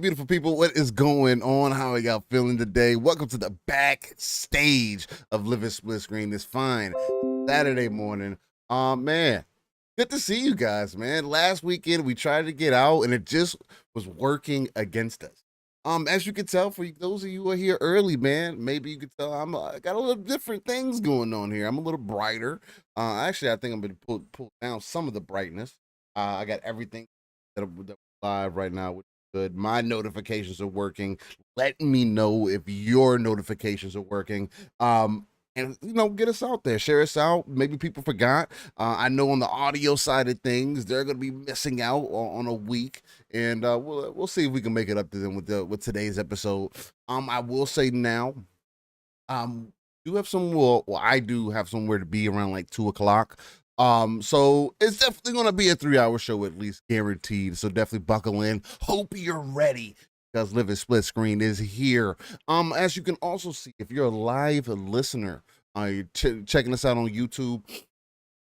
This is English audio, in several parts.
beautiful people. What is going on? How are y'all feeling today? Welcome to the backstage of Living Splitscreen this fine Saturday morning. Man, good to see you guys, man. Last weekend we tried to get out and it just was working against us. As you can tell, for those of you who are here early, man, maybe you could tell I got a little different things going on here. I'm a little brighter. Actually, I think I'm gonna pull down some of the brightness. I got everything that live right now, which is good. My notifications are working. Let me know if your notifications are working. And get us out there, share us out. Maybe people forgot. I know on the audio side of things, they're gonna be missing out on a week, and we'll see if we can make it up to them with today's episode. I will say now, do have some. Well, I do have somewhere to be around like 2 o'clock. So it's definitely gonna be a 3-hour show at least, guaranteed. So definitely buckle in. Hope you're ready, because Living Splitscreen is here. As you can also see, if you're a live listener, you're checking us out on YouTube,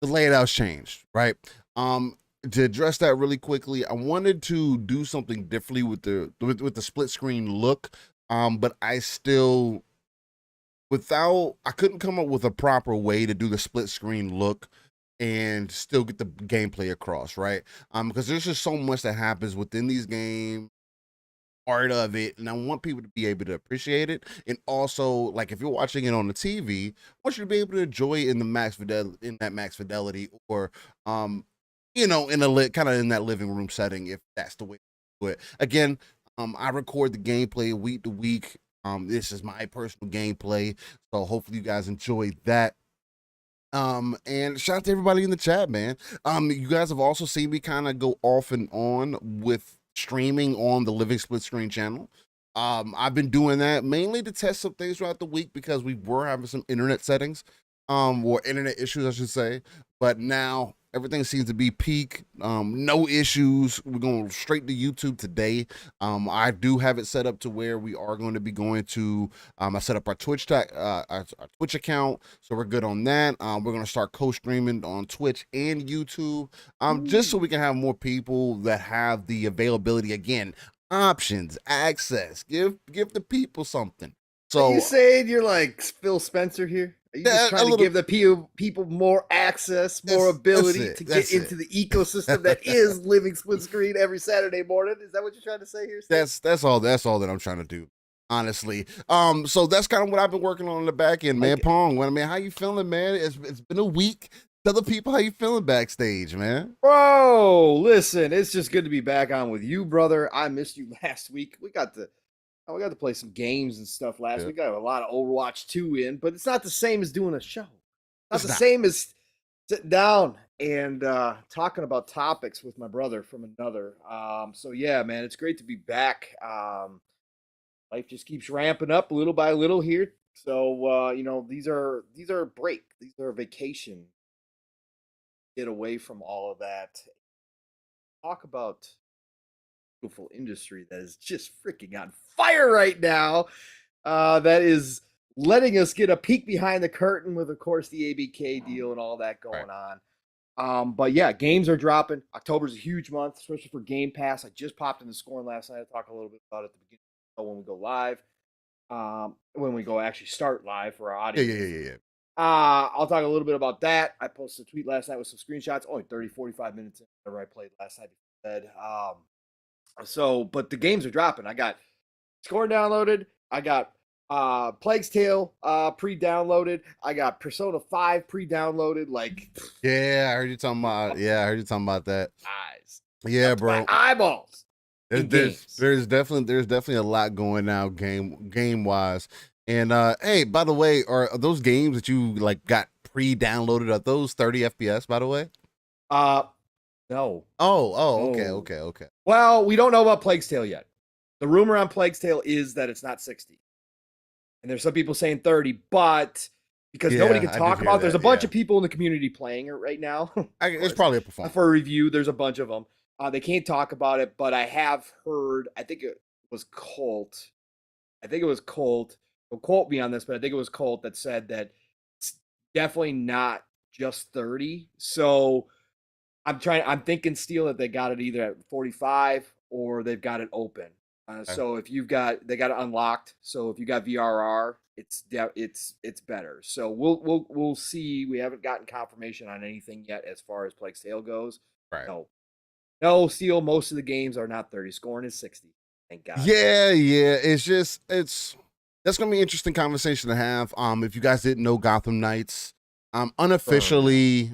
the layout's changed, right? To address that really quickly, I wanted to do something differently with the split screen look. But I still, I couldn't come up with a proper way to do the split screen look and still get the gameplay across, right? Because there's just so much that happens within these games, part of it, and I want people to be able to appreciate it. And also, like, if you're watching it on the TV, I want you to be able to enjoy it in that max fidelity, or in a kind of in that living room setting, if that's the way to do it. Again, I record the gameplay week to week. This is my personal gameplay, so hopefully you guys enjoy that. And shout out to everybody in the chat, man. You guys have also seen me kind of go off and on with streaming on the Living Splitscreen channel. I've been doing that mainly to test some things throughout the week, because we were having some internet settings, or internet issues, I should say. But now everything seems to be peak. No issues. We're going straight to YouTube today. I do have it set up to where we are going to be going to. I set up our our Twitch account, so we're good on that. We're going to start co-streaming on Twitch and YouTube, just so we can have more people that have the availability. Again, options, access. Give the people something. So are you saying you're like Phil Spencer here? Are you just trying to give the people more access, more ability to get into the ecosystem that is Living Splitscreen every Saturday morning? Is that what you're trying to say here, Steve? That's all that I'm trying to do, honestly. So that's kind of what I've been working on in the back end, man. Okay. Pong, how you feeling, man? It's been a week. Tell the people how you feeling backstage, man. Bro, listen, it's just good to be back on with you, brother. I missed you last week. We got to play some games and stuff last week. Got a lot of Overwatch 2 in, but it's not the same as doing a show. It's not the same as sitting down and talking about topics with my brother from another. So yeah, man, it's great to be back. Life just keeps ramping up little by little here. So these are a break. These are a vacation. Get away from all of that. Talk about beautiful industry that is just freaking on fire right now. That is letting us get a peek behind the curtain with, of course, the ABK deal and all that going on. But yeah, games are dropping. October's a huge month, especially for Game Pass. I just popped into Scorn last night. I talk a little bit about it at the beginning when we go live. When we go actually start live for our audience. Yeah. I'll talk a little bit about that. I posted a tweet last night with some screenshots. Only 30, 45 minutes in whatever I played last night before bed. But the games are dropping. I got Scorn downloaded. I got Plague's Tale pre-downloaded. I got Persona 5 pre-downloaded. I heard you talking about. Yeah, I heard you talking about that. Eyes. Yeah, that's bro. My eyeballs. There's definitely a lot going out game wise. And hey, by the way, are those games that you got pre-downloaded, are those 30 FPS, by the way? No. Okay. Well, we don't know about Plague's Tale yet. The rumor on Plague's Tale is that it's not 60. And there's some people saying 30, but because nobody can talk about it, there's a bunch of people in the community playing it right now. It's probably a performance. For a review, there's a bunch of them. They can't talk about it, but I have heard, I think it was Colt. Don't quote me on this, but I think it was Colt that said that it's definitely not just 30. So I'm thinking, Steel, that they got it either at 45 or they've got it open. Okay. So if they got it unlocked. So if you got VRR, it's better. So we'll see. We haven't gotten confirmation on anything yet as far as Plague Tale goes. Right. No, Steel. Most of the games are not 30. Scoring is 60. Thank God. Yeah. It's that's gonna be an interesting conversation to have. If you guys didn't know, Gotham Knights, unofficially,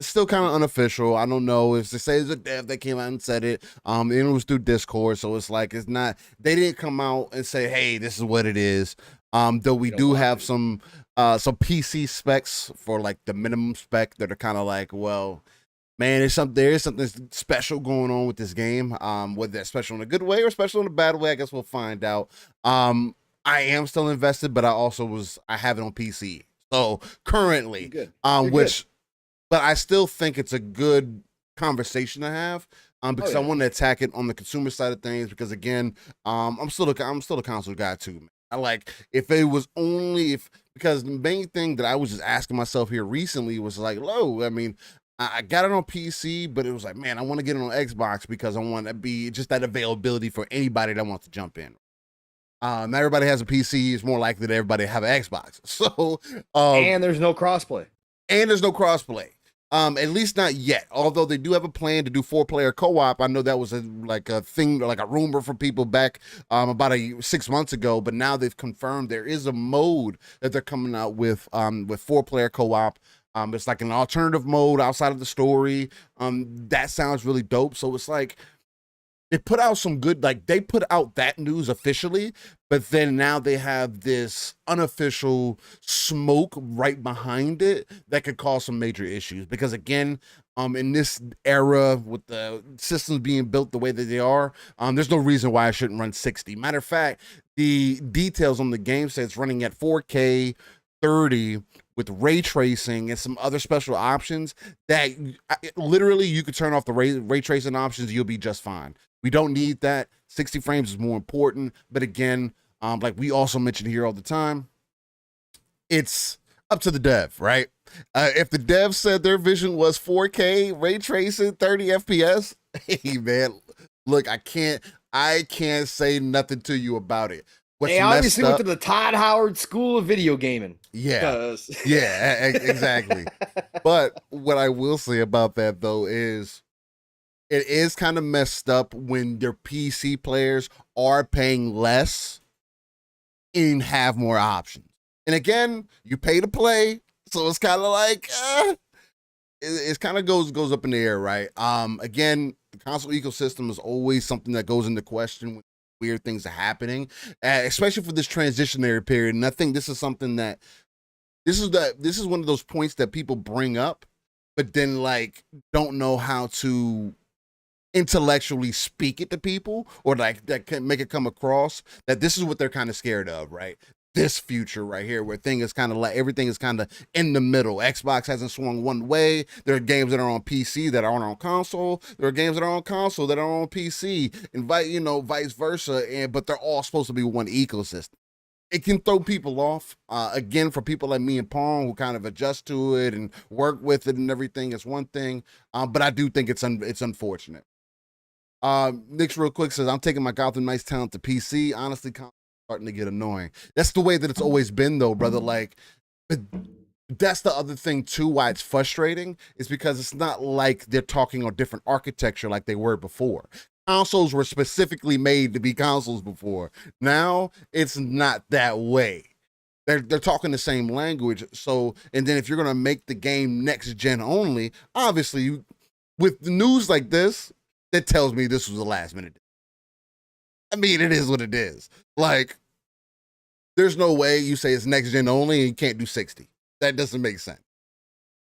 it's still kind of unofficial. I don't know if they say it's a dev that came out and said it. And it was through Discord, so it's like it's not. They didn't come out and say, "Hey, this is what it is." Though we do have some PC specs for like the minimum spec that are kind of like, well, man, there is something special going on with this game. Whether that's special in a good way or special in a bad way, I guess we'll find out. I am still invested, but I have it on PC. So currently, which. But I still think it's a good conversation to have because I want to attack it on the consumer side of things. Because again, I'm still a console guy too. Man. I like if it was only because the main thing that I was just asking myself here recently was like, I mean, I got it on PC, but it was like, man, I want to get it on Xbox because I want to be just that availability for anybody that wants to jump in. Not everybody has a PC. It's more likely that everybody have an Xbox. So, and there's no crossplay. At least not yet. Although they do have a plan to do 4-player co-op. I know that was a thing, like a rumor from people back about 6 months ago. But now they've confirmed there is a mode that they're coming out with 4-player co-op. It's like an alternative mode outside of the story. That sounds really dope. So it's like they put out some good, they put out that news officially, but then now they have this unofficial smoke right behind it that could cause some major issues. Because again, in this era with the systems being built the way that they are, there's no reason why I shouldn't run 60. Matter of fact, the details on the game say it's running at 4K 30 with ray tracing and some other special options that literally you could turn off the ray tracing options, you'll be just fine. We don't need that. 60 frames is more important. But again, like we also mention here all the time, it's up to the dev, right? If the dev said their vision was 4K, ray tracing, 30 FPS, hey man, look, I can't say nothing to you about it. They obviously went to the Todd Howard School of Video Gaming. Yeah, yeah, exactly. But what I will say about that though is it is kind of messed up when their PC players are paying less and have more options. And again, you pay to play, so it's kind of like it kind of goes up in the air, right? Again, the console ecosystem is always something that goes into question when weird things are happening, especially for this transitionary period. And I think this is something that this is one of those points that people bring up, but then like don't know how to intellectually speak it to people, or like that can make it come across that this is what they're kind of scared of, right? This future right here where thing is kind of like everything is kind of in the middle. Xbox hasn't swung one way. There are games that are on PC that aren't on console. There are games that are on console that are on PC, and vice versa. But they're all supposed to be one ecosystem. It can throw people off. Again, for people like me and Pong who kind of adjust to it and work with it and everything, it's one thing. But I do think it's unfortunate. Nick's real quick says, I'm taking my Gotham Knights talent to PC. Honestly, starting to get annoying. That's the way that it's always been though, brother. Like, that's the other thing too, why it's frustrating, is because it's not like they're talking on different architecture like they were before. Consoles were specifically made to be consoles before. Now it's not that way. They're talking the same language. So, and then if you're gonna make the game next gen only, obviously with news like this, that tells me this was a last minute. I mean, it is what it is. Like, there's no way you say it's next gen only and you can't do 60. That doesn't make sense.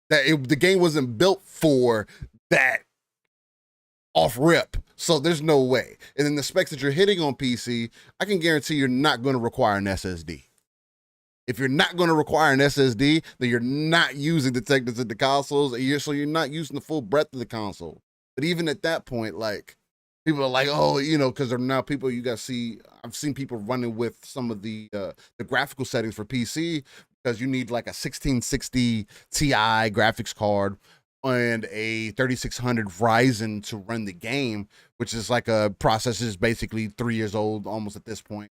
The game wasn't built for that off rip. So there's no way. And then the specs that you're hitting on PC, I can guarantee you're not going to require an SSD. If you're not going to require an SSD, then you're not using the techniques of the consoles, so you're not using the full breadth of the console. But even at that point, like, people are like, oh, because there are now people I've seen people running with some of the graphical settings for PC because you need like a 1660 Ti graphics card and a 3600 Ryzen to run the game, which is like a processor is basically 3 years old almost at this point.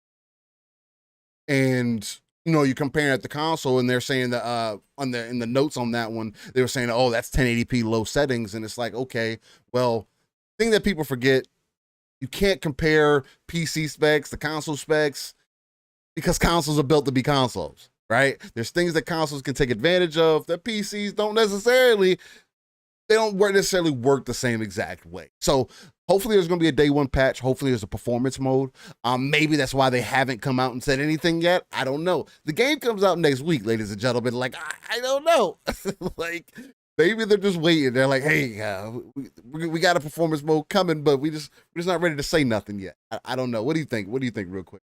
And you compare it at the console, and they're saying that in the notes on that one, they were saying, oh, that's 1080p low settings, and it's like, okay, well, thing that people forget, you can't compare PC specs to console specs because consoles are built to be consoles, right? There's things that consoles can take advantage of that PCs don't necessarily. They don't necessarily work the same exact way. So hopefully there's going to be a day one patch. Hopefully there's a performance mode. Maybe that's why they haven't come out and said anything yet. I don't know. The game comes out next week, ladies and gentlemen. Like, I don't know. Like, maybe they're just waiting. They're like, hey, we got a performance mode coming, but we're just not ready to say nothing yet. I don't know. What do you think? What do you think real quick?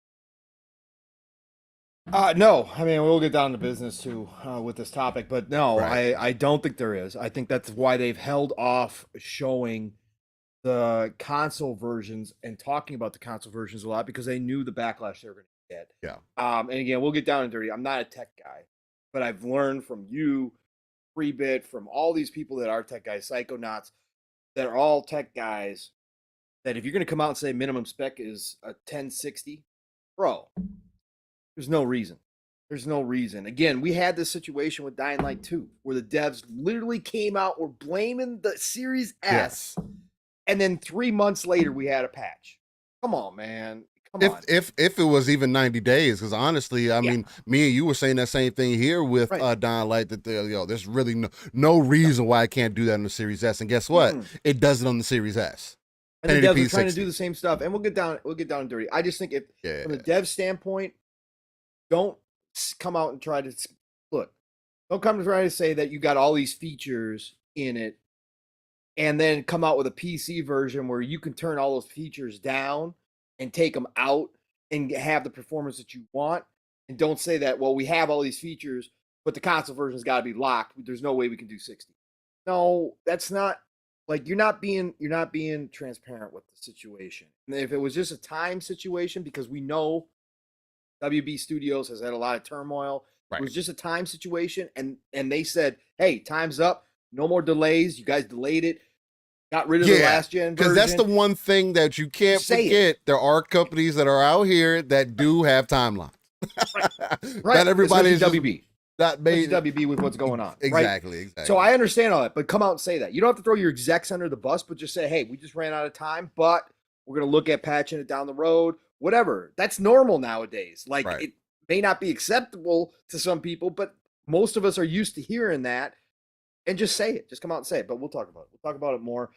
No, I mean, we'll get down to business too with this topic, but no, Right. I don't think there is. I think that's why they've held off showing the console versions and talking about the console versions a lot because they knew the backlash they were going to get. Yeah. And again, we'll get down and dirty. I'm not a tech guy, but I've learned from you, Freebit, from all these people that are tech guys, Psychonauts, that are all tech guys, that if you're going to come out and say minimum spec is a 1060, bro, there's no reason. There's no reason. Again, we had this situation with Dying Light 2 where the devs literally came out, were blaming the Series S, and then 3 months later we had a patch. Come on, man. Come on. If it was even 90 days, because honestly, I mean, me and you were saying that same thing here with Dying Light, that there's really no reason why I can't do that on the Series S. And guess what? It does it on the Series S. And the devs are trying to do the same stuff. And we'll get down and dirty. I just think from the dev standpoint, don't come out and try to look. Don't come to try to say that you got all these features in it, and then come out with a PC version where you can turn all those features down and take them out and have the performance that you want. And don't say that, well, we have all these features, but the console version's got to be locked. There's no way we can do 60. No, that's not like you're not being transparent with the situation. And if it was just a time situation, because we know WB Studios has had a lot of turmoil. Right. It was just a time situation, and they said, hey, time's up. No more delays. You guys delayed it. Got rid of the last gen version. Because that's the one thing that you can't forget. There are companies that are out here that do have timelines. Right. Not everybody is WB. Not made WB with what's going on. Exactly. So I understand all that, but come out and say that. You don't have to throw your execs under the bus, but just say, hey, we just ran out of time, but we're going to look at patching it down the road. Whatever. That's normal nowadays. Like, it may not be acceptable to some people, but most of us are used to hearing that. And just say it. Just come out and say it. But we'll talk about it. We'll talk about it more.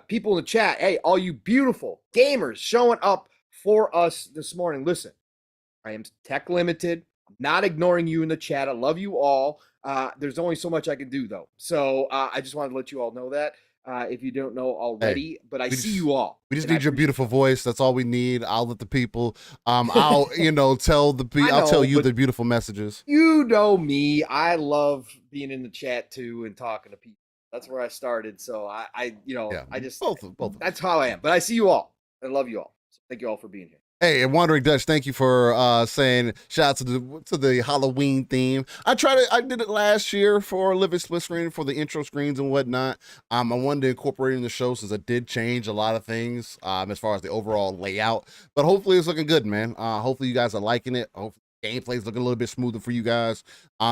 People in the chat, hey, all you beautiful gamers showing up for us this morning. Listen, I am tech limited. I'm not ignoring you in the chat. I love you all. There's only so much I can do, though. So I just wanted to let you all know that. If you don't know already, but I see you all. We just need your beautiful voice. That's all we need. I'll let the people. I'll tell the people. I'll tell you the beautiful messages. You know me. I love being in the chat too and talking to people. That's where I started. So I just both. That's how I am. But I see you all. I love you all. So thank you all for being here. Hey, and Wandering Dutch, thank you for saying shout out to the Halloween theme. I did it last year for Living Splitscreen for the intro screens and whatnot. I wanted to incorporate it in the show since I did change a lot of things as far as the overall layout. But hopefully it's looking good, man. Hopefully you guys are liking it. Hopefully gameplay is looking a little bit smoother for you guys.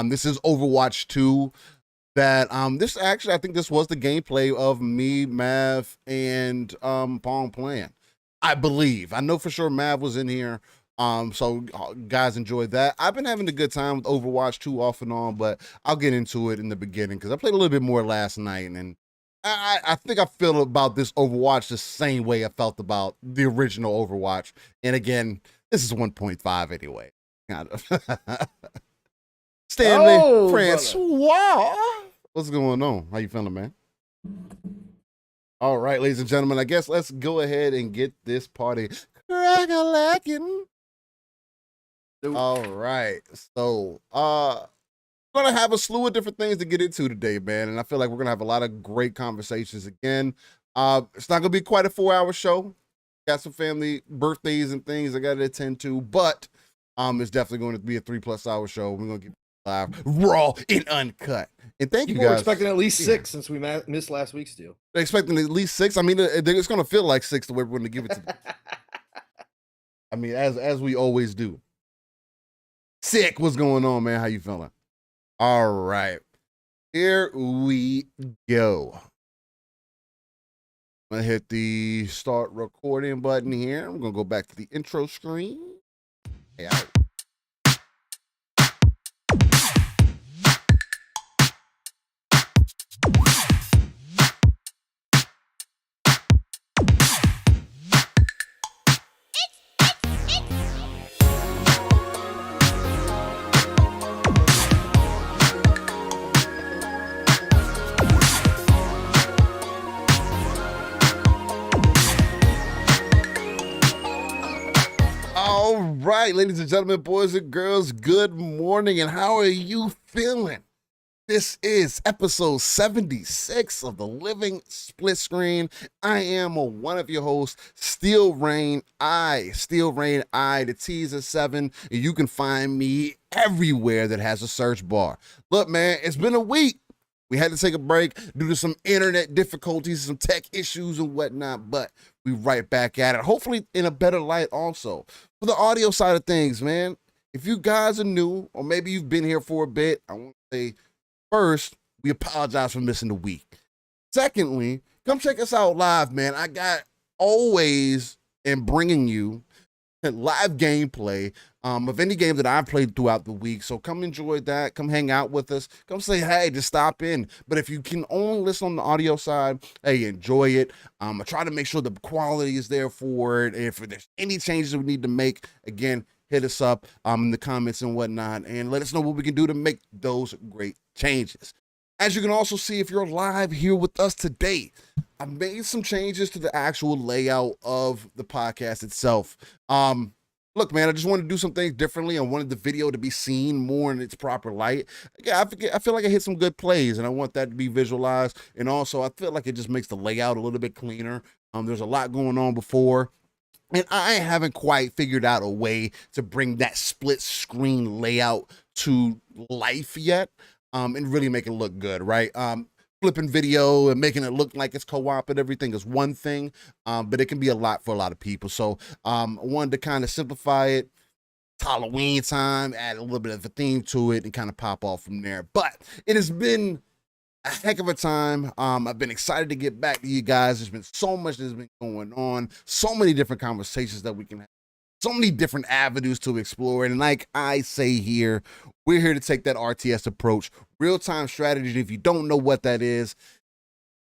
This is Overwatch 2. That this actually, I think this was the gameplay of me, Mav, and Pong playing. I believe. I know for sure Mav was in here. So guys enjoyed that. I've been having a good time with Overwatch 2 off and on, but I'll get into it in the beginning because I played a little bit more last night, and I think I feel about this Overwatch the same way I felt about the original Overwatch. And again, this is 1.5 anyway. Kind of. Stanley Francois. What's going on? How you feeling, man? All right, ladies and gentlemen, I guess let's go ahead and get this party crack-a-lackin'. All right, so we're gonna have a slew of different things to get into today, man, and I feel like we're gonna have a lot of great conversations again. It's not gonna be quite a 4-hour show. Got some family birthdays and things I gotta attend to, but it's definitely going to be a 3+ hour show. We're gonna give live, raw and uncut. And thank People you were guys. expecting at least 6 since we missed last week's deal. They're expecting at least 6. I mean, it's going to feel like 6 the way we're going to give it to them. I mean, as we always do. Sick, what's going on, man? How you feeling? All right, here we go. I'm gonna hit the start recording button here. I'm gonna go back to the intro screen. Hey, out. All right, ladies and gentlemen, boys and girls, good morning, and how are you feeling? This is episode 76 of the Living Splitscreen. I am one of your hosts, Steel Rain. The T's are 7, and you can find me everywhere that has a search bar. Look, man, it's been a week. We had to take a break due to some internet difficulties, some tech issues and whatnot, but we right back at it. Hopefully in a better light also. For the audio side of things, man, if you guys are new or maybe you've been here for a bit, I want to say, first, we apologize for missing the week. Secondly, come check us out live, man. I got always in bringing you live gameplay of any game that I've played throughout the week. So come enjoy that. Come hang out with us. Come say, hey, just stop in. But if you can only listen on the audio side, hey, enjoy it. I try to make sure the quality is there for it. If there's any changes we need to make, again, hit us up in the comments and whatnot, and let us know what we can do to make those great changes. As you can also see, if you're live here with us today, I made some changes to the actual layout of the podcast itself. Look, man, I just wanted to do some things differently. I wanted the video to be seen more in its proper light. Yeah, I feel like I hit some good plays, and I want that to be visualized. And also, I feel like it just makes the layout a little bit cleaner. There's a lot going on before, and I haven't quite figured out a way to bring that split screen layout to life yet, and really make it look good, right? Flipping video and making it look like it's co-op and everything is one thing, but it can be a lot for a lot of people. So I wanted to kind of simplify it. It's Halloween time, add a little bit of a theme to it, and kind of pop off from there. But it has been a heck of a time. I've been excited to get back to you guys. There's been so much that's been going on, so many different conversations that we can have, so many different avenues to explore. And like I say here, we're here to take that RTS approach, real-time strategy. If you don't know what that is,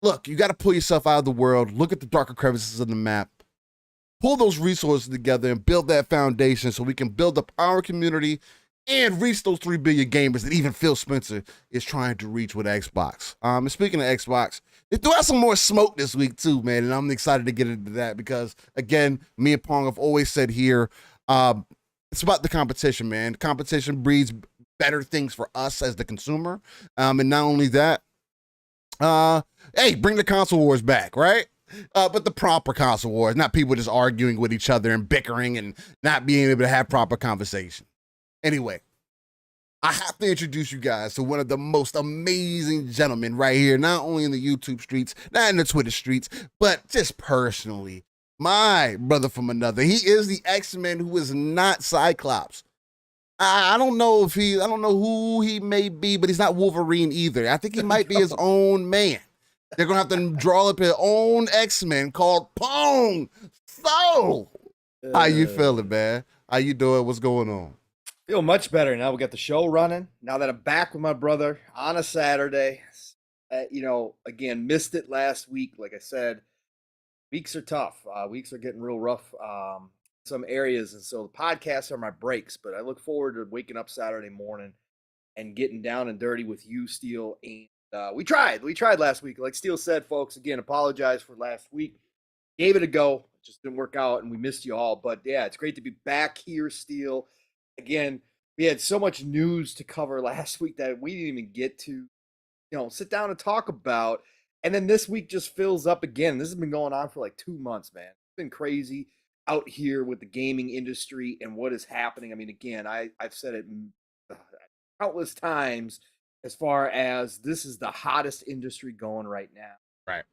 look, you got to pull yourself out of the world, look at the darker crevices of the map, pull those resources together and build that foundation so we can build up our community and reach those 3 billion gamers that even Phil Spencer is trying to reach with Xbox. And speaking of Xbox, they threw out some more smoke this week too, man, and I'm excited to get into that because, again, me and Pong have always said here, it's about the competition, man. Competition breeds better things for us as the consumer, and not only that, hey, bring the console wars back, right? But the proper console wars, not people just arguing with each other and bickering and not being able to have proper conversation. Anyway, I have to introduce you guys to one of the most amazing gentlemen right here, not only in the YouTube streets, not in the Twitter streets, but just personally. My brother from another. He is the X-Men who is not Cyclops. I don't know who he may be, but he's not Wolverine either. I think he might be his own man. They're going to have to draw up his own X-Men called Pong Steel. How you feeling, man? How you doing? What's going on? Feel much better now. We got the show running. Now that I'm back with my brother on a Saturday, again, missed it last week. Like I said, weeks are tough. Weeks are getting real rough. Some areas, and so the podcasts are my breaks. But I look forward to waking up Saturday morning and getting down and dirty with you, Steel. And we tried last week. Like Steel said, folks. Again, apologize for last week. Gave it a go. It just didn't work out, and we missed you all. But yeah, it's great to be back here, Steel. Again, we had so much news to cover last week that we didn't even get to, sit down and talk about. And then this week just fills up again. This has been going on for like 2 months, man. It's been crazy out here with the gaming industry and what is happening. I mean, again, I've said it countless times as far as this is the hottest industry going right now. Right.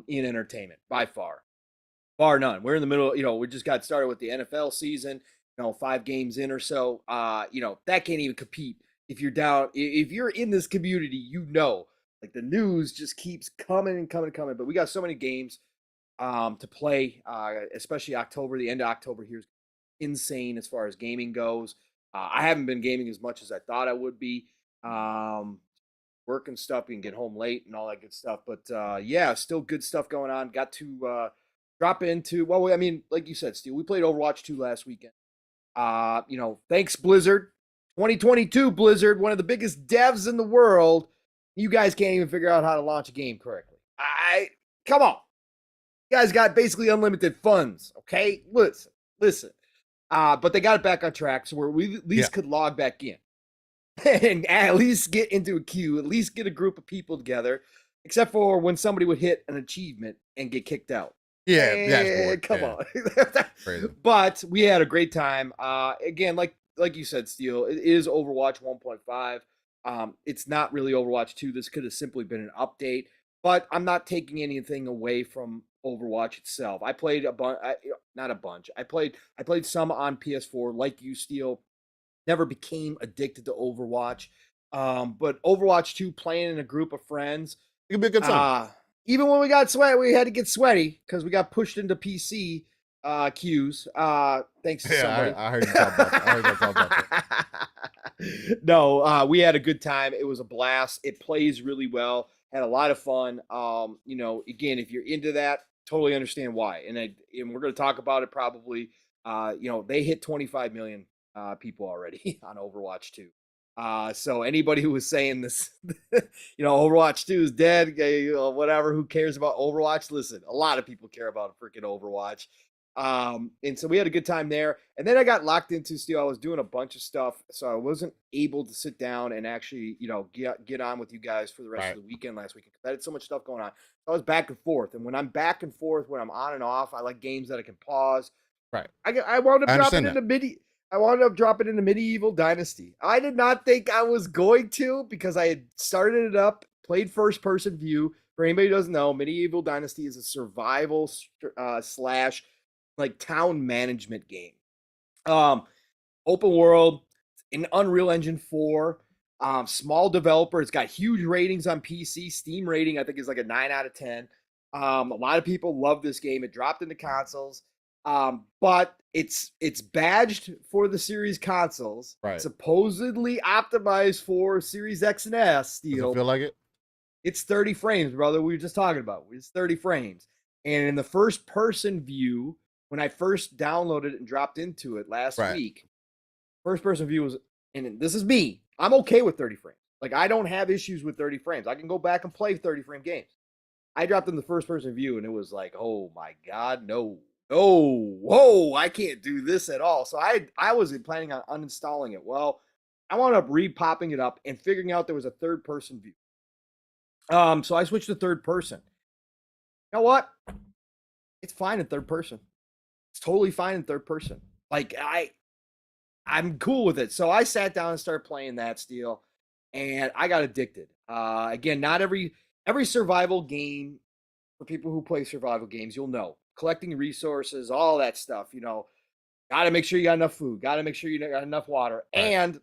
In entertainment by far, bar none. We're in the middle. We just got started with the NFL season. 5 games in or so. That can't even compete. If you're down, if you're in this community, like the news just keeps coming and coming and coming. But we got so many games to play, especially October. The end of October here is insane as far as gaming goes. I haven't been gaming as much as I thought I would be. Work and stuff, you can get home late and all that good stuff. But yeah, still good stuff going on. Got to drop into, well, I mean, like you said, Steve, we played Overwatch 2 last weekend. Thanks Blizzard. 2022 Blizzard, one of the biggest devs in the world. You guys can't even figure out how to launch a game correctly. Come on. You guys got basically unlimited funds, okay? Listen. But they got it back on track, so we at least could log back in. And at least get into a queue, at least get a group of people together, except for when somebody would hit an achievement and get kicked out. Yeah, come on. But we had a great time. Again, like you said, Steel, it is Overwatch 1.5. It's not really Overwatch 2. This could have simply been an update, but I'm not taking anything away from Overwatch itself. I played not a bunch. I played some on PS4, like you, Steel. Never became addicted to Overwatch. But Overwatch 2, playing in a group of friends, it could be a good time. Even when we got sweaty, we had to get sweaty because we got pushed into PC queues. Thanks to somebody. I heard you talk about that. No, we had a good time. It was a blast. It plays really well. Had a lot of fun. Again, if you're into that, totally understand why. And we're going to talk about it probably. They hit 25 million people already on Overwatch 2. So anybody who was saying this, Overwatch 2 is dead, whatever, who cares about Overwatch? Listen, a lot of people care about freaking Overwatch. And so we had a good time there. And then I got locked into Steel. I was doing a bunch of stuff, so I wasn't able to sit down and actually, get on with you guys for the rest of the weekend last weekend because I had so much stuff going on. I was back and forth. And when I'm back and forth, when I'm on and off, I like games that I can pause. Right. I wound up dropping into I wound up dropping into Medieval Dynasty. I did not think I was going to because I had started it up, played first person view. For anybody who doesn't know, Medieval Dynasty is a survival slash like town management game. Open world, in Unreal Engine 4. Small developer. It's got huge ratings on PC. Steam rating, I think, is like a 9 out of 10. A lot of people love this game. It dropped into consoles. But it's badged for the Series consoles. Right. Supposedly optimized for Series X and S. Steel. Does it feel like it? It's 30 frames, brother. We were just talking about. It's 30 frames. And in the first person view, when I first downloaded it and dropped into it last week, first person view was, and this is me, I'm okay with 30 frames. Like, I don't have issues with 30 frames. I can go back and play 30 frame games. I dropped in the first person view and it was like, oh my God, no. Oh, whoa, I can't do this at all. So I was planning on uninstalling it. Well, I wound up re-popping it up and figuring out there was a third person view. So I switched to third person. You know what? It's fine in third person. It's totally fine in third person. Like, I'm cool with it. So I sat down and started playing that, Steel, and I got addicted. Again, not every survival game, for people who play survival games, you'll know. Collecting resources, all that stuff, got to make sure you got enough food, got to make sure you got enough water. Right. And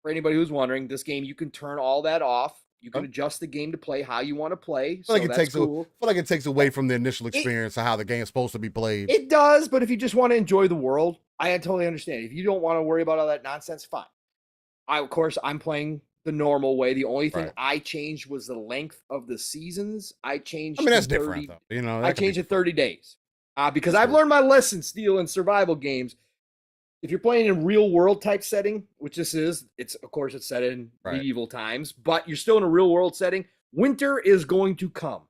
for anybody who's wondering, this game, you can turn all that off. You can adjust the game to play how you want to play. I feel like it takes away from the initial experience of how the game's supposed to be played. It does, but if you just want to enjoy the world, I totally understand. If you don't want to worry about all that nonsense, fine. Of course, I'm playing the normal way. The only thing I changed was the length of the seasons. I changed. I mean, that's different, though. I changed it 30 days because I've learned my lesson, Steel, in survival games. If you're playing in real world type setting, which this is, it's set in medieval times, but you're still in a real world setting. Winter is going to come,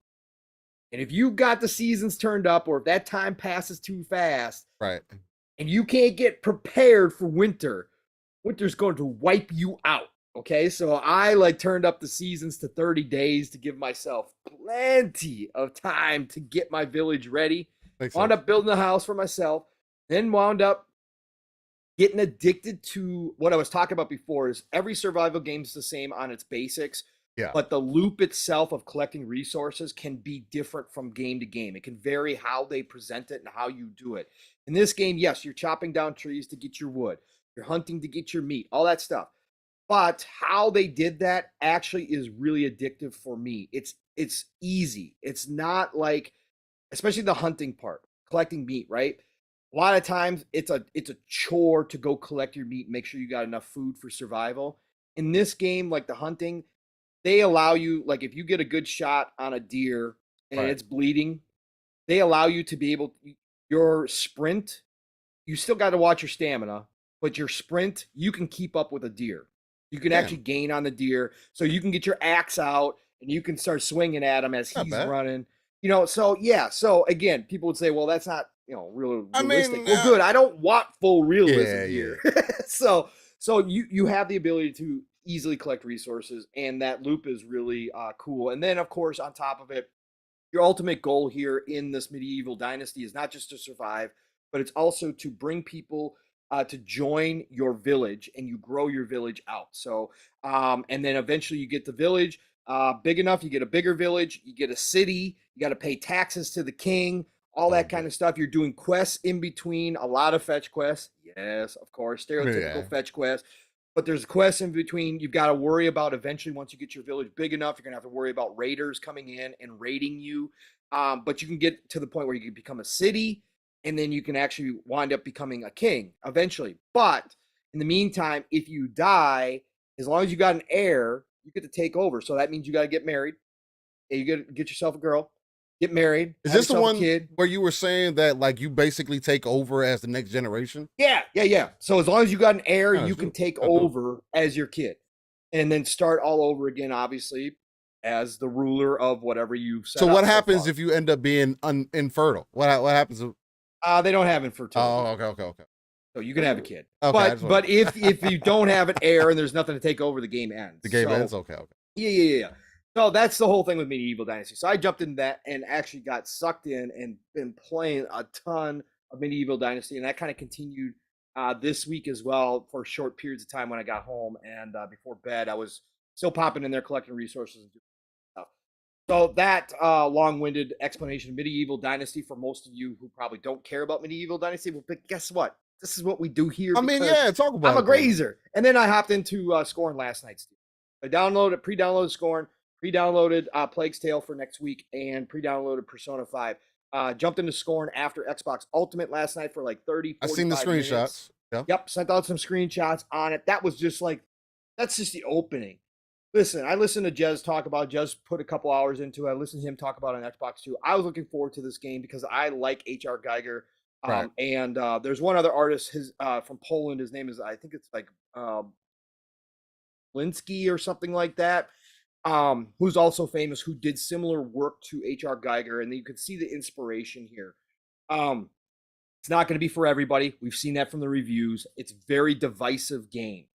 and if you got the seasons turned up, or if that time passes too fast, and you can't get prepared for winter, winter's going to wipe you out. Okay, so I turned up the seasons to 30 days to give myself plenty of time to get my village ready. Wound up building a house for myself, then wound up getting addicted to what I was talking about before is every survival game is the same on its basics, Yeah. but the loop itself of collecting resources can be different from game to game. It can vary how they present it and how you do it. In this game, yes, you're chopping down trees to get your wood, you're hunting to get your meat, all that stuff. But how they did that actually is really addictive for me. It's easy. It's not like, especially the hunting part, collecting meat, right? A lot of times it's a chore to go collect your meat and make sure you got enough food for survival. In this game, like the hunting, they allow you, like if you get a good shot on a deer and Right. it's bleeding, they allow you to be able to, your sprint, you still got to watch your stamina, but your sprint, you can keep up with a deer. You can actually Damn. gain on the deer. So you can get your axe out and you can start swinging at him as Not he's bad. running. You know, so yeah. So again, people would say, well, that's not, real I realistic. mean, Well, good. I don't want full realism yeah, here. So you have the ability to easily collect resources, and that loop is really cool. And then of course, on top of it, your ultimate goal here in this medieval dynasty is not just to survive, but it's also to bring people to join your village, and you grow your village out. So, and then eventually you get the village big enough, you get a bigger village, you get a city, you got to pay taxes to the king, all oh that kind boy. of stuff. You're doing quests in between, a lot of fetch quests. Yes, of course, stereotypical Yeah. fetch quests. But there's quests in between. You've got to worry about eventually, once you get your village big enough, you're going to have to worry about raiders coming in and raiding you. But you can get to the point where you can become a city, and then you can actually wind up becoming a king eventually. But in the meantime, if you die, as long as you got an heir, you get to take over. So that means you got to get married. And you get yourself a girl, get married, Is have this the yourself a one kid. where you were saying that like you basically take over as the next generation? Yeah. So as long as you got an heir, Yeah, you that's can dope. take That's dope. over as your kid, and then start all over again, obviously, as the ruler of whatever you've set So what up so happens far. if you end up being infertile? What happens? They don't have infertility, Oh, okay. so you can have a kid. Okay, I just wanted But if you don't have an heir and there's nothing to take over, the game ends. the game ends. So Okay. yeah. So that's the whole thing with Medieval Dynasty. So I jumped into that and actually got sucked in and been playing a ton of Medieval Dynasty, and that kind of continued this week as well for short periods of time when I got home and before bed. I was still popping in there collecting resources and doing stuff. So that long-winded explanation of Medieval Dynasty for most of you who probably don't care about Medieval Dynasty, well, but guess what? This is what we do here. I mean, Because yeah, talk I'm about a it. Then. grazer. And then I hopped into Scorn last night. I pre-downloaded Scorn, pre-downloaded Plague's Tale for next week, and pre-downloaded Persona 5. Jumped into Scorn after Xbox Ultimate last night for like 30, I 45 seen the minutes. screenshots. Yeah. Yep, sent out some screenshots on it. That was just like, that's just the opening. Listen, I listened to Jez talk about, Jez put a couple hours into it. I listened to him talk about it on Xbox too. I was looking forward to this game because I like H.R. Geiger. Right. And there's one other artist, his from Poland. His name is, I think it's like Linsky or something like that, who's also famous, who did similar work to H.R. Geiger. And you can see the inspiration here. It's not going to be for everybody. We've seen that from the reviews. It's a very divisive game.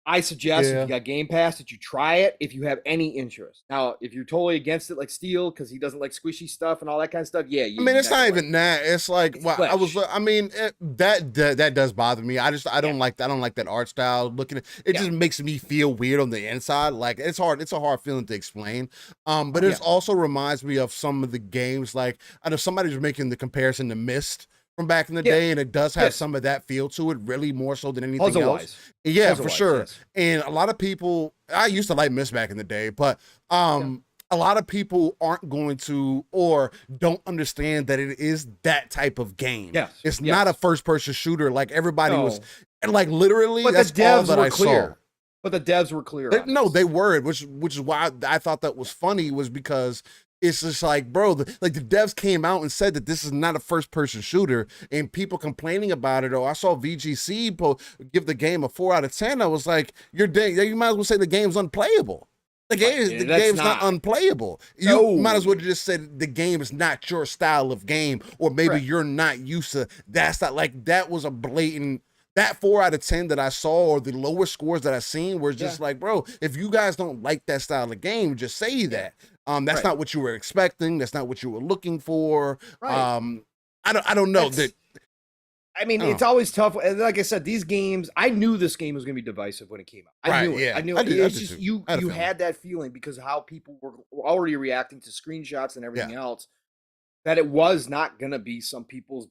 I suggest if you got Game Pass that you try it if you have any interest. Now, if you're totally against it, like Steel, because he doesn't like squishy stuff and all that kind of stuff, yeah. I mean, it's not even that. It's like, it's well, I mean, that does bother me. I don't like that art style. Looking at it, just makes me feel weird on the inside. Like it's hard. It's a hard feeling to explain. But it also reminds me of some of the games. Like I know somebody was making the comparison to Myst from back in the day, and it does have some of that feel to it, really more so than anything else. Yeah, for sure. Yes. And a lot of people, I used to like Myst back in the day, but a lot of people aren't going to or don't understand that it is that type of game. Yes. It's not a first-person shooter like everybody was, and like literally, but that's the devs all that were I clear. saw. But the devs were clear. No, they were, which is why I thought that was funny, was because it's just like, bro, the devs came out and said that this is not a first-person shooter, and people complaining about it. Or I saw VGC give the game a 4 out of 10. I was like, you might as well say the game's unplayable. The game's not unplayable. You might as well just say the game is not your style of game, or maybe you're not used to that style. Like that was a blatant. That 4 out of 10 that I saw, or the lower scores that I seen, were just like, bro, if you guys don't like that style of game, just say that. That's not what you were expecting. That's not what you were looking for. I don't know that. I mean, it's always tough. And like I said, these games, I knew this game was going to be divisive when it came out. I knew it. Yeah. I knew I it. did, It's I did just too. you had that feeling because of how people were already reacting to screenshots and everything else, that it was not going to be some people's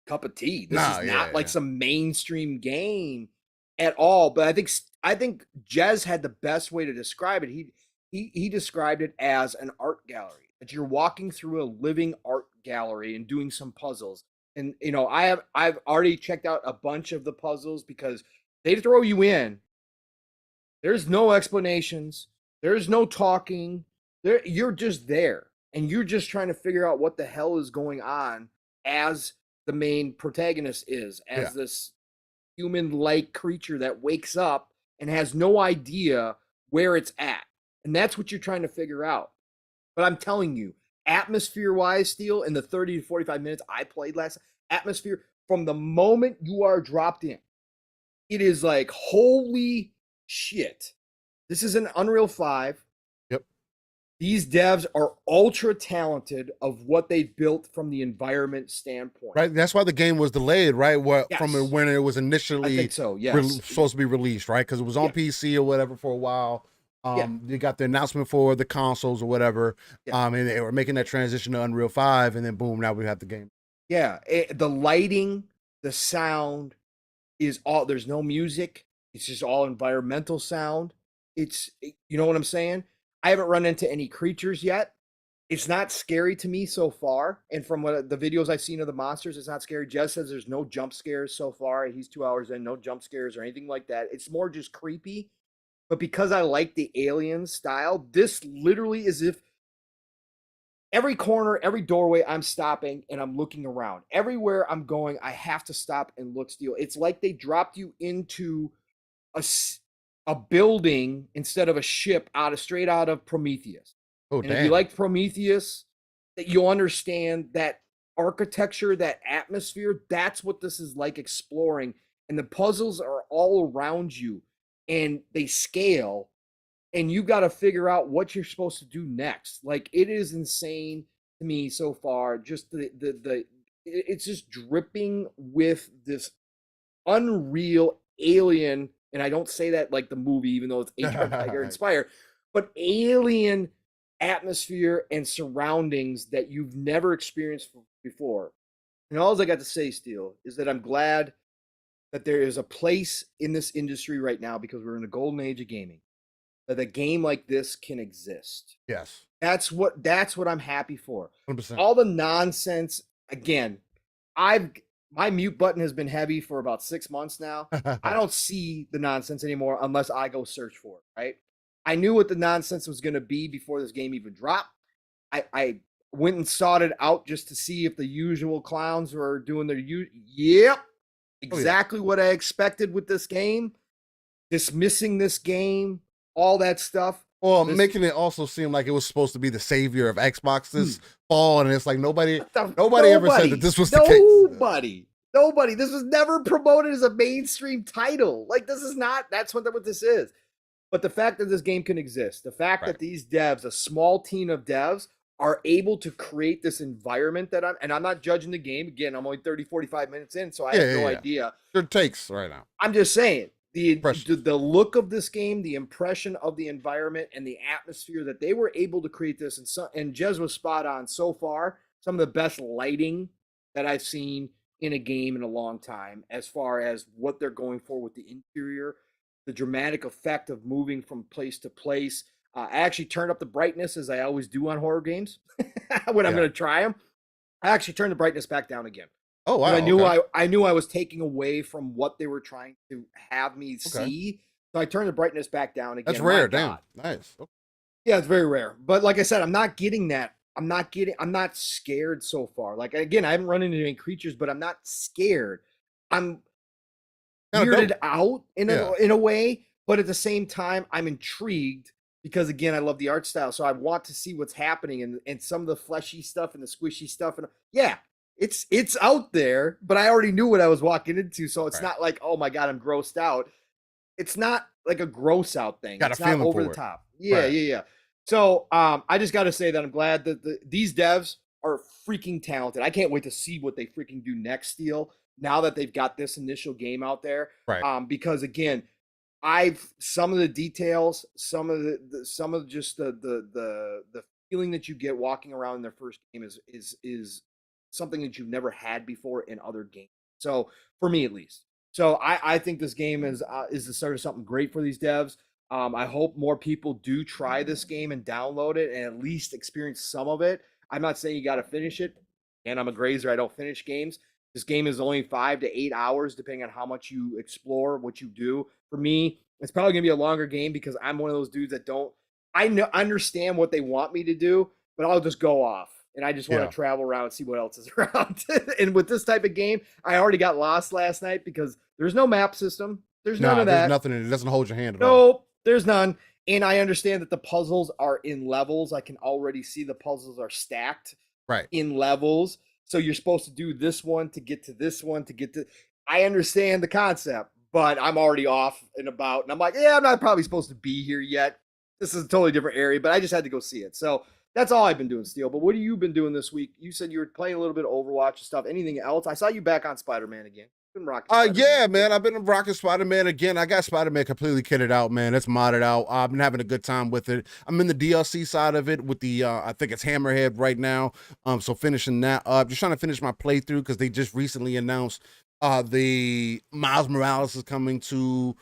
cup of tea. This is not like some mainstream game at all. But I think Jez had the best way to describe it. He described it as an art gallery, that you're walking through a living art gallery and doing some puzzles. And you know, I've already checked out a bunch of the puzzles because they throw you in. There's no explanations. There's no talking. You're just there, and you're just trying to figure out what the hell is going on as the main protagonist is, as this human-like creature that wakes up and has no idea where it's at, and that's what you're trying to figure out. But I'm telling you, atmosphere-wise, Steel, in the 30 to 45 minutes I played last, atmosphere from the moment you are dropped in, it is like, holy shit. This is an Unreal 5. Yep. These devs are ultra talented of what they built from the environment standpoint. Right. That's why the game was delayed, right? From when it was initially I think so, yes. supposed to be released, right? Because it was on PC or whatever for a while. You got the announcement for the consoles or whatever. And they were making that transition to Unreal 5, and then boom, now we have the game. Yeah. The lighting, the sound is all, there's no music. It's just all environmental sound. You know what I'm saying? I haven't run into any creatures yet. It's not scary to me so far. And from what the videos I've seen of the monsters, it's not scary. Jez says there's no jump scares so far. He's 2 hours in, no jump scares or anything like that. It's more just creepy. But because I like the alien style, this literally is if every corner, every doorway, I'm stopping and I'm looking around. Everywhere I'm going, I have to stop and look. Steel. It's like they dropped you into a building instead of a ship straight out of Prometheus. If you like Prometheus, that you'll understand that architecture, that atmosphere, that's what this is like exploring. And the puzzles are all around you and they scale, and you got to figure out what you're supposed to do next. Like, it is insane to me so far. Just it's just dripping with this unreal alien, and I don't say that like the movie, even though it's HR Tiger inspired, but alien atmosphere and surroundings that you've never experienced before. And all I got to say, Steel, is that I'm glad that there is a place in this industry right now, because we're in a golden age of gaming, that a game like this can exist. Yes. That's what I'm happy for. 100%. All the nonsense, again, my mute button has been heavy for about 6 months now. I don't see the nonsense anymore unless I go search for it, right? I knew what the nonsense was going to be before this game even dropped. I went and sought it out just to see if the usual clowns were doing their exactly what I expected with this game. Dismissing this game, all that stuff. Well, making it also seem like it was supposed to be the savior of Xbox this fall, and it's like nobody ever said that this was the case. Nobody. This was never promoted as a mainstream title. Like, this is not. That's what this is. But the fact that this game can exist, the fact that these devs, a small team of devs, are able to create this environment that I'm not judging the game. Again, I'm only 30, 45 minutes in, so I have no idea. Your takes right now. I'm just saying. The look of this game, the impression of the environment, and the atmosphere that they were able to create this, and Jez was spot on so far. Some of the best lighting that I've seen in a game in a long time, as far as what they're going for with the interior, the dramatic effect of moving from place to place. I actually turned up the brightness, as I always do on horror games when I'm going to try them. I actually turned the brightness back down again. Oh wow! I knew I was taking away from what they were trying to have me see, so I turned the brightness back down again. That's rare, damn, nice. Okay. Yeah, it's very rare. But like I said, I'm not getting that. I'm not scared so far. Like, again, I haven't run into any creatures, but I'm not scared. I'm weirded out in a way, but at the same time, I'm intrigued because, again, I love the art style, so I want to see what's happening and some of the fleshy stuff and the squishy stuff, and it's out there, but I already knew what I was walking into, so it's not like, oh my god, I'm grossed out. It's not like a gross out thing. It's not over the top. Yeah. So I just got to say that I'm glad that these devs are freaking talented. I can't wait to see what they freaking do next, Steel. now that they've got this initial game out there. Right. Because again, some of the details, some of just the feeling that you get walking around in their first game is something that you've never had before in other games. So for me at least, so I think this game is the start of something great for these devs. I hope more people do try this game and download it and at least experience some of it. I'm not saying you got to finish it, and I'm a grazer. I don't finish games. This game is only 5 to 8 hours, depending on how much you explore, what you do. For me, it's probably gonna be a longer game because I'm one of those dudes that don't. I understand what they want me to do, but I'll just go off and I just want to travel around and see what else is around. And with this type of game, I already got lost last night because there's no map system. There's none of that. There's nothing in it. It doesn't hold your hand at all. Nope, there's none. And I understand that the puzzles are in levels. I can already see the puzzles are stacked in levels. So you're supposed to do this one to get to this one to get to. I understand the concept, but I'm already off and about. And I'm like, yeah, I'm not probably supposed to be here yet. This is a totally different area, but I just had to go see it. So that's all I've been doing, Steel. But what have you been doing this week? You said you were playing a little bit of Overwatch and stuff. Anything else? I saw you back on Spider-Man again. Been rocking yeah, man. I've been rocking Spider-Man again. I got Spider-Man completely kitted out, man. It's modded out. I've been having a good time with it. I'm in the DLC side of it with the I think it's Hammerhead right now. So finishing that up. Just trying to finish my playthrough because they just recently announced the Miles Morales is coming to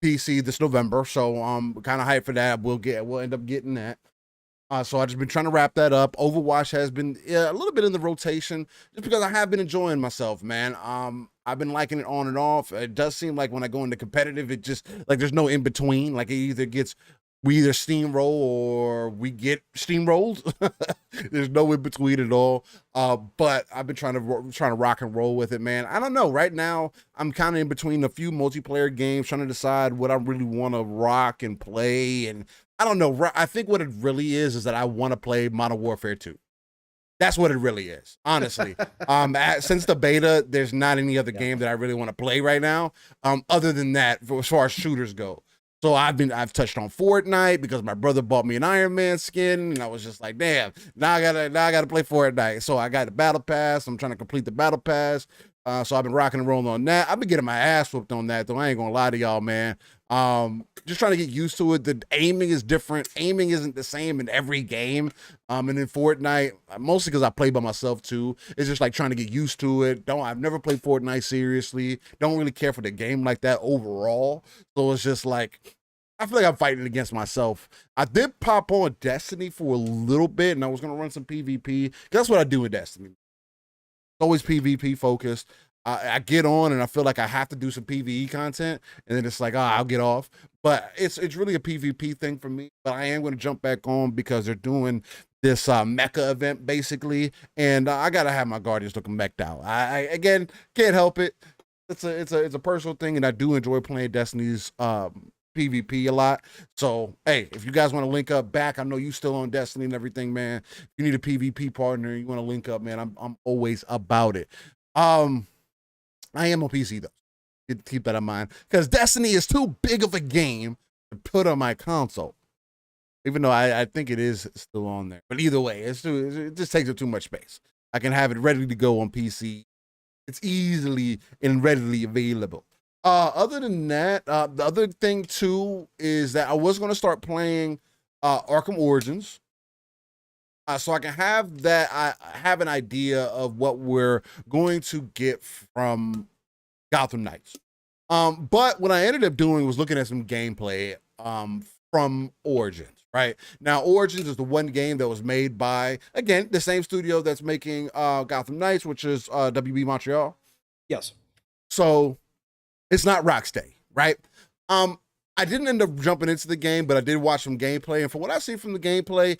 PC this November. So kind of hyped for that. We'll end up getting that. So I've just been trying to wrap that up. Overwatch has been a little bit in the rotation just because I have been enjoying myself, man. I've been liking it on and off. It does seem like when I go into competitive, it just like there's no in between. Like we either steamroll or we get steamrolled. There's no in between at all. But I've been trying to rock and roll with it, man. I don't know. Right now, I'm kind of in between a few multiplayer games, trying to decide what I really want to rock and play. And I don't know. I think what it really is that I want to play Modern Warfare 2. That's what it really is, honestly. Since the beta, there's not any other game that I really want to play right now. Other than that, as far as shooters go. So I've touched on Fortnite because my brother bought me an Iron Man skin, and I was just like, damn, now I gotta play Fortnite. So I got the battle pass. I'm trying to complete the battle pass. So I've been rocking and rolling on that. I've been getting my ass whooped on that, though. I ain't gonna lie to y'all, man. Just trying to get used to it. The aiming is different. Aiming isn't the same in every game. And in Fortnite, mostly because I play by myself too. It's just like trying to get used to it. I've never played Fortnite seriously. Don't really care for the game like that overall. So it's just like, I feel like I'm fighting against myself. I did pop on Destiny for a little bit, and I was gonna run some PvP. That's what I do in Destiny. Always PvP focused. I get on and I feel like I have to do some PvE content, and then it's like, I'll get off. But it's really a PvP thing for me. But I am going to jump back on because they're doing this mecha event basically, and I gotta have my Guardians looking mech'd out. I again can't help it. It's a personal thing, and I do enjoy playing Destiny's PvP a lot. So hey, if you guys want to link up back, I know you still on Destiny and everything, man. If you need a PvP partner, you want to link up, man, I'm always about it. I am on PC though. Keep that in mind because Destiny is too big of a game to put on my console. Even though I think it is still on there, but either way, it just takes up too much space. I can have it ready to go on PC. It's easily and readily available. Other than that, the other thing too is that I was going to start playing Arkham Origins. So I can have that. I have an idea of what we're going to get from Gotham Knights. But what I ended up doing was looking at some gameplay from Origins. Right now, Origins is the one game that was made by, again, the same studio that's making Gotham Knights, which is WB Montreal. Yes. So it's not Rocksteady, right? I didn't end up jumping into the game, but I did watch some gameplay, and from what I see from the gameplay,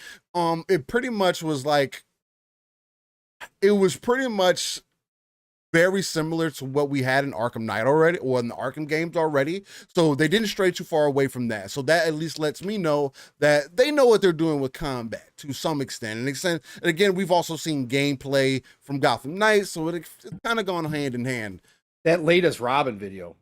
it pretty much was like, it was pretty much very similar to what we had in Arkham Knight already, or in the Arkham games already. So they didn't stray too far away from that. So that at least lets me know that they know what they're doing with combat to some extent. And again, we've also seen gameplay from Gotham Knights, so it's kind of gone hand in hand. That latest Robin video.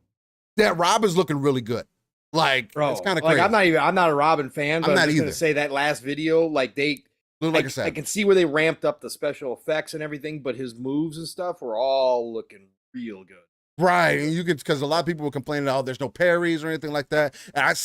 That Robin's looking really good. Like, bro, it's kind of crazy. Like, I'm not a Robin fan, but I'm just gonna say that last video, like I can see where they ramped up the special effects and everything, but his moves and stuff were all looking real good. Right, and you can, because a lot of people were complaining, oh, there's no parries or anything like that. And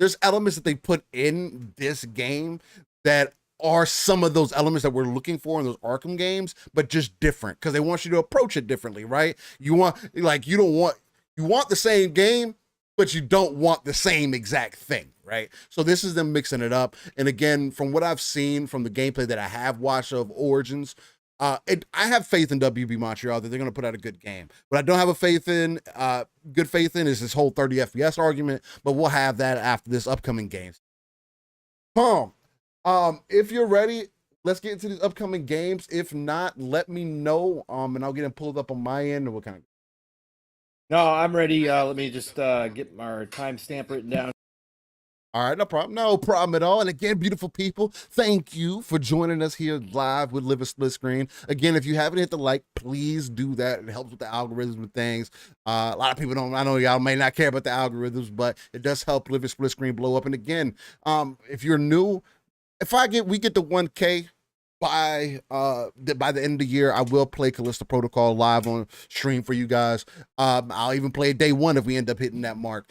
there's elements that they put in this game that are some of those elements that we're looking for in those Arkham games, but just different because they want you to approach it differently, right? You want the same game, but you don't want the same exact thing, right? So this is them mixing it up. And again, from what I've seen from the gameplay that I have watched of Origins, I have faith in WB Montreal that they're going to put out a good game. What I don't have good faith in is this whole 30 FPS argument, but we'll have that after this upcoming games. Pong, if you're ready, let's get into these upcoming games. If not, let me know, and I'll get them pulled up on my end, and we'll kind of. No, I'm ready. Let me just get our timestamp written down. All right, no problem at all. And again, beautiful people, thank you for joining us here live with Living Splitscreen. Again, if you haven't hit the like, please do that. It helps with the algorithms and things. A lot of people don't, I know y'all may not care about the algorithms, but it does help Living Splitscreen blow up. And again, if you're new, we get to 1K by the end of the year, I will play Callisto Protocol live on stream for you guys. I'll even play day one if we end up hitting that mark.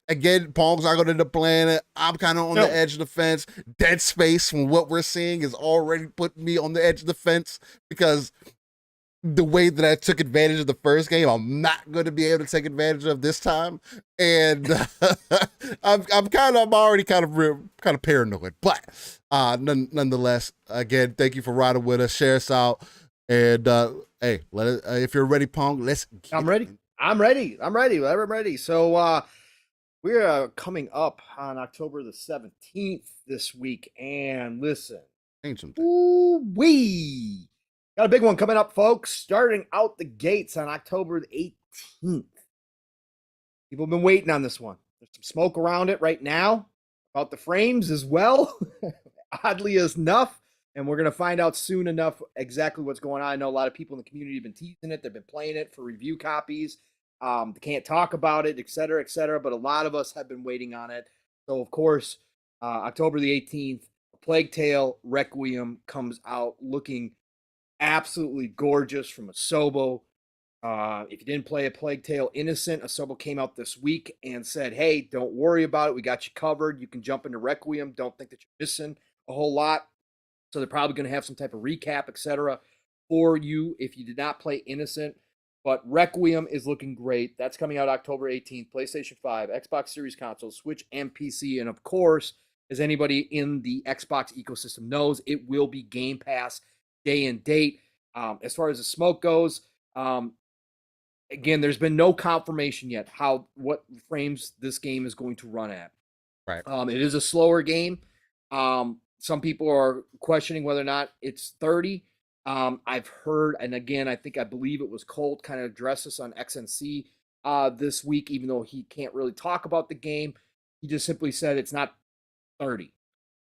Again, Pong's not going to end up playing it. I'm kind of on the edge of the fence. Dead Space, from what we're seeing, is already putting me on the edge of the fence because the way that I took advantage of the first game, I'm not going to be able to take advantage of this time. And I'm already kind of paranoid. But nonetheless, again, thank you for riding with us. Share us out. And hey, if you're ready, Pong, let's. I'm ready. I'm ready. So, we're coming up on October the 17th this week, and listen, ooh-wee. Got a big one coming up, folks, starting out the gates on October the 18th. People have been waiting on this one. There's some smoke around it right now about the frames as well, oddly enough, and we're going to find out soon enough exactly what's going on. I know a lot of people in the community have been teasing it. They've been playing it for review copies. They can't talk about it, et cetera, but a lot of us have been waiting on it. So, of course, October the 18th, Plague Tale Requiem comes out looking absolutely gorgeous from Asobo. If you didn't play a Plague Tale Innocent, Asobo came out this week and said, hey, don't worry about it. We got you covered. You can jump into Requiem. Don't think that you're missing a whole lot. So they're probably going to have some type of recap, et cetera, for you if you did not play Innocent. But Requiem is looking great. That's coming out October 18th. PlayStation 5, Xbox Series console, Switch, and PC. And of course, as anybody in the Xbox ecosystem knows, it will be Game Pass day and date. As far as the smoke goes, again, there's been no confirmation yet what frames this game is going to run at. Right. It is a slower game. Some people are questioning whether or not it's 30. I've heard, and again, I believe it was Colt kind of addressed this on XNC this week, even though he can't really talk about the game. He just simply said it's not 30.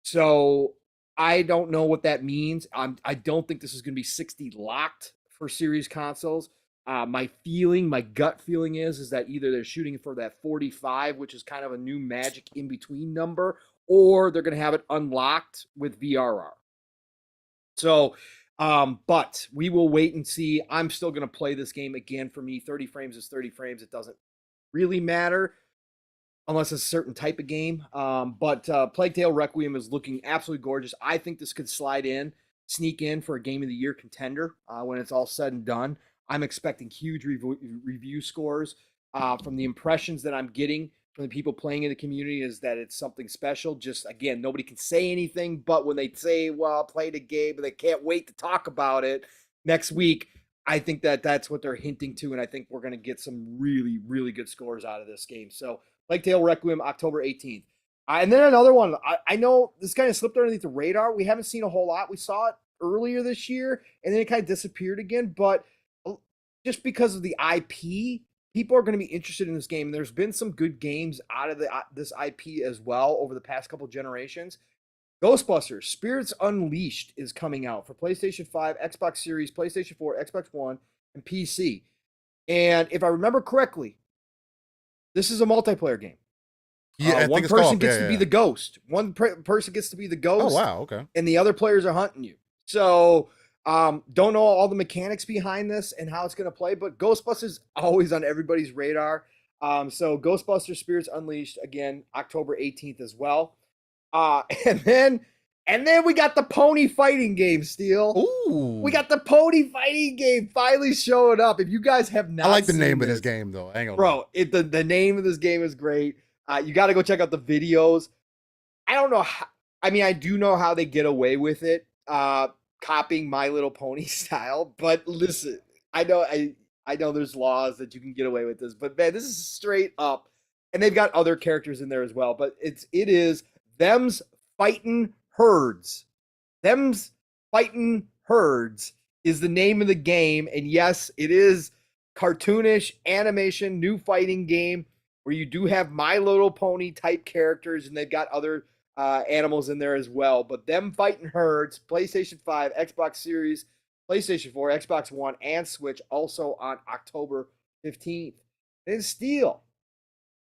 So I don't know what that means. I don't think this is going to be 60 locked for series consoles. My gut feeling is that either they're shooting for that 45, which is kind of a new magic in between number, or they're going to have it unlocked with VRR. So, but we will wait and see. I'm still going to play this game again. For me, 30 frames is 30 frames. It doesn't really matter unless it's a certain type of game. But Plague Tale Requiem is looking absolutely gorgeous. I think this could sneak in for a Game of the Year contender when it's all said and done. I'm expecting huge review scores. From the impressions that I'm getting from the people playing in the community is that it's something special. Just, again, nobody can say anything, but when they say, well, play the game, but they can't wait to talk about it next week, I think that's what they're hinting to, and I think we're going to get some really, really good scores out of this game. So, Plague Tale Requiem, October 18th. And then another one, I know this kind of slipped underneath the radar. We haven't seen a whole lot. We saw it earlier this year, and then it kind of disappeared again, but just because of the IP, people are going to be interested in this game. There's been some good games out of this IP as well over the past couple generations. Ghostbusters Spirits Unleashed is coming out for PlayStation 5, Xbox Series, PlayStation 4, Xbox One, and PC. And if I remember correctly, this is a multiplayer game. Yeah, one person gets to be the ghost. One person gets to be the ghost. Oh, wow, okay. And the other players are hunting you. So Don't know all the mechanics behind this and how it's going to play, but Ghostbusters always on everybody's radar. So Ghostbusters Spirits Unleashed again, October 18th as well. And then we got the pony fighting game, Steel. Ooh. We got the pony fighting game finally showing up. If you guys have not, I like the name of this game though. I ain't gonna bro. The name of this game is great. You got to go check out the videos. I don't know how. I mean, I do know how they get away with it, copying My Little Pony style. But listen, I know there's laws that you can get away with this, but man, this is straight up. And they've got other characters in there as well. But it is them's fighting herds. Them's fighting herds is the name of the game, and yes, it is cartoonish animation, new fighting game where you do have My Little Pony type characters, and they've got other animals in there as well. But them fighting herds, PlayStation 5, Xbox Series, PlayStation 4, Xbox One, and Switch, also on October 15th. And Steel,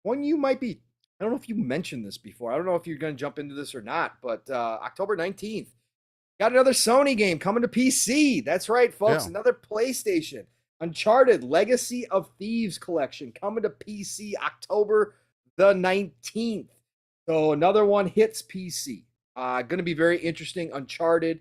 one you might be, I don't know if you mentioned this before. I don't know if you're going to jump into this or not, but October 19th, got another Sony game coming to PC. That's right, folks. Yeah. Another PlayStation. Uncharted Legacy of Thieves collection coming to PC October the 19th. So another one hits PC. Going to be very interesting. Uncharted,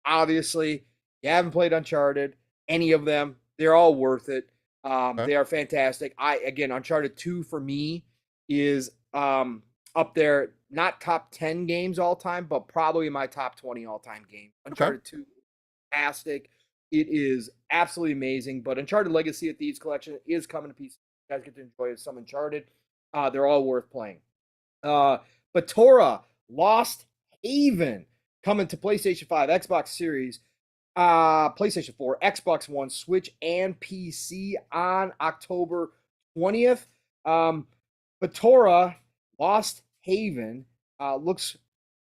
obviously. You haven't played Uncharted, any of them. They're all worth it. Okay. They are fantastic. Uncharted 2 for me is up there, not top 10 games all time, but probably my top 20 all time game. Uncharted 2, fantastic. It is absolutely amazing. But Uncharted Legacy of Thieves collection is coming to PC. You guys get to enjoy some Uncharted. They're all worth playing. Batora Lost Haven coming to PlayStation 5, Xbox Series, PlayStation 4, Xbox One, Switch, and PC on October 20th. Batora Lost Haven looks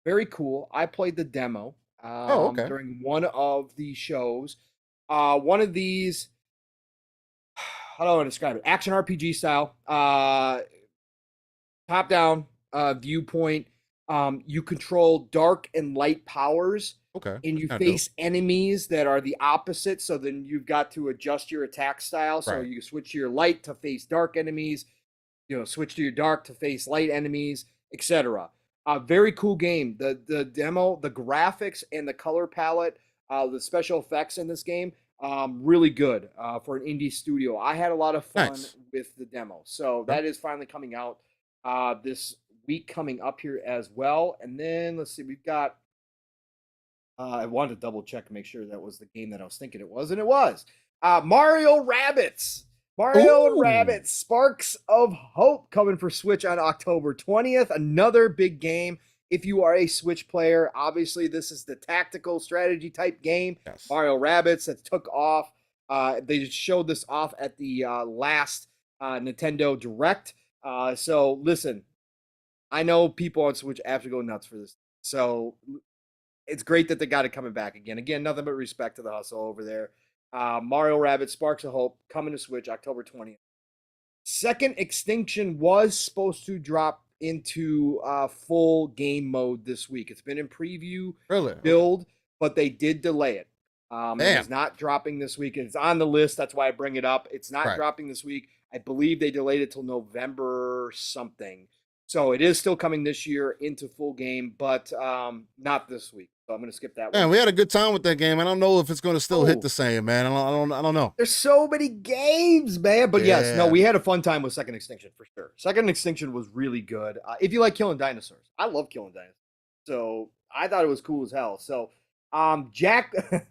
very cool. I played the demo during one of the shows. One of these, how do I describe it? Action RPG style, top-down viewpoint. You control dark and light powers. Okay. And you face enemies that are the opposite. So then you've got to adjust your attack style. So you switch to your light to face dark enemies. Switch to your dark to face light enemies, etc. Very cool game. The demo, the graphics and the color palette, the special effects in this game, really good for an indie studio. I had a lot of fun with the demo. So that is finally coming out this week coming up here as well. And then let's see, we've got, I wanted to double check and make sure that was the game that I was thinking it was, and it was. Mario Rabbids. Mario and Rabbids Sparks of Hope coming for Switch on October 20th. Another big game. If you are a Switch player, obviously this is the tactical strategy type game. Yes. Mario Rabbids that took off. They showed this off at the last Nintendo Direct. So listen, I know people on Switch have to go nuts for this. So it's great that they got it coming back again. Again, nothing but respect to the hustle over there. Mario Rabbids Sparks of Hope coming to Switch October 20th. Second Extinction was supposed to drop into full game mode this week. It's been in preview build, but they did delay it. It's not dropping this week. It's on the list. That's why I bring it up. It's not dropping this week. I believe they delayed it till November something. So it is still coming this year into full game, but not this week. So I'm going to skip that one. Man, we had a good time with that game. I don't know if it's going to still hit the same, man. I don't know. There's so many games, man. But yes, no, we had a fun time with Second Extinction for sure. Second Extinction was really good. If you like killing dinosaurs, I love killing dinosaurs. So I thought it was cool as hell. So the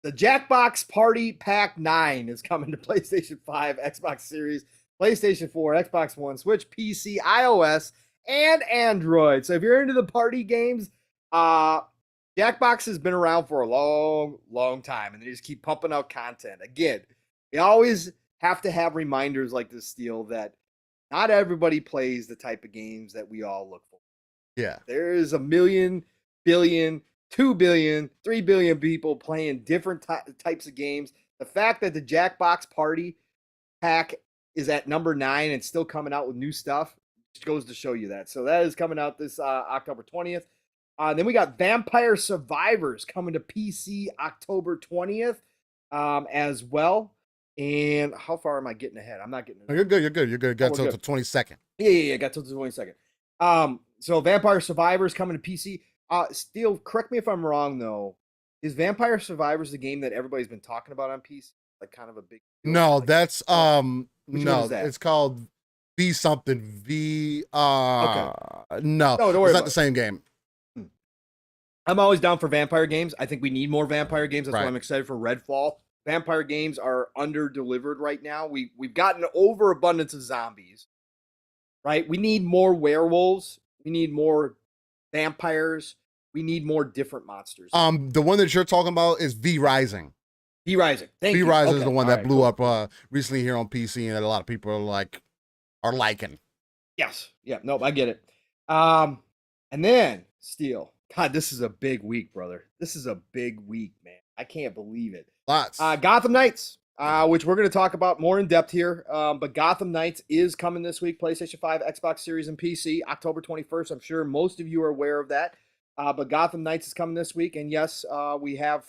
Jackbox Party Pack 9 is coming to PlayStation 5, Xbox Series, PlayStation 4, Xbox One, Switch, PC, iOS, and Android. So if you're into the party games, Jackbox has been around for a long, long time, and they just keep pumping out content. Again, we always have to have reminders like this, Steel, that not everybody plays the type of games that we all look for. Yeah. There's a million, billion, 2 billion, 3 billion people playing different types of games. The fact that the Jackbox Party Pack is at number 9 and still coming out with new stuff goes to show you that. So that is coming out this October 20th. Then we got Vampire Survivors coming to PC October 20th as well. And how far am I getting ahead? I'm not getting ahead. You're good. You're good. You're good. Got till the 22nd. Yeah. Got till the 22nd. So Vampire Survivors coming to PC. Steel, correct me if I'm wrong though. Is Vampire Survivors the game that everybody's been talking about on PC? Like kind of a big deal? No, like, that's no, it's called V something. V okay. No, don't worry, it's not the same game. I'm always down for vampire games. I think we need more vampire games. That's Right. why I'm excited for Redfall. Vampire games are under-delivered right now. We've gotten an overabundance of zombies, right? We need more werewolves. We need more vampires. We need more different monsters. The one that you're talking about is V Rising. V Rising. Thank you. V Rising is Okay. the one All that right, blew cool. up recently here on PC, and that a lot of people are liking. Yes. Yeah. Nope. I get it. And then Steel. God, this is a big week, brother. This is a big week, man. I can't believe it. Lots. Gotham Knights, which we're going to talk about more in depth here. But Gotham Knights is coming this week. PlayStation 5, Xbox Series, and PC. October 21st. I'm sure most of you are aware of that. But Gotham Knights is coming this week. And yes, we have,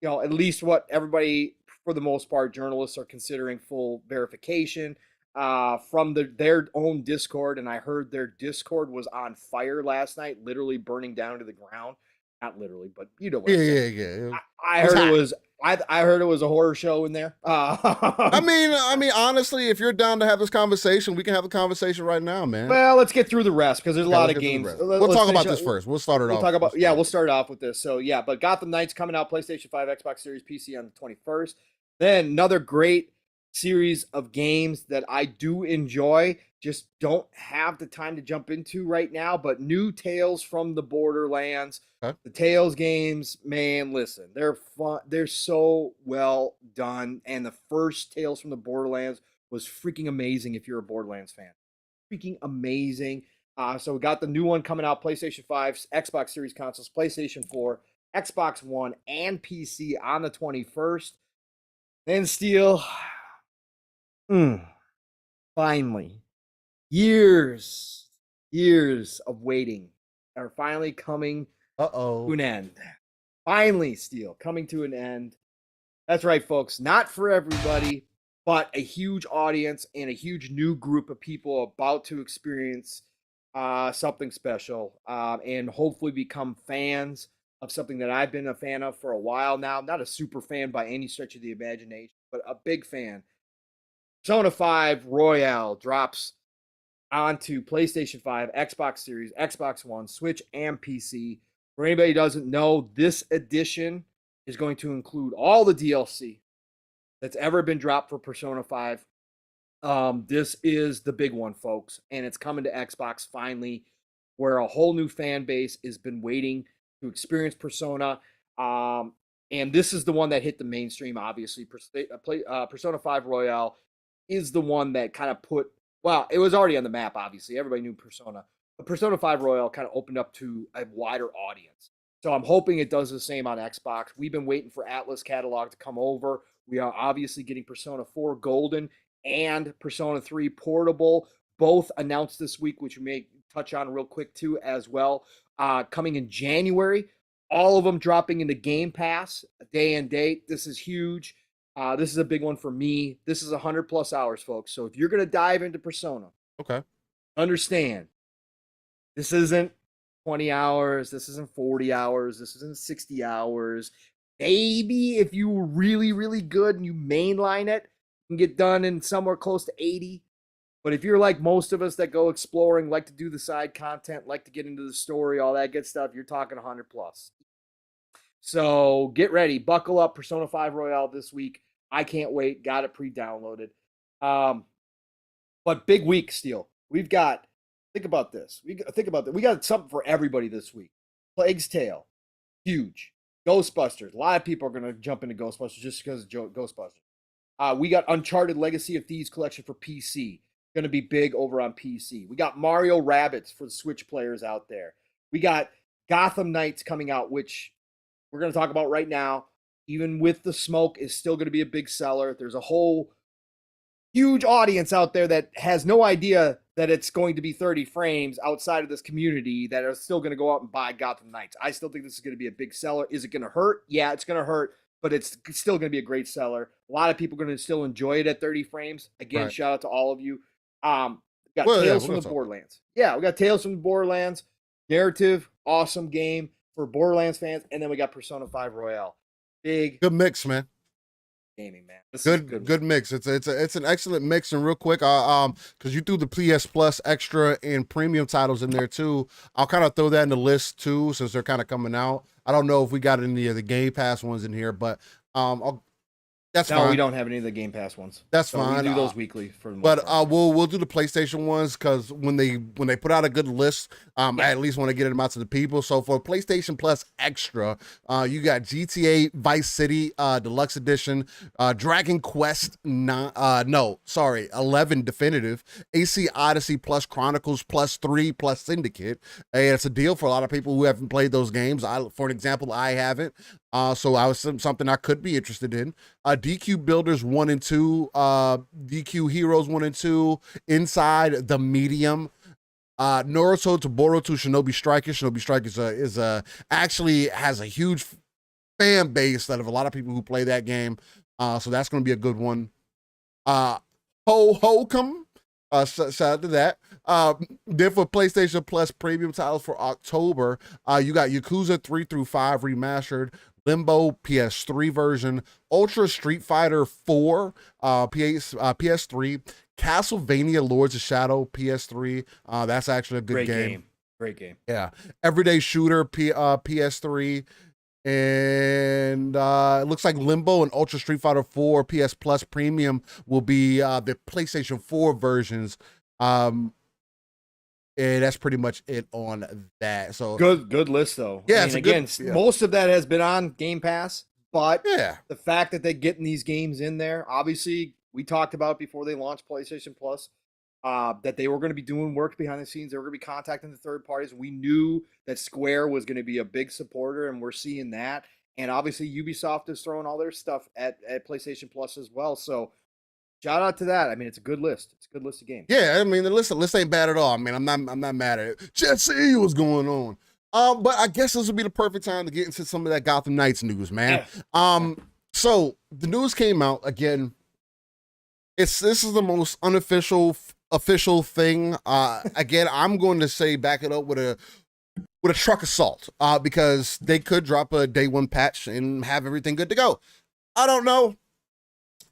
at least what everybody, for the most part, journalists are considering full verification from their own Discord. And I heard their Discord was on fire last night, literally burning down to the ground. Not literally, but you know what I'm saying. Yeah. I heard it was I heard it was a horror show in there. I mean, honestly, if you're down to have this conversation, we can have a conversation right now, man. Well, let's get through the rest because there's a lot of games. We'll talk about this first. We'll start it off. We'll start off with this. So yeah, but Gotham Knights coming out PlayStation 5, Xbox Series, PC on the 21st. Then another great series of games that I do enjoy, just don't have the time to jump into right now, but new Tales from the Borderlands. Okay. The Tales games, man, listen, they're fun. They're so well done. And the first Tales from the Borderlands was freaking amazing if you're a Borderlands fan. Freaking amazing. So we got the new one coming out, PlayStation 5, Xbox Series consoles, PlayStation 4, Xbox One, and PC on the 21st. Then Steel, finally, years of waiting are finally coming to an end. Finally, Steel, coming to an end. That's right, folks. Not for everybody, but a huge audience and a huge new group of people about to experience something special and hopefully become fans of something that I've been a fan of for a while now. Not a super fan by any stretch of the imagination, but a big fan. Persona 5 Royale drops onto PlayStation 5, Xbox Series, Xbox One, Switch, and PC. For anybody who doesn't know, this edition is going to include all the DLC that's ever been dropped for Persona 5. This is the big one, folks, and it's coming to Xbox finally, where a whole new fan base has been waiting to experience Persona. And this is the one that hit the mainstream, obviously. Persona 5 Royale is the one that kind of it was already on the map, obviously. Everybody knew Persona. But Persona 5 Royale kind of opened up to a wider audience. So I'm hoping it does the same on Xbox. We've been waiting for Atlas catalog to come over. We are obviously getting Persona 4 Golden and Persona 3 Portable, both announced this week, which we may touch on real quick too as well. Coming in January, all of them dropping into Game Pass, day and date. This is huge. This is a big one for me. This is 100+ hours, folks. So if you're going to dive into Persona, okay, understand, this isn't 20 hours. This isn't 40 hours. This isn't 60 hours. Maybe if you were really, really good and you mainline it, you can get done in somewhere close to 80. But if you're like most of us that go exploring, like to do the side content, like to get into the story, all that good stuff, you're talking 100+. So get ready. Buckle up. Persona 5 Royale this week. I can't wait. Got it pre-downloaded. But big week, Steel. We've got, think about this. We got something for everybody this week. Plague's Tale. Huge. Ghostbusters. A lot of people are going to jump into Ghostbusters just because of Ghostbusters. We got Uncharted Legacy of Thieves collection for PC. Going to be big over on PC. We got Mario Rabbids for the Switch players out there. We got Gotham Knights coming out, which we're going to talk about right now. Even with the smoke, is still going to be a big seller. There's a whole huge audience out there that has no idea that it's going to be 30 frames outside of this community that are still going to go out and buy Gotham Knights. I still think this is going to be a big seller. Is it going to hurt? Yeah, it's going to hurt, but it's still going to be a great seller. A lot of people are going to still enjoy it at 30 frames. Again, shout out to all of you. We got Tales from the Borderlands. Yeah, we got Tales from the Borderlands. Narrative, awesome game for Borderlands fans. And then we got Persona 5 Royale. Good mix, man. Gaming, man. Good mix. It's an excellent mix. And real quick, because you threw the PS Plus extra and premium titles in there too, I'll kind of throw that in the list too, since they're kind of coming out. I don't know if we got any of the Game Pass ones in here, but that's fine. No, we don't have any of the Game Pass ones. That's fine. We do those weekly for the most but part. we'll do the PlayStation ones because when they put out a good list, I at least want to get them out to the people. So for PlayStation Plus Extra, you got GTA Vice City Deluxe Edition, Dragon Quest 11 Definitive, AC Odyssey plus Chronicles plus 3 plus Syndicate. And it's a deal for a lot of people who haven't played those games. For an example, I haven't. So I was something I could be interested in. DQ Builders 1 and 2, DQ Heroes 1 and 2, Inside the Medium, Naruto to Boruto Shinobi Strikers. Shinobi Strikers is actually has a huge fan base out of a lot of people who play that game. So that's going to be a good one. Hokum. Shout out to that. Then for PlayStation Plus premium titles for October, you got Yakuza 3 through 5 remastered, Limbo PS3 version, Ultra Street Fighter 4 PS3, Castlevania Lords of Shadow PS3. That's actually a good game. Great game. Yeah. Everyday Shooter PS3. And it looks like Limbo and Ultra Street Fighter 4 PS Plus Premium will be the PlayStation 4 versions. And that's pretty much it on that. So good list though. Yeah, I mean, again, most of that has been on Game Pass, but the fact that they're getting these games in there, obviously, we talked about before they launched PlayStation Plus. That they were going to be doing work behind the scenes. They were going to be contacting the third parties. We knew that Square was going to be a big supporter, and we're seeing that. And obviously, Ubisoft is throwing all their stuff at PlayStation Plus as well. So, shout out to that. I mean, it's a good list. It's a good list of games. Yeah, I mean, the list ain't bad at all. I mean, I'm not mad at it. Just see what's going on. But I guess this would be the perfect time to get into some of that Gotham Knights news, man. Yeah. So the news came out again. This is the most unofficial thing. Again, I'm going to say back it up with a truck assault, because they could drop a day one patch and have everything good to go. I don't know.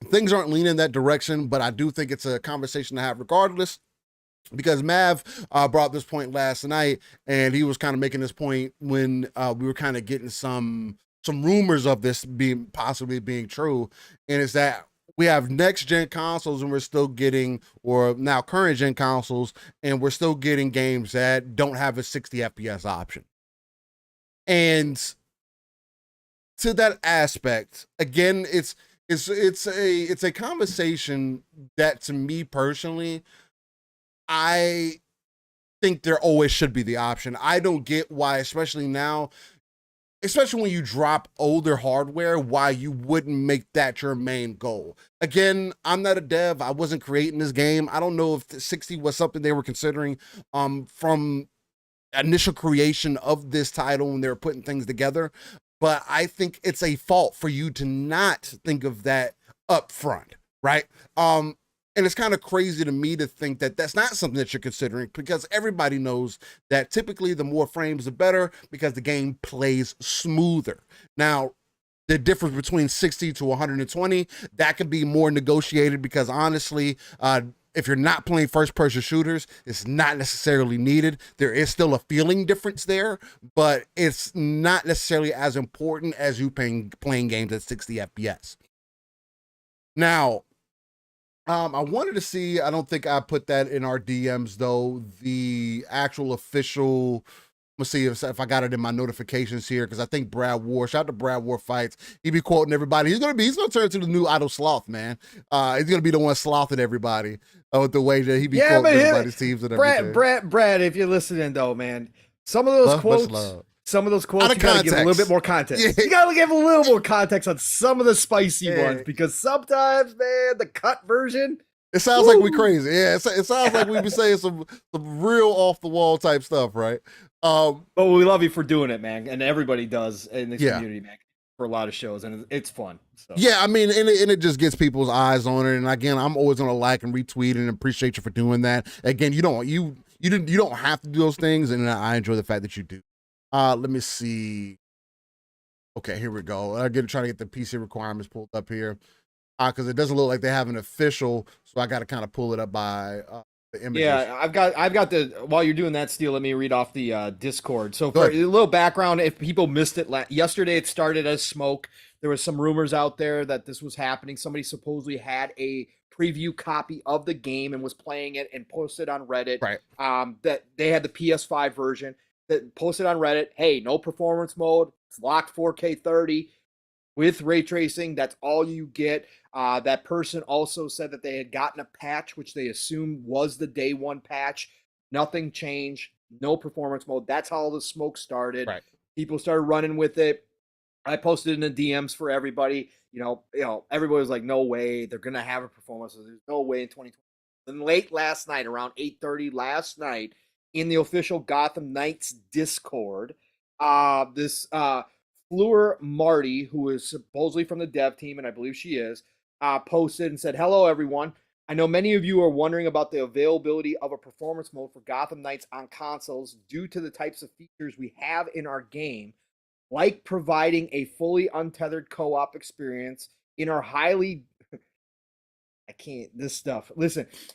Things aren't leaning in that direction, but I do think it's a conversation to have regardless, because Mav brought this point last night, and he was kind of making this point when we were kind of getting some rumors of this possibly being true, and it's that we have next gen consoles and we're still getting, or now current gen consoles, and we're still getting games that don't have a 60 FPS option. And to that aspect, again, it's a conversation that, to me personally, I think there always should be the option. I don't get why, especially now, especially when you drop older hardware, why you wouldn't make that your main goal. Again, I'm not a dev. I wasn't creating this game. I don't know if 60 was something they were considering from initial creation of this title when they were putting things together. But I think it's a fault for you to not think of that up front, right? And it's kind of crazy to me to think that that's not something that you're considering, because everybody knows that typically the more frames, the better, because the game plays smoother. Now, the difference between 60 to 120, that could be more negotiated, because honestly, if you're not playing first-person shooters, it's not necessarily needed. There is still a feeling difference there, but it's not necessarily as important as you playing games at 60 FPS. Now, I wanted to see, I don't think I put that in our DMs though, the actual official, let's see if I got it in my notifications here, because I think Brad War, shout out to Brad War Fights, he be quoting everybody. He's gonna turn into the new Idle Sloth, man. He's gonna be the one slothing everybody with the way that he be quoting everybody's teams and everything. Brad, if you're listening though, man, some of those quotes, you gotta give a little bit more context. Yeah. You gotta give a little more context on some of the spicy ones, because sometimes, man, the cut version, It sounds like we crazy. Yeah, it sounds like we be saying some real off the wall type stuff, right? But we love you for doing it, man, and everybody does in this Yeah. community, man, for a lot of shows, and it's fun. So. Yeah, I mean, and it just gets people's eyes on it. And again, I'm always gonna like and retweet and appreciate you for doing that. Again, you don't have to do those things, and I enjoy the fact that you do. Let me see. Okay, here we go. Again, trying to get the PC requirements pulled up here, because it doesn't look like they have an official. So I got to kind of pull it up by the images. Yeah, I've got the. While you're doing that, Steel, let me read off the Discord. So for a little background, if people missed it yesterday, it started as smoke. There was some rumors out there that this was happening. Somebody supposedly had a preview copy of the game and was playing it and posted on Reddit. Right. That they had the PS5 version that posted on Reddit. Hey, no performance mode. It's locked 4K 30 with ray tracing. That's all you get. That person also said that they had gotten a patch, which they assumed was the day one patch. Nothing changed. No performance mode. That's how all the smoke started. Right. People started running with it. I posted in the DMs for everybody. Everybody was like, "No way, they're gonna have a performance. There's no way in 2020." Then late last night, around 8:30 last night, in the official Gotham Knights Discord, this Fleur Marty, who is supposedly from the dev team, and I believe she is, posted and said, "Hello, everyone. I know many of you are wondering about the availability of a performance mode for Gotham Knights on consoles due to the types of features we have in our game, like providing a fully untethered co-op experience in our highly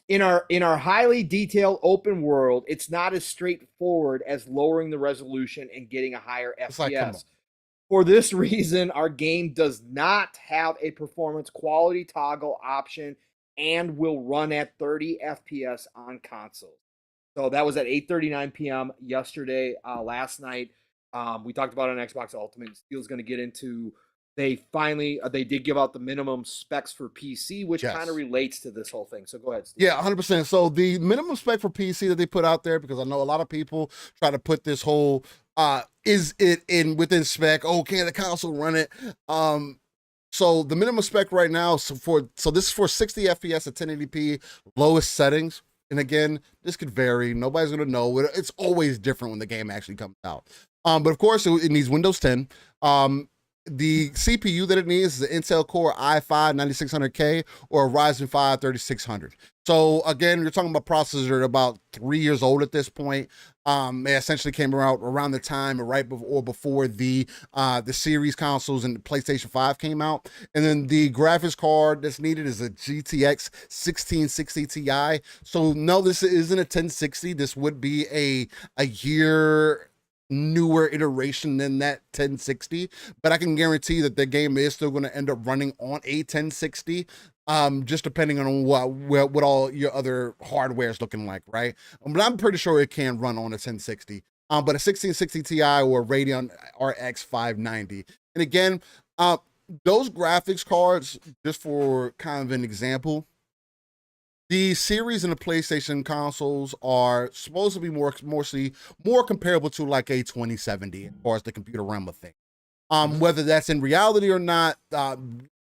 in our highly detailed open world. It's not as straightforward as lowering the resolution and getting a higher FPS. For this reason, our game does not have a performance quality toggle option and will run at 30 FPS on consoles." So that was at 8:39 p.m. yesterday, last night. We talked about it on Xbox Ultimate. Steel's going to get into. They did give out the minimum specs for PC, which kind of relates to this whole thing. So go ahead, Steve. Yeah, 100%. So the minimum spec for PC that they put out there, because I know a lot of people try to put this whole is it within spec? Oh, can the console run it? So the minimum spec right now, so this is for 60 FPS at 1080p lowest settings. And again, this could vary. Nobody's gonna know. It's always different when the game actually comes out. But of course, it needs Windows 10. The CPU that it needs is an Intel Core i5 9600K or a Ryzen 5 3600. So again, you're talking about processors that are about 3 years old at this point. They essentially came around the time right before the series consoles and the PlayStation 5 came out. And then the graphics card that's needed is a GTX 1660 Ti. So no, this isn't a 1060. This would be a year newer iteration than that 1060, but I can guarantee that the game is still going to end up running on a 1060, just depending on what all your other hardware is looking like, right? But I'm pretty sure it can run on a 1060, but a 1660 Ti or a Radeon RX 590. And again, those graphics cards, just for kind of an example, the series and the PlayStation consoles are supposed to be more comparable to like a 2070 as far as the computer realm of things. Whether that's in reality or not,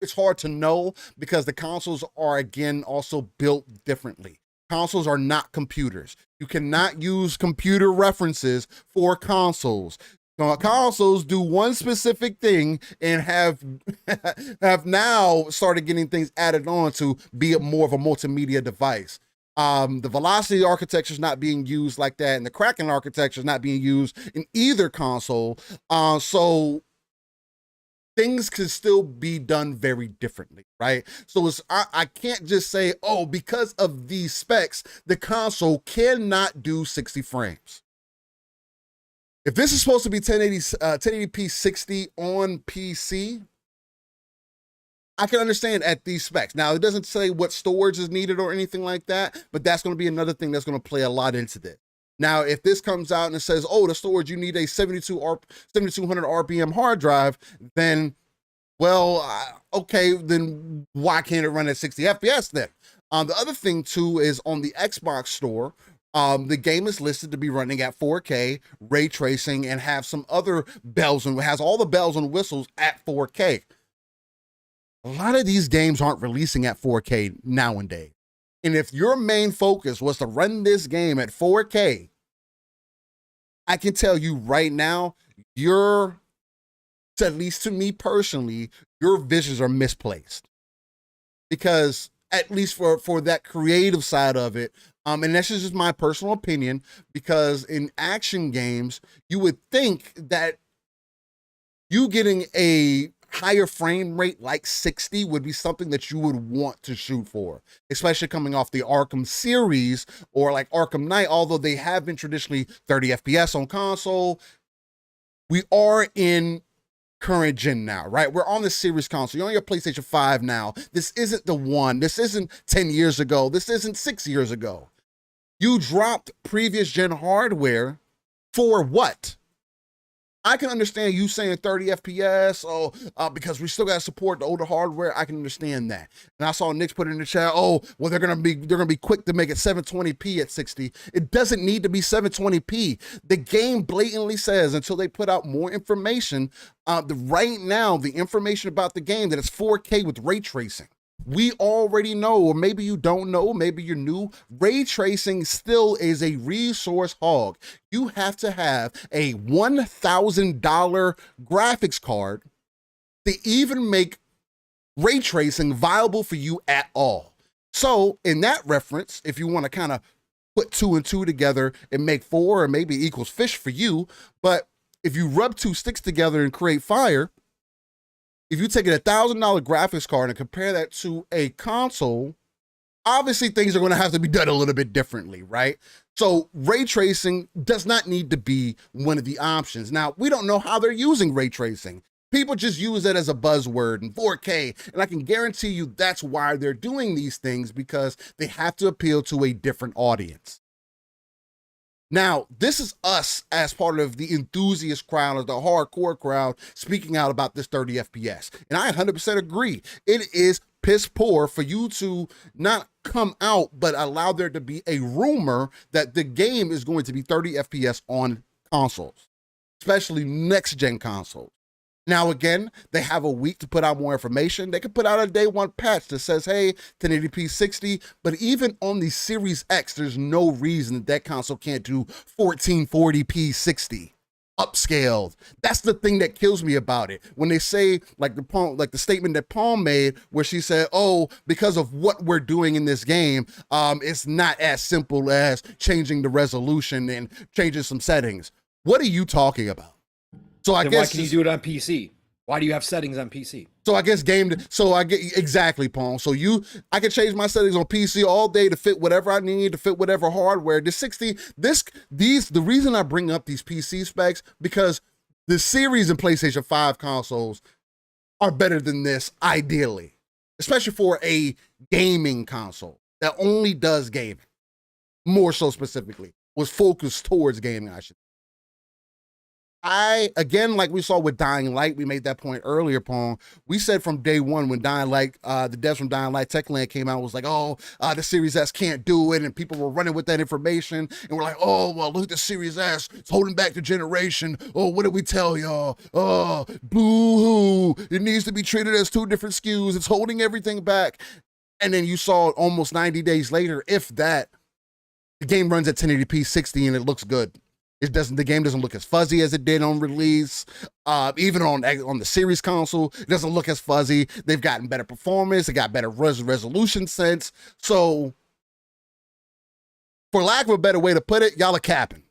it's hard to know because the consoles are again also built differently. Consoles are not computers. You cannot use computer references for consoles. Consoles do one specific thing and have now started getting things added on to be more of a multimedia device. The Velocity architecture is not being used like that, and the Kraken architecture is not being used in either console. So things can still be done very differently, right? So I can't just say, oh, because of these specs, the console cannot do 60 frames. If this is supposed to be 1080p 60 on PC, I can understand at these specs. Now, it doesn't say what storage is needed or anything like that, but that's going to be another thing that's going to play a lot into this. Now, if this comes out and it says, oh, the storage, you need a 7200 RPM hard drive, then, well, okay, then why can't it run at 60 FPS then? The other thing, too, is on the Xbox store, the game is listed to be running at 4K, ray tracing, and have some other has all the bells and whistles at 4K. A lot of these games aren't releasing at 4K nowadays. And if your main focus was to run this game at 4K, I can tell you right now, at least to me personally, your visions are misplaced. Because at least for that creative side of it, and that's just my personal opinion, because in action games, you would think that you getting a higher frame rate like 60 would be something that you would want to shoot for, especially coming off the Arkham series or like Arkham Knight, although they have been traditionally 30 FPS on console. We are in current gen now, right? We're on the series console. You're on your PlayStation 5 now. This isn't the one. This isn't 10 years ago. This isn't 6 years ago. You dropped previous gen hardware for what? I can understand you saying 30 FPS, because we still got to support the older hardware. I can understand that. And I saw Nick's put in the chat, well, they're gonna be quick to make it 720p at 60. It doesn't need to be 720p. The game blatantly says until they put out more information, right now the information about the game that it's 4K with ray tracing. We already know, or maybe you don't know, maybe you're new, ray tracing still is a resource hog. You have to have a $1,000 graphics card to even make ray tracing viable for you at all. So in that reference, if you want to kind of put 2 and 2 together and make 4 or maybe equals fish for you, but if you rub 2 sticks together and create fire, if you take a $1,000 graphics card and compare that to a console, obviously things are going to have to be done a little bit differently, right? So ray tracing does not need to be one of the options. Now, we don't know how they're using ray tracing. People just use it as a buzzword in 4K, and I can guarantee you that's why they're doing these things, because they have to appeal to a different audience. Now, this is us as part of the enthusiast crowd, or the hardcore crowd, speaking out about this 30 FPS. And I 100% agree. It is piss poor for you to not come out, but allow there to be a rumor that the game is going to be 30 FPS on consoles, especially next-gen consoles. Now, again, they have a week to put out more information. They could put out a day one patch that says, hey, 1080p 60, but even on the Series X, there's no reason that that console can't do 1440p 60 upscaled. That's the thing that kills me about it. When they say, like the statement that Pong made, where she said, oh, because of what we're doing in this game, it's not as simple as changing the resolution and changing some settings. What are you talking about? So I guess why can you do it on PC? Why do you have settings on PC? So I guess exactly, Pong. So I can change my settings on PC all day to fit whatever I need, to fit whatever hardware. The reason I bring up these PC specs, because the series and PlayStation 5 consoles are better than this, ideally, especially for a gaming console that only does gaming, more so specifically, was focused towards gaming, I should say. Again, like we saw with Dying Light, we made that point earlier, Pong. We said from day one when Dying Light, the devs from Dying Light Techland came out, was like, the Series S can't do it, and people were running with that information, and we're like, oh, well, look at the Series S, it's holding back the generation. Oh, what did we tell y'all? Oh, boo-hoo, it needs to be treated as 2 different SKUs, it's holding everything back. And then you saw almost 90 days later, if that, the game runs at 1080p 60 and it looks good. The game doesn't look as fuzzy as it did on release. Even on the series console, it doesn't look as fuzzy. They've gotten better performance. They got better resolution sense. So, for lack of a better way to put it, y'all are capping.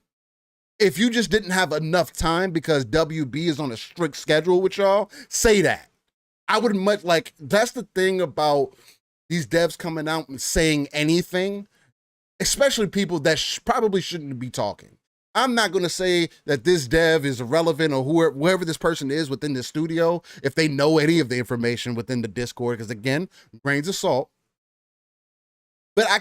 If you just didn't have enough time because WB is on a strict schedule with y'all, say that. I would much like, that's the thing about these devs coming out and saying anything, especially people that probably shouldn't be talking. I'm not going to say that this dev is irrelevant, or whoever this person is within the studio, if they know any of the information within the Discord, because again, grains of salt. But I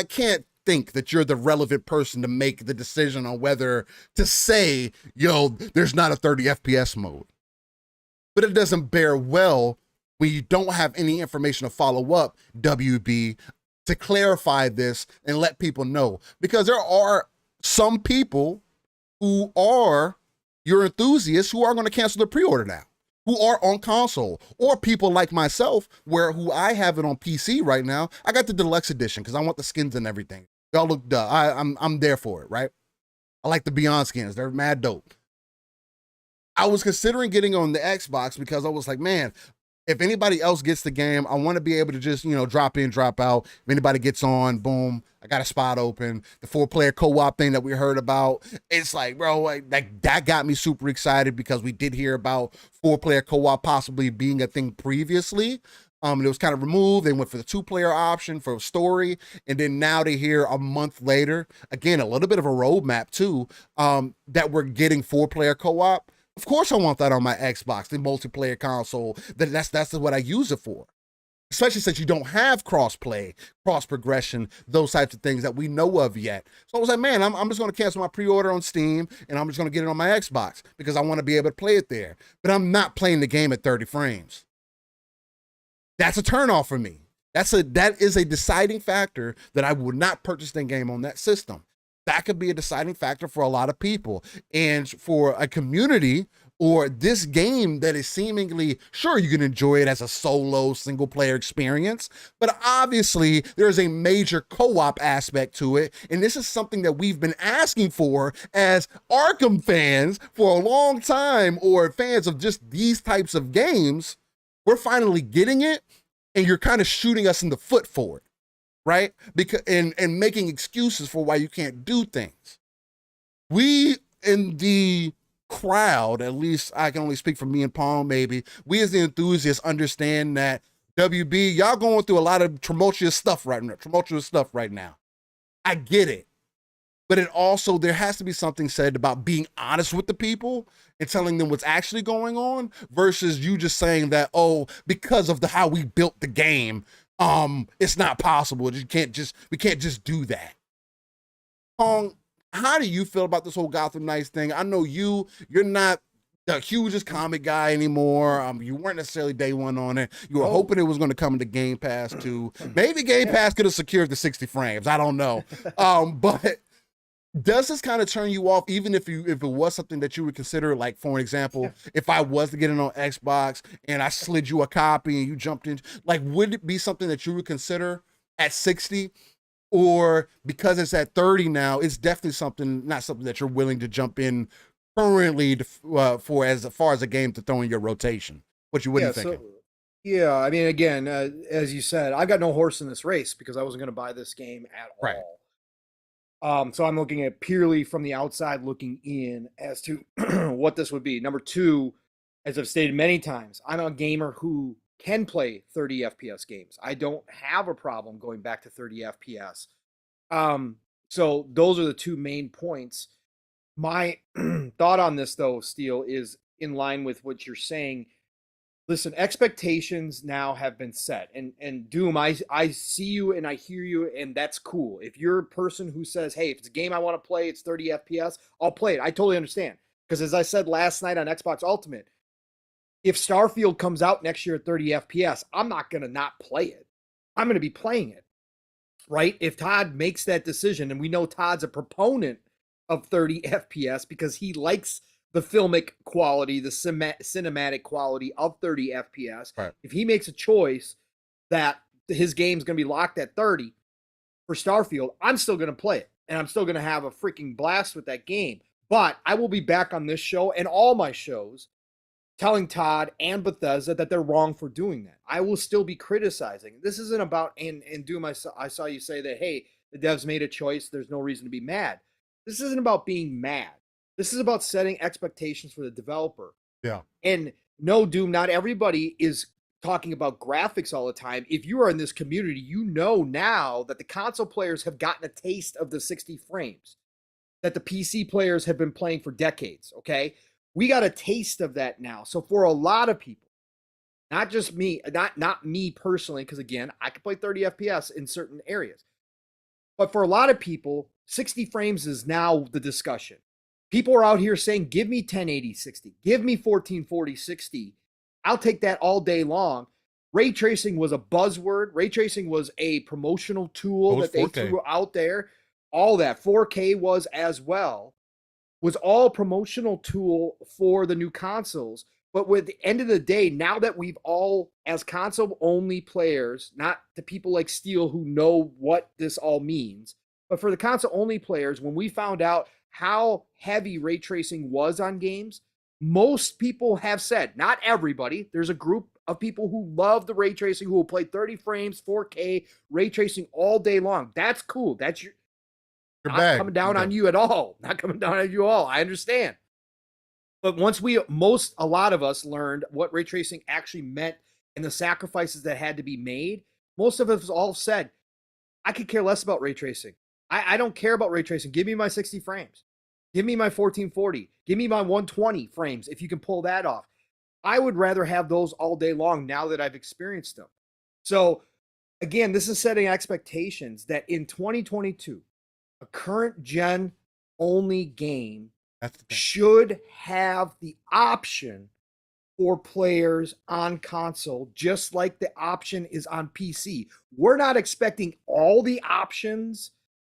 can't think that you're the relevant person to make the decision on whether to say, there's not a 30 FPS mode. But it doesn't bear well when you don't have any information to follow up, WB, to clarify this and let people know. Because there are some people who are your enthusiasts who are going to cancel the pre-order now. who are on console, or people like myself who I have it on PC right now. I got the deluxe edition because I want the skins and everything. Y'all look duh. I'm there for it, right? I like the Beyond skins. They're mad dope. I was considering getting on the Xbox because I was like, man, if anybody else gets the game, I want to be able to just, drop in, drop out. If anybody gets on, boom, I got a spot open. The 4-player co-op thing that we heard about, it's like, bro, like that got me super excited because we did hear about 4-player co-op possibly being a thing previously. It was kind of removed. They went for the 2-player option for a story. And then now they hear a month later, again, a little bit of a roadmap too, that we're getting 4-player co-op. Of course I want that on my Xbox, the multiplayer console. That's what I use it for. Especially since you don't have cross-play, cross-progression, those types of things that we know of yet. So I was like, man, I'm just going to cancel my pre-order on Steam, and I'm just going to get it on my Xbox because I want to be able to play it there. But I'm not playing the game at 30 frames. That's a turnoff for me. That is a deciding factor that I would not purchase the game on that system. That could be a deciding factor for a lot of people. And for a community or this game that is seemingly, sure, you can enjoy it as a solo single player experience, but obviously there's a major co-op aspect to it. And this is something that we've been asking for as Arkham fans for a long time, or fans of just these types of games. We're finally getting it, and you're kind of shooting us in the foot for it. Right? Because and making excuses for why you can't do things. We in the crowd, at least I can only speak for me and Pong, maybe, we as the enthusiasts understand that WB, y'all going through a lot of tumultuous stuff right now. I get it. But it also, there has to be something said about being honest with the people and telling them what's actually going on versus you just saying that, oh, because of how we built the game, it's not possible. We can't just do that. Pong, how do you feel about this whole Gotham Knights thing? I know you're not the hugest comic guy anymore. You weren't necessarily day one on it. You were hoping it was going to come into Game Pass too. Maybe Game Pass could have secured the 60 frames. I don't know. But does this kind of turn you off, even if it was something that you would consider, like, for an example, if I was to get it on Xbox and I slid you a copy and you jumped in, like, would it be something that you would consider at 60? Or because it's at 30 now, it's definitely not something that you're willing to jump in currently for as far as a game to throw in your rotation? What you wouldn't think? Yeah, I mean, again, as you said, I've got no horse in this race because I wasn't going to buy this game at all. So I'm looking at purely from the outside looking in as to what this would be. Number two, as I've stated many times, I'm a gamer who can play 30 FPS games. I don't have a problem going back to 30 FPS. So those are the two main points. My thought on this, though, Steel, is in line with what you're saying. Listen, expectations now have been set. And Doom, I see you and I hear you, and that's cool. If you're a person who says, hey, if it's a game I want to play, it's 30 FPS, I'll play it. I totally understand. Because as I said last night on Xbox Ultimate, if Starfield comes out next year at 30 FPS, I'm not going to not play it. I'm going to be playing it, right? If Todd makes that decision, and we know Todd's a proponent of 30 FPS because he likes the filmic quality, the cinematic quality of 30 FPS. Right. If he makes a choice that his game's going to be locked at 30 for Starfield, I'm still going to play it. And I'm still going to have a freaking blast with that game. But I will be back on this show and all my shows telling Todd and Bethesda that they're wrong for doing that. I will still be criticizing. This isn't about, and Doom, I saw you say that, hey, the devs made a choice. There's no reason to be mad. This isn't about being mad. This is about setting expectations for the developer. Yeah. And no, Doom, not everybody is talking about graphics all the time. If you are in this community, you know now that the console players have gotten a taste of the 60 frames that the PC players have been playing for decades, okay? We got a taste of that now. So for a lot of people, not just me, not me personally, because again, I can play 30 FPS in certain areas. But for a lot of people, 60 frames is now the discussion. People are out here saying, give me 1080 60, give me 1440 60. I'll take that all day long. Ray tracing was a buzzword. Ray tracing was a promotional tool that they 4K. threw out there. All that 4K was as well, was all promotional tool for the new consoles. But with the end of the day, now that we've all, as console only players, not the people like Steel who know what this all means, but for the console only players, when we found out how heavy ray tracing was on games, most people have said, not everybody, there's a group of people who love the ray tracing, who will play 30 frames, 4K, ray tracing all day long. That's cool. That's your not coming down on you at all. Not coming down on you at all. I understand. But once a lot of us learned what ray tracing actually meant and the sacrifices that had to be made, most of us all said, I could care less about ray tracing. I don't care about ray tracing. Give me my 60 frames. Give me my 1440. Give me my 120 frames if you can pull that off. I would rather have those all day long now that I've experienced them. So again, this is setting expectations that in 2022, a current gen only game should have the option for players on console, just like the option is on PC. We're not expecting all the options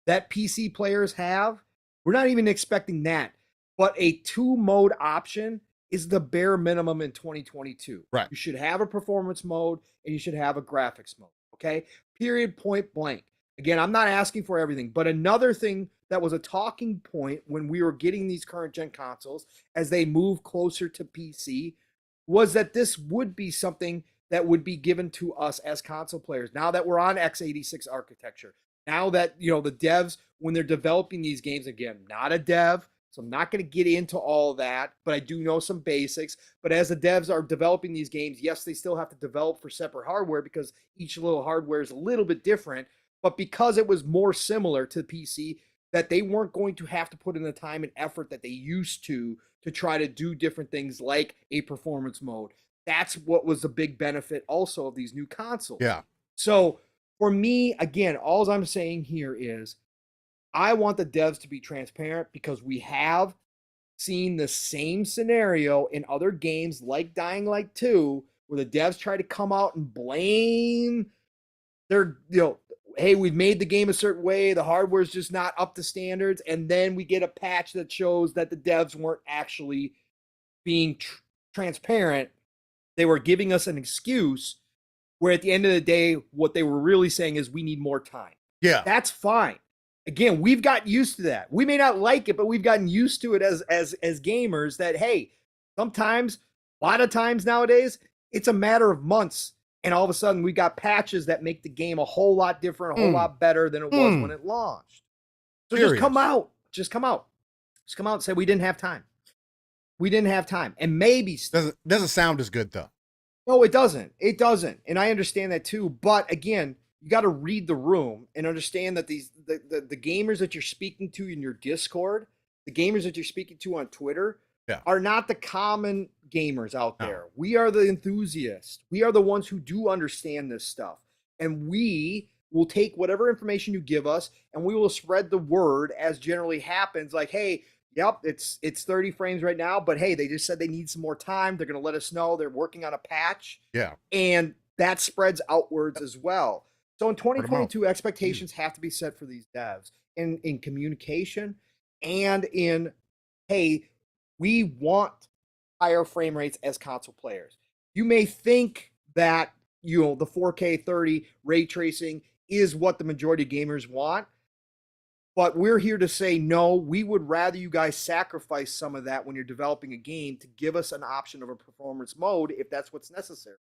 that PC players have. We're not even expecting that, but a 2-mode option is the bare minimum in 2022. Right. You should have a performance mode and you should have a graphics mode. Okay. Period, point blank. Again, I'm not asking for everything, but another thing that was a talking point when we were getting these current gen consoles as they move closer to PC was that this would be something that would be given to us as console players. Now that we're on x86 architecture, now that, the devs, when they're developing these games, again, not a dev, so I'm not going to get into all that, but I do know some basics. But as the devs are developing these games, yes, they still have to develop for separate hardware because each little hardware is a little bit different. But because it was more similar to PC, that they weren't going to have to put in the time and effort that they used to try to do different things like a performance mode. That's what was the big benefit also of these new consoles. Yeah. So for me, again, all I'm saying here is I want the devs to be transparent because we have seen the same scenario in other games like Dying Light 2, where the devs try to come out and blame their, hey, we've made the game a certain way, the hardware's just not up to standards, and then we get a patch that shows that the devs weren't actually being transparent. They were giving us an excuse where at the end of the day, what they were really saying is we need more time. Yeah. That's fine. Again, we've gotten used to that. We may not like it, but we've gotten used to it as gamers that, hey, sometimes, a lot of times nowadays, it's a matter of months. And all of a sudden, we got patches that make the game a whole lot different, a whole lot better than it was when it launched. So just come out. Just come out and say, we didn't have time. We didn't have time. And maybe... Doesn't sound as good, though. No, it doesn't. It doesn't. And I understand that, too. But, again, you got to read the room and understand that the gamers that you're speaking to in your Discord, the gamers that you're speaking to on Twitter, are not the common gamers out there. No. We are the enthusiasts. We are the ones who do understand this stuff. And we will take whatever information you give us and we will spread the word as generally happens. Like, hey, yep, it's 30 frames right now, but hey, they just said they need some more time. They're going to let us know they're working on a patch. Yeah. And that spreads outwards as well. So in 2022, expectations have to be set for these devs in communication and in, hey, we want higher frame rates as console players. You may think that, the 4K 30 ray tracing is what the majority of gamers want, but we're here to say, no, we would rather you guys sacrifice some of that when you're developing a game to give us an option of a performance mode if that's what's necessary.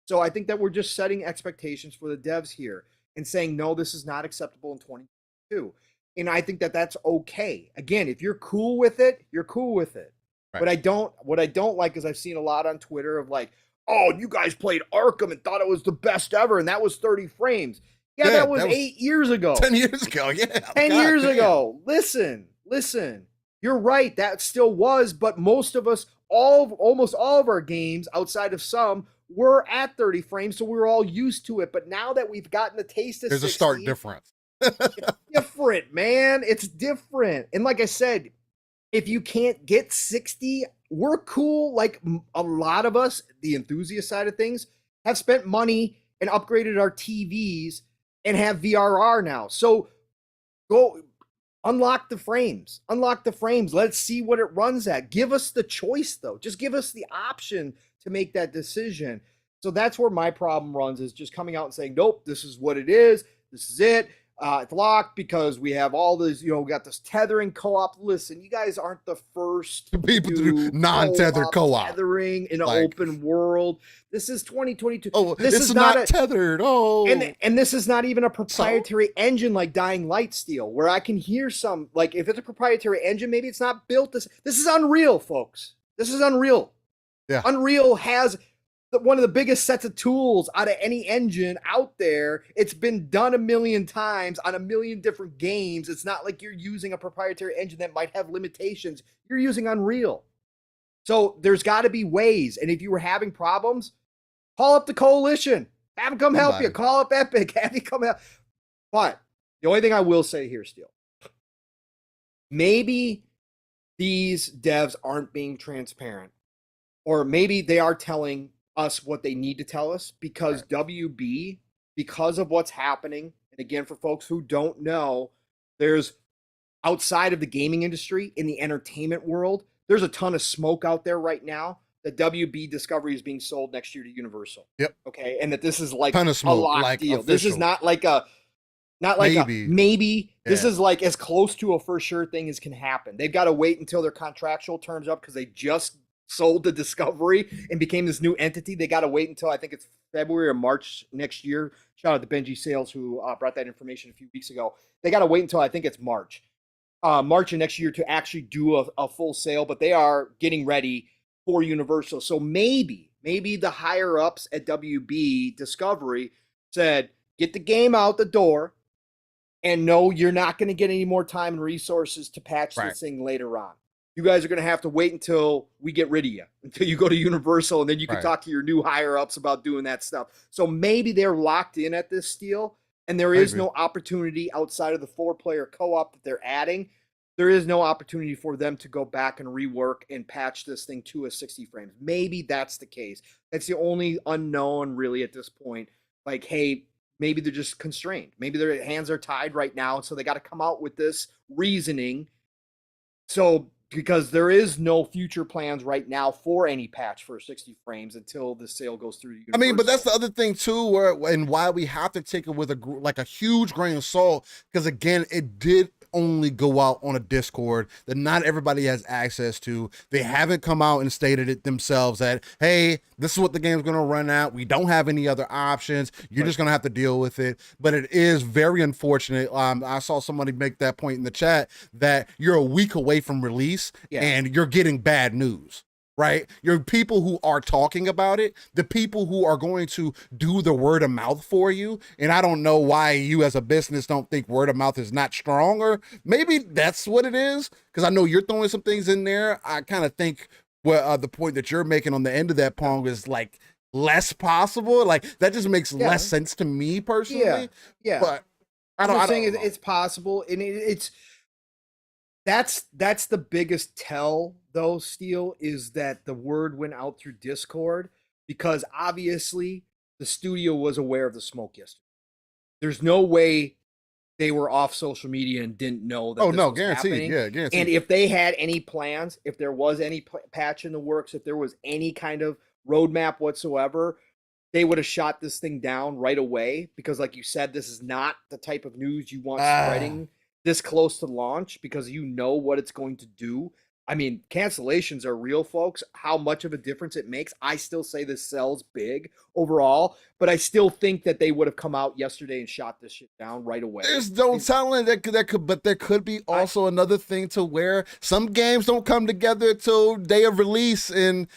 So I think that we're just setting expectations for the devs here and saying, no, this is not acceptable in 2022. And I think that that's okay. Again, if you're cool with it, you're cool with it. Right. What I don't like is I've seen a lot on Twitter of like, oh, you guys played Arkham and thought it was the best ever, and that was 30 frames. Yeah, that was 8 years ago. 10 years ago, yeah. 10 years ago. Listen. You're right, that still was, but most of us, almost all of our games, outside of some, were at 30 frames, so we were all used to it. But now that we've gotten a taste of 60, there's a stark difference. It's different, man. It's different. And like I said, if you can't get 60, we're cool. Like a lot of us, the enthusiast side of things, have spent money and upgraded our TVs and have VRR now. So go Unlock the frames. Unlock the frames. Let's see what it runs at. Give us the choice, though. Just give us the option to make that decision. So that's where my problem runs, is just coming out and saying, nope, this is what it is. This is it. It's locked because we have all this, we got this tethering co-op. Listen, you guys aren't the first people to do non-tethered co-op. Tethering in an open world. This is 2022. Oh, this is not tethered. Oh, and this is not even a proprietary engine like Dying Light Steel, where I can hear some, like, if it's a proprietary engine, maybe it's not built. This is Unreal, folks. This is Unreal. Yeah. Unreal has one of the biggest sets of tools out of any engine out there. It's been done a million times on a million different games. It's not like you're using a proprietary engine that might have limitations. You're using Unreal. So there's got to be ways. And if you were having problems, call up the coalition. Have them come help you. Call up Epic. Have you come help. But the only thing I will say here, Steel, maybe these devs aren't being transparent, or maybe they are telling us what they need to tell us, because WB, because of what's happening, and again, for folks who don't know, there's, outside of the gaming industry, in the entertainment world, there's a ton of smoke out there right now that WB Discovery is being sold next year to Universal. Yep. Okay, and that this is like ton of smoke, a locked like deal. official. This is not like a maybe. Yeah. This is like as close to a for sure thing as can happen. They've got to wait until their contractual terms up, because they just sold to Discovery and became this new entity. They got to wait until, I think it's February or March next year. Shout out to Benji Sales, who brought that information a few weeks ago. They got to wait until, I think it's March of next year to actually do a full sale, but they are getting ready for Universal. So maybe the higher ups at WB Discovery said, get the game out the door, and no, you're not going to get any more time and resources to patch this thing later on. You guys are going to have to wait until we get rid of you, until you go to Universal, and then you can talk to your new higher-ups about doing that stuff. So maybe they're locked in at this deal, and there is no opportunity outside of the 4-player co-op that they're adding. There is no opportunity for them to go back and rework and patch this thing to a 60 frames. Maybe that's the case. That's the only unknown, really, at this point. Like, hey, maybe they're just constrained. Maybe their hands are tied right now, so they got to come out with this reasoning. So, because there is no future plans right now for any patch for 60 frames until the sale goes through. I mean, but that's the other thing too, and why we have to take it with a huge grain of salt, because again, it did only go out on a Discord that not everybody has access to. They haven't come out and stated it themselves that, hey, this is what the game's going to run out. We don't have any other options. You're just going to have to deal with it. But it is very unfortunate. I saw somebody make that point in the chat that you're a week away from release and you're getting bad news. Right? You're people who are talking about it, the people who are going to do the word of mouth for you. And I don't know why you as a business don't think word of mouth is not strong, or maybe that's what it is. Because I know you're throwing some things in there. I kind of think the point that you're making on the end of that, Pong, is like less possible. Like that just makes less sense to me personally. Yeah. But I'm saying it's possible. And that's the biggest tell, though, Steel, is that the word went out through Discord, because obviously the studio was aware of the smoke yesterday. There's no way they were off social media and didn't know that this was happening. Yeah, guaranteed. And if they had any plans, if there was any patch in the works, if there was any kind of roadmap whatsoever, they would have shot this thing down right away, because like you said, this is not the type of news you want spreading this close to launch, because you know what it's going to do. I mean, cancellations are real, folks. How much of a difference it makes. I still say this sells big overall, but I still think that they would have come out yesterday and shot this shit down right away. There's no telling but there could be also another thing to where some games don't come together till day of release, and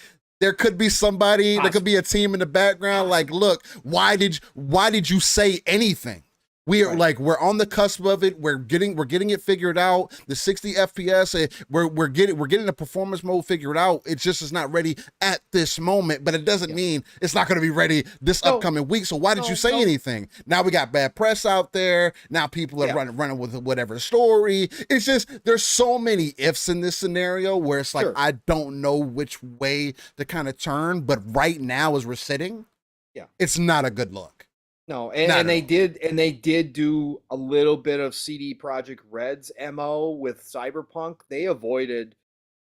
there could be somebody, there could be a team in the background like, look, why did you say anything? We are we're on the cusp of it. We're getting it figured out. The 60 FPS, we're getting the performance mode figured out. It just is not ready at this moment, but it doesn't mean it's not going to be ready this upcoming week. So why did you say anything? Now we got bad press out there. Now people are running with whatever story. It's just there's so many ifs in this scenario where it's like I don't know which way to kind of turn. But right now, as we're sitting, it's not a good look. No, Not and at they all. did do a little bit of CD Project Red's MO with Cyberpunk. They avoided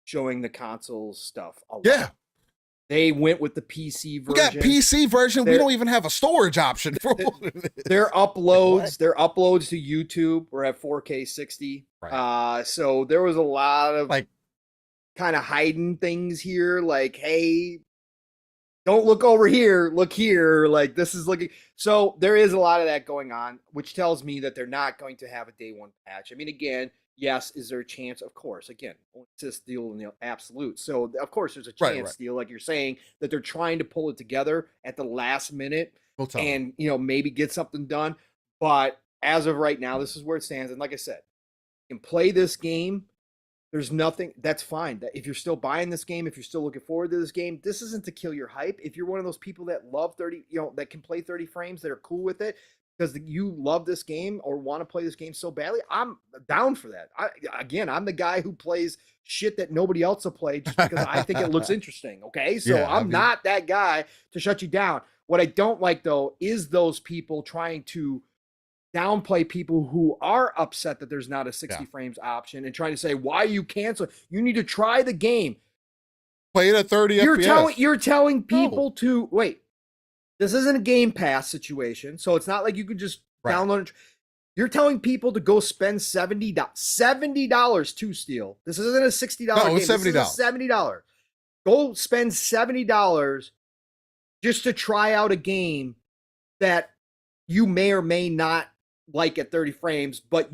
showing the consoles stuff a lot. Yeah. They went with the PC We got version. PC version. We Their don't even have a storage option for their, what it their is. Like what? uploads to YouTube were at 4K 60. Right. So there was a lot of Like, kind of hiding things here, like, hey, don't look over here, look here. Like this is looking. So there is a lot of that going on, which tells me that they're not going to have a day one patch. I mean, again, yes, is there a chance? Of course. Again, it's deal in the absolute. So of course there's a right, chance, right. Steel, like you're saying, that they're trying to pull it together at the last minute We'll tell them. and maybe get something done. But as of right now, this is where it stands. And like I said, you can play this game. There's nothing that's fine. That if you're still buying this game, if you're still looking forward to this game, this isn't to kill your hype. If you're one of those people that love 30, that can play 30 frames, that are cool with it because you love this game or want to play this game so badly, I'm down for that. I'm the guy who plays shit that nobody else will play just because I think it looks interesting. Okay. So Yeah, I'm not that guy to shut you down. What I don't like though is those people trying to downplay people who are upset that there's not a 60 yeah. frames option and trying to say why you cancel. You need to try the game. Play it at 30 FPS. You're telling people No. to wait. This isn't a Game Pass situation, so it's not like you could just Right. download it. You're telling people to go spend $70 to Steal. This isn't a $60 No, game. it's $70. This is $70. Go spend $70 just to try out a game that you may or may not like at 30 frames, but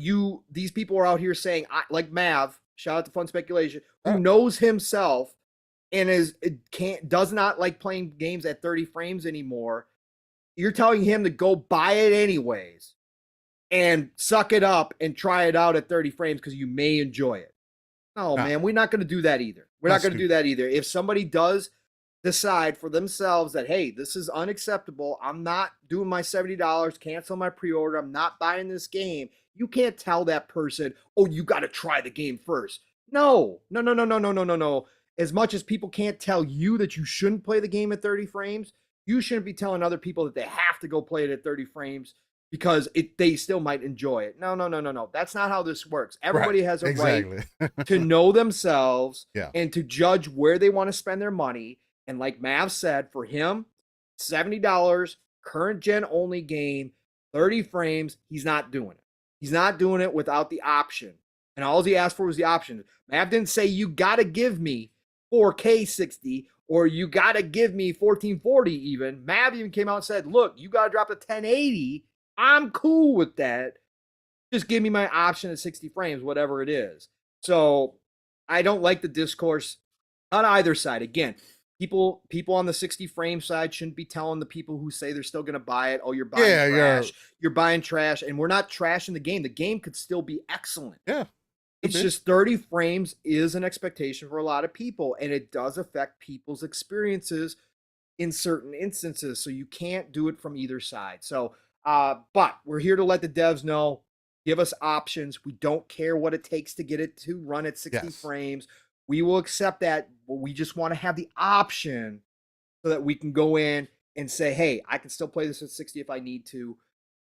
these people are out here saying, like Mav, shout out to Fun Speculation, who knows himself and does not like playing games at 30 frames anymore. You're telling him to go buy it anyways and suck it up and try it out at 30 frames because you may enjoy it. No, man, we're not going to do that either. We're not going to do that either. If somebody does decide for themselves that, hey, this is unacceptable, I'm not doing my $70, cancel my pre-order, I'm not buying this game, you can't tell that person, oh, you got to try the game first. No. As much as people can't tell you that you shouldn't play the game at 30 frames, you shouldn't be telling other people that they have to go play it at 30 frames because they still might enjoy it. No. That's not how this works. Everybody has a right to know themselves and to judge where they want to spend their money. And like Mav said, for him, $70, current gen only game, 30 frames, he's not doing it. He's not doing it without the option. And all he asked for was the option. Mav didn't say, you got to give me 4K 60 or you got to give me 1440 even. Mav even came out and said, look, you got to drop to 1080. I'm cool with that. Just give me my option at 60 frames, whatever it is. So I don't like the discourse on either side. Again, people on the 60 frame side shouldn't be telling the people who say they're still going to buy it, oh, you're buying trash. You're buying trash. And we're not trashing the game. The game could still be excellent. Yeah. It's just 30 frames is an expectation for a lot of people, and it does affect people's experiences in certain instances. So you can't do it from either side. So, but we're here to let the devs know, give us options. We don't care what it takes to get it to run at 60 frames. We will accept that, but we just want to have the option so that we can go in and say, hey, I can still play this at 60 if I need to.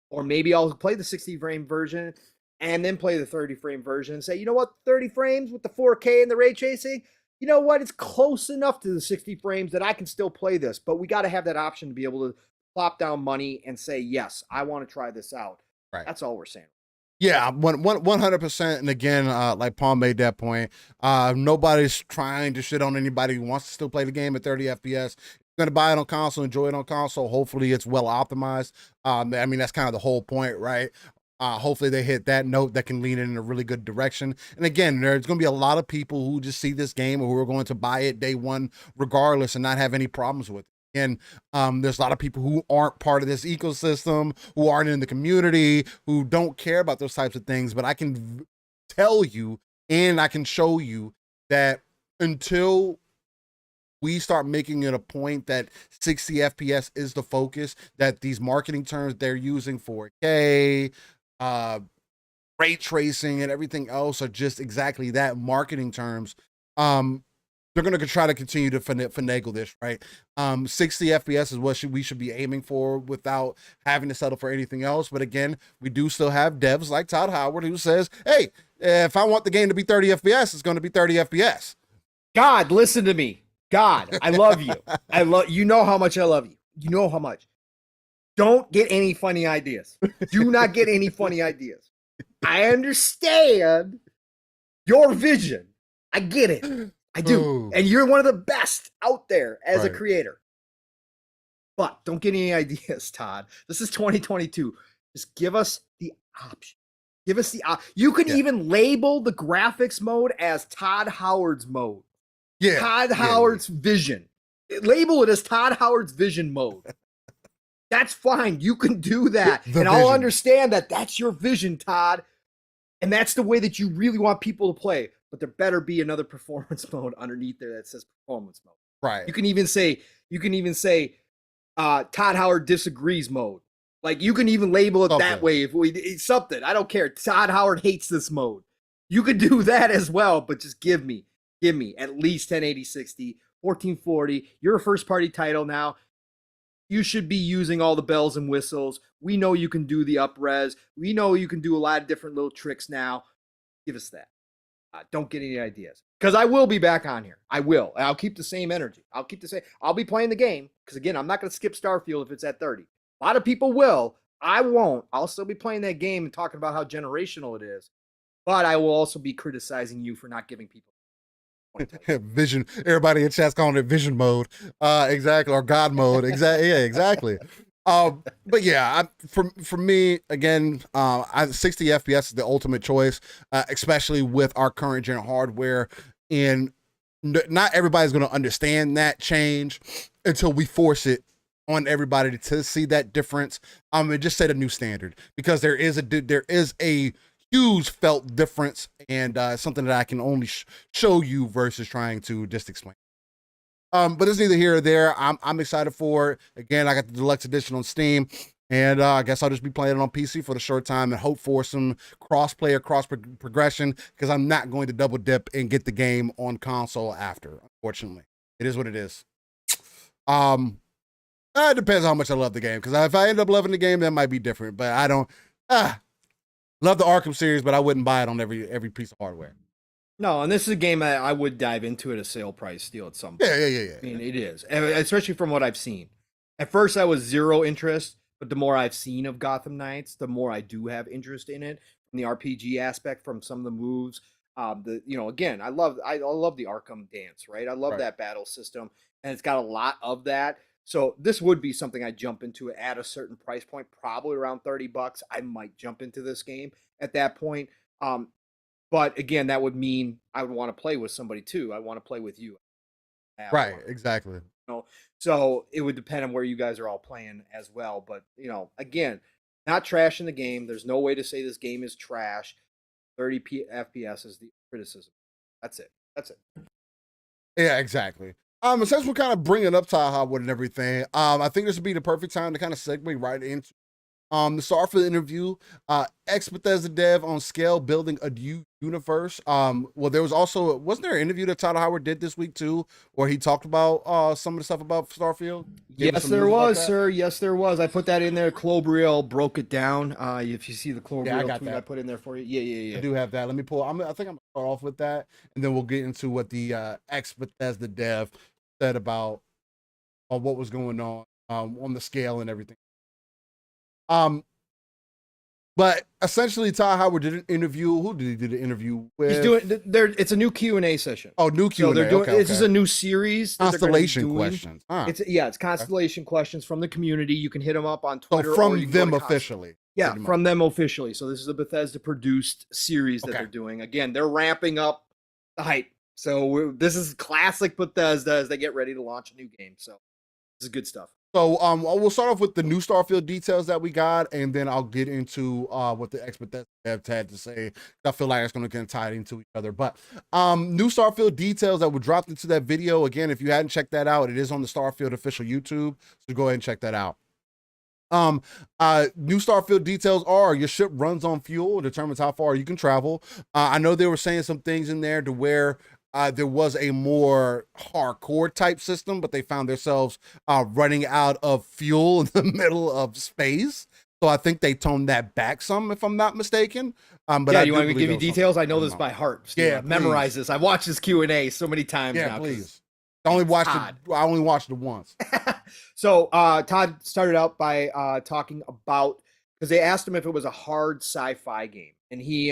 Or maybe I'll play the 60 frame version and then play the 30 frame version and say, you know what, 30 frames with the 4K and the ray tracing, you know what, it's close enough to the 60 frames that I can still play this. But we got to have that option to be able to plop down money and say, yes, I want to try this out. Right. That's all we're saying. Yeah, 100%. And again, like Paul made that point, nobody's trying to shit on anybody who wants to still play the game at 30 FPS. You're going to buy it on console, enjoy it on console. Hopefully it's well optimized. I mean, that's kind of the whole point, right? Hopefully they hit that note that can lead in a really good direction. And again, there's going to be a lot of people who just see this game or who are going to buy it day one regardless and not have any problems with it. And there's a lot of people who aren't part of this ecosystem, who aren't in the community, who don't care about those types of things. But I can tell you and I can show you that until we start making it a point that 60 FPS is the focus, that these marketing terms they're using, 4K, ray tracing and everything else are just exactly that, marketing terms. they're going to try to continue to finagle this, right? 60 FPS is what we should be aiming for without having to settle for anything else. But again, we do still have devs like Todd Howard who says, hey, if I want the game to be 30 FPS, it's going to be 30 FPS. God, listen to me. God, I love you. You know how much I love you. You know how much. Don't get any funny ideas. Do not get any funny ideas. I understand your vision. I get it. I do. Ooh. And you're one of the best out there as a creator. But don't get any ideas, Todd. This is 2022. Just give us the option. Give us the you can even label the graphics mode as Todd Howard's mode. Yeah. Todd Howard's vision. Label it as Todd Howard's vision mode. That's fine. You can do that. And I'll understand that that's your vision, Todd. And that's the way that you really want people to play. But there better be another performance mode underneath there that says performance mode. Right. You can even say Todd Howard disagrees mode. Like you can even label it that way it's something. I don't care. Todd Howard hates this mode. You could do that as well, but just give me at least 1080 60, 1440. You're a first party title now. You should be using all the bells and whistles. We know you can do the up-res. We know you can do a lot of different little tricks now. Give us that. Don't get any ideas. Because I will be back on here. I will. And I'll keep the same energy. I'll be playing the game. Because again, I'm not going to skip Starfield if it's at 30. A lot of people will. I won't. I'll still be playing that game and talking about how generational it is. But I will also be criticizing you for not giving people vision. Everybody in chat's calling it vision mode. Exactly. Or God mode. Exactly. Yeah, exactly. But yeah, for me, again, 60 FPS is the ultimate choice, especially with our current gen hardware. And not everybody's going to understand that change until we force it on everybody to see that difference. And just set a new standard, because there is a huge felt difference, and something that I can only show you versus trying to just explain. But it's neither here or there. I'm excited for it. Again, I got the deluxe edition on Steam, and I guess I'll just be playing it on PC for the short time and hope for some cross-play or cross-progression, because I'm not going to double dip and get the game on console after, unfortunately. It is what it is. It depends how much I love the game, because if I end up loving the game, that might be different, but I don't love the Arkham series, but I wouldn't buy it on every piece of hardware. No, and this is a game I would dive into at a sale price deal at some point. Yeah. I mean, it is, especially from what I've seen. At first, I was zero interest, but the more I've seen of Gotham Knights, the more I do have interest in it. From the RPG aspect, from some of the moves, again, I love the Arkham dance, right? I love that battle system, and it's got a lot of that. So this would be something I'd jump into at a certain price point, probably around $30. I might jump into this game at that point. But again, that would mean I would want to play with somebody too. I want to play with you. Right, exactly. So it would depend on where you guys are all playing as well. But, again, not trashing the game. There's no way to say this game is trash. 30 FPS is the criticism. That's it. Yeah, exactly. Since we're kind of bringing up Todd Howard and everything, I think this would be the perfect time to kind of segue right into the Starfield interview. Ex-Bethesda dev on Scale building a new universe. Well, there was also, wasn't there an interview that Todd Howard did this week too, where he talked about some of the stuff about Starfield? Yes, there was, sir. Yes, there was. I put that in there. Clobriel broke it down. If you see the Clobriel tweet I put in there for you. Yeah. I do have that. Let me pull. I think I'm gonna start off with that, and then we'll get into what the ex-Bethesda dev said about what was going on the Scale and everything. But essentially, Todd Howard did an interview. Who did he do the interview with? He's doing there. It's a new Q&A session. Oh, new Q&A. So they're doing. This is a new series. Constellation questions. It's Constellation questions from the community. You can hit them up on Twitter. So from them officially. Yeah, from them officially. So this is a Bethesda produced series that they're doing. Again, they're ramping up the hype. So this is classic Bethesda as they get ready to launch a new game. So this is good stuff. So we'll start off with the new Starfield details that we got, and then I'll get into what the ex-Bethesda devs had to say. I feel like it's going to get tied into each other. But new Starfield details that were dropped into that video. Again, if you hadn't checked that out, it is on the Starfield official YouTube. So go ahead and check that out. New Starfield details are your ship runs on fuel, determines how far you can travel. I know they were saying some things in there to where there was a more hardcore type system, but they found themselves running out of fuel in the middle of space. So I think they toned that back some, if I'm not mistaken. But yeah, I you do want me to believe give you there was details? I know something this going by on. heart, Steve. Yeah, I've memorized please. this. I've watched this Q&A so many times Yeah, now. please. I only watched it. Todd. I only watched it once. So Todd started out by talking about, because they asked him if it was a hard sci-fi game, and he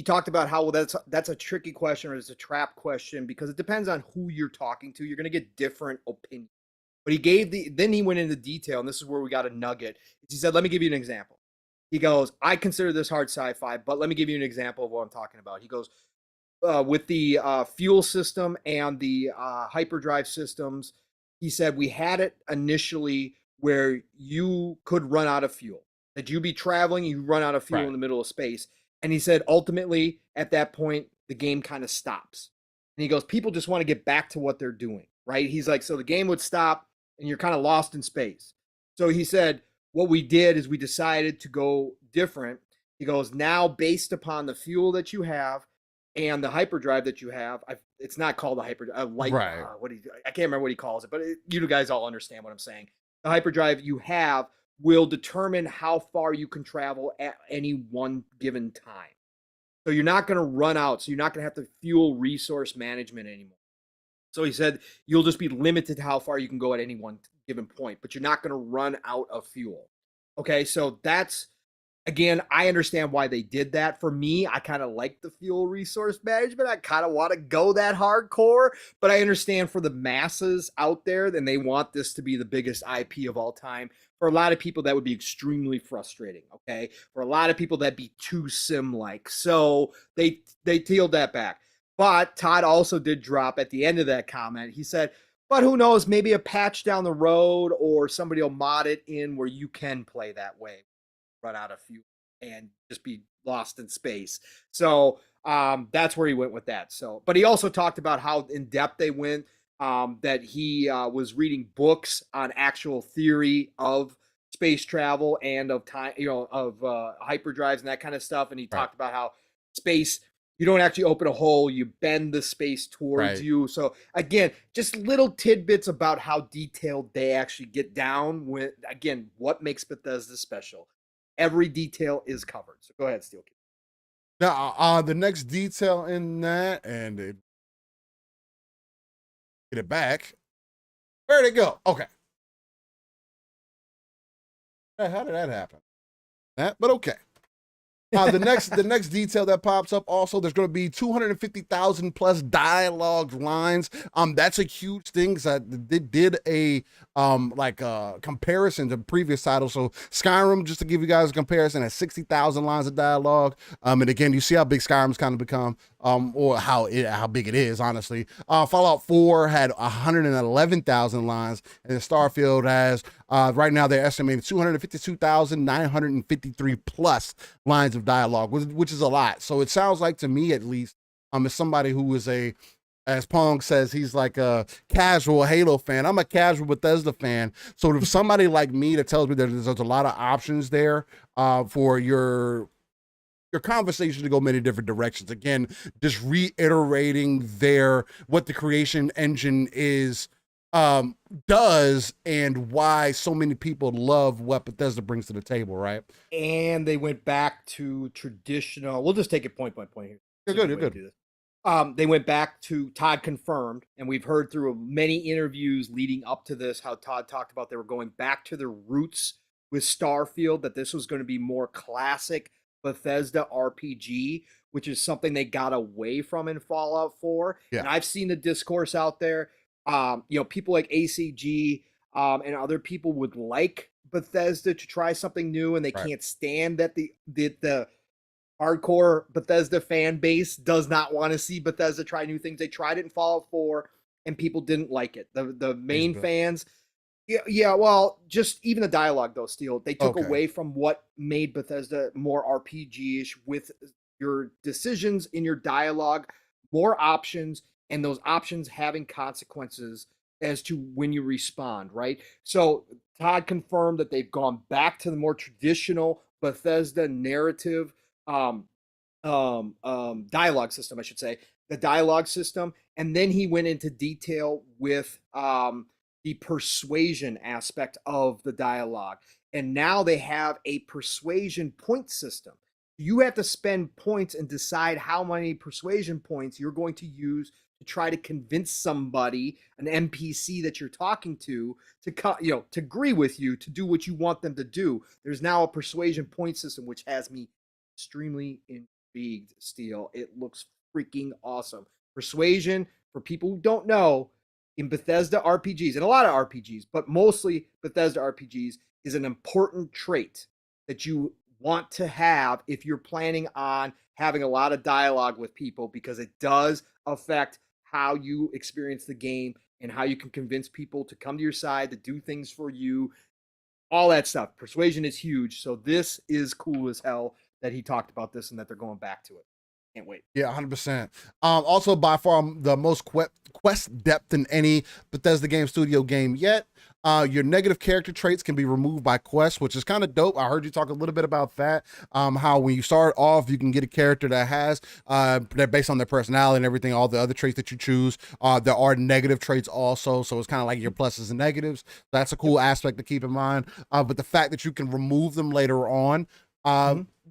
talked about how, well, that's a tricky question, or it's a trap question, because it depends on who you're talking to. You're going to get different opinions. But then he went into detail, and this is where we got a nugget. He said, let me give you an example. He goes, I consider this hard sci-fi, but let me give you an example of what I'm talking about. He goes, with the fuel system and the hyperdrive systems, he said we had it initially where you could run out of fuel, that you be traveling, you run out of fuel Right. in the middle of space. And he said ultimately at that point, the game kind of stops. And he goes, people just want to get back to what they're doing, right? He's like, so the game would stop and you're kind of lost in space. So he said, what we did is we decided to go different. He goes, now based upon the fuel that you have and the hyperdrive that you have, it's not called a hyperdrive, Right. I can't remember what he calls it, but you guys all understand what I'm saying. The hyperdrive you have will determine how far you can travel at any one given time. So you're not going to run out. So you're not going to have to fuel resource management anymore. So he said you'll just be limited to how far you can go at any one given point, but you're not going to run out of fuel. Okay, so that's, again, I understand why they did that. For me, I kind of like the fuel resource management. I kind of want to go that hardcore, but I understand for the masses out there, then they want this to be the biggest IP of all time. For a lot of people, that would be extremely frustrating. Okay, for a lot of people, that'd be too sim-like. So they peeled that back. But Todd also did drop at the end of that comment. He said, but who knows, maybe a patch down the road or somebody will mod it in where you can play that way, run out of fuel and just be lost in space. So that's where he went with that. So, but he also talked about how in depth they went, that he was reading books on actual theory of space travel and of time, of hyperdrives and that kind of stuff. And he Right. talked about how space, you don't actually open a hole, you bend the space towards you. So again, just little tidbits about how detailed they actually get down with, again, what makes Bethesda special. Every detail is covered. So go ahead, Steel. Now, the next detail in that, and get it back. Where'd it go? Okay. How did that happen? But okay. The next detail that pops up also, there's going to be 250,000 plus dialogue lines. That's a huge thing because I did a comparison to previous titles. So Skyrim, just to give you guys a comparison, has 60,000 lines of dialogue. And again, you see how big Skyrim's kind of become, or how big it is, honestly. Fallout 4 had 111,000 lines, and Starfield has right now they're estimating 252,953 plus lines of dialogue, which is a lot. So it sounds like, to me at least, as somebody who is as Pong says, he's like a casual Halo fan. I'm a casual Bethesda fan. So if somebody like me that tells me that there's a lot of options there for your conversation to go many different directions. Again, just reiterating what the creation engine does and why so many people love what Bethesda brings to the table, right? And they went back to traditional. We'll just take it point by point here. You're good. They went back to, Todd confirmed, and we've heard through many interviews leading up to this how Todd talked about they were going back to their roots with Starfield, that this was going to be more classic Bethesda RPG, which is something they got away from in Fallout 4. Yeah. And I've seen the discourse out there. People like ACG and other people would like Bethesda to try something new, and they can't stand that the hardcore Bethesda fan base does not want to see Bethesda try new things. They tried it in Fallout 4 and people didn't like it. The main fans, well, just even the dialogue though, Steel, they took away from what made Bethesda more RPG-ish with your decisions in your dialogue, more options, and those options having consequences as to when you respond, right? So Todd confirmed that they've gone back to the more traditional Bethesda narrative dialogue system, I should say, the dialogue system, and then he went into detail with the persuasion aspect of the dialogue. And now they have a persuasion point system. You have to spend points and decide how many persuasion points you're going to use to try to convince somebody, an NPC that you're talking to to agree with you, to do what you want them to do. There's now a persuasion point system, which has me extremely intrigued. Steel, it looks freaking awesome. Persuasion, for people who don't know, in Bethesda RPGs, and a lot of RPGs, but mostly Bethesda RPGs, is an important trait that you want to have if you're planning on having a lot of dialogue with people, because it does affect how you experience the game and how you can convince people to come to your side, to do things for you, all that stuff. Persuasion is huge. So this is cool as hell that he talked about this and that they're going back to it. Can't wait. Yeah, 100%. Also, by far the most quest depth in any Bethesda game studio game yet. Your negative character traits can be removed by quests, which is kind of dope. I heard you talk a little bit about that. How when you start off, you can get a character that has, they're based on their personality and everything, all the other traits that you choose. There are negative traits also, so it's kind of like your pluses and negatives. That's a cool aspect to keep in mind. But the fact that you can remove them later on,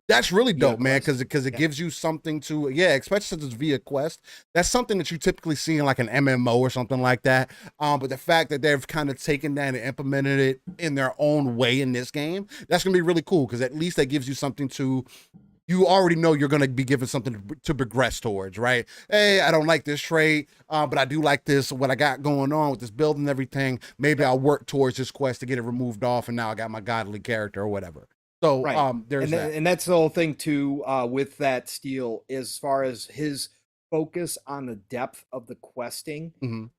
that's really dope, man, because it gives you something to, especially since it's via quest. That's something that you typically see in like an MMO or something like that. But the fact that they've kind of taken that and implemented it in their own way in this game, that's gonna be really cool, because at least that gives you something to, you already know you're going to be given something to progress towards, right? Hey, I don't like this trait, but I do like this, what I got going on with this build and everything. Maybe I'll work towards this quest to get it removed off, and now I got my godly character or whatever. So there's that. And that's the whole thing too, with that Steel, as far as his focus on the depth of the questing.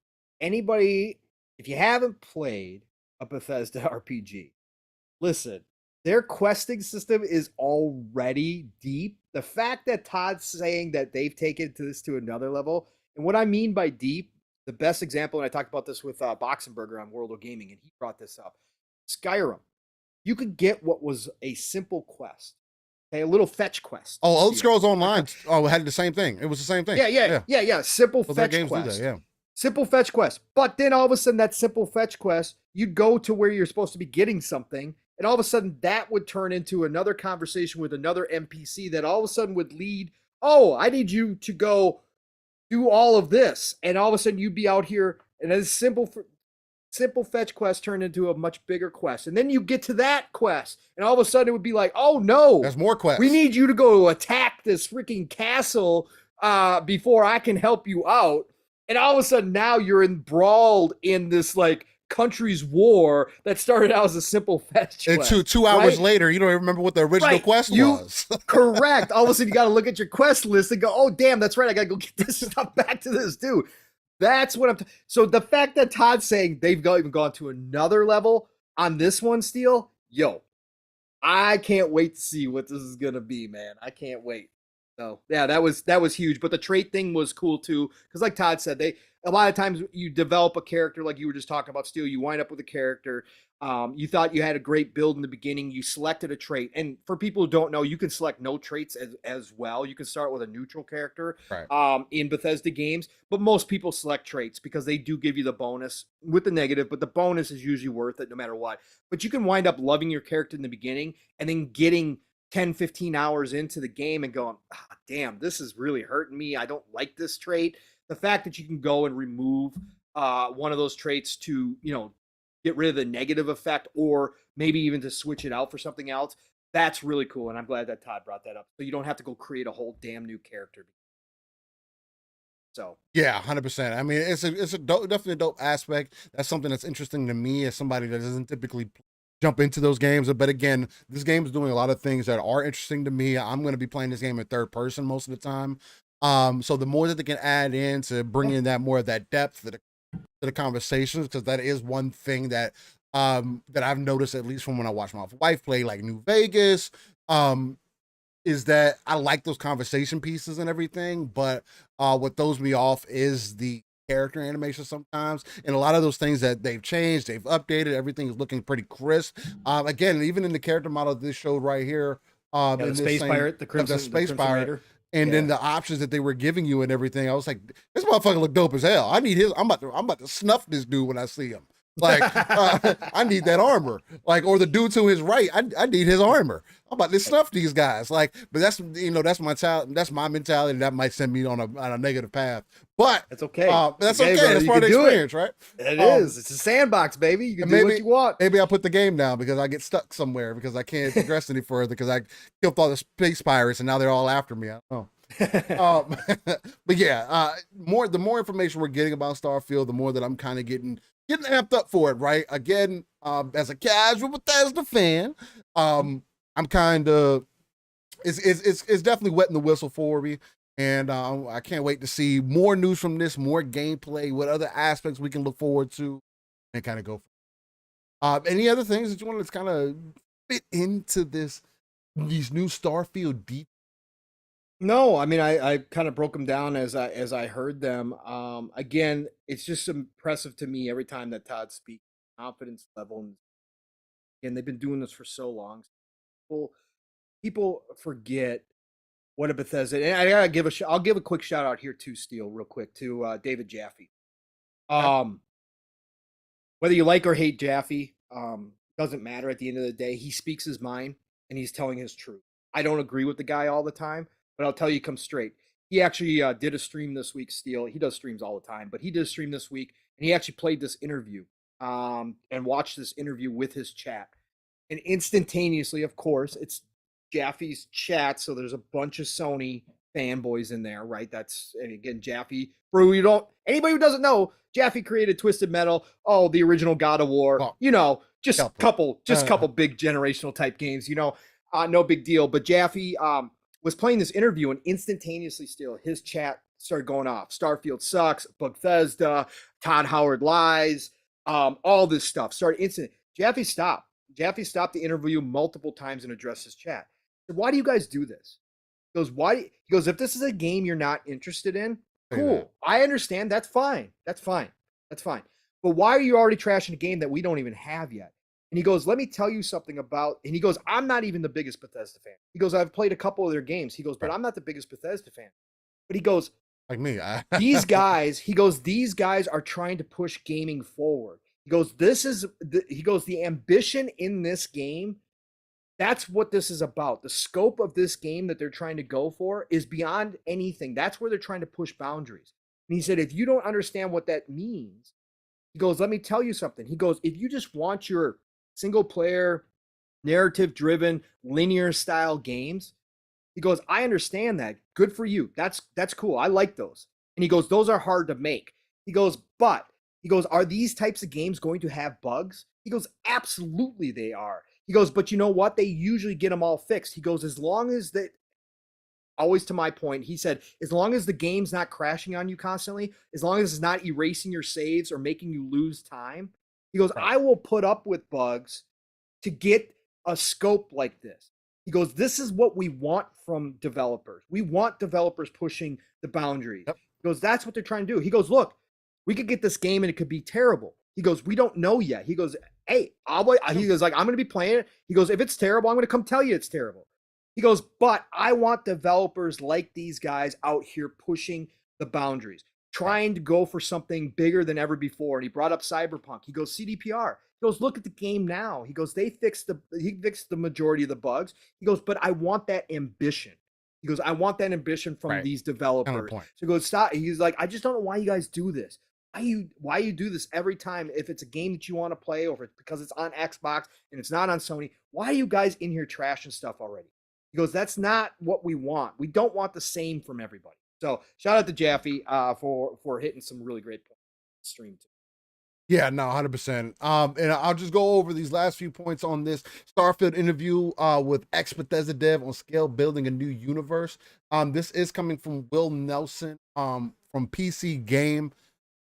Anybody, if you haven't played a Bethesda RPG, listen, their questing system is already deep. The fact that Todd's saying that they've taken this to another level, and what I mean by deep, the best example, and I talked about this with Boxenberger on World of Gaming, and he brought this up, Skyrim. You could get what was a simple quest, a little fetch quest. Oh, Old Scrolls Online had the same thing. It was the same thing. Yeah. Simple fetch quest. Simple fetch quest. But then all of a sudden, that simple fetch quest, you'd go to where you're supposed to be getting something, and all of a sudden that would turn into another conversation with another NPC that all of a sudden would lead, oh, I need you to go do all of this. And all of a sudden you'd be out here, and a simple fetch quest turned into a much bigger quest. And then you get to that quest, and all of a sudden it would be like, oh no, there's more quests. We need you to go attack this freaking castle before I can help you out. And all of a sudden now you're embroiled in this like country's war that started out as a simple fetch quest. And two hours later, you don't even remember what the original quest was. Correct. All of a sudden you got to look at your quest list and go, oh damn, that's right, I got to go get this stuff back to this dude. That's what I'm. So the fact that Todd's saying they've even gone to another level on this one, Steel, I can't wait to see what this is gonna be, man. I can't wait. So yeah, that was huge. But the trait thing was cool too, because like Todd said, a lot of times you develop a character, like you were just talking about, Steel. You wind up with a character. You thought you had a great build in the beginning. You selected a trait, and for people who don't know, you can select no traits as well. You can start with a neutral character, in Bethesda games, but most people select traits because they do give you the bonus with the negative, but the bonus is usually worth it no matter what. But you can wind up loving your character in the beginning and then getting 10, 15 hours into the game and going, damn, this is really hurting me. I don't like this trait. The fact that you can go and remove one of those traits to, get rid of the negative effect, or maybe even to switch it out for something else. That's really cool, and I'm glad that Todd brought that up. So you don't have to go create a whole damn new character. So yeah, 100%. I mean, it's definitely a dope aspect. That's something that's interesting to me as somebody that doesn't typically jump into those games. But again, this game is doing a lot of things that are interesting to me. I'm going to be playing this game in third person most of the time. So the more that they can add in to bring in that more of that depth to the conversations, because that is one thing that that I've noticed, at least from when I watch my wife play like New Vegas, is that I like those conversation pieces and everything, but what throws me off is the character animation sometimes, and a lot of those things that they've changed, they've updated, everything is looking pretty crisp. Again, even in the character model this showed right here, the Space Pirate, the Crimson Space Pirate, and then the options that they were giving you and everything. I was like, this motherfucker look dope as hell. I need his. I'm about to snuff this dude when I see him. Like, I need that armor. Like, or the dude to his right, I need his armor. I'm about to snuff these guys. Like, but that's that's my that's my mentality. That might send me on a negative path. But that's okay. That's okay. That's part of the experience, right? It is. It's a sandbox, baby. You can do what you want. Maybe I'll put the game down because I get stuck somewhere because I can't progress any further because I killed all the space pirates and now they're all after me. I don't know. But yeah, the more information we're getting about Starfield, the more that I'm kind of getting amped up for it, right? Again, as a casual Bethesda fan, I'm kind of it's definitely wetting the whistle for me, and I can't wait to see more news from this, more gameplay, what other aspects we can look forward to, and kind of go. Any other things that you want to kind of fit into these new Starfield details? No, I mean I kind of broke them down as I heard them. Again, it's just impressive to me every time that Todd speaks. Confidence level, and they've been doing this for so long. People forget what a Bethesda. And I gotta give I'll give a quick shout out here to Steel, real quick, to David Jaffe. Whether you like or hate Jaffe, doesn't matter. At the end of the day, he speaks his mind and he's telling his truth. I don't agree with the guy all the time, but I'll tell you, come straight. He actually did a stream this week, Steel. He does streams all the time, but he did a stream this week, and he actually played this interview and watched this interview with his chat. And instantaneously, of course, it's Jaffe's chat, so there's a bunch of Sony fanboys in there, right? And again, Jaffe, for anybody who doesn't know, Jaffe created Twisted Metal, the original God of War, just couple big generational type games, no big deal. But Jaffe was playing this interview, and instantaneously, still his chat started going off. Starfield sucks, Bethesda, Todd Howard lies, all this stuff started instant. Jaffe stopped the interview multiple times and addressed his chat. He said, "Why do you guys do this?" He goes, "Why?" He goes, "If this is a game you're not interested in, cool. I understand. That's fine. That's fine. But why are you already trashing a game that we don't even have yet?" And he goes, "Let me tell you something about," and he goes, "I'm not even the biggest Bethesda fan." He goes, "I've played a couple of their games." He goes, "But I'm not the biggest Bethesda fan." But he goes, like me, these guys are trying to push gaming forward. He goes, the ambition in this game, that's what this is about. The scope of this game that they're trying to go for is beyond anything. That's where they're trying to push boundaries. And he said, if you don't understand what that means, he goes, let me tell you something. He goes, if you just want your single player, narrative driven, linear style games, he goes, I understand that. Good for you. That's cool. I like those. And he goes, those are hard to make. He goes, are these types of games going to have bugs? He goes, absolutely they are. He goes, but you know what? They usually get them all fixed. He goes, as long as always to my point, he said, as long as the game's not crashing on you constantly, as long as it's not erasing your saves or making you lose time, he goes, I will put up with bugs to get a scope like this. He goes, this is what we want from developers. We want developers pushing the boundaries. Yep. He goes, that's what they're trying to do. He goes, look, we could get this game and it could be terrible. He goes, we don't know yet. He goes, hey, he goes, like, I'm going to be playing it. He goes, if it's terrible, I'm going to come tell you it's terrible. He goes, but I want developers like these guys out here pushing the boundaries, trying to go for something bigger than ever before. And he brought up Cyberpunk. He goes, CDPR. He goes, look at the game now. He goes, he fixed the majority of the bugs. He goes, but I want that ambition. He goes, I want that ambition from these developers. So he goes, stop. He's like, I just don't know why you guys do this. Why you do this every time if it's a game that you want to play, or if it's because it's on Xbox and it's not on Sony. Why are you guys in here trashing stuff already? He goes, that's not what we want. We don't want the same from everybody. So shout out to Jaffe for hitting some really great points on the stream too. Yeah, no, 100%. And I'll just go over these last few points on this Starfield interview with ex-Bethesda dev on Scale Building a New Universe. This is coming from Will Nelson from PC Games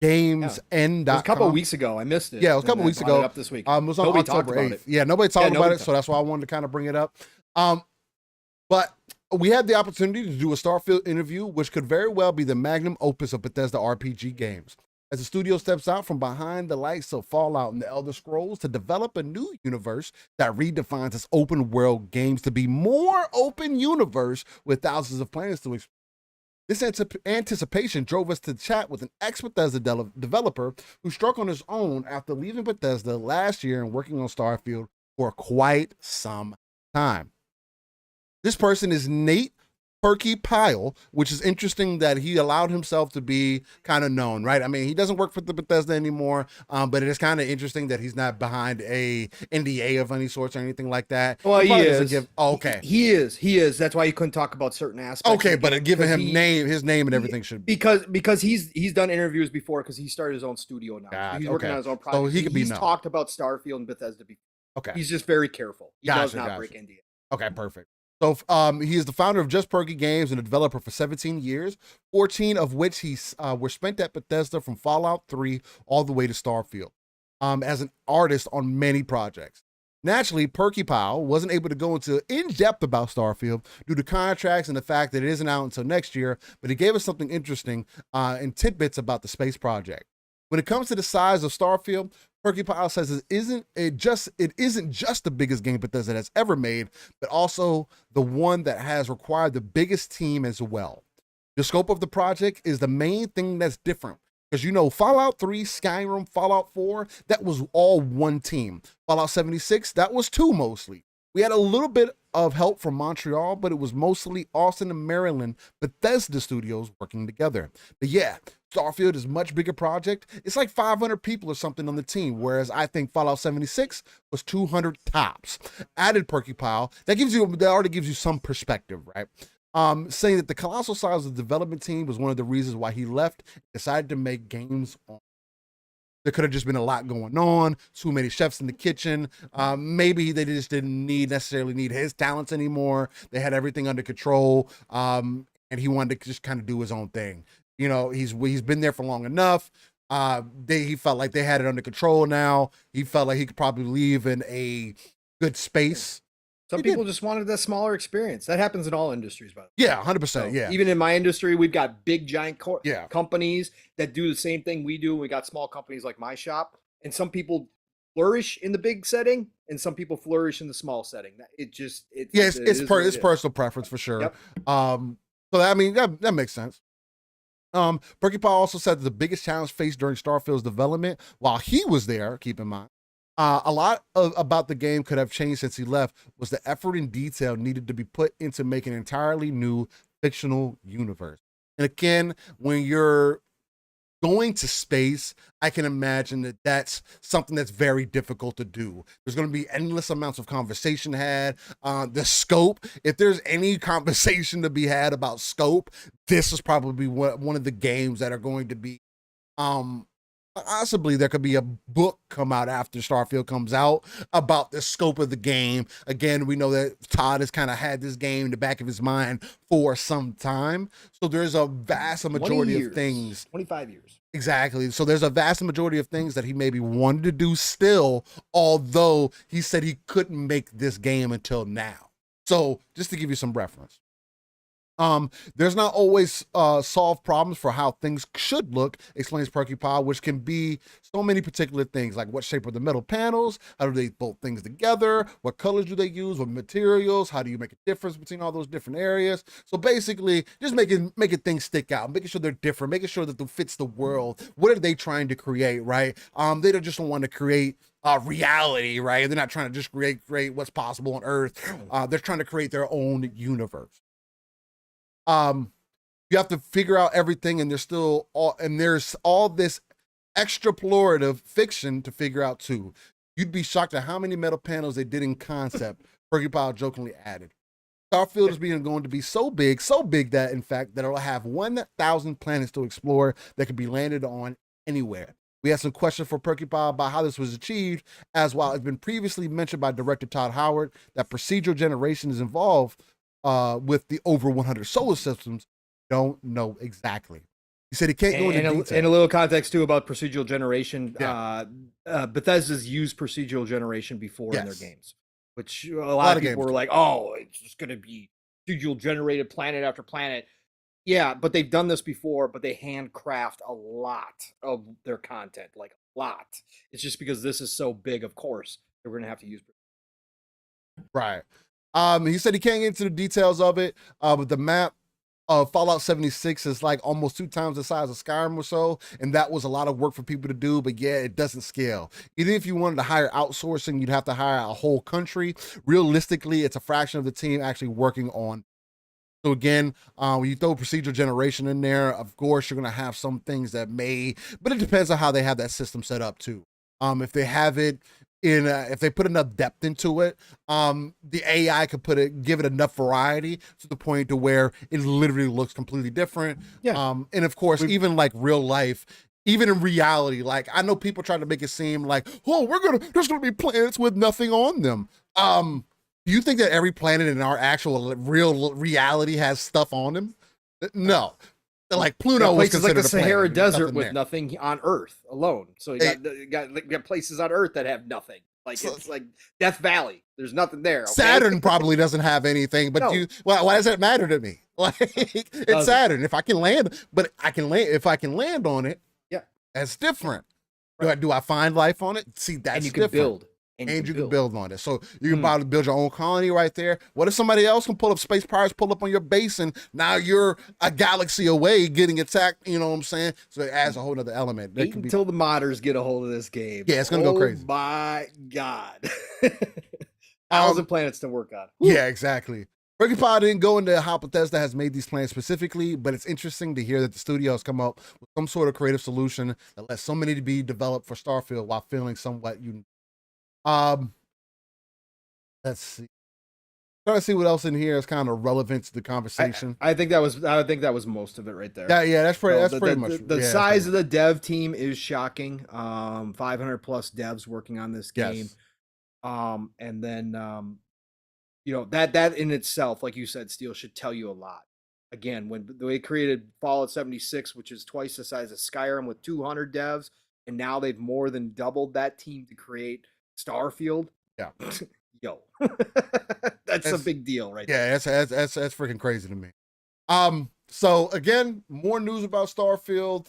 N. It was a couple of weeks ago. I missed it. Yeah, it was a couple of weeks ago. Up this week. It was on October 8th. Yeah, nobody talked about it, so that's why I wanted to kind of bring it up. But we had the opportunity to do a Starfield interview, which could very well be the magnum opus of Bethesda RPG games. as the studio steps out from behind the likes of Fallout and the Elder Scrolls to develop a new universe that redefines its open world games to be more open universe with thousands of planets to explore. This anticipation drove us to chat with an ex-Bethesda developer who struck on his own after leaving Bethesda last year and working on Starfield for quite some time. This person is Nate Perky Pyle, which is interesting that he allowed himself to be kind of known, right? I mean, he doesn't work for the Bethesda anymore, but it is kind of interesting that he's not behind a NDA of any sorts or anything like that. Well, he is. Okay. He is. That's why you couldn't talk about certain aspects. Okay, but giving him his name and everything should be. Because he's done interviews before because he started his own studio now. God, he's working on his own project. So he could be known. He's talked about Starfield and Bethesda before. Okay. He's just very careful. He does not break NDA. Okay, perfect. So he is the founder of Just Perky Games and a developer for 17 years, 14 of which were spent at Bethesda from Fallout 3 all the way to Starfield, as an artist on many projects. Naturally, Perky Powell wasn't able to go into in-depth about Starfield due to contracts and the fact that it isn't out until next year, but he gave us something interesting and tidbits about the space project. When it comes to the size of Starfield, Perky Powell says it isn't just the biggest game Bethesda has ever made, but also the one that has required the biggest team as well. The scope of the project is the main thing that's different. Because Fallout 3, Skyrim, Fallout 4, that was all one team. Fallout 76, that was two mostly. We had a little bit of help from Montreal, but it was mostly Austin and Maryland Bethesda studios working together. But yeah, Starfield is a much bigger project. It's like 500 people or something on the team, whereas I think Fallout 76 was 200 tops. Added Perky Pile, that already gives you some perspective, right? Saying that the colossal size of the development team was one of the reasons why he left and decided to make games on. There could have just been a lot going on, too many chefs in the kitchen. Maybe they just didn't necessarily need his talents anymore. They had everything under control, and he wanted to just kind of do his own thing. He's been there for long enough. He felt like they had it under control now. He felt like he could probably leave in a good space. Some people just wanted a smaller experience. That happens in all industries, by the way. Yeah, 100%. Yeah. Even in my industry, we've got big, giant companies that do the same thing we do. We got small companies like my shop. And some people flourish in the big setting, and some people flourish in the small setting. It's personal preference for sure. Yep. So I mean, that makes sense. Perky Paul also said that the biggest challenge faced during Starfield's development while he was there, keep in mind, a lot about the game could have changed since he left, was the effort and detail needed to be put into making an entirely new fictional universe. And again, when you're going to space, I can imagine that that's something that's very difficult to do. There's going to be endless amounts of conversation had. The scope, if there's any conversation to be had about scope, this is probably one of the games that are going to be possibly there could be a book come out after Starfield comes out about the scope of the game. Again, we know that Todd has kind of had this game in the back of his mind for some time. So there's a vast majority of things. 25 years. Exactly. So there's a vast majority of things that he maybe wanted to do still, although he said he couldn't make this game until now. So just to give you some reference. There's not always solved problems for how things should look, explains Perky Paul, which can be so many particular things, like what shape are the metal panels, how do they bolt things together, what colors do they use, what materials, how do you make a difference between all those different areas. So basically, just making things stick out, making sure they're different, making sure that it fits the world. What are they trying to create, right? They don't just want to create reality, right? They're not trying to just create what's possible on Earth. They're trying to create their own universe. You have to figure out everything, and there's all this explorative fiction to figure out too. You'd be shocked at how many metal panels they did in concept. Perky Powell jokingly added. Starfield is going to be so big that in fact that it'll have 1,000 planets to explore that can be landed on anywhere. We had some questions for Perky Powell about how this was achieved, as while it's been previously mentioned by director Todd Howard that procedural generation is involved with the over 100 solar systems, don't know exactly. He said he can't go into detail. And a little context too about procedural generation. Yeah. Bethesda's used procedural generation before in their games, which a lot of people were like, "Oh, it's just going to be procedural generated planet after planet." Yeah, but they've done this before, but they handcraft a lot of their content, like a lot. It's just because this is so big, of course, they're going to have to use. Right. He said he can't get into the details of it, but the map Fallout 76 is like almost 2 times the size of Skyrim or so, and that was a lot of work for people to do, but yeah, it doesn't scale. Even if you wanted to hire outsourcing, you'd have to hire a whole country. Realistically, it's a fraction of the team actually working on. So again, when you throw procedural generation in there, of course, you're going to have some things that may, but it depends on how they have that system set up too. If they have it in, if they put enough depth into it, the AI could give it enough variety to the point to where it literally looks completely different. Yeah. And of course, even like real life, even in reality, like I know people try to make it seem like, oh, there's gonna be planets with nothing on them. Do you think that every planet in our actual real reality has stuff on them? No. Like Pluto was places like the Sahara Desert with there. nothing on Earth alone. So you got places on Earth that have nothing. Like it's like Death Valley. There's nothing there. Okay? Saturn probably doesn't have anything, but No. why does that matter to me? Like it's Saturn. If I can land, but I can land if I can land on it. Yeah, that's different. Right. Do I find life on it? See, that's and you different. Can build. And you can build on it. So you can probably build your own colony right there. What if somebody else can pull up space pirates, pull up on your base, and now you're a galaxy away getting attacked? You know what I'm saying? So it adds a whole other element. Wait until the modders get a hold of this game. Yeah, it's gonna go crazy. Oh my God. 1,000 planets to work on. Woo. Yeah, exactly. Pod didn't go into how Bethesda has made these plans specifically, but it's interesting to hear that the studio has come up with some sort of creative solution that lets so many be developed for Starfield while feeling somewhat unique. Let's see. Trying to see what else in here is kind of relevant to the conversation. I think that was most of it right there. Yeah, that's pretty much the size of the dev team is shocking. 500 plus devs working on this game. Yes. And then you know, that in itself, like you said, Steel, should tell you a lot. Again, when they created Fallout 76, which is twice the size of Skyrim with 200 devs, and now they've more than doubled that team to create Starfield. Yeah. Yo, that's a big deal, right? Yeah, there. That's freaking crazy to me. So again, more news about Starfield.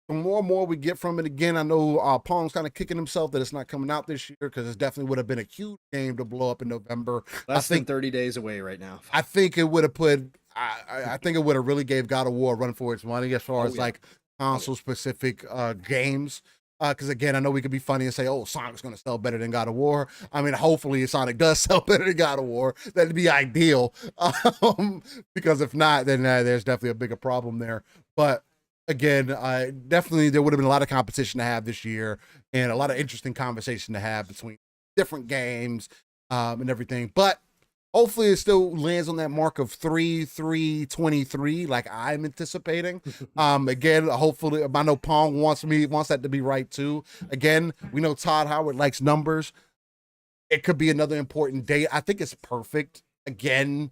The more and more we get from it, again, I know Pong's kind of kicking himself that it's not coming out this year because it definitely would have been a huge game to blow up in November. Less than 30 days away right now. I think it would have put. I think it would have really gave God of War a run for its money as far as like console specific games. Because again, I know we could be funny and say, "Oh, Sonic's going to sell better than God of War." I mean, hopefully, Sonic does sell better than God of War. That'd be ideal. Because if not, then there's definitely a bigger problem there. But again, definitely there would have been a lot of competition to have this year, and a lot of interesting conversation to have between different games and everything. But hopefully, it still lands on that mark of 3/3/23, like I'm anticipating. Again, hopefully, I know Pong wants that to be right too. Again, we know Todd Howard likes numbers. It could be another important date. I think it's perfect. Again,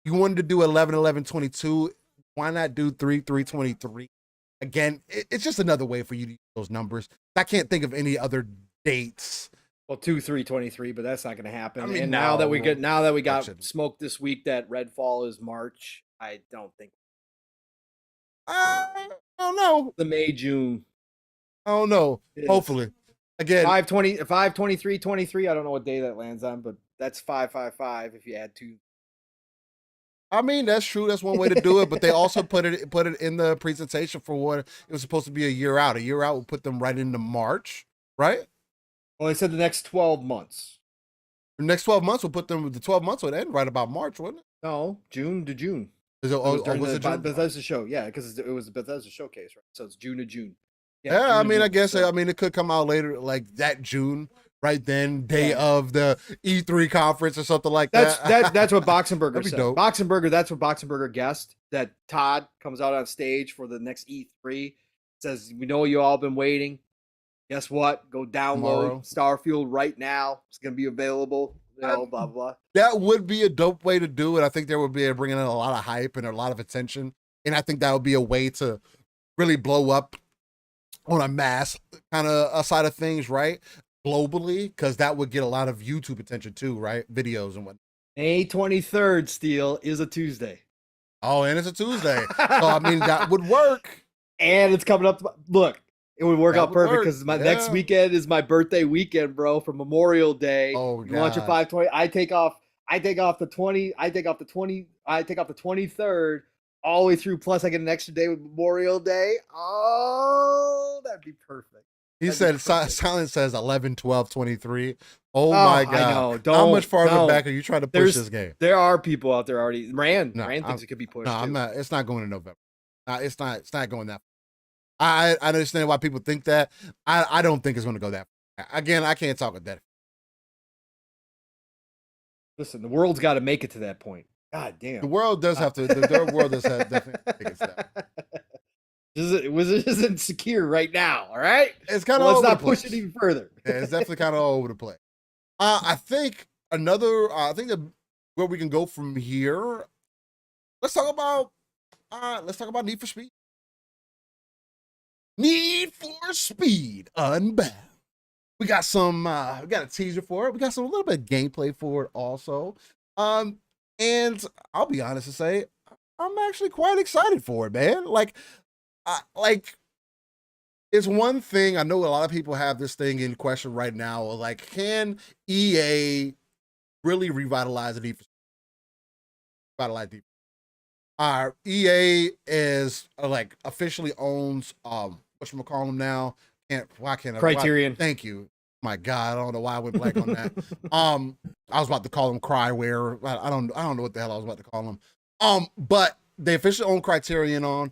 you wanted to do 11/11/22. Why not do 3/3/23? Again, it's just another way for you to use those numbers. I can't think of any other dates. Well, 2/3/23, but that's not going to happen. I mean, and now that we got smoked this week that Redfall is March, I don't think. I don't know. The May-June. I don't know. Hopefully, again, 5/23/23. I don't know what day that lands on, but that's 5/5/5 if you add 2. I mean, that's true. That's one way to do it. But they also put it in the presentation for what it was supposed to be a year out. A year out will put them right into March, right? Well, they said the next 12 months. The next 12 months will put them. The 12 months would end right about March, wouldn't it? No, June to June. Was it June? Bethesda show? Yeah, because it was the Bethesda showcase, right? So it's June to June. Yeah, I mean, I guess it could come out later, like that June. Right then, day of the E3 conference or something like that. That's what Boxenberger said. Dope. That's what Boxenberger guessed. That Todd comes out on stage for the next E3, says, "We know you all been waiting. Guess what? Go download Starfield right now. It's gonna be available." Blah blah blah. That would be a dope way to do it. I think there would be bringing in a lot of hype and a lot of attention, and I think that would be a way to really blow up on a mass kind of side of things, right? Globally, because that would get a lot of YouTube attention too, right? Videos and what. May 23rd, Steel, is a Tuesday. Oh, and it's a Tuesday. So, I mean, that would work. And it's coming up. Look, it would work out perfect because my next weekend is my birthday weekend, bro, for Memorial Day. Oh, you launch at 5:20. I take off the 20. I take off the 23rd all the way through. Plus, I get an extra day with Memorial Day. Oh, that'd be perfect. He said silence says 11, 12, 23. Oh my God. I know. How much farther back are you trying to push this game? There are people out there already. Rand thinks it could be pushed. No, I'm not. It's not going in November. It's not going that far. I understand why people think that. I don't think it's going to go that far. Again, I can't talk with that. Listen, the world's got to make it to that point. God damn. The world does have to. The world does have definitely take it that. It isn't secure right now. All right, it's kind of. Let's not push it even further. Yeah, it's definitely kind of all over the place. I think another. I think that where we can go from here. Let's talk about Need for Speed. Need for Speed Unbound. We got some. We got a teaser for it. We got a little bit of gameplay for it also. And I'll be honest and say I'm actually quite excited for it, man. Like it's one thing. I know a lot of people have this thing in question right now. Like, can EA really revitalize the Need for Speed? Revitalize Need for Speed? EA is like officially owns whatchamacallit now. Why can't I? Criterion. Thank you. My God, I don't know why I went blank on that. I was about to call them Cryware. I don't know what the hell I was about to call them. But they officially own Criterion on.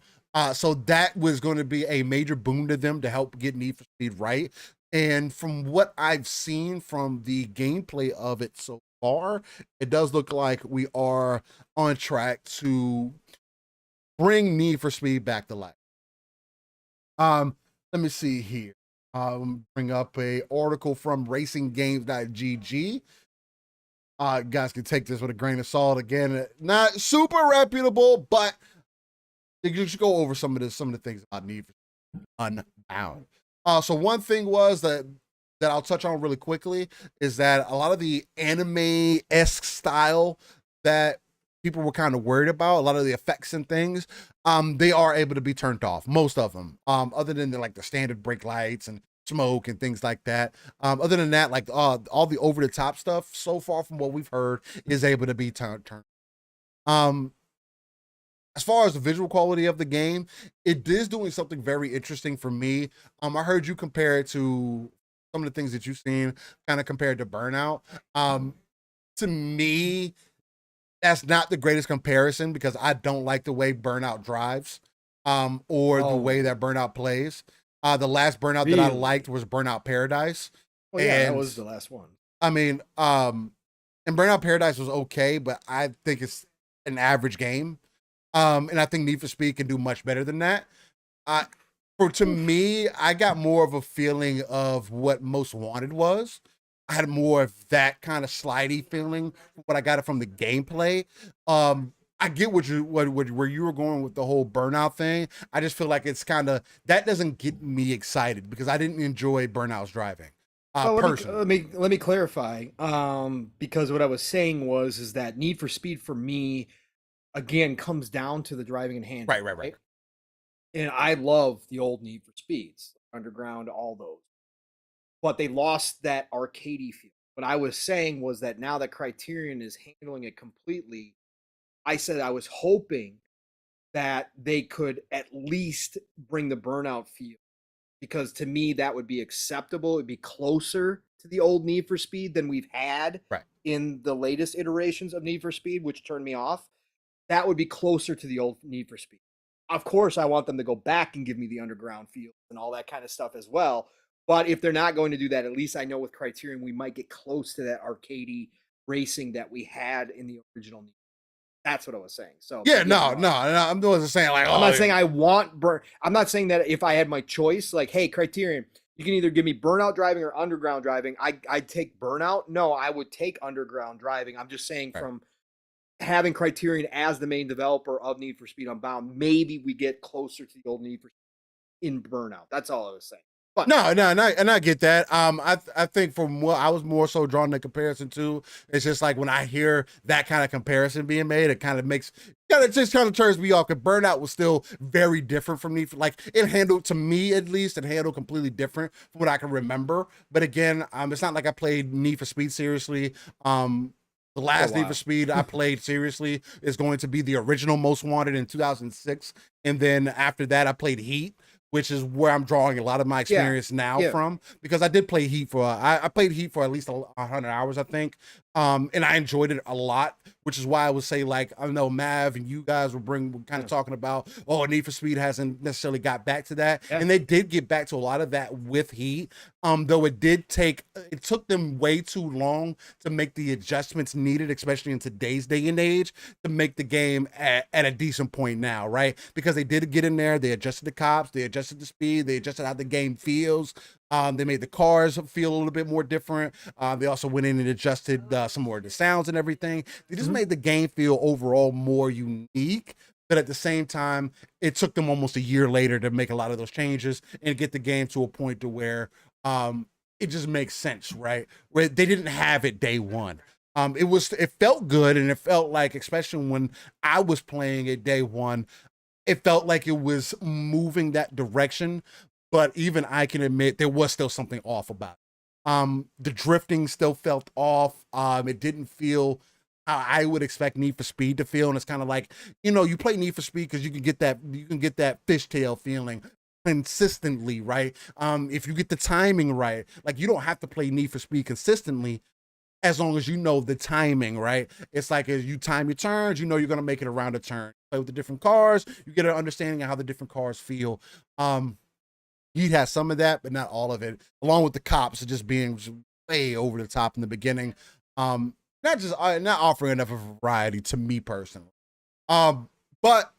So that was going to be a major boon to them to help get Need for Speed right. And from what I've seen from the gameplay of it so far, it does look like we are on track to bring Need for Speed back to life. Let me see here. Bring up a article from racinggames.gg. Guys can take this with a grain of salt. Again, not super reputable, but you should go over some of the things about Need for Speed Unbound. So one thing was that I'll touch on really quickly is that a lot of the anime-esque style that people were kind of worried about, a lot of the effects and things, they are able to be turned off, most of them, other than like the standard brake lights and smoke and things like that. Other than that, like all the over-the-top stuff, so far from what we've heard, is able to be turned. As far as the visual quality of the game, it is doing something very interesting for me. I heard you compare it to some of the things that you've seen, kind of compared to Burnout. To me, that's not the greatest comparison because I don't like the way Burnout drives, or the way that Burnout plays. The last Burnout that I liked was Burnout Paradise. Well, yeah, that was the last one. I mean, and Burnout Paradise was okay, but I think it's an average game. And I think Need for Speed can do much better than that. To me, I got more of a feeling of what Most Wanted was. I had more of that kind of slidey feeling from what I got it from the gameplay. I get where you were going with the whole Burnout thing. I just feel like it's kind of that doesn't get me excited because I didn't enjoy Burnout's driving. Personally. Let me clarify. Because what I was saying is that Need for Speed for me, again, comes down to the driving and handling. Right. And I love the old Need for Speeds, Underground, all those. But they lost that arcadey feel. What I was saying was that now that Criterion is handling it completely, I said I was hoping that they could at least bring the Burnout feel. Because to me, that would be acceptable. It'd be closer to the old Need for Speed than we've had in the latest iterations of Need for Speed, which turned me off. That would be closer to the old Need for Speed. Of course, I want them to go back and give me the underground feel and all that kind of stuff as well. But if they're not going to do that, at least I know with Criterion, we might get close to that arcadey racing that we had in the original Need. That's what I was saying. So yeah, no, I'm just saying like I'm not saying I want I'm not saying that if I had my choice, like, hey, Criterion, you can either give me Burnout driving or underground driving. I'd take Burnout. No, I would take underground driving. I'm just saying from having Criterion as the main developer of Need for Speed Unbound, maybe we get closer to the old Need for Speed in Burnout. That's all I was saying. But No, and I get that. I think from what I was more so drawing the comparison to, it's just like when I hear that kind of comparison being made, it kind of turns me off. Because Burnout was still very different from me. Like it handled, to me at least, it handled completely different from what I can remember. But again, it's not like I played Need for Speed seriously. The last Need for Speed I played seriously is going to be the original Most Wanted in 2006, and then after that I played Heat, which is where I'm drawing a lot of my experience now from, because I did play Heat I played Heat for at least 100 hours, I think. And I enjoyed it a lot, which is why I would say, like, I know Mav and you guys were kind of talking about, oh, Need for Speed hasn't necessarily got back to that. Yeah. And they did get back to a lot of that with Heat. Though it took them way too long to make the adjustments needed, especially in today's day and age, to make the game at a decent point now, right? Because they did get in there, they adjusted the cops, they adjusted the speed, they adjusted how the game feels. They made the cars feel a little bit more different. They also went in and adjusted some more of the sounds and everything. They just made the game feel overall more unique. But at the same time, it took them almost a year later to make a lot of those changes and get the game to a point to where it just makes sense, right? Where they didn't have it day one. It felt good, and it felt like, especially when I was playing it day one, it felt like it was moving that direction. But even I can admit there was still something off about it. The drifting still felt off. It didn't feel how I would expect Need for Speed to feel. And it's kind of like, you play Need for Speed because you can get that fishtail feeling consistently, right? If you get the timing right, like, you don't have to play Need for Speed consistently as long as you know the timing, right? It's like, as you time your turns, you're going to make it around a turn. Play with the different cars, you get an understanding of how the different cars feel. He'd have some of that, but not all of it, along with the cops just being way over the top in the beginning. Not offering enough of a variety to me personally. But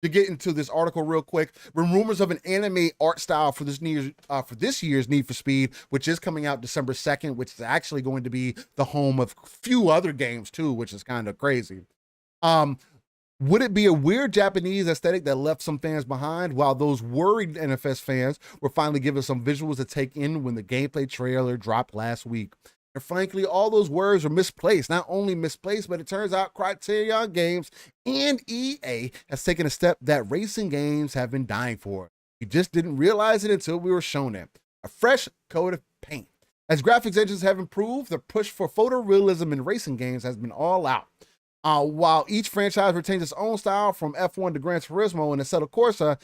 to get into this article real quick, rumors of an anime art style for this year's Need for Speed, which is coming out December 2nd, which is actually going to be the home of a few other games too, which is kind of crazy. Would it be a weird Japanese aesthetic that left some fans behind, while those worried NFS fans were finally given some visuals to take in when the gameplay trailer dropped last week? And frankly, all those words were misplaced. Not only misplaced, but it turns out Criterion Games and EA has taken a step that racing games have been dying for. We just didn't realize it until we were shown it. A fresh coat of paint. As graphics engines have improved, the push for photorealism in racing games has been all out. While each franchise retains its own style, from F1 to Gran Turismo and Assetto Corsa,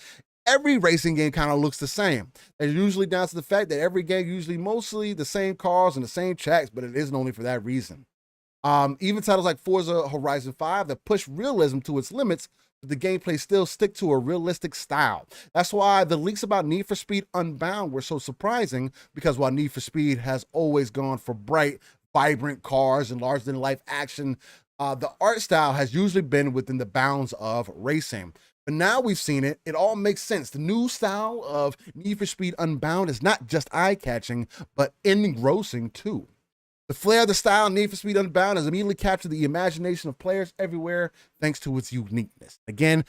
every racing game kind of looks the same. It's usually down to the fact that every game usually mostly the same cars and the same tracks, but it isn't only for that reason. Even titles like Forza Horizon 5 that push realism to its limits, but the gameplay still stick to a realistic style. That's why the leaks about Need for Speed Unbound were so surprising, because while Need for Speed has always gone for bright, vibrant cars and larger-than-life action, the art style has usually been within the bounds of racing. But now we've seen it, it all makes sense. The new style of Need for Speed Unbound is not just eye-catching, but engrossing too. The flair of the style of Need for Speed Unbound has immediately captured the imagination of players everywhere thanks to its uniqueness. Again,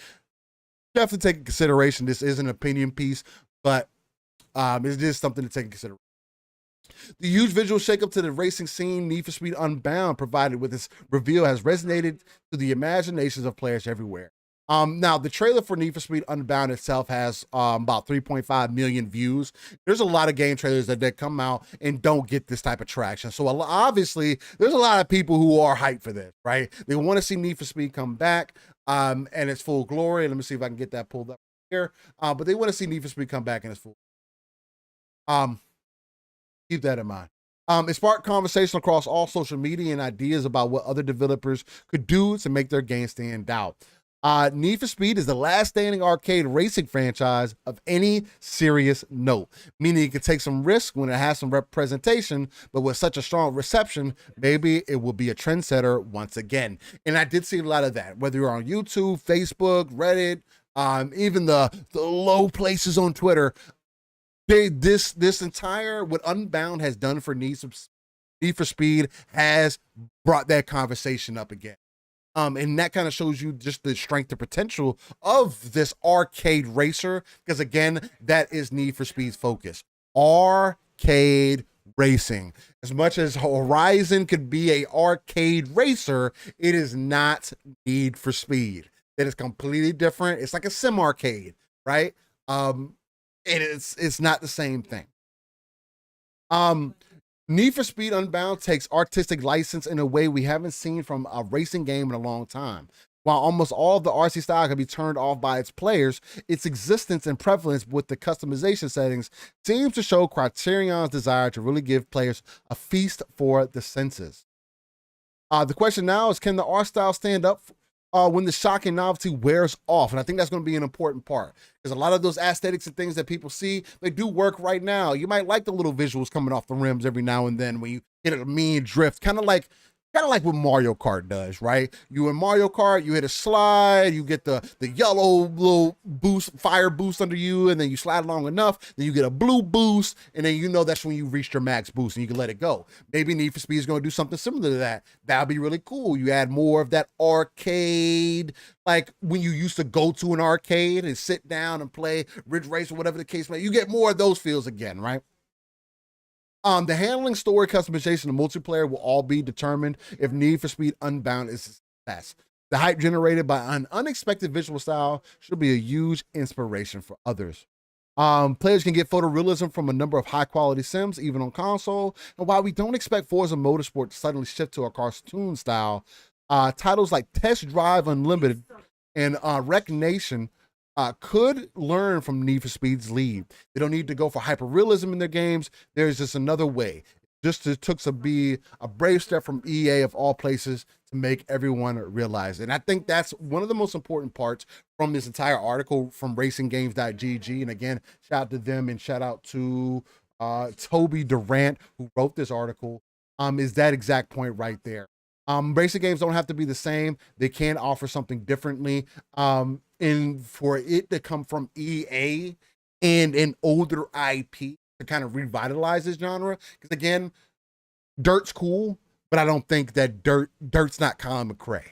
definitely take into consideration, this is an opinion piece, but it is something to take into consideration. The huge visual shakeup to the racing scene Need for Speed Unbound provided with its reveal has resonated to the imaginations of players everywhere. Now, the trailer for Need for Speed Unbound itself has about 3.5 million views. There's a lot of game trailers that come out and don't get this type of traction. So obviously, there's a lot of people who are hyped for this, right? They want to see Need for Speed come back and its full glory. Let me see if I can get that pulled up here. But they want to see Need for Speed come back in its full. Keep that in mind. It sparked conversation across all social media and ideas about what other developers could do to make their game stand out. Need for Speed is the last standing arcade racing franchise of any serious note, meaning it can take some risk when it has some representation, but with such a strong reception, maybe it will be a trendsetter once again. And I did see a lot of that, whether you're on YouTube, Facebook, Reddit, even the low places on Twitter. This entire, what Unbound has done for Need for Speed has brought that conversation up again. And that kind of shows you just the strength and potential of this arcade racer, because again, that is Need for Speed's focus. Arcade racing. As much as Horizon could be a arcade racer, it is not Need for Speed. It is completely different. It's like a sim arcade, right? And it's not the same thing. Need for Speed Unbound takes artistic license in a way we haven't seen from a racing game in a long time. While almost all of the RC style can be turned off by its players, its existence and prevalence with the customization settings seems to show Criterion's desire to really give players a feast for the senses. The question now is, can the art style stand up when the shocking novelty wears off? And I think that's going to be an important part, because a lot of those aesthetics and things that people see, they do work right now. You might like the little visuals coming off the rims every now and then when you hit a mean drift, kind of like what Mario Kart does, right? You in Mario Kart, you hit a slide, you get the yellow little boost, fire boost under you, and then you slide long enough, then you get a blue boost, and then you know that's when you reached your max boost and you can let it go. Maybe Need for Speed is going to do something similar to that. That'll be really cool. You add more of that arcade, like when you used to go to an arcade and sit down and play Ridge Race or whatever the case may be. You get more of those feels again, right? The handling, story, customization, and multiplayer will all be determined if Need for Speed Unbound is a success. The hype generated by an unexpected visual style should be a huge inspiration for others. Players can get photorealism from a number of high-quality sims, even on console. And while we don't expect Forza Motorsport to suddenly shift to a cartoon style, titles like Test Drive Unlimited and Wreck Nation could learn from Need for Speed's lead. They don't need to go for hyperrealism in their games. There's just another way. It took to be a brave step from EA of all places to make everyone realize it. And I think that's one of the most important parts from this entire article from racinggames.gg. And again, shout out to them and shout out to Toby Durant, who wrote this article, is that exact point right there. Racing games don't have to be the same. They can offer something differently. And for it to come from EA and an older IP to kind of revitalize this genre, because again, Dirt's cool, but I don't think that Dirt's not Colin McRae.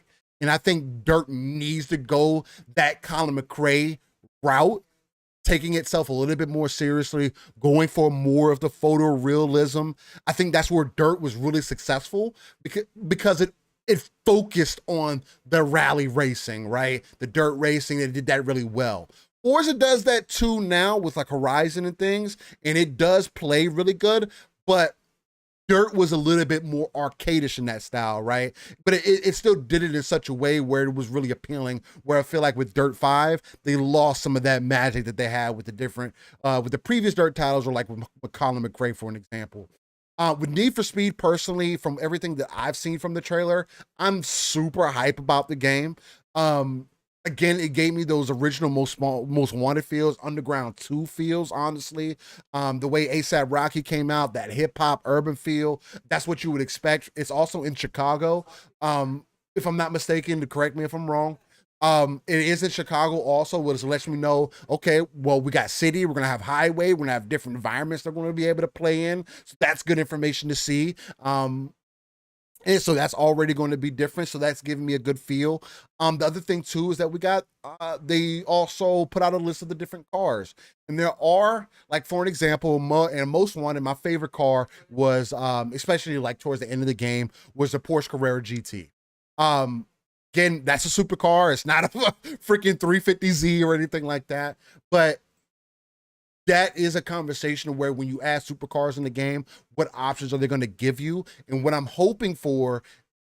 And I think Dirt needs to go that Colin McRae route, taking itself a little bit more seriously, going for more of the photorealism. I think that's where Dirt was really successful, because it focused on the rally racing, right? The dirt racing, it did that really well. Forza does that too now with like Horizon and things, and it does play really good, but Dirt was a little bit more arcadish in that style, right? But it still did it in such a way where it was really appealing, where I feel like with Dirt 5, they lost some of that magic that they had with the different, with the previous Dirt titles, or like with Colin McRae, for an example. With Need for Speed, personally, from everything that I've seen from the trailer, I'm super hype about the game. Again, it gave me those original Most Wanted feels, Underground 2 feels, honestly. The way A$AP Rocky came out, that hip-hop urban feel, that's what you would expect. It's also in Chicago, if I'm not mistaken, to correct me if I'm wrong. It is in Chicago also, which lets me know, okay, well, we got city, we're gonna have highway, we're gonna have different environments they're gonna be able to play in. So that's good information to see. And so that's already going to be different. So that's giving me a good feel. The other thing too is that we got, they also put out a list of the different cars. And there are, like, for an example, Most Wanted, my favorite car was, especially like towards the end of the game, was the Porsche Carrera GT. Again, that's a supercar. It's not a freaking 350Z or anything like that. But that is a conversation where when you add supercars in the game, what options are they going to give you? And what I'm hoping for,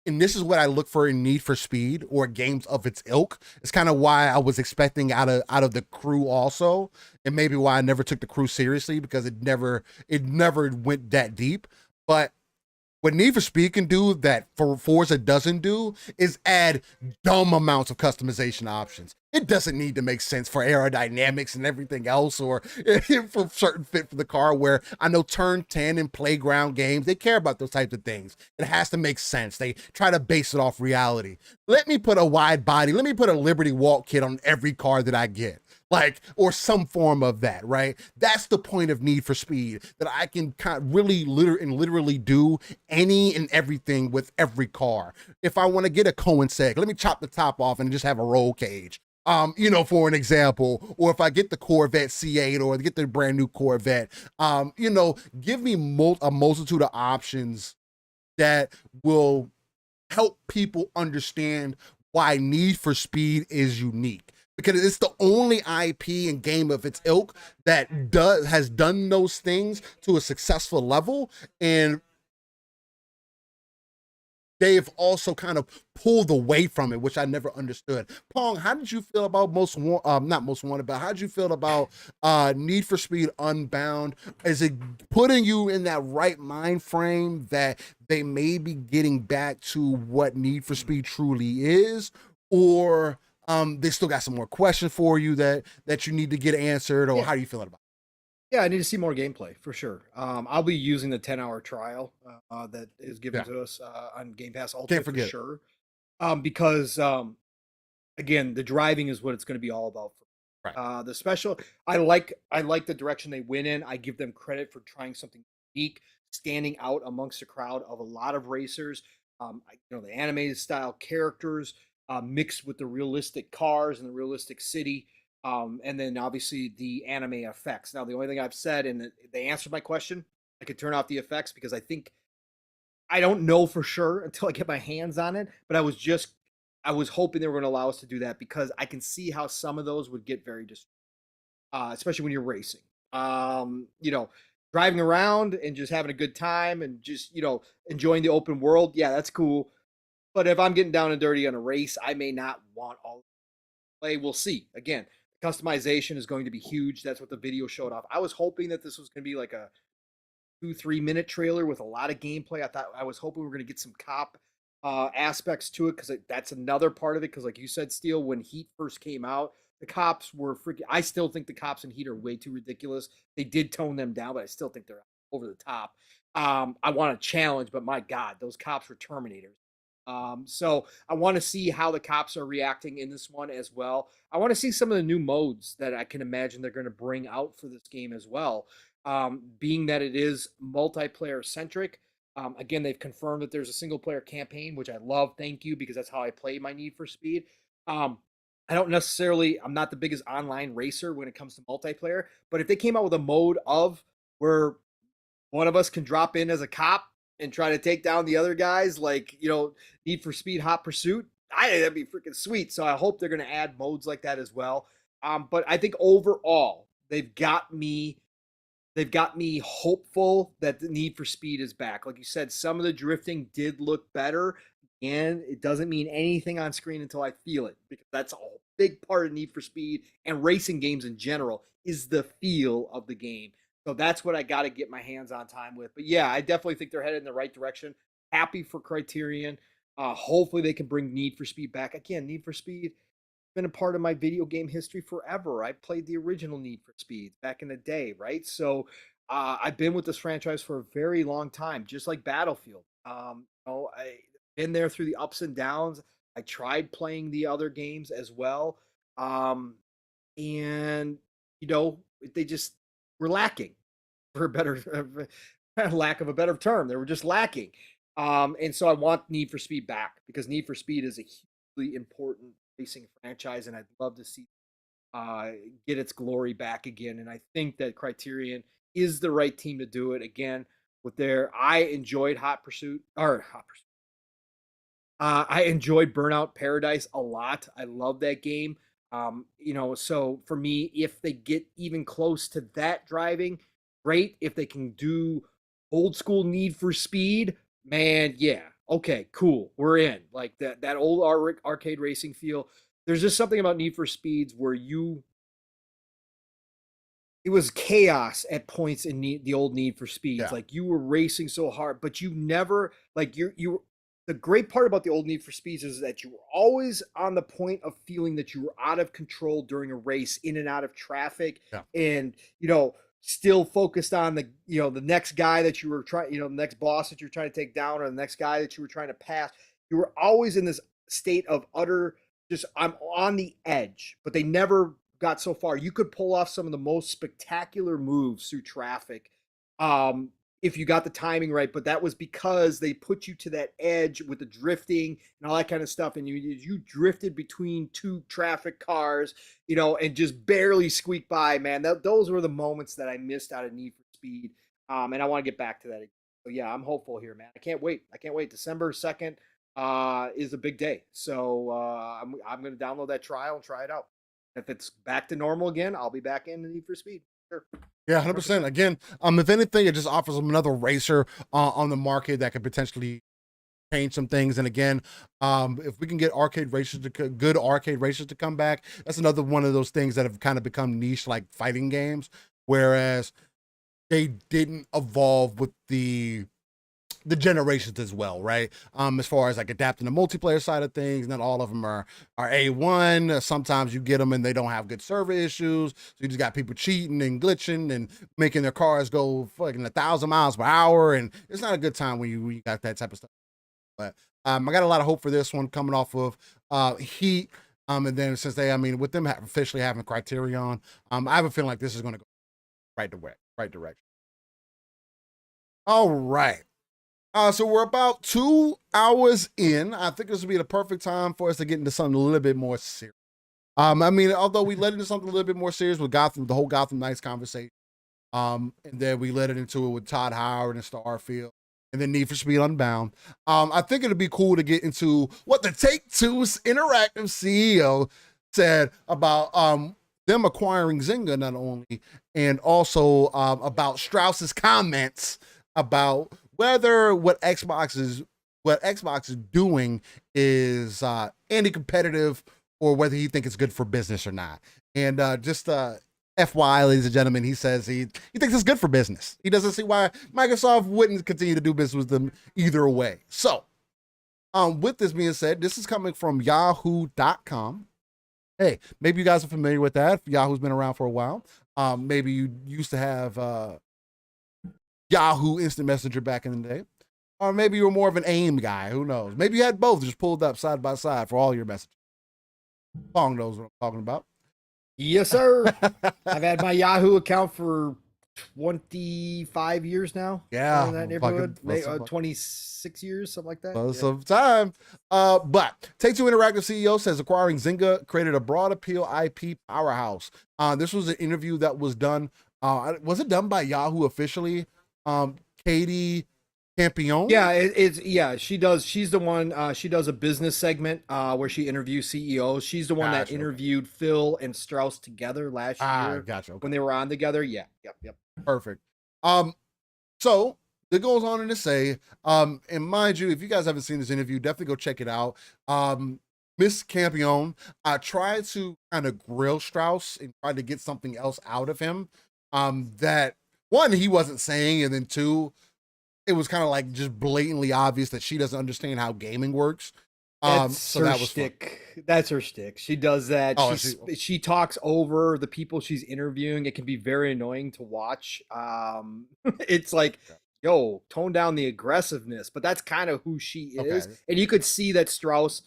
and this is what I look for in Need for Speed or games of its ilk, it's kind of why I was expecting out of the crew also, and maybe why I never took the crew seriously, because it never went that deep. But what Need for Speed can do that Forza doesn't do is add dumb amounts of customization options. It doesn't need to make sense for aerodynamics and everything else, or for certain fit for the car, where I know Turn 10 and Playground games, they care about those types of things. It has to make sense. They try to base it off reality. Let me put a wide body, let me put a Liberty Walk kit on every car that I get. like, or some form of that, right? That's the point of Need for Speed, that I can kind of really literally do any and everything with every car. If I want to get a Coinseg, let me chop the top off and just have a roll cage. For an example, or if I get the Corvette C8 or get the brand new Corvette, give me a multitude of options that will help people understand why Need for Speed is unique, because it's the only IP and game of its ilk that has done those things to a successful level, and they've also kind of pulled away from it, which I never understood. Pong, how did you feel about not Most Wanted, but how did you feel about Need for Speed Unbound? Is it putting you in that right mind frame that they may be getting back to what Need for Speed truly is, or they still got some more questions for you that you need to get answered, or how are you feeling about it? Yeah, I need to see more gameplay for sure. I'll be using the 10-hour trial that is given to us on Game Pass Ultimate for sure. Because again, the driving is what it's going to be all about. Right. The special, I like the direction they went in. I give them credit for trying something unique, standing out amongst a crowd of a lot of racers. The animated style characters mixed with the realistic cars and the realistic city. And then obviously the anime effects. Now, the only thing I've said, and they answered my question, I could turn off the effects because I don't know for sure until I get my hands on it, but I was hoping they were going to allow us to do that because I can see how some of those would get very distracting, especially when you're racing. Driving around and just having a good time and just, enjoying the open world. Yeah, that's cool. But if I'm getting down and dirty on a race, I may not want all the play. We'll see. Again, customization is going to be huge. That's what the video showed off. I was hoping that this was going to be like a 2-3 minute trailer with a lot of gameplay. I was hoping we were going to get some cop aspects to it because that's another part of it. Because like you said, Steel, when Heat first came out, the cops were freaking. I still think the cops in Heat are way too ridiculous. They did tone them down, but I still think they're over the top. I want a challenge, but my God, those cops were Terminators. So I want to see how the cops are reacting in this one as well. I want to see some of the new modes that I can imagine they're going to bring out for this game as well. Being that it is multiplayer centric. Again, they've confirmed that there's a single player campaign, which I love. Thank you, because that's how I play my Need for Speed. I'm not the biggest online racer when it comes to multiplayer, but if they came out with a mode of where one of us can drop in as a cop and try to take down the other guys, like, Need for Speed Hot Pursuit, that'd be freaking sweet. So I hope they're going to add modes like that as well. But I think overall, they've got me hopeful that the Need for Speed is back. Like you said, some of the drifting did look better, and it doesn't mean anything on screen until I feel it, because that's a big part of Need for Speed and racing games in general is the feel of the game. So that's what I got to get my hands on time with. But yeah, I definitely think they're headed in the right direction. Happy for Criterion. Hopefully they can bring Need for Speed back. Again, Need for Speed been a part of my video game history forever. I played the original Need for Speed back in the day, right? So I've been with this franchise for a very long time, just like Battlefield. I've been there through the ups and downs. I tried playing the other games as well, and they just were lacking, for a better lack of a better term. They were just lacking, and so I want Need for Speed back because Need for Speed is a hugely important racing franchise, and I'd love to see get its glory back again. And I think that Criterion is the right team to do it again. I enjoyed Hot Pursuit. I enjoyed Burnout Paradise a lot. I love that game. So for me, if they get even close to that driving, great. If they can do old school Need for Speed, man, yeah, okay, cool, we're in. Like that old arcade racing feel. There's just something about Need for Speeds where it was chaos at points in the old Need for Speeds. Yeah. Like, you were racing so hard, but you never, like, the great part about the old Need for Speeds is that you were always on the point of feeling that you were out of control during a race, in and out of traffic, Yeah. and still focused on the next guy that you were trying, the next boss that you're trying to take down, or the next guy that you were trying to pass. You were always in this state of utter, just, I'm on the edge, but they never got so far. You could pull off some of the most spectacular moves through traffic if you got the timing right, but that was because they put you to that edge with the drifting and all that kind of stuff, and you drifted between two traffic cars, and just barely squeaked by, man. Those were the moments that I missed out of Need for Speed, and I want to get back to that again. So yeah, I'm hopeful here, man. I can't wait. December 2nd is a big day, so I'm going to download that trial and try it out. If it's back to normal again, I'll be back in the Need for Speed. Sure. Yeah, 100%. Again, if anything, it just offers them another racer on the market that could potentially change some things. And again, if we can get good arcade racers to come back, that's another one of those things that have kind of become niche, like fighting games, whereas they didn't evolve with the generations as well, right? As far as like adapting the multiplayer side of things, not all of them are A1. Sometimes you get them and they don't have good server issues, so you just got people cheating and glitching and making their cars go fucking 1,000 miles per hour, and it's not a good time when you got that type of stuff. But I got a lot of hope for this one coming off of Heat, and then since with them officially having Criterion, I have a feeling like this is going to go right direction. All right. So we're about 2 hours in. I think this would be the perfect time for us to get into something a little bit more serious. Although we led into something a little bit more serious with the whole Gotham Knights conversation. And then we led it into it with Todd Howard and Starfield, and then Need for Speed Unbound. I think it'd be cool to get into what the Take-Two's Interactive CEO said about them acquiring Zynga, not only, and also about Strauss's comments about whether what Xbox is doing is anti-competitive, or whether he thinks it's good for business or not. And just FYI, ladies and gentlemen, he says he thinks it's good for business. He doesn't see why Microsoft wouldn't continue to do business with them either way. So, with this being said, this is coming from Yahoo.com. Hey, maybe you guys are familiar with that. Yahoo's been around for a while. Maybe you used to have Yahoo Instant Messenger back in the day, or maybe you were more of an AIM guy. Who knows? Maybe you had both, just pulled up side by side for all your messages. Pong knows what I'm talking about. Yes, sir. I've had my Yahoo account for 25 years now. Yeah, in that neighborhood, 26 years, something like that. Some time. But Take-Two Interactive CEO says acquiring Zynga created a broad appeal IP powerhouse. This was an interview that was done. Was it done by Yahoo officially? Katie Campion. Yeah, she does. She's the one. She does a business segment where she interviews CEOs. She's the one that interviewed Phil and Strauss together last year. Gotcha. Okay. When they were on together. Yeah. Yep. Perfect. So it goes on to say, and mind you, if you guys haven't seen this interview, definitely go check it out. Miss Campion, I tried to kind of grill Strauss and try to get something else out of him. That one, he wasn't saying, and then two, it was kind of like just blatantly obvious that she doesn't understand how gaming works. So that was shtick. That's her shtick. She does that. She talks over the people she's interviewing. It can be very annoying to watch. It's like, yo, tone down the aggressiveness, but that's kind of who she is. Okay. And you could see that Strauss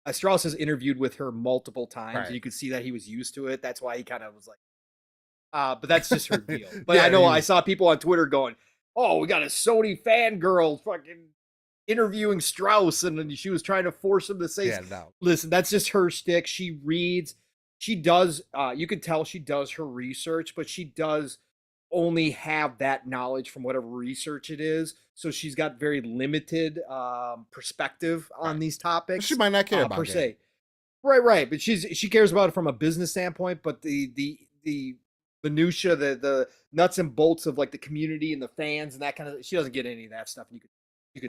has interviewed with her multiple times. Right. And you could see that he was used to it. That's why he kind of was like, but that's just her deal. But yeah, I saw people on Twitter going, oh, we got a Sony fangirl fucking interviewing Strauss, and then she was trying to force him to say, listen, that's just her shtick. She reads, she does, you can tell she does her research, but she does only have that knowledge from whatever research it is. So she's got very limited perspective on these topics. She might not care about per se. Right. But she cares about it from a business standpoint, but the minutia, the nuts and bolts of like the community and the fans and that kind of, she doesn't get any of that stuff. You could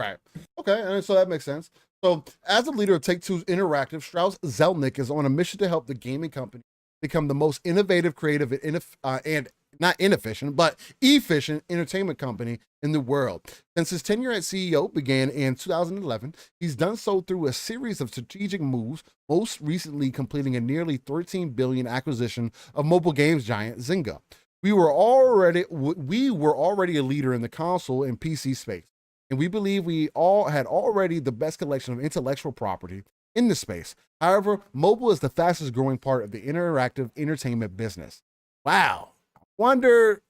right. Okay, and so that makes sense. So as the leader of Take-Two Interactive, Strauss Zelnick is on a mission to help the gaming company become the most innovative, creative, and not inefficient, but efficient entertainment company in the world. Since his tenure as CEO began in 2011, he's done so through a series of strategic moves, most recently completing a nearly $13 billion acquisition of mobile games giant Zynga. We were already a leader in the console and PC space, and we believe we all had already the best collection of intellectual property in the space. However, mobile is the fastest growing part of the interactive entertainment business. Wow. I wonder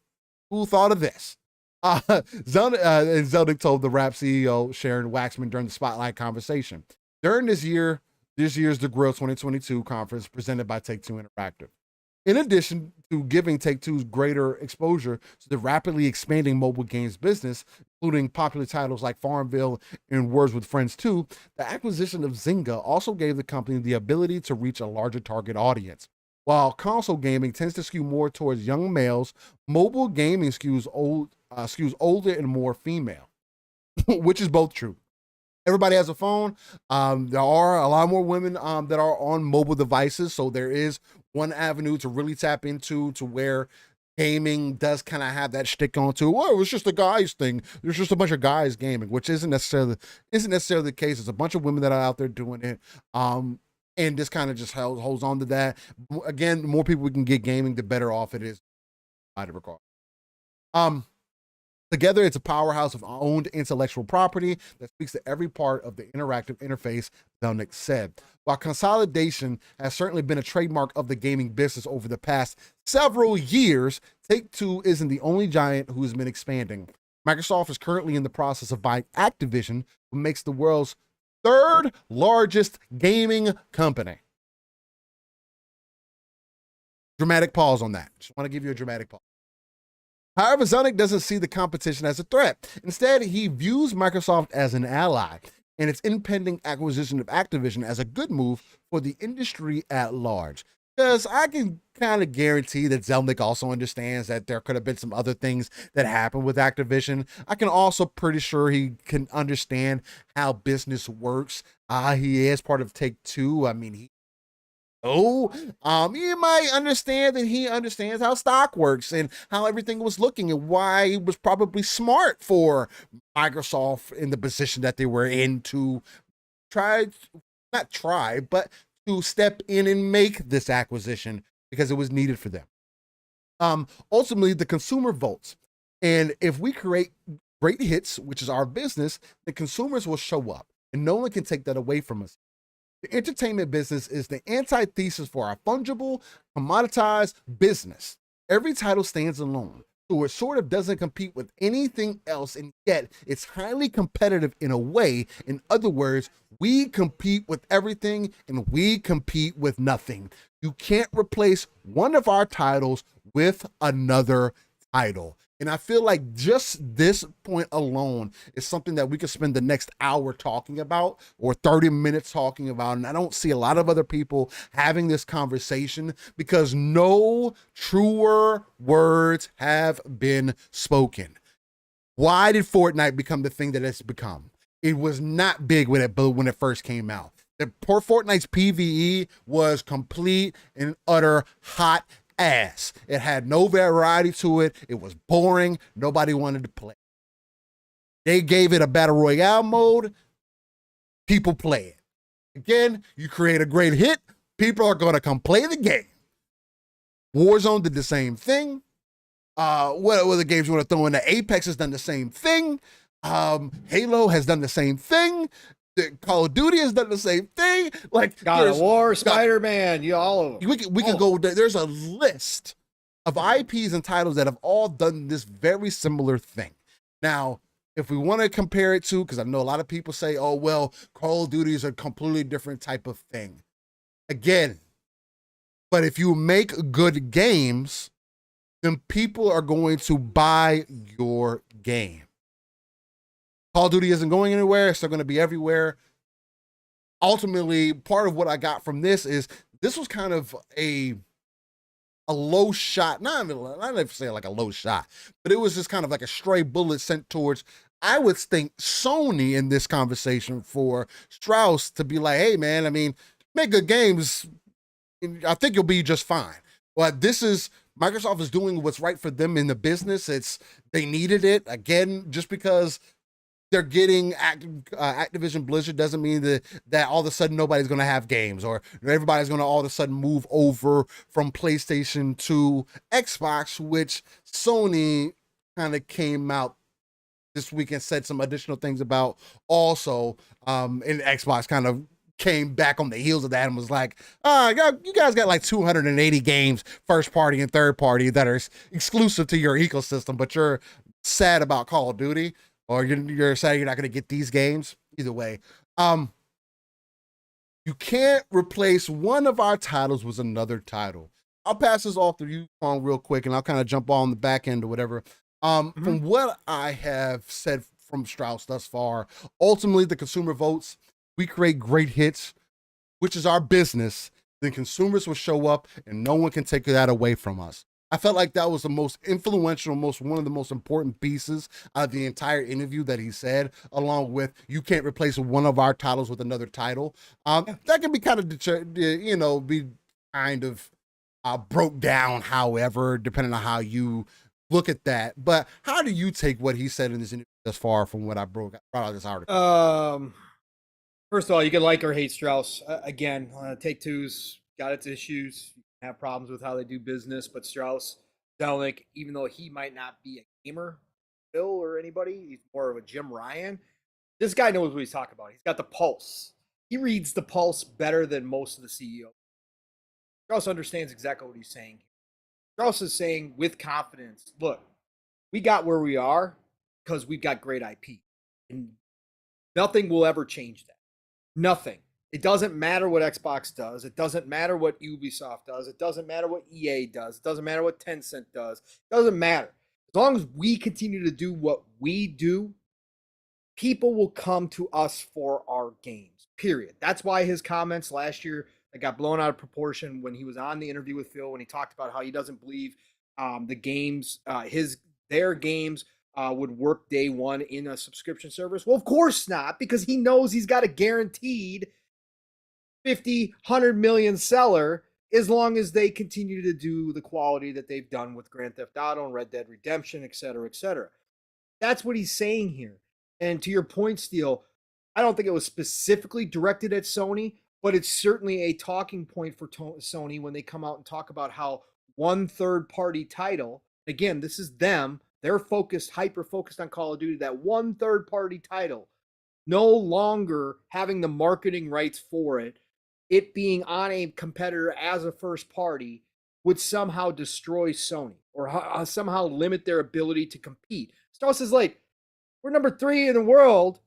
who thought of this. Zelnick told the Rap CEO Sharon Waxman during the Spotlight conversation. During this year's The Grill 2022 conference presented by Take-Two Interactive. In addition to giving Take-Two's greater exposure to the rapidly expanding mobile games business, including popular titles like Farmville and Words with Friends 2, the acquisition of Zynga also gave the company the ability to reach a larger target audience. While console gaming tends to skew more towards young males, mobile gaming skews older and more female, which is both true. Everybody has a phone. There are a lot more women that are on mobile devices, so there is one avenue to really tap into to where gaming does kind of have that shtick on to. Well, it was just a guys thing. There's just a bunch of guys gaming, which isn't necessarily the case. It's a bunch of women that are out there doing it. And this kind of just holds on to that. Again, the more people we can get gaming, the better off it is. I'd regard. Together, it's a powerhouse of owned intellectual property that speaks to every part of the interactive interface, Zelnick said. While consolidation has certainly been a trademark of the gaming business over the past several years, Take-Two isn't the only giant who has been expanding. Microsoft is currently in the process of buying Activision, who makes the world's third largest gaming company. Dramatic pause on that. Just want to give you a dramatic pause. However, Zelnick doesn't see the competition as a threat. Instead, he views Microsoft as an ally and its impending acquisition of Activision as a good move for the industry at large. Because I can kind of guarantee that Zelnick also understands that there could have been some other things that happened with Activision. I can also pretty sure he can understand how business works. He is part of Take-Two. I mean, you might understand that he understands how stock works and how everything was looking and why it was probably smart for Microsoft in the position that they were in to but to step in and make this acquisition because it was needed for them. Ultimately, the consumer votes. And if we create great hits, which is our business, the consumers will show up and no one can take that away from us. The entertainment business is the antithesis for our fungible, commoditized business. Every title stands alone, so it sort of doesn't compete with anything else, and yet it's highly competitive in a way. In other words, we compete with everything and we compete with nothing. You can't replace one of our titles with another title. And I feel like just this point alone is something that we could spend the next hour talking about or 30 minutes talking about. And I don't see a lot of other people having this conversation because no truer words have been spoken. Why did Fortnite become the thing that it's become? It was not big when it first came out. The poor Fortnite's PvE was complete and utter hot ass. It had no variety to it. It was boring. Nobody wanted to play. They gave it a battle royale mode. People play it. Again, you create a great hit. People are going to come play the game. Warzone did the same thing. What other games you want to throw in there? Apex has done the same thing. Halo has done the same thing. Call of Duty has done the same thing. Like God of War, Spider-Man, all of them. We can go. There's a list of IPs and titles that have all done this very similar thing. Now, if we want to compare it to, because I know a lot of people say, "Oh, well, Call of Duty is a completely different type of thing." Again, but if you make good games, then people are going to buy your game. Call of Duty isn't going anywhere. It's still going to be everywhere. Ultimately, part of what I got from this is this was kind of a low shot. Not even say like a low shot, but it was just kind of like a stray bullet sent towards, I would think, Sony in this conversation for Strauss to be like, hey, man, I mean, make good games. I think you'll be just fine. But this is, Microsoft is doing what's right for them in the business. They needed it. Again, just because they're getting Activision Blizzard doesn't mean that all of a sudden nobody's going to have games or everybody's going to all of a sudden move over from PlayStation to Xbox, which Sony kind of came out this week and said some additional things about also, and Xbox kind of came back on the heels of that and was like, you guys got like 280 games, first party and third party, that are exclusive to your ecosystem, but you're sad about Call of Duty, or you're sad you're not going to get these games. Either way, you can't replace one of our titles with another title. I'll pass this off to you, Pong, real quick, and I'll kind of jump on the back end or whatever. From what I have said from Strauss thus far, ultimately the consumer votes. We create great hits, which is our business. Then consumers will show up, and no one can take that away from us. I felt like that was the most influential, one of the most important pieces of the entire interview that he said, along with you can't replace one of our titles with another title. That can be kind of, be kind of broke down, however, depending on how you look at that. But how do you take what he said in this interview thus far from what I brought out of this article? First of all, you can like or hate Strauss. Again, Take-Two's got its issues. Have problems with how they do business, but Strauss, Zelnick, even though he might not be a gamer, Phil or anybody, he's more of a Jim Ryan. This guy knows what he's talking about. He's got the pulse. He reads the pulse better than most of the CEOs. Strauss understands exactly what he's saying. Strauss is saying with confidence, look, we got where we are because we've got great IP. And nothing will ever change that. Nothing. It doesn't matter what Xbox does. It doesn't matter what Ubisoft does. It doesn't matter what EA does. It doesn't matter what Tencent does. It doesn't matter. As long as we continue to do what we do, people will come to us for our games, period. That's why his comments last year that got blown out of proportion when he was on the interview with Phil, when he talked about how he doesn't believe the games, their games would work day one in a subscription service. Well, of course not, because he knows he's got a guaranteed 50, 100 million seller as long as they continue to do the quality that they've done with Grand Theft Auto and Red Dead Redemption, et cetera, et cetera. That's what he's saying here. And to your point, Steel, I don't think it was specifically directed at Sony, but it's certainly a talking point for Sony when they come out and talk about how one third-party title, again, this is them, they're focused, hyper-focused on Call of Duty, that one third-party title, no longer having the marketing rights for it, it being on a competitor as a first party would somehow destroy Sony or somehow limit their ability to compete. Strauss is like, we're number 3 in the world.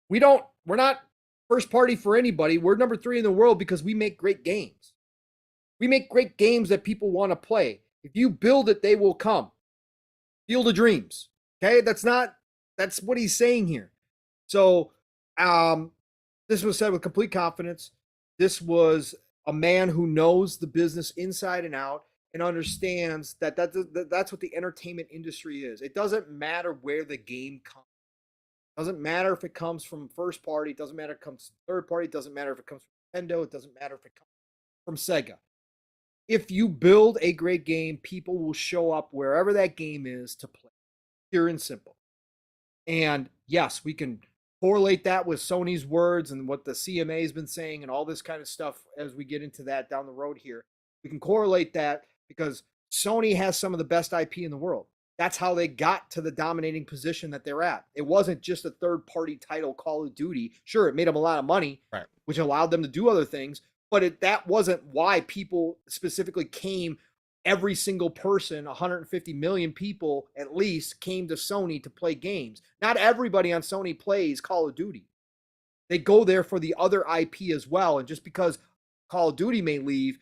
We're not first party for anybody. We're number 3 in the world because we make great games. We make great games that people want to play. If you build it, they will come. Field of Dreams. Okay, that's what he's saying here. So, this was said with complete confidence. This was a man who knows the business inside and out and understands that that's what the entertainment industry is. It doesn't matter where the game comes. It doesn't matter if it comes from first party. It doesn't matter if it comes from third party. It doesn't matter if it comes from Nintendo. It doesn't matter if it comes from Sega. If you build a great game, people will show up wherever that game is to play. Pure and simple. And yes, we can correlate that with Sony's words and what the CMA has been saying and all this kind of stuff as we get into that down the road here. We can correlate that because Sony has some of the best IP in the world. That's how they got to the dominating position that they're at. It wasn't just a third-party title, Call of Duty. Sure, it made them a lot of money, right, which allowed them to do other things, but that wasn't why people specifically came. Every single person, 150 million people at least, came to Sony to play games. Not everybody on Sony plays Call of Duty. They go there for the other IP as well. And just because Call of Duty may leave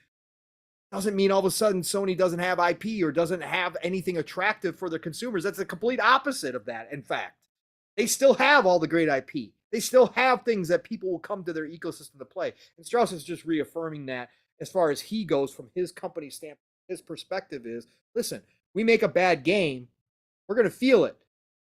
doesn't mean all of a sudden Sony doesn't have IP or doesn't have anything attractive for their consumers. That's the complete opposite of that, in fact. They still have all the great IP. They still have things that people will come to their ecosystem to play. And Strauss is just reaffirming that as far as he goes from his company standpoint. His perspective is, listen, we make a bad game, we're going to feel it.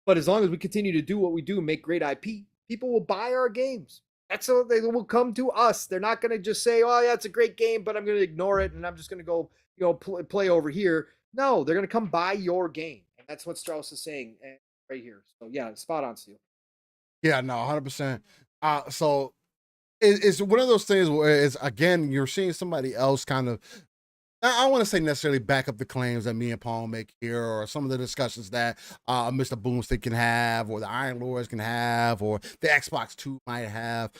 But as long as we continue to do what we do and make great IP, people will buy our games. That's how they will come to us. They're not going to just say, oh, yeah, it's a great game, but I'm going to ignore it and I'm just going to go, play over here. No, they're going to come buy your game. And that's what Strauss is saying right here. So, yeah, spot on, Steel. Yeah, no, 100%. So it's one of those things where it's, again, you're seeing somebody else kind of, I don't want to say necessarily back up the claims that me and Pong make here, or some of the discussions that Mr. Boomstick can have, or the Iron Lords can have, or the Xbox 2 might have.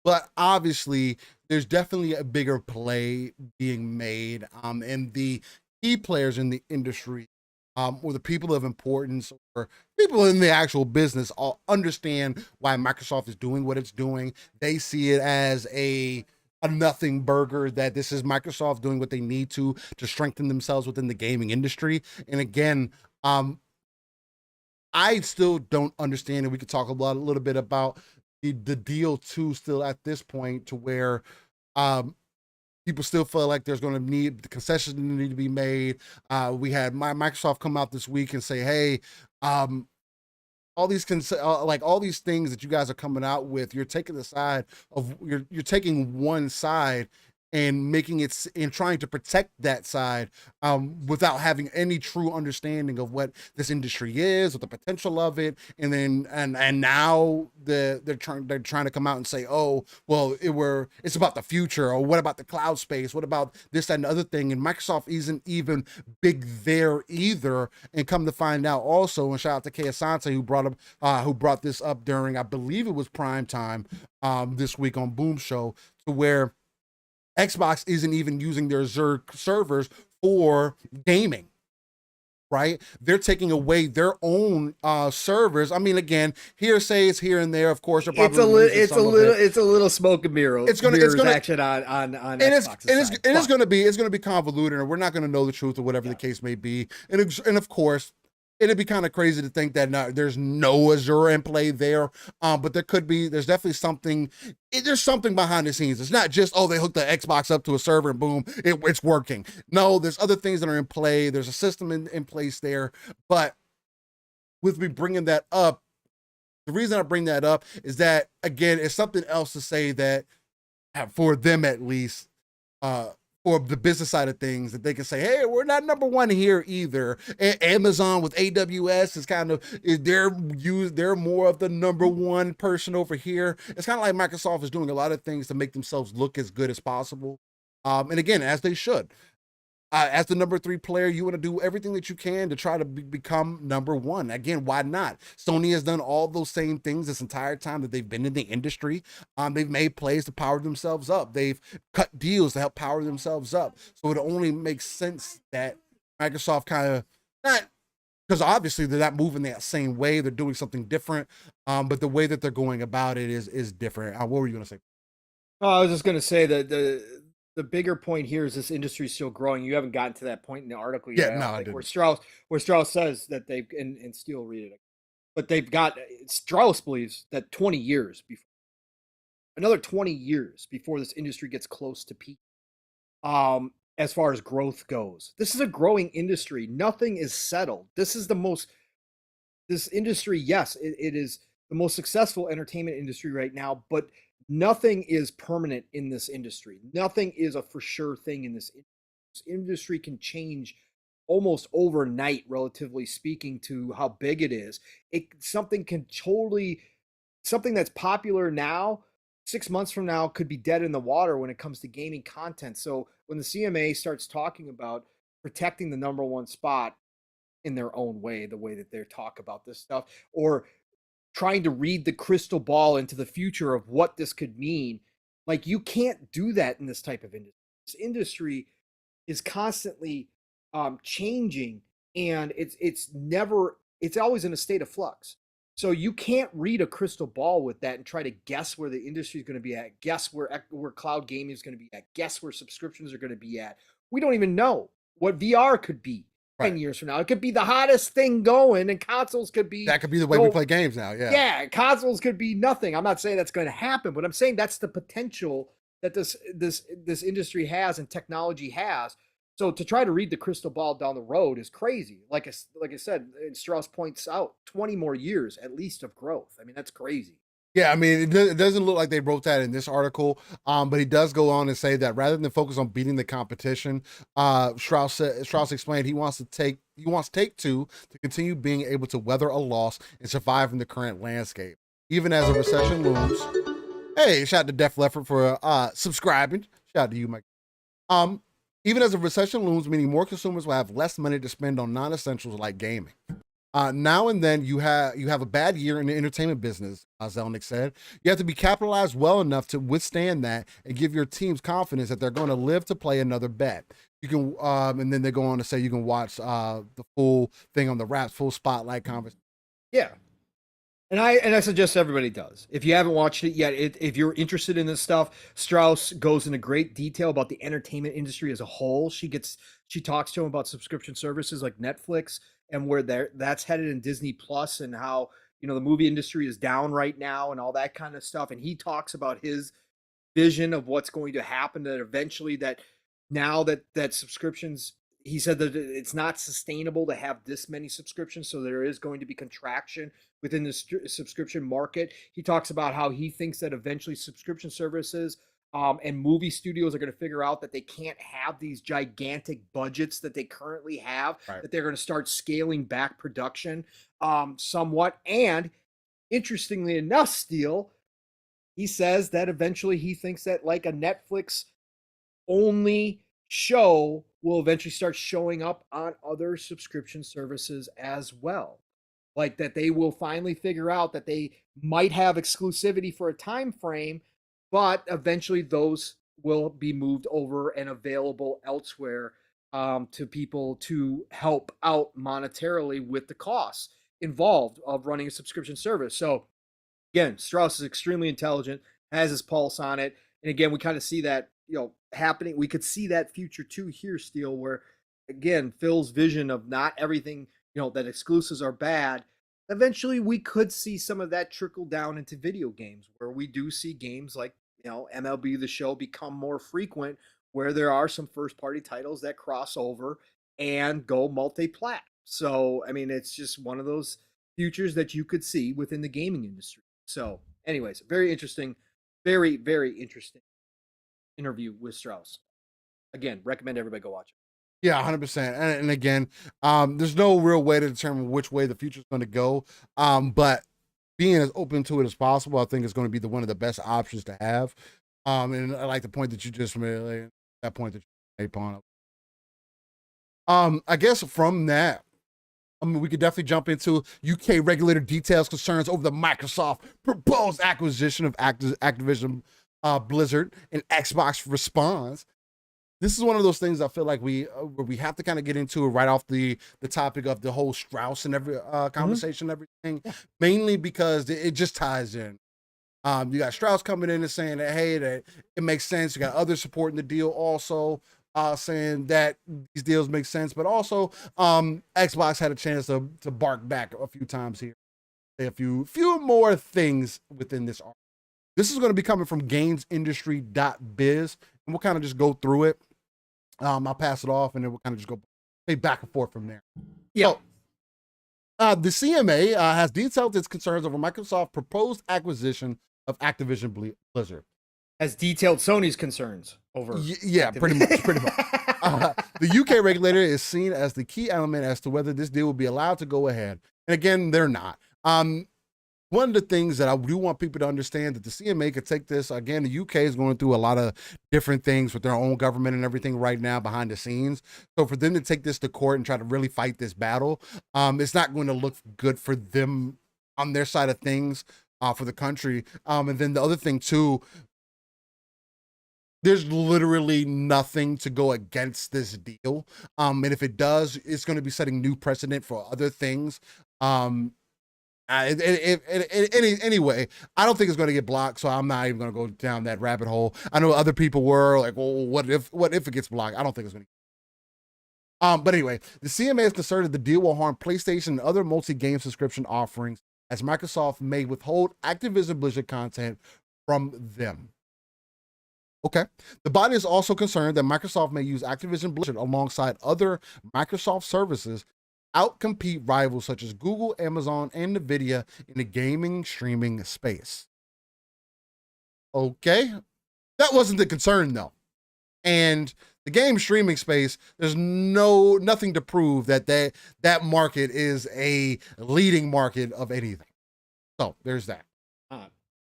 but obviously there's definitely a bigger play being made, and the key players in the industry, or the people of importance, or people in the actual business, all understand why Microsoft is doing what it's doing. They see it as a nothing burger, that this is Microsoft doing what they need to strengthen themselves within the gaming industry. And again, I still don't understand, and we could talk a little bit about the deal too, still at this point, to where people still feel like there's going to need the concessions need to be made. We had Microsoft come out this week and say, hey, all these like all these things that you guys are coming out with, you're taking the side of you're taking one side and making it and trying to protect that side, without having any true understanding of what this industry is, or the potential of it. And then and now they're trying to come out and say, oh well, it's about the future, or what about the cloud space, what about this, that, and the other thing. And Microsoft isn't even big there either. And come to find out also, and shout out to Kay Asante, who brought this up during, I believe it was prime time this week on Boom Show, to where Xbox isn't even using their servers for gaming, right? They're taking away their own servers. I mean, again, hearsays here and there, of course. It's a little smoke and mirror. It's gonna action on Xbox. It's gonna be convoluted, and we're not gonna know the truth, or whatever the case may be. And of course, it'd be kind of crazy to think that there's no Azure in play there, but there's definitely something. There's something behind the scenes. It's not just, oh, they hooked the Xbox up to a server and boom, it's working. No, there's other things that are in play. There's a system in place there. But with me bringing that up, the reason I bring that up is that, again, it's something else to say that, for them at least, or the business side of things, that they can say, hey, we're not number one here either. Amazon with AWS is they're more of the number one person over here. It's kind of like Microsoft is doing a lot of things to make themselves look as good as possible. And again, as they should. As the number 3 player, you want to do everything that you can to try to become number 1. Again, why not? Sony has done all those same things this entire time that they've been in the industry. They've made plays to power themselves up. They've cut deals to help power themselves up. So it only makes sense that Microsoft kind of, not because obviously they're not moving that same way. They're doing something different. But the way that they're going about it is different. What were you going to say? Oh, I was just going to say that the bigger point here is this industry is still growing. You haven't gotten to that point in the article yet. Yeah, no, I didn't. Where Strauss says that they've, and Steel read it, but they've got, Strauss believes that 20 years before, another 20 years before this industry gets close to peak, as far as growth goes. This is a growing industry. Nothing is settled. This industry, yes, it is the most successful entertainment industry right now, but nothing is permanent in this industry. Nothing is a for sure thing in this industry. This industry can change almost overnight, relatively speaking, to how big it is. Something that's popular now, 6 months from now, could be dead in the water when it comes to gaming content. So when the CMA starts talking about protecting the number 1 spot in their own way, the way that they talk about this stuff, or trying to read the crystal ball into the future of what this could mean, like, you can't do that in this type of industry. This industry is constantly changing, and it's always in a state of flux. So you can't read a crystal ball with that and try to guess where the industry is going to be at, guess where cloud gaming is going to be at, guess where subscriptions are going to be at. We don't even know what VR could be 10 years from now. It could be the hottest thing going, and consoles could be... That could be the way we play games now, yeah. Yeah, consoles could be nothing. I'm not saying that's going to happen, but I'm saying that's the potential that this industry has and technology has. So to try to read the crystal ball down the road is crazy. Like I said, and Strauss points out, 20 more years at least of growth. I mean, that's crazy. Yeah, I mean, it doesn't look like they wrote that in this article, but he does go on to say that rather than focus on beating the competition, Strauss explained he wants Take-Two to continue being able to weather a loss and survive in the current landscape, even as a recession looms. Hey, shout out to Def Leppard for subscribing. Shout out to you, Mike. Even as a recession looms, meaning more consumers will have less money to spend on non-essentials like gaming. Now and then you have a bad year in the entertainment business, Zelnick said. You have to be capitalized well enough to withstand that and give your teams confidence that they're going to live to play another bet. You can, and then they go on to say you can watch the full thing on the Raps full spotlight conversation. Yeah. And I suggest everybody does. If you haven't watched it yet, if you're interested in this stuff, Strauss goes into great detail about the entertainment industry as a whole. She talks to him about subscription services like Netflix and where that's headed in Disney Plus and how, the movie industry is down right now and all that kind of stuff. And he talks about his vision of what's going to happen, that eventually that now that subscriptions, he said that it's not sustainable to have this many subscriptions, so there is going to be contraction within the subscription market. He talks about how he thinks that eventually subscription services and movie studios are going to figure out that they can't have these gigantic budgets that they currently have, Right. that they're going to start scaling back production somewhat. And interestingly enough, Steele, he says that eventually he thinks that like a Netflix only show will eventually start showing up on other subscription services as well. Like that they will finally figure out that they might have exclusivity for a time frame, but eventually those will be moved over and available elsewhere to people to help out monetarily with the costs involved of running a subscription service. So again, Strauss is extremely intelligent, has his pulse on it. And again, we kind of see that, happening. We could see that future too here, Steele, where again, Phil's vision of not everything, that exclusives are bad. Eventually we could see some of that trickle down into video games, where we do see games like, MLB The Show become more frequent, where there are some first party titles that cross over and go multi-plat. So, I mean, it's just one of those futures that you could see within the gaming industry. So, anyways, very interesting, very, very interesting interview with Strauss. Again, recommend everybody go watch it. Yeah, 100%. And again, there's no real way to determine which way the future is going to go. But being as open to it as possible, I think is going to be one of the best options to have. And I like the point that you just made, like, that point that you made, Pong. I guess from that, we could definitely jump into UK regulator details concerns over the Microsoft proposed acquisition of Activision Blizzard, and Xbox responds. This is one of those things I feel like we have to kind of get into right off the topic of the whole Strauss and every conversation, everything, mainly because it just ties in. You got Strauss coming in and saying that, hey, that it makes sense. You got others supporting the deal also, saying that these deals make sense, but also Xbox had a chance to bark back a few times here. Say a few more things within this article. This is going to be coming from gamesindustry.biz, and we'll kind of just go through it. I'll pass it off, and then we'll kind of just go back and forth from there. Yeah. So, the CMA has detailed its concerns over Microsoft's proposed acquisition of Activision Blizzard. Has detailed Sony's concerns over. Yeah, pretty much. The UK regulator is seen as the key element as to whether this deal will be allowed to go ahead. And again, they're not. One of the things that I do want people to understand that the CMA could take this, again, the UK is going through a lot of different things with their own government and everything right now behind the scenes. So for them to take this to court and try to really fight this battle, it's not going to look good for them on their side of things, for the country. And then the other thing too, there's literally nothing to go against this deal. And if it does, it's going to be setting new precedent for other things. Anyway, I don't think it's going to get blocked, so I'm not even going to go down that rabbit hole. I know other people were like, well, what if it gets blocked? I don't think it's going to. But anyway, the CMA is concerned that the deal will harm PlayStation and other multi-game subscription offerings, as Microsoft may withhold Activision Blizzard content from them. Okay. The body is also concerned that Microsoft may use Activision Blizzard alongside other Microsoft services, outcompete rivals such as Google, Amazon, and Nvidia in the gaming streaming space. Okay. That wasn't the concern though. And the game streaming space, there's nothing to prove that market is a leading market of anything. So there's that.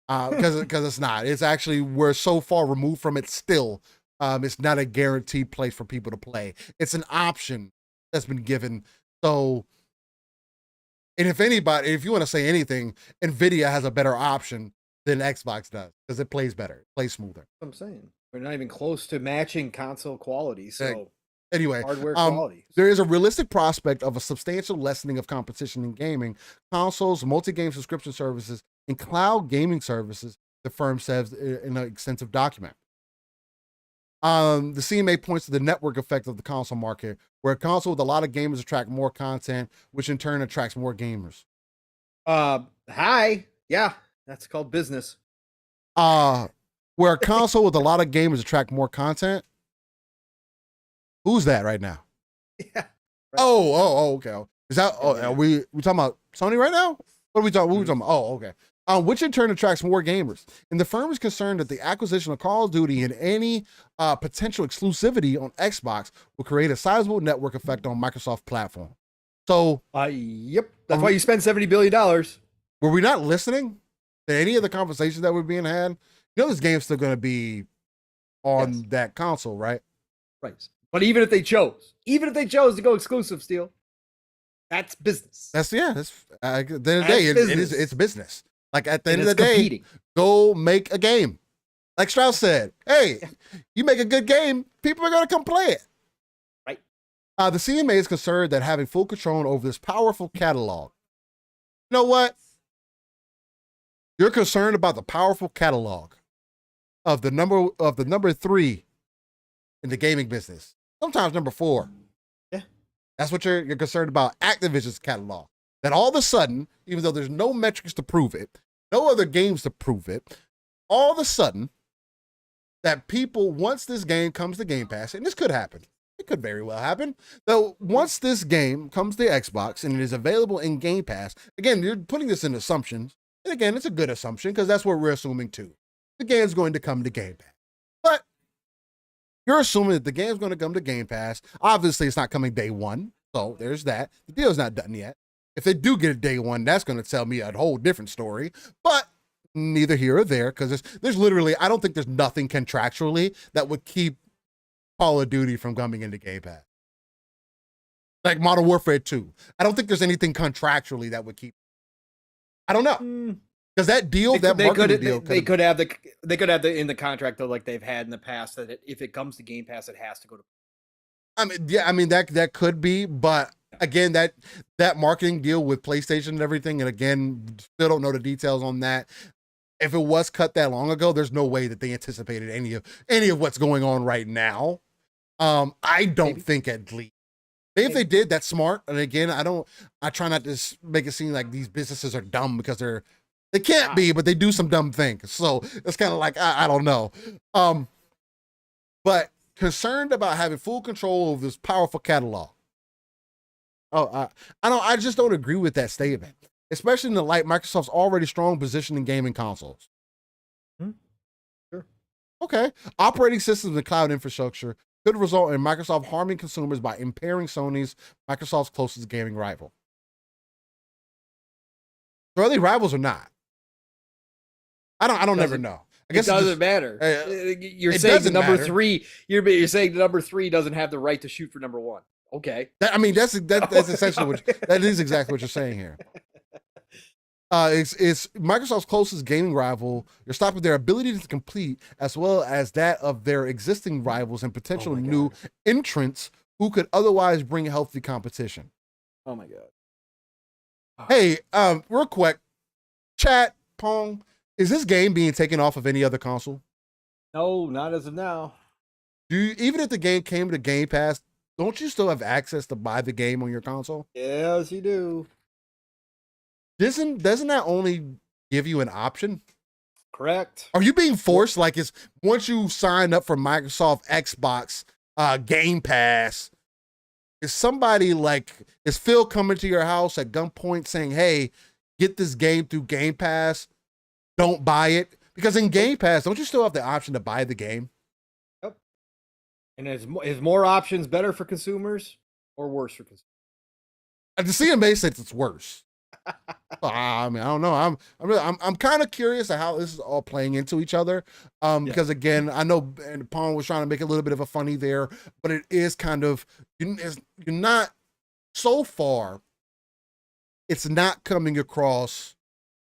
Because it's not. It's actually, we're so far removed from it still. It's not a guaranteed place for people to play. It's an option that's been given. So And if you want to say anything, Nvidia has a better option than Xbox does because it plays better, it plays smoother. That's what I'm saying. We're not even close to matching console quality. So anyway, hardware quality. there is a realistic prospect of a substantial lessening of competition in gaming, consoles, multi-game subscription services, and cloud gaming services, the firm says in an extensive document. The CMA points to the network effect of the console market, where a console with a lot of gamers attract more content, which in turn attracts more gamers. Hi. Yeah, that's called business. Where a console with a lot of gamers attract more content. Who's that right now? Yeah. Right. Oh, okay. Is that? Oh, are we talking about Sony right now? What are we talking? What are we talking about? Oh, okay. Which in turn attracts more gamers. And the firm is concerned that the acquisition of Call of Duty and any potential exclusivity on Xbox will create a sizable network effect on Microsoft platform. So, yep, that's why you spend $70 billion. Were we not listening to any of the conversations that were being had? You know, this game's still going to be on that console, right? Right. But even if they chose to go exclusive, Steel, that's business. That's at the end of the day, it's business. Like at the end of the day, competing. Go make a game. Like Strauss said, hey, you make a good game, people are going to come play it. Right. The CMA is concerned that having full control over this powerful catalog. You know what? You're concerned about the powerful catalog of the number 3 in the gaming business. Sometimes number 4. Yeah. That's what you're concerned about. Activision's catalog. That all of a sudden, even though there's no metrics to prove it, no other games to prove it, all of a sudden, that people, once this game comes to Game Pass, and this could happen, it could very well happen, though once this game comes to Xbox and it is available in Game Pass, again, you're putting this in assumptions, and again, it's a good assumption because that's what we're assuming too. The game's going to come to Game Pass. But you're assuming that the game's going to come to Game Pass. Obviously, it's not coming day one, so there's that. The deal's not done yet. If they do get it day one, that's going to tell me a whole different story. But neither here or there, because there's literally, I don't think there's nothing contractually that would keep Call of Duty from coming into Game Pass. Like Modern Warfare 2. I don't think there's anything contractually that would keep. I don't know. Because that deal, marketing deal. They could have the in the contract though, like they've had in the past, that if it comes to Game Pass, it has to go to. That could be, but again, that marketing deal with PlayStation and everything, and again, still don't know the details on that. If it was cut that long ago, there's no way that they anticipated any of what's going on right now. I don't think at least. Maybe if they did, that's smart. And again, I try not to make it seem like these businesses are dumb because they can't be, but they do some dumb things. So it's kind of like, I don't know. But concerned about having full control of this powerful catalog. I just don't agree with that statement, especially in the light Microsoft's already strong position in gaming consoles. Sure. Okay. Operating systems and cloud infrastructure could result in Microsoft harming consumers by impairing Microsoft's closest gaming rival. So are they rivals or not? I don't never know. I guess it doesn't matter. You're saying the number 3. You're saying the number 3 doesn't have the right to shoot for number 1. Okay. That's essentially that is exactly what you're saying here. It's Microsoft's closest gaming rival. You're stopping their ability to compete, as well as that of their existing rivals and potential new entrants who could otherwise bring healthy competition. Oh my God. Hey, real quick, chat, Pong, is this game being taken off of any other console? No, not as of now. Even if the game came to Game Pass, don't you still have access to buy the game on your console? Yes, you do. Doesn't that only give you an option? Correct. Are you being forced? Like, it's once you sign up for Microsoft Xbox Game Pass, is Phil coming to your house at gunpoint saying, hey, get this game through Game Pass, don't buy it? Because in Game Pass, don't you still have the option to buy the game? Yep. And is more options better for consumers or worse for consumers? The CMA says it's worse. I don't know. I'm kind of curious of how this is all playing into each other. Because again, I know and Pong was trying to make a little bit of a funny there, but it is kind of you're not so far. it's not coming across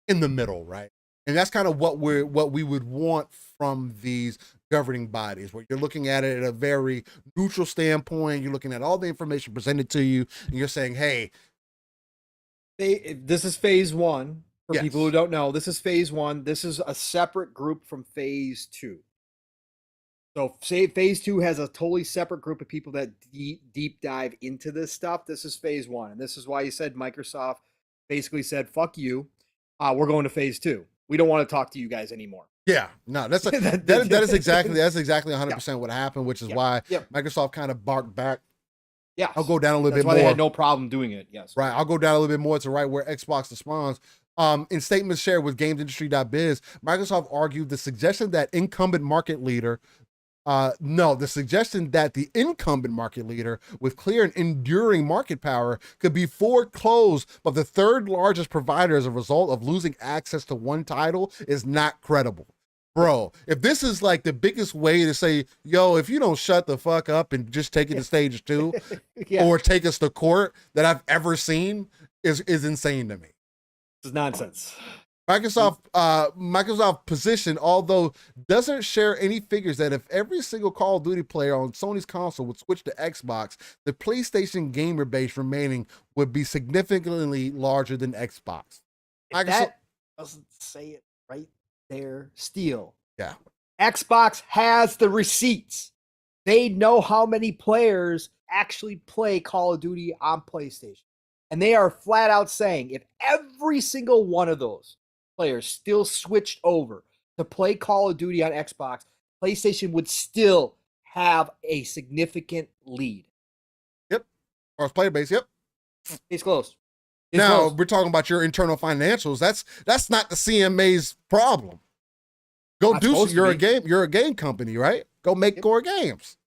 in the middle, right? And that's kind of what we would want from these governing bodies, where you're looking at it at a very neutral standpoint. You're looking at all the information presented to you, and you're saying, "Hey, this is phase one." For yes. people who don't know, this is phase one. This is a separate group from phase two. So say phase two has a totally separate group of people that deep dive into this stuff. This is phase one. And this is why you said Microsoft basically said, fuck you. We're going to phase two. We don't want to talk to you guys anymore. Yeah, no, that is exactly 100% what happened, which is why Microsoft kind of barked back. Yeah, I'll go down a little bit more. That's why they had no problem doing it. Yes, right. I'll go down a little bit more to right where Xbox responds. In statements shared with GamesIndustry.biz, Microsoft argued the suggestion that the suggestion that the incumbent market leader with clear and enduring market power could be foreclosed by the third largest provider as a result of losing access to one title is not credible. Bro, if this is like the biggest way to say, yo, if you don't shut the fuck up and just take it to stage two or take us to court that I've ever seen is insane to me. This is nonsense. Microsoft position, although doesn't share any figures, that if every single Call of Duty player on Sony's console would switch to Xbox, the PlayStation gamer base remaining would be significantly larger than Xbox. That doesn't say it right there, Steel. Yeah. Xbox has the receipts. They know how many players actually play Call of Duty on PlayStation. And they are flat out saying if every single one of those players still switched over to play Call of Duty on Xbox, PlayStation would still have a significant lead. Yep. Or player base, yep. It's close. Now, we're talking about your internal financials. That's not the CMA's problem. Go do, you're a game company, right? Go make core games.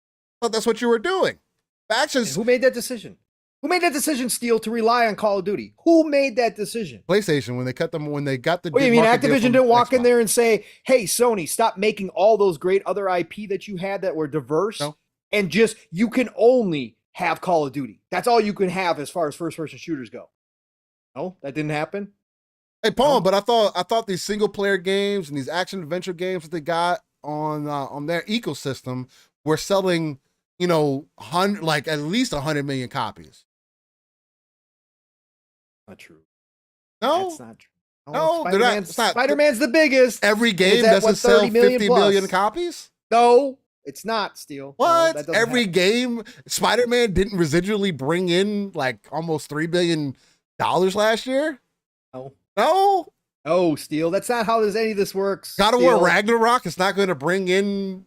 Well, that's what you were doing. Factions. Who made that decision? Who made that decision, Steel, to rely on Call of Duty? Who made that decision? PlayStation, when they got the. What do you mean Activision didn't walk in there and say, "Hey, Sony, stop making all those great other IP that you had that were diverse, and just you can only have Call of Duty. That's all you can have as far as first-person shooters go." No, that didn't happen. Hey, Pong, but I thought these single-player games and these action adventure games that they got on their ecosystem were selling, at least 100 million copies. Not true. No, that's not true. No, Spider-Man's the biggest. Every game doesn't sell 50 million copies. No, it's not, Steel. What? No, every game, Spider-Man didn't residually bring in like almost $3 billion last year. No, Steel. That's not how any of this works. God of War Ragnarok is not going to bring in.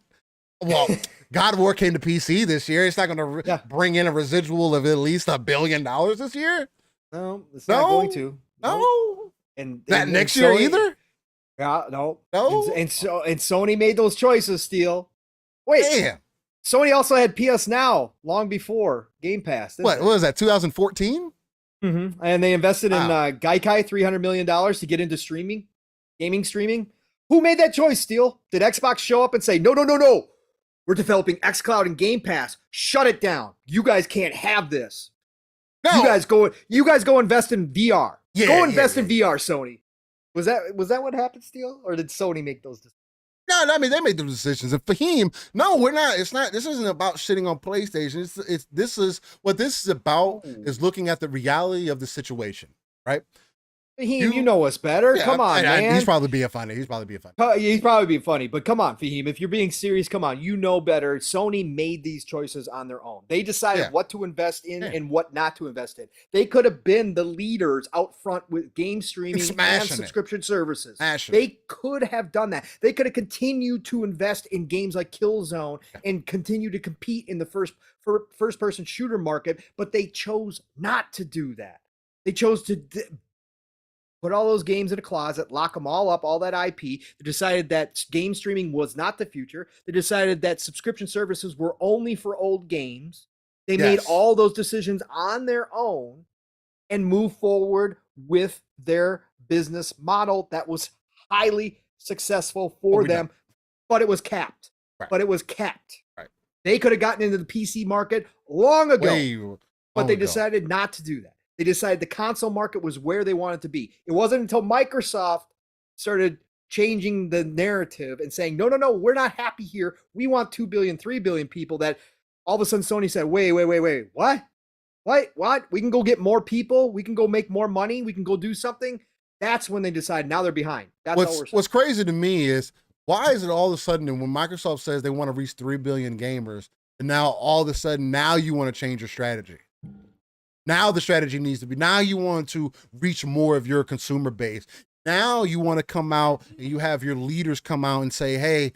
Well, God of War came to PC this year. It's not going to bring in a residual of at least $1 billion this year. No, it's not going to. No. And next year either? Yeah, no. No. And Sony made those choices, Steel. Wait. Damn. Sony also had PS Now long before Game Pass. What was that, 2014? Mm-hmm. And they invested in Gaikai $300 million to get into gaming streaming. Who made that choice, Steel? Did Xbox show up and say, no, we're developing xCloud and Game Pass. Shut it down. You guys can't have this. No. You guys go invest in VR. Go invest in VR, Sony. Was that what happened, Steel? Or did Sony make those decisions? No, I mean they made the decisions. And Fahim, no, we're not. It's not. This isn't about shitting on PlayStation. This is about is looking at the reality of the situation, right? Fahim, you know us better. Come on, man. He's probably being funny. He's probably being funny. But come on, Fahim. If you're being serious, come on. You know better. Sony made these choices on their own. They decided what to invest in and what not to invest in. They could have been the leaders out front with game streaming and subscription services. They could have done that. They could have continued to invest in games like Killzone and continue to compete in the first-person shooter market, but they chose not to do that. They chose to put all those games in a closet, lock them all up, all that IP. They decided that game streaming was not the future. They decided that subscription services were only for old games. They made all those decisions on their own and moved forward with their business model that was highly successful for them, but it was capped. Right. They could have gotten into the PC market long ago, but they decided not to do that. They decided the console market was where they wanted to be. It wasn't until Microsoft started changing the narrative and saying, no, we're not happy here. We want 2 billion, 3 billion people, that all of a sudden Sony said, wait, what? What? We can go get more people. We can go make more money. We can go do something. That's when they decide now they're behind. That's all we're saying. What's crazy to me is, why is it all of a sudden when Microsoft says they want to reach 3 billion gamers, and now all of a sudden now you want to change your strategy? Now the strategy needs to be, now you want to reach more of your consumer base. Now you want to come out and you have your leaders come out and say, hey,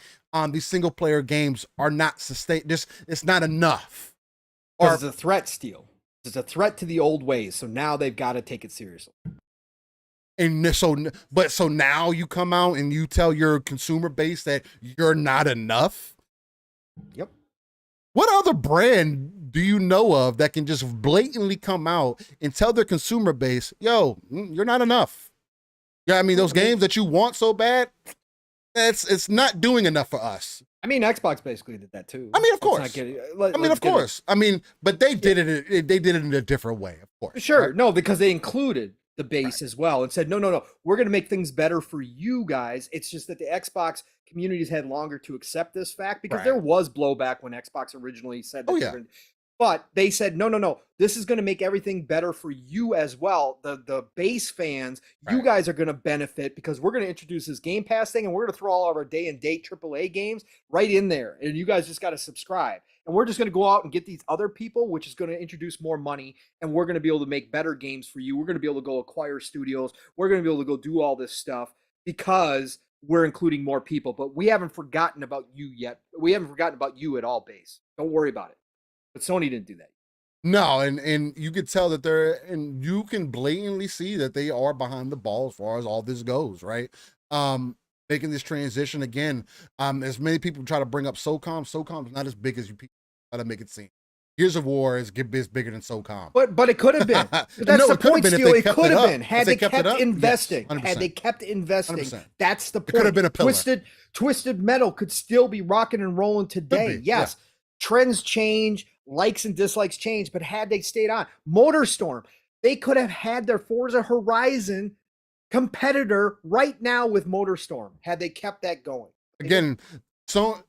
these single player games are not sustained. It's not enough. Or it's a threat, Steel. It's a threat to the old ways. So now they've got to take it seriously. And so now you come out and you tell your consumer base that you're not enough. Yep. What other brand do you know of that can just blatantly come out and tell their consumer base, yo, you're not enough? Yeah, I mean, those games that you want so bad, it's not doing enough for us. I mean, Xbox basically did that too. I mean, of course. I mean, but they did it. They did it in a different way, of course. Sure, right? No, because they included the base as well and said, no, we're going to make things better for you guys. It's just that the Xbox communities had longer to accept this fact, because there was blowback when Xbox originally said that. But they said, no, this is going to make everything better for you as well. The base fans, you guys are going to benefit, because we're going to introduce this Game Pass thing, and we're going to throw all of our day and date AAA games right in there. And you guys just got to subscribe. And we're just going to go out and get these other people, which is going to introduce more money. And we're going to be able to make better games for you. We're going to be able to go acquire studios. We're going to be able to go do all this stuff because we're including more people. But we haven't forgotten about you yet. We haven't forgotten about you at all, base. Don't worry about it. But Sony didn't do that. No, and you could tell that and you can blatantly see that they are behind the ball as far as all this goes, right? Making this transition again. As many people try to bring up SOCOM is not as big as you people try to make it seem. Gears of War is bigger than SOCOM. But it could have been. But that's the point, Steel. It could have been. Had they kept investing. Yes, had they kept investing. 100%. That's the point. It could have been a pillar. Twisted Metal could still be rocking and rolling today. Yes. Yeah. Trends change, likes and dislikes change, but had they stayed on, MotorStorm, they could have had their Forza Horizon competitor right now with MotorStorm had they kept that going. Again, so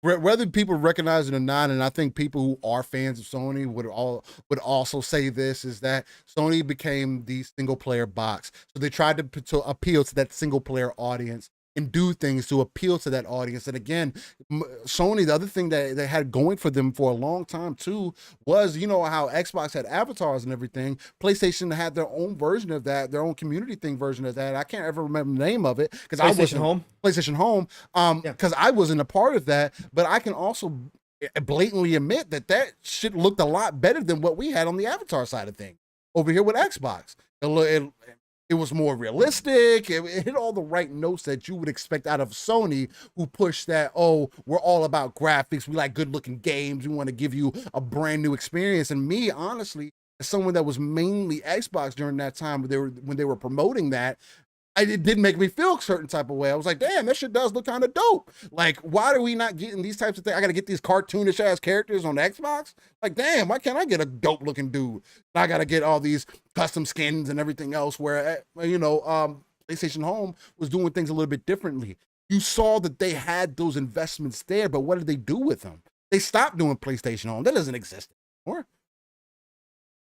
whether people recognize it or not, and I think people who are fans of Sony would also say this, is that Sony became the single player box. So they tried to appeal to that single player audience and do things to appeal to that audience. And again, Sony, the other thing that they had going for them for a long time too was, you know, how Xbox had avatars and everything. PlayStation had their own version of that, their own community thing version of that. I can't ever remember the name of it because PlayStation Home. Because I wasn't a part of that, but I can also blatantly admit that shit looked a lot better than what we had on the avatar side of things over here with Xbox. It was more realistic. It hit all the right notes that you would expect out of Sony, who pushed that, oh, we're all about graphics. We like good looking games. We want to give you a brand new experience. And me, honestly, as someone that was mainly Xbox during that time when they were promoting that, it did make me feel a certain type of way. I was like, damn, that shit does look kind of dope. Like, why are we not getting these types of things? I got to get these cartoonish ass characters on Xbox. Like, damn, why can't I get a dope looking dude? I got to get all these custom skins and everything else where, PlayStation Home was doing things a little bit differently. You saw that they had those investments there, but what did they do with them? They stopped doing PlayStation Home. That doesn't exist anymore.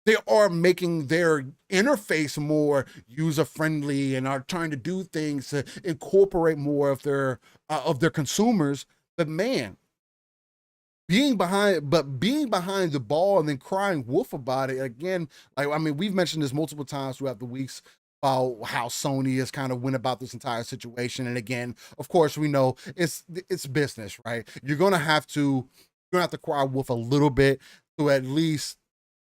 They are making their interface more user-friendly and are trying to do things to incorporate more of their consumers. But man, being behind the ball and then crying wolf about it again. Like, I mean, we've mentioned this multiple times throughout the weeks about how Sony has kind of went about this entire situation. And again, of course, we know it's business, right? You're gonna have to cry wolf a little bit to at least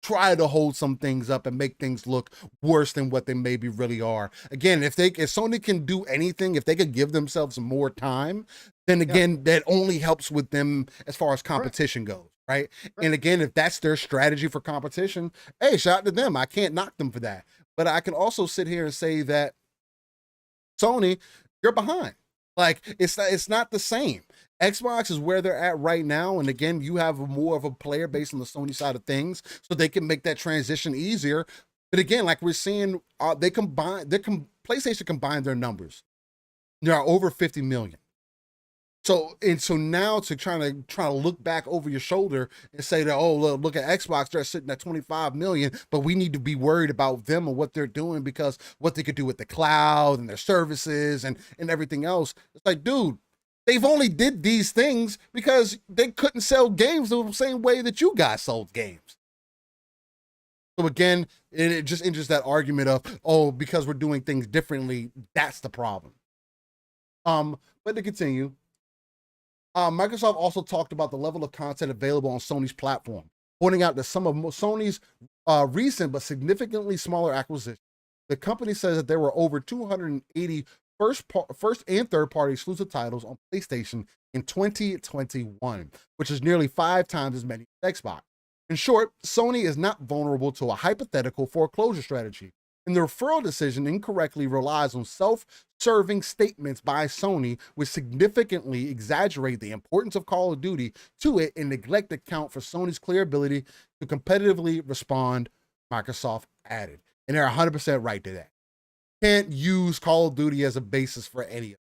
try to hold some things up and make things look worse than what they maybe really are. Again, if Sony can do anything, if they could give themselves more time, then again, that only helps with them as far as competition goes, right? And again, if that's their strategy for competition, hey, shout out to them. I can't knock them for that. But I can also sit here and say that Sony, you're behind. Like, it's not the same. Xbox is where they're at right now, and again, you have more of a player base on the Sony side of things, so they can make that transition easier. But again, like we're seeing, PlayStation combined their numbers. There are over 50 million. So now to try to look back over your shoulder and say that, oh, look at Xbox, they're sitting at 25 million, but we need to be worried about them and what they're doing because what they could do with the cloud and their services and everything else. It's like, dude, they've only did these things because they couldn't sell games the same way that you guys sold games. So again, it just enters that argument of, oh, because we're doing things differently, that's the problem. But to continue, Microsoft also talked about the level of content available on Sony's platform, pointing out that some of Sony's recent but significantly smaller acquisitions. The company says that there were over 280 first and third-party exclusive titles on PlayStation in 2021, which is nearly 5 times as many as Xbox. In short, Sony is not vulnerable to a hypothetical foreclosure strategy, and the referral decision incorrectly relies on self-serving statements by Sony, which significantly exaggerate the importance of Call of Duty to it and neglect to account for Sony's clear ability to competitively respond, Microsoft added. And they're 100% right to that. Can't use Call of Duty as a basis for any of it,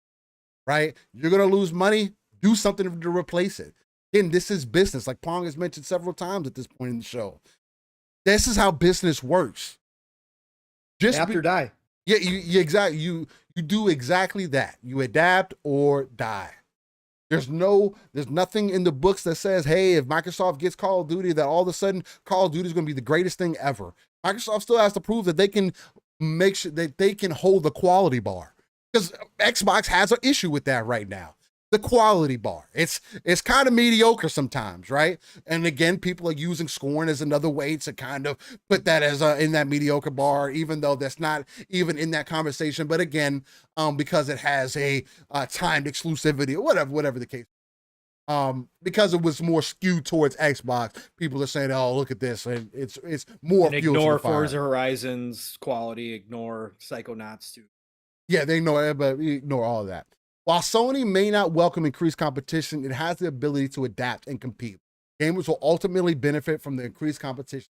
right? You're going to lose money, do something to replace it. Again, this is business, like Pong has mentioned several times at this point in the show. This is how business works. Just adapt or die. Yeah, you exactly. You do exactly that. You adapt or die. There's nothing in the books that says, hey, if Microsoft gets Call of Duty, that all of a sudden Call of Duty is going to be the greatest thing ever. Microsoft still has to prove that they can make sure that they can hold the quality bar, because Xbox has an issue with that right now. The quality bar. It's kind of mediocre sometimes, right? And again, people are using scoring as another way to kind of put that as in that mediocre bar, even though that's not even in that conversation. But again, because it has a timed exclusivity or whatever the case. Because it was more skewed towards Xbox, people are saying, "Oh, look at this," and it's more. And ignore Forza Horizon's quality, ignore Psychonauts too. Yeah, they ignore it, but ignore all of that. While Sony may not welcome increased competition, it has the ability to adapt and compete. Gamers will ultimately benefit from the increased competition.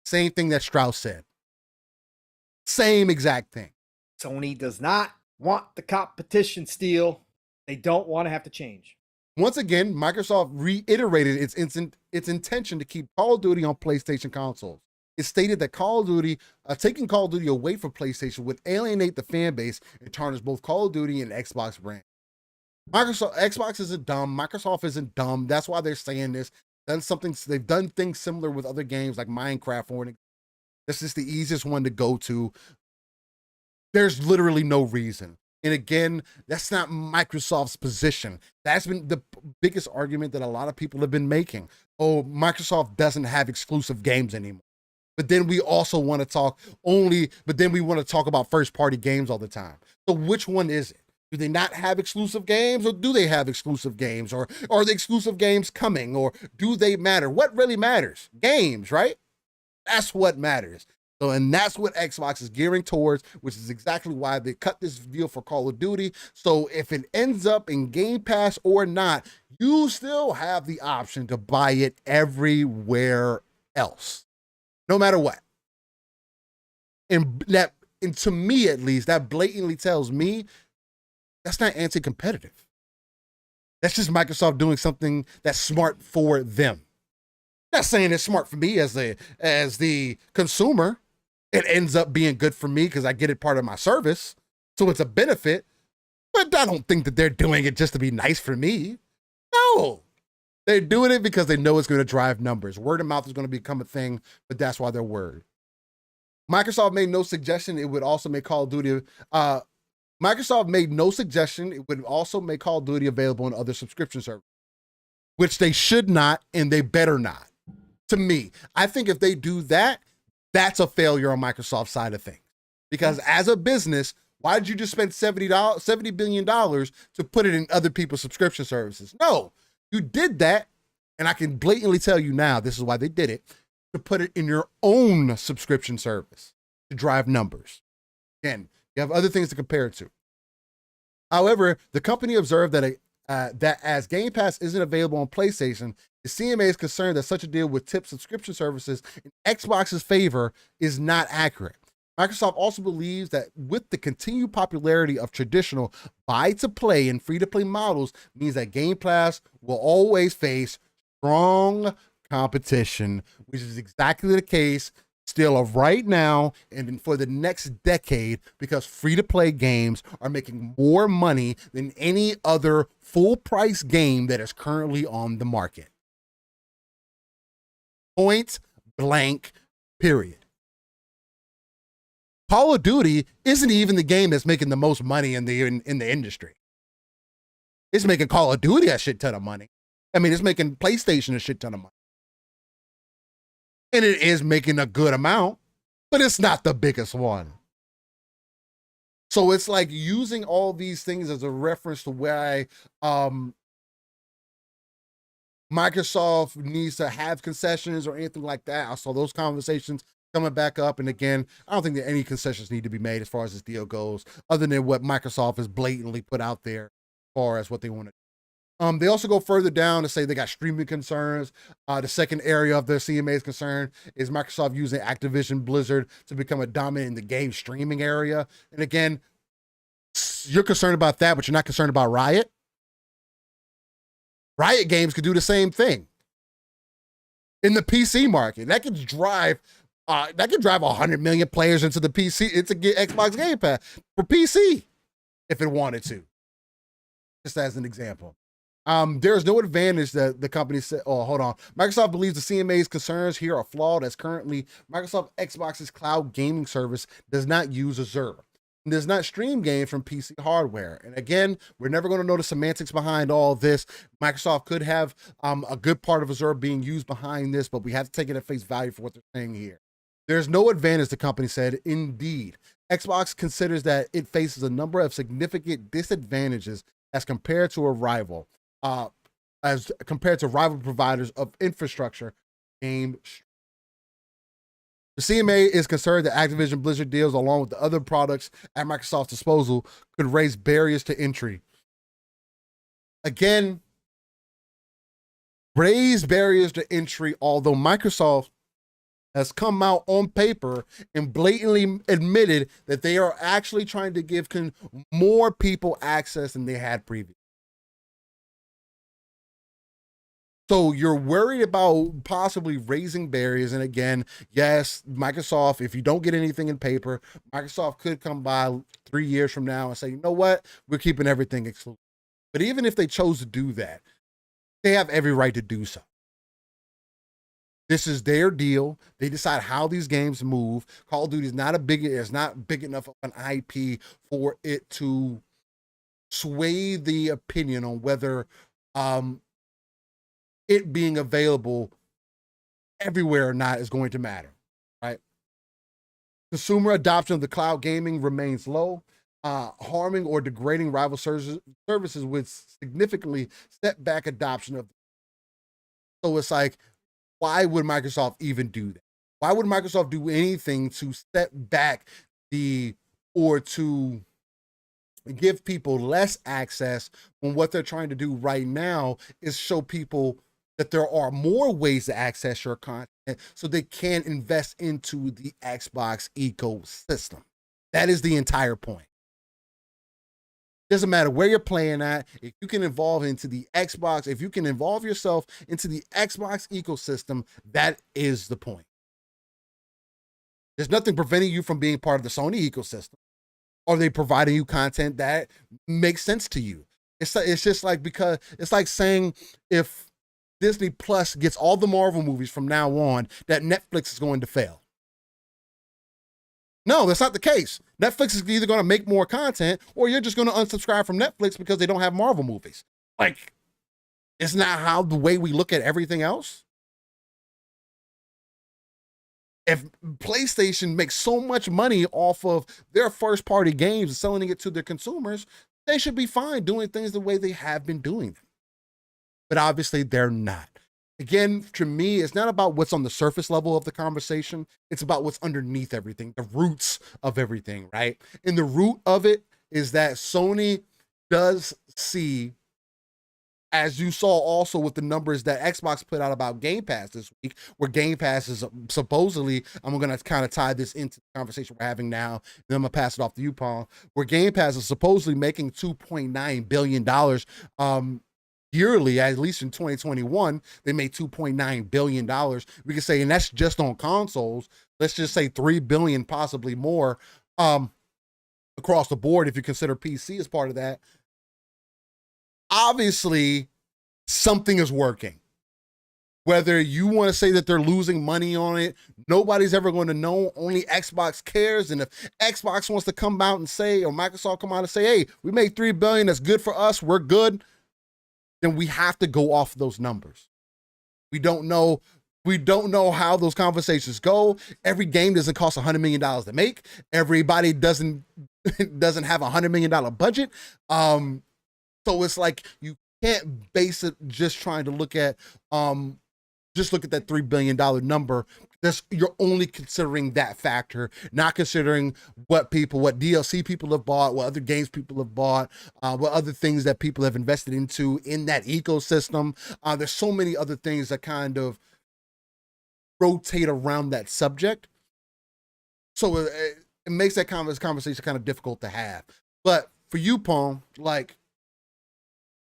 Same thing that Strauss said. Same exact thing. Sony does not want the competition, Steel. They don't want to have to change. Once again, Microsoft reiterated its intention to keep Call of Duty on PlayStation consoles. It stated that taking Call of Duty away from PlayStation would alienate the fan base and tarnish both Call of Duty and Xbox brand. Xbox isn't dumb. Microsoft isn't dumb. That's why they're saying this. They've done things similar with other games like Minecraft. This is the easiest one to go to. There's literally no reason. And again, that's not Microsoft's position. That's been the biggest argument that a lot of people have been making. Oh, Microsoft doesn't have exclusive games anymore. But then we also want to talk about first party games all the time. So which one is it? Do they not have exclusive games, or do they have exclusive games? Or are the exclusive games coming, or do they matter? What really matters? Games, right? That's what matters. So, and that's what Xbox is gearing towards, which is exactly why they cut this deal for Call of Duty. So if it ends up in Game Pass or not, you still have the option to buy it everywhere else, no matter what. And to me, at least, that blatantly tells me that's not anti-competitive. That's just Microsoft doing something that's smart for them. Not saying it's smart for me as the consumer. It ends up being good for me because I get it part of my service. So it's a benefit. But I don't think that they're doing it just to be nice for me. No. They're doing it because they know it's going to drive numbers. Word of mouth is going to become a thing, but that's why they're word. Microsoft made no suggestion it would also make Call of Duty. Microsoft made no suggestion it would also make Call of Duty available on other subscription services, which they should not, and they better not. To me, I think if they do that, that's a failure on Microsoft's side of things. Because as a business, why did you just spend $70 billion to put it in other people's subscription services? No, you did that, and I can blatantly tell you now, this is why they did it, to put it in your own subscription service to drive numbers. Again, you have other things to compare it to. However, the company observed that that as Game Pass isn't available on PlayStation, The CMA is concerned that such a deal would tip subscription services in Xbox's favor is not accurate. Microsoft also believes that with the continued popularity of traditional buy-to-play and free-to-play models means that Game Pass will always face strong competition, which is exactly the case still of right now and for the next decade, because free-to-play games are making more money than any other full-price game that is currently on the market. Point blank, period. Call of Duty isn't even the game that's making the most money in the industry. It's making Call of Duty a shit ton of money. I mean, it's making PlayStation a shit ton of money. And it is making a good amount, but it's not the biggest one. So it's like using all these things as a reference to why Microsoft needs to have concessions or anything like that. I saw those conversations coming back up. And again, I don't think that any concessions need to be made as far as this deal goes, other than what Microsoft has blatantly put out there as far as what they want to do. They also go further down to say they got streaming concerns. The second area of their CMA's concern is Microsoft using Activision Blizzard to become a dominant in the game streaming area. And again, you're concerned about that, but you're not concerned about Riot. Riot Games could do the same thing in the PC market. That could drive 100 million players into the PC, into Xbox Game Pass for PC if it wanted to. Just as an example. There's no advantage that the company said, oh, hold on. Microsoft believes the CMA's concerns here are flawed, as currently Microsoft Xbox's cloud gaming service does not use Azure and does not stream games from PC hardware. And again, we're never going to know the semantics behind all this. Microsoft could have a good part of Azure being used behind this, but we have to take it at face value for what they're saying here. There's no advantage, the company said. Indeed, Xbox considers that it faces a number of significant disadvantages as compared to rival providers of infrastructure game. The CMA is concerned that Activision Blizzard deals, along with the other products at Microsoft's disposal, could raise barriers to entry. Again, raise barriers to entry, although Microsoft has come out on paper and blatantly admitted that they are actually trying to give more people access than they had previously. So you're worried about possibly raising barriers. And again, yes, Microsoft, if you don't get anything in paper, Microsoft could come by 3 years from now and say, you know what, we're keeping everything exclusive. But even if they chose to do that, they have every right to do so. This is their deal. They decide how these games move. Call of Duty is not big enough of an IP for it to sway the opinion on whether it being available everywhere or not is going to matter, right? Consumer adoption of the cloud gaming remains low. Harming or degrading rival services would significantly set back adoption of. So it's like, why would Microsoft even do that? Why would Microsoft do anything to set back or to give people less access when what they're trying to do right now is show people that there are more ways to access your content so they can invest into the Xbox ecosystem? That is the entire point. Doesn't matter where you're playing at. If you can evolve into the Xbox, if you can involve yourself into the Xbox ecosystem, that is the point. There's nothing preventing you from being part of the Sony ecosystem. Are they providing you content that makes sense to you? It's just like, because it's like saying if Disney Plus gets all the Marvel movies from now on, that Netflix is going to fail. No, that's not the case. Netflix is either going to make more content or you're just going to unsubscribe from Netflix because they don't have Marvel movies. Like, isn't that how the way we look at everything else? If PlayStation makes so much money off of their first party games and selling it to their consumers, they should be fine doing things the way they have been doing them. But obviously they're not. Again, to me, it's not about what's on the surface level of the conversation. It's about what's underneath everything, the roots of everything, right? And the root of it is that Sony does see as you saw also with the numbers that Xbox put out about Game Pass this week, where Game Pass is supposedly, I'm going to kind of tie this into the conversation we're having now, then I'm going to pass it off to you, Paul, where Game Pass is supposedly making $2.9 billion yearly, at least in 2021, they made $2.9 billion. We can say, and that's just on consoles. Let's just say $3 billion, possibly more, across the board, if you consider PC as part of that. Obviously, something is working. Whether you want to say that they're losing money on it, nobody's ever going to know. Only Xbox cares. And if Xbox wants to come out and say, or Microsoft come out and say, hey, we made $3 billion, that's good for us, we're good, then we have to go off those numbers. We don't know how those conversations go. Every game doesn't cost $100 million to make. Everybody doesn't have $100 million budget. So it's like you can't base it just trying to look at that $3 billion number. You're only considering that factor, not considering what DLC people have bought, what other games people have bought, what other things that people have invested into in that ecosystem. There's so many other things that kind of rotate around that subject. So it makes that conversation kind of difficult to have. But for you, Pong, like,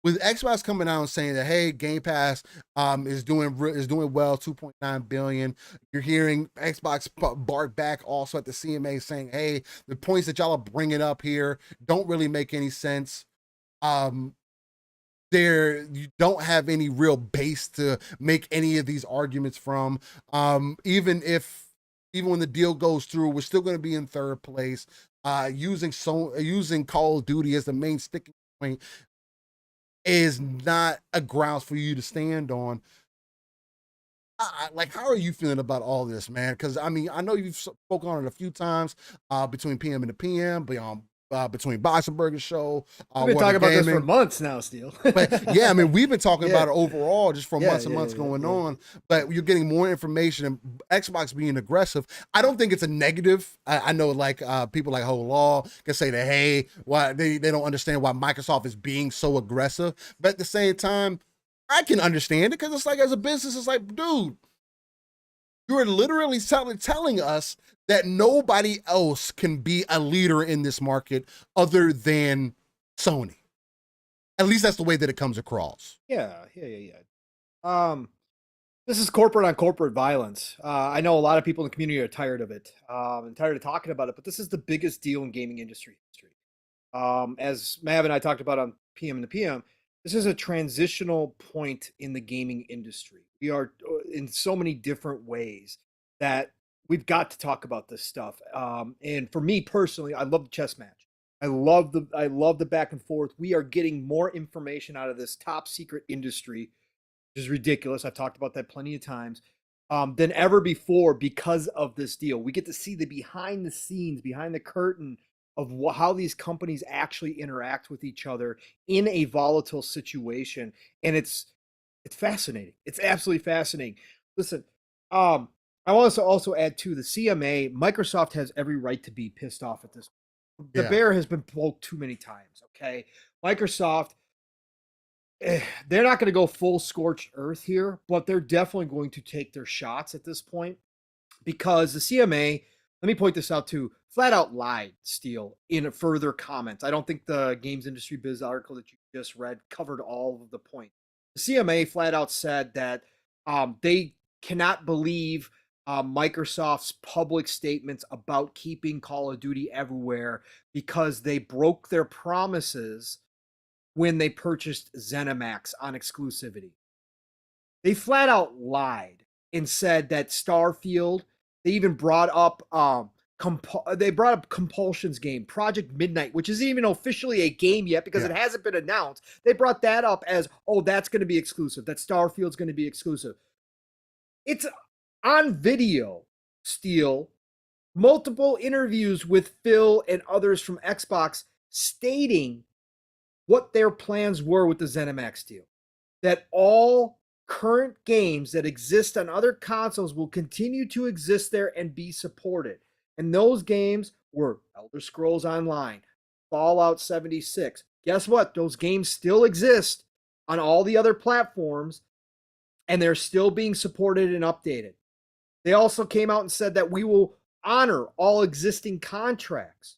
with Xbox coming out and saying that, hey, Game Pass is doing well, 2.9 billion. You're hearing Xbox bark back also at the CMA saying, hey, the points that y'all are bringing up here don't really make any sense. You don't have any real base to make any of these arguments from. Even when the deal goes through, we're still going to be in third place. Using Call of Duty as the main sticking point is not a grounds for you to stand on. Like, how are you feeling about all this, man? Because I mean, I know you've spoken on it a few times between PM and the PM, between Box and Burger Show. We've been talking about this for months now, Steel. But yeah, I mean, we've been talking about it overall just for months and months going on. But you're getting more information, and Xbox being aggressive. I don't think it's a negative. I know, like, people like Whole Law can say that, hey, why they don't understand why Microsoft is being so aggressive. But at the same time, I can understand it, because it's like, as a business, it's like, dude, you're literally telling us that nobody else can be a leader in this market other than Sony. At least that's the way that it comes across. Yeah. This is corporate on corporate violence. I know a lot of people in the community are tired of it, and tired of talking about it, but this is the biggest deal in gaming industry history. As Mav and I talked about on PM and the PM, this is a transitional point in the gaming industry. We are in so many different ways that we've got to talk about this stuff. And for me personally, I love the chess match. I love the back and forth. We are getting more information out of this top secret industry, which is ridiculous. I've talked about that plenty of times, than ever before because of this deal. We get to see the behind the scenes, behind the curtain of how these companies actually interact with each other in a volatile situation. And it's fascinating. It's absolutely fascinating. Listen, I want to also add to the CMA. Microsoft has every right to be pissed off at this. The bear has been poked too many times. Okay. Microsoft, they're not going to go full scorched earth here, but they're definitely going to take their shots at this point, because the CMA, let me point this out too, flat out lied, Steel, in a further comment. I don't think the Games Industry Biz article that you just read covered all of the point. The CMA flat out said that they cannot believe Microsoft's public statements about keeping Call of Duty everywhere, because they broke their promises when they purchased ZeniMax on exclusivity. They flat out lied and said that Starfield, they even brought up Compulsion's game, Project Midnight, which isn't even officially a game yet because it hasn't been announced. They brought that up as, oh, that's going to be exclusive. That Starfield's going to be exclusive. It's on video, Steel. Multiple interviews with Phil and others from Xbox stating what their plans were with the ZeniMax deal. That all current games that exist on other consoles will continue to exist there and be supported. And those games were Elder Scrolls Online, Fallout 76. Guess what? Those games still exist. on all the other platforms, and they're still being supported and updated. They also came out and said that we will honor all existing contracts.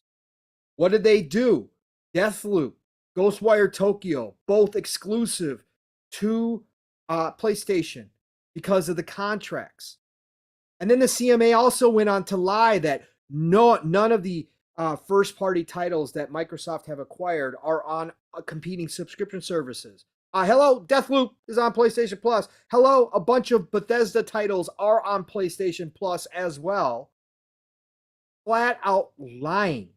What did they do? Deathloop, Ghostwire Tokyo, both exclusive to PlayStation because of the contracts. And then the CMA also went on to lie that none of the first-party titles that Microsoft have acquired are on competing subscription services. Hello, Deathloop is on PlayStation Plus. Hello, a bunch of Bethesda titles are on PlayStation Plus as well. Flat out lying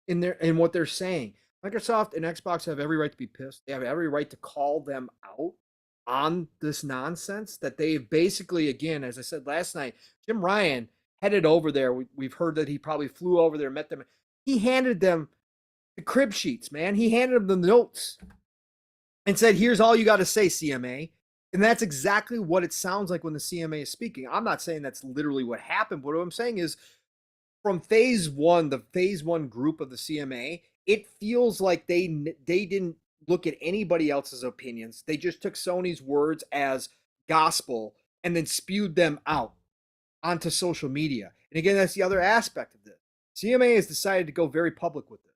in what they're saying. Microsoft and Xbox have every right to be pissed. They have every right to call them out on this nonsense that they've basically, again, as I said last night, Jim Ryan headed over there. We've heard that he probably flew over there, met them. He handed them the crib sheets, man. He handed them the notes and said, here's all you got to say, CMA. And that's exactly what it sounds like when the CMA is speaking. I'm not saying that's literally what happened, but what I'm saying is from phase one, the phase one group of the CMA, it feels like they didn't look at anybody else's opinions. They just took Sony's words as gospel and then spewed them out onto social media. And again, that's the other aspect of this. CMA has decided to go very public with it.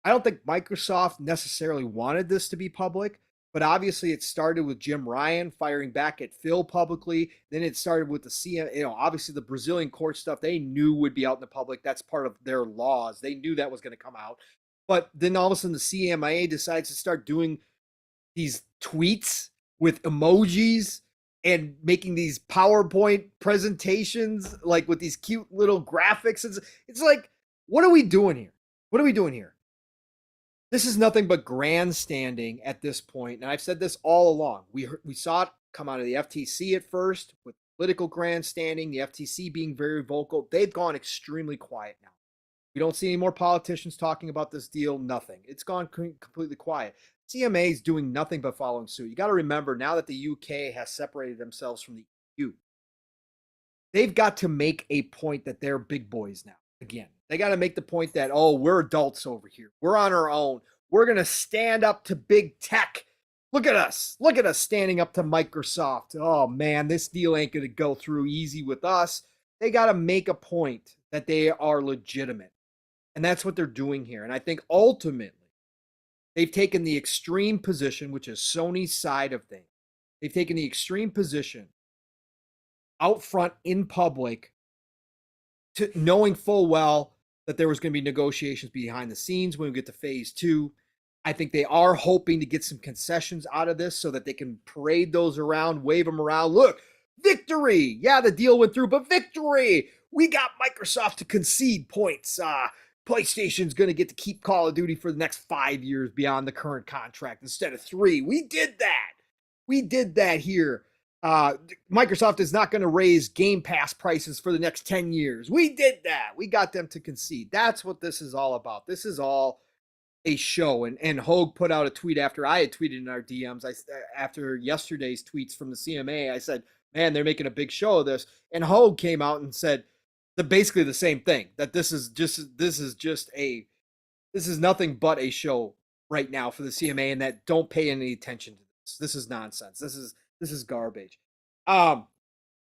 I don't think Microsoft necessarily wanted this to be public, but obviously it started with Jim Ryan firing back at Phil publicly. Then it started with the CMA, obviously the Brazilian court stuff they knew would be out in the public. That's part of their laws. They knew that was going to come out. But then all of a sudden the CMA decides to start doing these tweets with emojis and making these PowerPoint presentations, like with these cute little graphics. It's like, what are we doing here? What are we doing here? This is nothing but grandstanding at this point. And I've said this all along. We saw it come out of the FTC at first with political grandstanding, the FTC being very vocal. They've gone extremely quiet now. We don't see any more politicians talking about this deal, nothing. It's gone completely quiet. CMA is doing nothing but following suit. You got to remember, now that the UK has separated themselves from the EU, they've got to make a point that they're big boys now. Again, they got to make the point that, oh, we're adults over here. We're on our own. We're going to stand up to big tech. Look at us. Look at us standing up to Microsoft. Oh, man, this deal ain't going to go through easy with us. They got to make a point that they are legitimate. And that's what they're doing here. And I think ultimately, they've taken the extreme position, which is Sony's side of things. They've taken the extreme position out front in public, to knowing full well that there was going to be negotiations behind the scenes when we get to phase two. I think they are hoping to get some concessions out of this so that they can parade those around, wave them around. Look, victory. Yeah, the deal went through, but victory. We got Microsoft to concede points. PlayStation's going to get to keep Call of Duty for the next 5 years beyond the current contract instead of 3. We did that. We did that here. Microsoft is not going to raise Game Pass prices for the next 10 years. We did that. We got them to concede. That's what this is all about. This is all a show. And Hogue put out a tweet after I had tweeted in our DMs. After yesterday's tweets from the CMA, I said, man, they're making a big show of this. And Hogue came out and said basically the same thing, that this is nothing but a show right now for the CMA, and that don't pay any attention to this. This is nonsense. This is garbage. And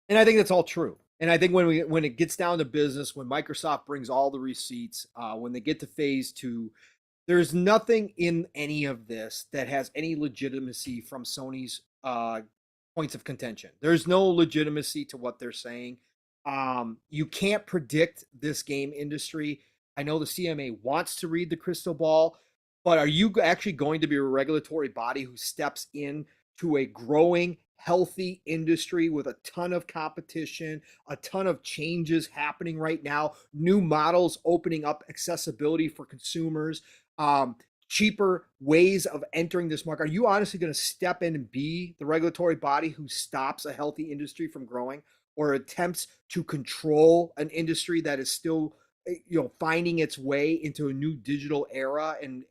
I think that's all true. And I think when it gets down to business, when Microsoft brings all the receipts, when they get to phase two, there's nothing in any of this that has any legitimacy from Sony's points of contention. There's no legitimacy to what they're saying. You can't predict this game industry. I know the CMA wants to read the crystal ball, but are you actually going to be a regulatory body who steps in to a growing, healthy industry with a ton of competition, a ton of changes happening right now, new models opening up accessibility for consumers, cheaper ways of entering this market? Are you honestly going to step in and be the regulatory body who stops a healthy industry from growing, or attempts to control an industry that is still, finding its way into a new digital era and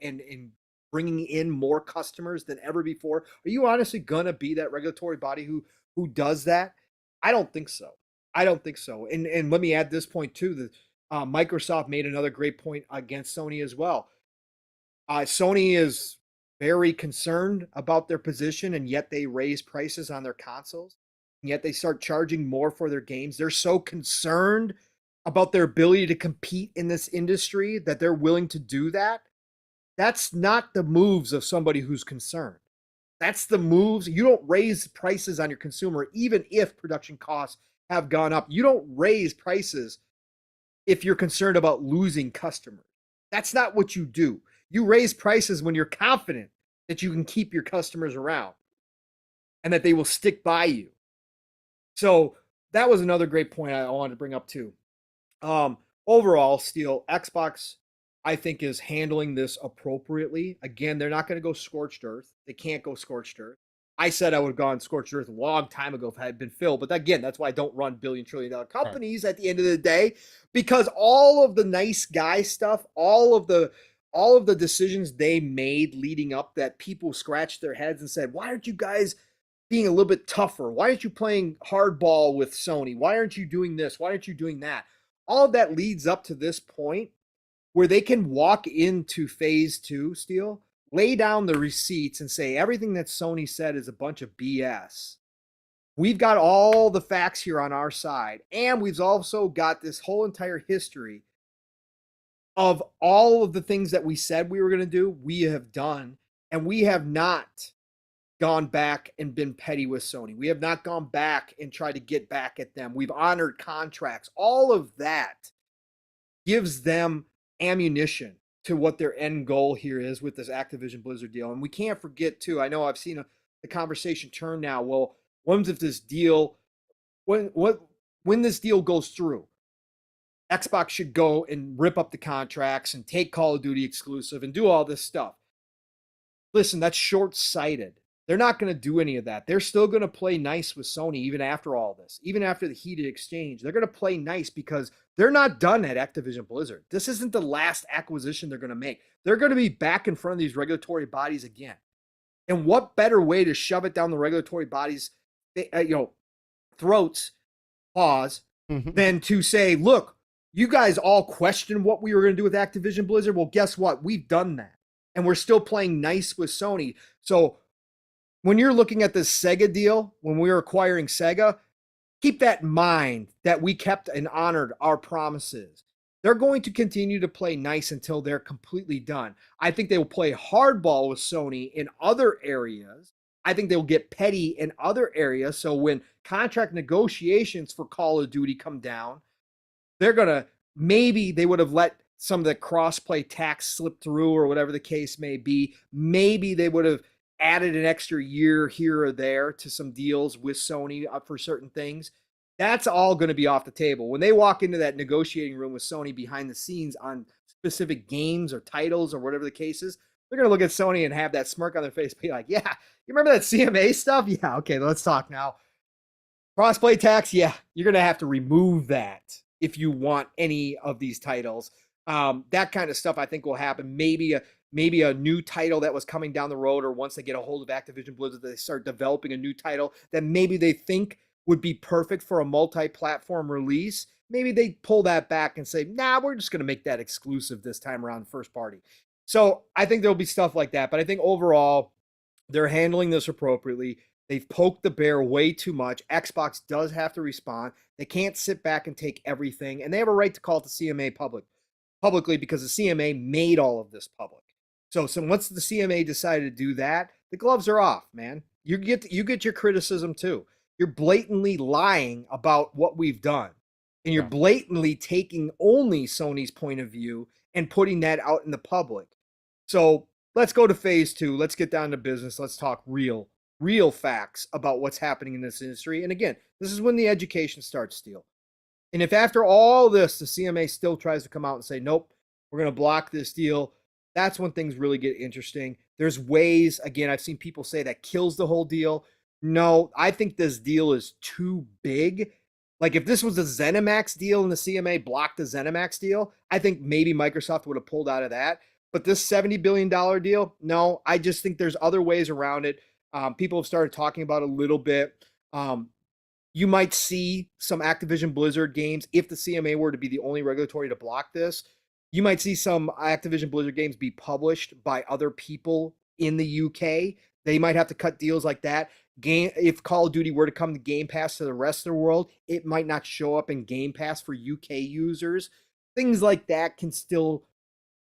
bringing in more customers than ever before? Are you honestly gonna be that regulatory body who does that? I don't think so. I don't think so. And let me add this point too, that Microsoft made another great point against Sony as well. Sony is very concerned about their position, and yet they raise prices on their consoles, and yet they start charging more for their games. They're so concerned about their ability to compete in this industry that they're willing to do that. That's not the moves of somebody who's concerned. That's the moves. You don't raise prices on your consumer, even if production costs have gone up. You don't raise prices if you're concerned about losing customers. That's not what you do. You raise prices when you're confident that you can keep your customers around and that they will stick by you. So that was another great point I wanted to bring up too. Overall, Steel, Xbox, I think, is handling this appropriately. Again, they're not going to go scorched earth. They can't go scorched earth. I said I would have gone scorched earth a long time ago if I had been Phil, but again, that's why I don't run billion trillion dollar companies at the end of the day, because all of the nice guy stuff, all of the decisions they made leading up that people scratched their heads and said, why aren't you guys being a little bit tougher? Why aren't you playing hardball with Sony? Why aren't you doing this? Why aren't you doing that? All of that leads up to this point where they can walk into phase 2, Steel, lay down the receipts and say everything that Sony said is a bunch of BS. We've got all the facts here on our side, and we've also got this whole entire history of all of the things that we said we were going to do, we have done, and we have not gone back and been petty with Sony. We have not gone back and tried to get back at them. We've honored contracts. All of that gives them ammunition to what their end goal here is with this Activision Blizzard deal. And we can't forget too, I know I've seen the conversation turn now. Well, when if this deal, when this deal goes through, Xbox should go and rip up the contracts and take Call of Duty exclusive and do all this stuff. Listen, that's short-sighted. They're not going to do any of that. They're still going to play nice with Sony even after all this, even after the heated exchange. They're going to play nice because they're not done at Activision Blizzard. This isn't the last acquisition they're going to make. They're going to be back in front of these regulatory bodies again. And what better way to shove it down the regulatory bodies' throats, pause, than to say, look, you guys all questioned what we were going to do with Activision Blizzard. Well, guess what? We've done that. And we're still playing nice with Sony. So when you're looking at this Sega deal, when we were acquiring Sega, keep that in mind that we kept and honored our promises. They're going to continue to play nice until they're completely done. I think they will play hardball with Sony in other areas. I think they'll get petty in other areas. So when contract negotiations for Call of Duty come down, they're going to, maybe they would have let some of the cross-play tax slip through or whatever the case may be. Maybe they would have added an extra year here or there to some deals with Sony for certain things. That's all going to be off the table. When they walk into that negotiating room with Sony behind the scenes on specific games or titles or whatever the case is, they're going to look at Sony and have that smirk on their face, be like, yeah, you remember that CMA stuff? Yeah, okay, let's talk now. Crossplay tax, yeah, you're going to have to remove that if you want any of these titles. That kind of stuff I think will happen. Maybe a new title that was coming down the road, or once they get a hold of Activision Blizzard, they start developing a new title that maybe they think would be perfect for a multi-platform release. Maybe they pull that back and say, nah, we're just going to make that exclusive this time around, first party. So I think there'll be stuff like that. But I think overall, they're handling this appropriately. They've poked the bear way too much. Xbox does have to respond. They can't sit back and take everything. And they have a right to call it the CMA publicly because the CMA made all of this public. So once the CMA decided to do that, the gloves are off, man. You get your criticism too. You're blatantly lying about what we've done. And you're blatantly taking only Sony's point of view and putting that out in the public. So let's go to phase 2. Let's get down to business. Let's talk real facts about what's happening in this industry. And again, this is when the education starts, Steel. And if after all this, the CMA still tries to come out and say, nope, we're going to block this deal, that's when things really get interesting. There's ways, again, I've seen people say that kills the whole deal. No, I think this deal is too big. Like if this was a ZeniMax deal and the CMA blocked the ZeniMax deal, I think maybe Microsoft would have pulled out of that. But this $70 billion deal, no, I just think there's other ways around it. People have started talking about it a little bit. You might see some Activision Blizzard games, if the CMA were to be the only regulatory to block this, you might see some Activision Blizzard games be published by other people in the UK. They might have to cut deals like that. If Call of Duty were to come to Game Pass to the rest of the world, it might not show up in Game Pass for UK users. Things like that can still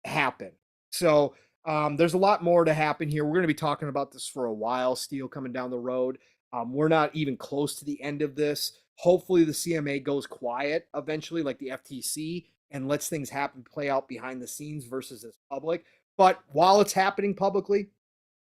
happen. So there's a lot more to happen here. We're going to be talking about this for a while, Steel, coming down the road. We're not even close to the end of this. Hopefully the CMA goes quiet eventually, like the FTC, and lets things happen, play out behind the scenes versus as public. But while it's happening publicly,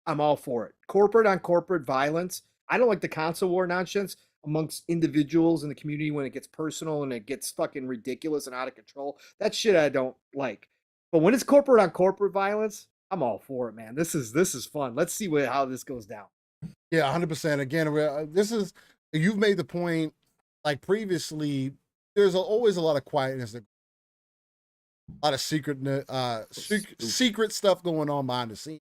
I'm all for it. Corporate on corporate violence. I don't like the console war nonsense amongst individuals in the community when it gets personal and it gets fucking ridiculous and out of control. That shit I don't like. But when it's corporate on corporate violence, I'm all for it, man. This is fun. Let's see how this goes down. Yeah, 100%. Again, you've made the point, like previously, there's always a lot of quietness, a lot of secret stuff going on behind the scenes,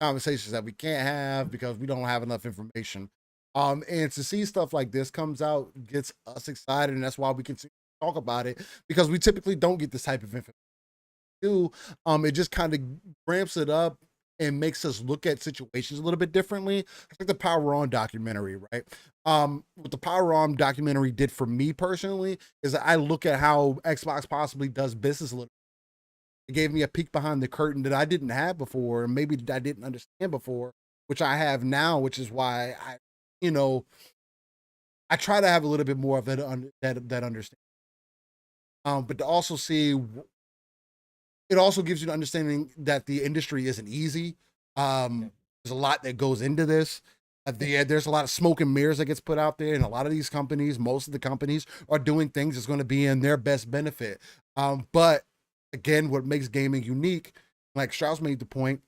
conversations that we can't have because we don't have enough information. And to see stuff like this comes out gets us excited, and that's why we continue to talk about it, because we typically don't get this type of information. It just kind of ramps it up and makes us look at situations a little bit differently. It's like the Power On documentary, right? What the Power On documentary did for me personally is that I look at how Xbox possibly does business a little. It gave me a peek behind the curtain that I didn't have before, and maybe I didn't understand before, which I have now, which is why I try to have a little bit more of that understanding. But to also see, it also gives you the understanding that the industry isn't easy. There's a lot that goes into this. There's a lot of smoke and mirrors that gets put out there, and a lot of these companies, most of the companies, are doing things that's going to be in their best benefit. But again, what makes gaming unique, like Strauss made the point,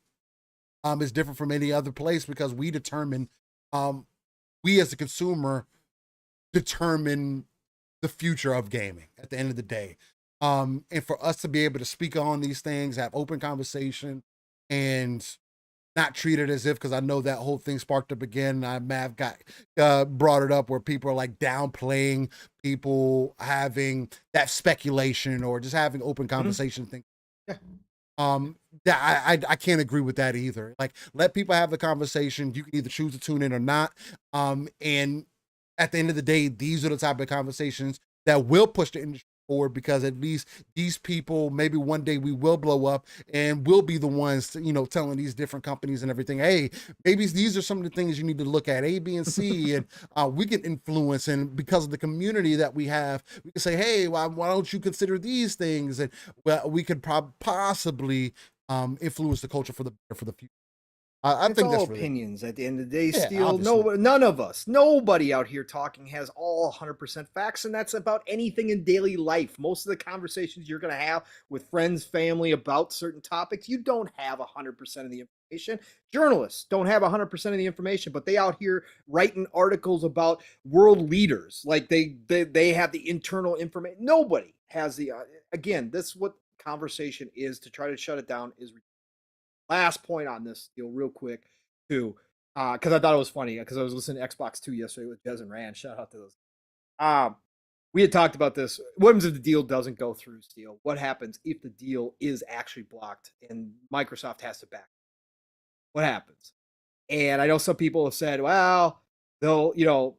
is different from any other place, because we determine, we as the consumer determine the future of gaming at the end of the day. And for us to be able to speak on these things, have open conversation, and not treat it as if, because I know that whole thing sparked up again. I may have brought it up where people are like downplaying people having that speculation or just having open conversation thing. That I can't agree with that either. Like, let people have the conversation. You can either choose to tune in or not. And at the end of the day, these are the type of conversations that will push the industry forward, because at least these people, maybe one day we will blow up and we'll be the ones to, telling these different companies and everything, hey, maybe these are some of the things you need to look at, A, B, and C, and we can influence. And because of the community that we have, we can say, hey, why don't you consider these things? And we could possibly influence the culture for the future. I think that's opinions at the end of the day. Steel, none of us, nobody out here talking has all 100% facts, and that's about anything in daily life. Most of the conversations you're going to have with friends, family about certain topics, you don't have 100% of the information. Journalists don't have 100% of the information, but they out here writing articles about world leaders, like they have the internal information. Nobody has the again. This is what conversation is. To try to shut it down is. Last point on this deal, real quick, too, because I thought it was funny, because I was listening to Xbox 2 yesterday with Jez and Rand. Shout out to those. We had talked about this. What happens if the deal doesn't go through, Steel? What happens if the deal is actually blocked and Microsoft has to back? What happens? And I know some people have said, well, they'll,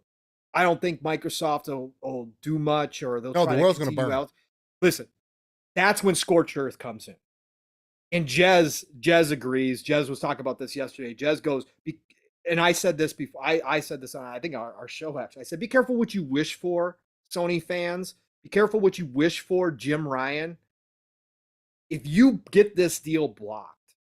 I don't think Microsoft will do much, or they'll try the world's going to burn out. Listen, that's when Scorched Earth comes in. And Jez agrees. Jez was talking about this yesterday. Jez goes, and I said this before. I said this on, I think, our show, actually. I said, be careful what you wish for, Sony fans. Be careful what you wish for, Jim Ryan. If you get this deal blocked,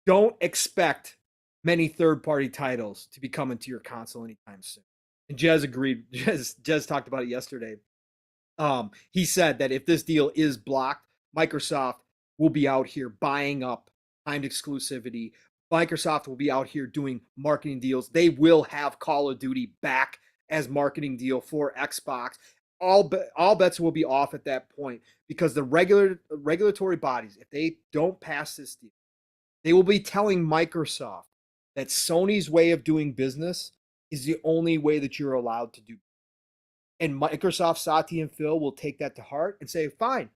don't expect many third-party titles to be coming to your console anytime soon. And Jez agreed. Jez talked about it yesterday. He said that if this deal is blocked, Microsoft will be out here buying up timed exclusivity. Microsoft will be out here doing marketing deals. They will have Call of Duty back as marketing deal for Xbox. All bets will be off at that point, because the regulatory bodies, if they don't pass this deal, they will be telling Microsoft that Sony's way of doing business is the only way that you're allowed to do. And Microsoft, Satya and Phil will take that to heart and say, fine,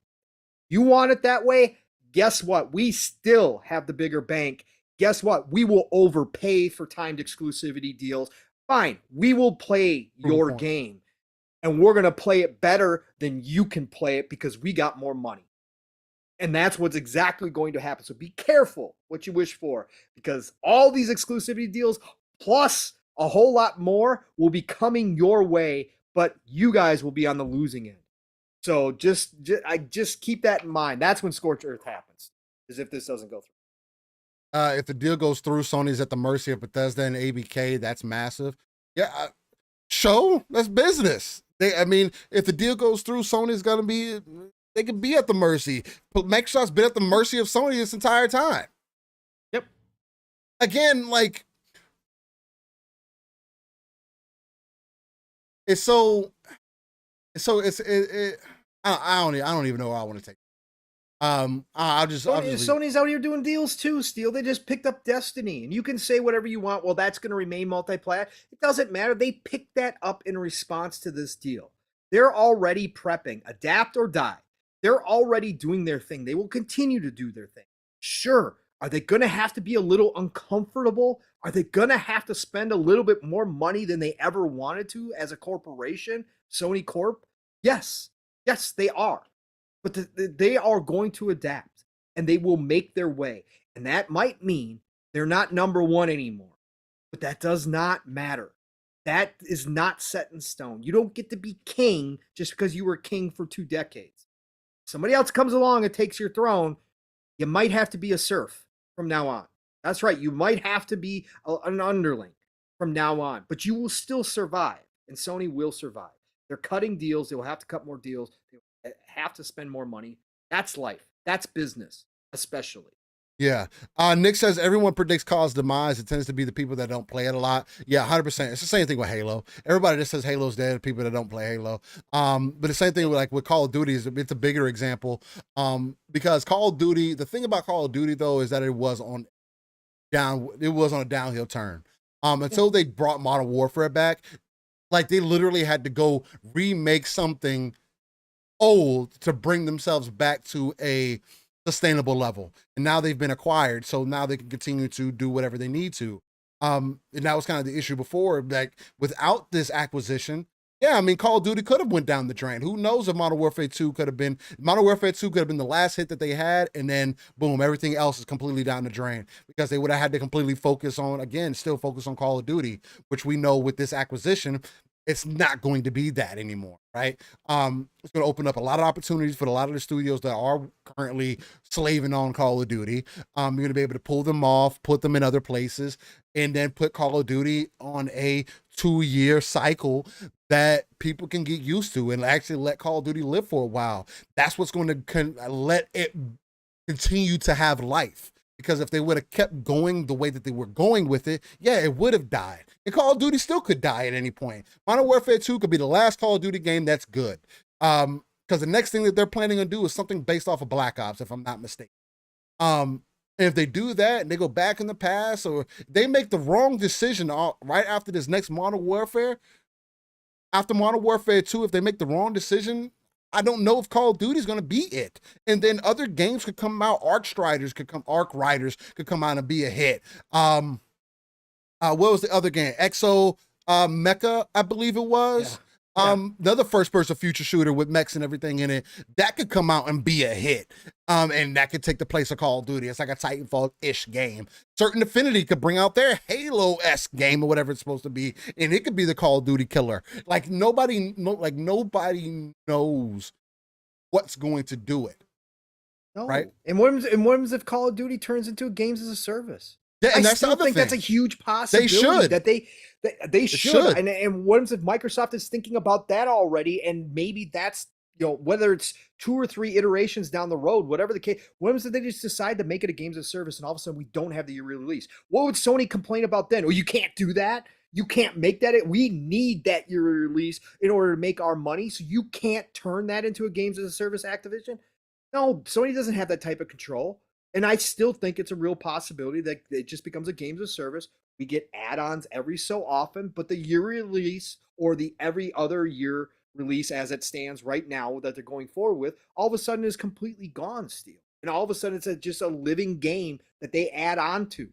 you want it that way? Guess what? We still have the bigger bank guess what? We will overpay for timed exclusivity deals. Fine, we will play your game, and we're going to play it better than you can play it because we got more money. And that's what's exactly going to happen. So be careful what you wish for, because all these exclusivity deals plus a whole lot more will be coming your way, but you guys will be on the losing end. So just keep that in mind. That's when Scorched Earth happens, is if this doesn't go through. If the deal goes through, Sony's at the mercy of Bethesda and ABK. That's massive. Yeah, that's business. I mean, if the deal goes through, Sony's gonna be. They could be at the mercy. But Microsoft's been at the mercy of Sony this entire time. Yep. Again, like it's so. I don't even know where I want to take. Sony's out here doing deals too, Steel. They just picked up Destiny, and you can say whatever you want. Well, that's going to remain multiplayer. It doesn't matter. They picked that up in response to this deal. They're already prepping, adapt or die. They're already doing their thing. They will continue to do their thing. Sure, are they going to have to be a little uncomfortable? Are they going to have to spend a little bit more money than they ever wanted to as a corporation, Sony Corp? Yes, they are. But they are going to adapt, and they will make their way. And that might mean they're not number one anymore. But that does not matter. That is not set in stone. You don't get to be king just because you were king for 2 decades. Somebody else comes along and takes your throne, you might have to be a serf from now on. That's right. You might have to be an underling from now on. But you will still survive, and Sony will survive. They're cutting deals. They will have to cut more deals. They have to spend more money. That's life. That's business, especially. Yeah. Nick says everyone predicts Call's demise. It tends to be the people that don't play it a lot. Yeah, 100%. It's the same thing with Halo. Everybody just says Halo's dead, people that don't play Halo. But the same thing with Call of Duty is it's a bigger example. Because Call of Duty, the thing about Call of Duty though is that it was on a downhill turn. Until they brought Modern Warfare back, like they literally had to go remake something old to bring themselves back to a sustainable level, and now they've been acquired, so now they can continue to do whatever they need to. And that was kind of the issue before, like without this acquisition. Yeah, I mean, Call of Duty could have went down the drain. Who knows if Modern Warfare 2 could have been the last hit that they had, and then boom, everything else is completely down the drain because they would have had to completely focus on Call of Duty, which we know with this acquisition, it's not going to be that anymore, right? It's going to open up a lot of opportunities for a lot of the studios that are currently slaving on Call of Duty. You're going to be able to pull them off, put them in other places, and then put Call of Duty on a 2-year cycle that people can get used to and actually let Call of Duty live for a while. That's what's going to let it continue to have life. Because if they would have kept going the way that they were going with it, yeah, it would have died. And Call of Duty still could die at any point. Modern Warfare 2 could be the last Call of Duty game that's good. Because the next thing that they're planning to do is something based off of Black Ops, if I'm not mistaken. And if they do that and they go back in the past, or they make the wrong decision right after this next Modern Warfare, after Modern Warfare 2, if they make the wrong decision, I don't know if Call of Duty is going to be it. And then other games could come out. Arc Riders could come out and be a hit. What was the other game? Exo Mecha, I believe it was. Yeah. The other first-person future shooter with mechs and everything in it, that could come out and be a hit. And that could take the place of Call of Duty. It's like a Titanfall-ish game. Certain Affinity could bring out their Halo-esque game or whatever it's supposed to be, and it could be the Call of Duty killer. Like nobody knows what's going to do it. No. Right? And what happens if Call of Duty turns into a games as a service? Yeah, and I that's still think that's a huge possibility. They should. And what if Microsoft is thinking about that already? And maybe that's, whether it's 2 or 3 iterations down the road, whatever the case. What if they just decide to make it a games as a service, and all of a sudden we don't have the year release? What would Sony complain about then? Oh, you can't do that. You can't make that. We need that year release in order to make our money. So you can't turn that into a games as a service Activision. No, Sony doesn't have that type of control. And I still think it's a real possibility that it just becomes a games of service. We get add-ons every so often, but the year release or the every other year release as it stands right now that they're going forward with, all of a sudden is completely gone, Steel. And all of a sudden it's just a living game that they add on to.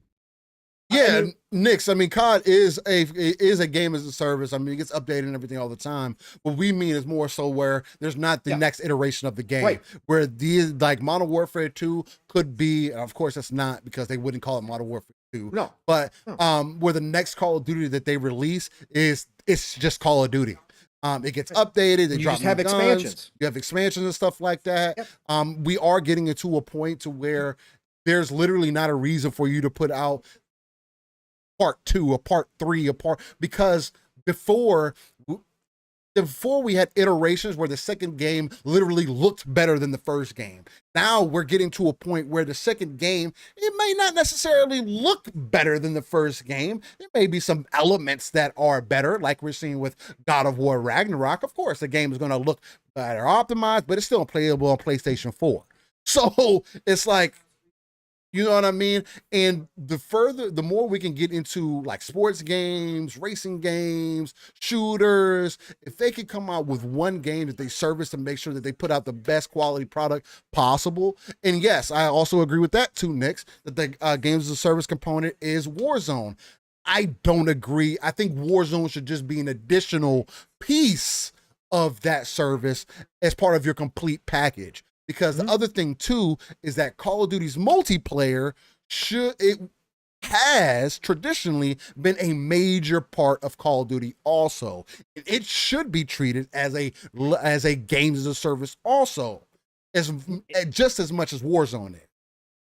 Yeah, Nix. I mean, COD is a game as a service. I mean, it gets updated and everything all the time. What we mean is more so where there's not the next iteration of the game. Right. Where these like Modern Warfare 2 could be, of course, that's not because they wouldn't call it Modern Warfare 2. No. But where the next Call of Duty that they release it's just Call of Duty. It gets updated. They drop new guns. Expansions. You have expansions and stuff like that. Yep. We are getting into a point to where there's literally not a reason for you to put out part 2, a part 3, because before we had iterations where the second game literally looked better than the first game. Now we're getting to a point where the second game, it may not necessarily look better than the first game. There may be some elements that are better, like we're seeing with God of War Ragnarok. Of course, the game is going to look better optimized, but it's still playable on PlayStation 4. So it's like, you know what I mean? And the more we can get into like sports games, racing games, shooters, if they could come out with one game that they service to make sure that they put out the best quality product possible. And yes, I also agree with that too, Nix, that the games as a service component is Warzone. I don't agree. I think Warzone should just be an additional piece of that service as part of your complete package. Because the other thing too is that Call of Duty's multiplayer has traditionally been a major part of Call of Duty also. It should be treated as a games as a service also, just as much as Warzone is.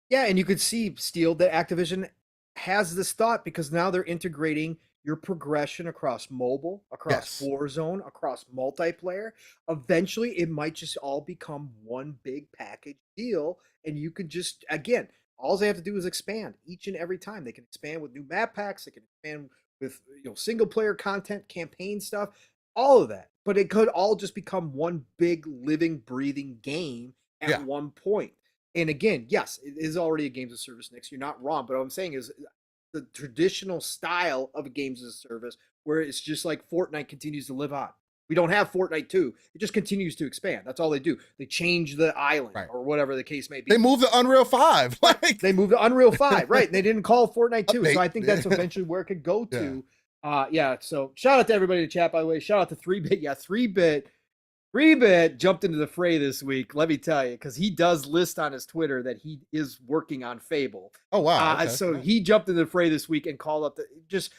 Yeah, and you could see, Steel, that Activision has this thought because now they're integrating your progression across mobile, across Warzone, across multiplayer. Eventually, it might just all become one big package deal, and you could just, again, all they have to do is expand each and every time. They can expand with new map packs. They can expand with single player content, campaign stuff, all of that. But it could all just become one big living, breathing game at one point. And again, yes, it is already a games of service, Nick. You're not wrong. But what I'm saying is the traditional style of a games as a service where it's just like Fortnite continues to live on. We don't have Fortnite 2. It just continues to expand. That's all they do. They change the island or whatever the case may be. They moved to Unreal 5. They moved to Unreal 5, right. And they didn't call it Fortnite 2. So I think that's eventually where it could go to. So shout out to everybody in the chat, by the way. Shout out to 3-Bit. Yeah, 3-Bit jumped into the fray this week, let me tell you, because he does list on his Twitter that he is working on Fable. Oh, wow. Okay. So he jumped into the fray this week and called up the just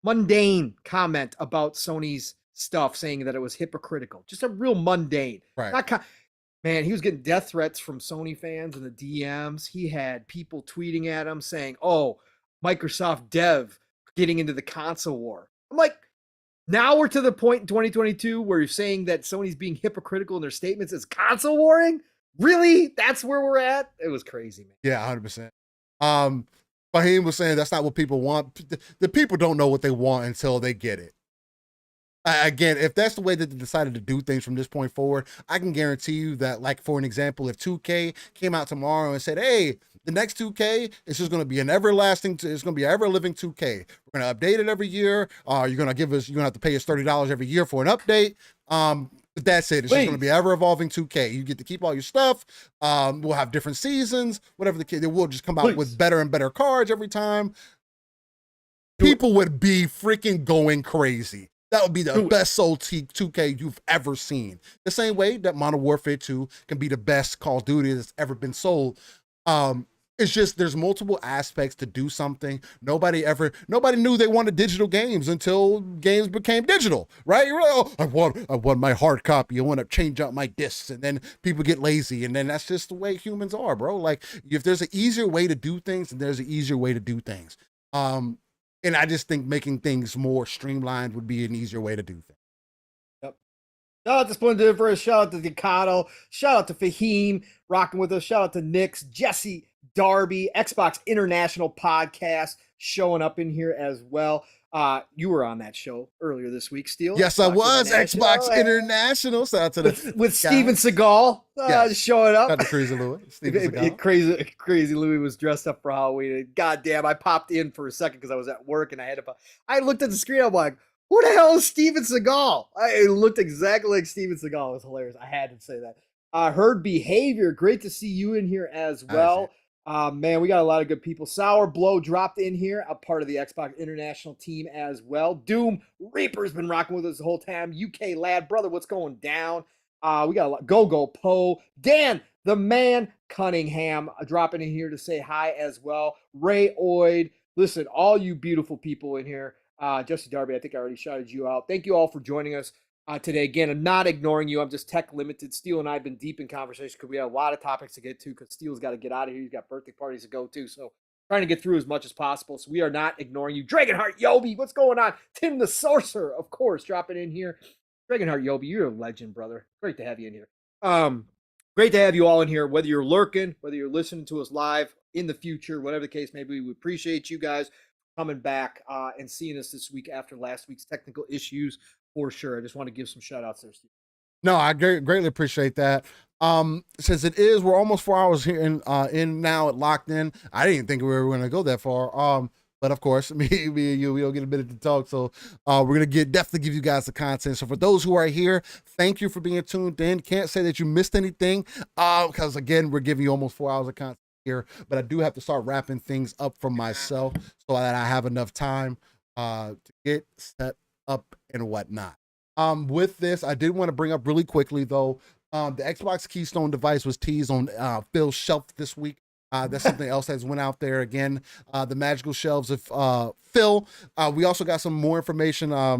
mundane comment about Sony's stuff, saying that it was hypocritical. Just a real mundane. Right. Man, he was getting death threats from Sony fans in the DMs. He had people tweeting at him saying, oh, Microsoft dev getting into the console war. I'm like, now we're to the point in 2022 where you're saying that Sony's being hypocritical in their statements as console warring? Really? That's where we're at? It was crazy, man. Yeah, 100%. Fahim was saying that's not what people want. The people don't know what they want until they get it. Again, if that's the way that they decided to do things from this point forward, I can guarantee you that, like, for an example, if 2K came out tomorrow and said, hey, the next 2K is just going to be an everlasting, it's going to be an ever-living 2K. We're going to update it every year. You're going to have to pay us $30 every year for an update. But that's it. It's just going to be ever-evolving 2K. You get to keep all your stuff. We'll have different seasons, whatever the case. They will just come out with better and better cards every time. People would be freaking going crazy. That would be the best sold 2K you've ever seen. The same way that Modern Warfare 2 can be the best Call of Duty that's ever been sold. It's just there's multiple aspects to do something. Nobody knew they wanted digital games until games became digital, right? You're like, oh, I want my hard copy. I want to change out my discs, and then people get lazy, and then that's just the way humans are, bro. Like, if there's an easier way to do things, then there's an easier way to do things. And I just think making things more streamlined would be an easier way to do things. Yep. Shout out to Splendiferous. Shout out to Decado. Shout out to Fahim rocking with us. Shout out to Nix, Jesse, Darby, Xbox International Podcast showing up in here as well. You were on that show earlier this week, Steel. Yes, I was. Xbox International. Shout out to with Steven Seagal showing up. Got the Crazy Louis. Crazy Louis was dressed up for Halloween. God damn, I popped in for a second because I was at work and I looked at the screen. I'm like, who the hell is Steven Seagal? It looked exactly like Steven Seagal. It was hilarious. I had to say that. Herd Behavior. Great to see you in here as well. Man, we got a lot of good people. Sour Blow dropped in here, a part of the Xbox International team as well. Doom Reaper's been rocking with us the whole time. UK Lad, brother, what's going down? We got a lot. Go Poe. Dan, the man Cunningham, dropping in here to say hi as well. Ray Oid. Listen, all you beautiful people in here. Jesse Darby, I think I already shouted you out. Thank you all for joining us today. Again, I'm not ignoring you. I'm just tech limited. Steele and I have been deep in conversation because we have a lot of topics to get to because Steele's got to get out of here. He's got birthday parties to go to. So trying to get through as much as possible. So we are not ignoring you. Dragonheart Yobi, what's going on? Tim the Sorcerer, of course, dropping in here. Dragonheart Yobi, you're a legend, brother. Great to have you in here. Great to have you all in here, whether you're lurking, whether you're listening to us live in the future, whatever the case may be. We appreciate you guys coming back and seeing us this week after last week's technical issues. For sure. I just want to give some shout outs there, Steve. No, I greatly appreciate that. Since we're almost 4 hours here in now at Locked In. I didn't think we were going to go that far. But of course, me and you, we don't get a minute to talk. So we're going to definitely give you guys the content. So for those who are here, thank you for being tuned in. Can't say that you missed anything because again, we're giving you almost 4 hours of content here, but I do have to start wrapping things up for myself so that I have enough time to get set up and whatnot. With this, I did want to bring up really quickly though, the Xbox Keystone device was teased on Phil's shelf this week. That's something else that's went out there again. The magical shelves of Phil. We also got some more information. I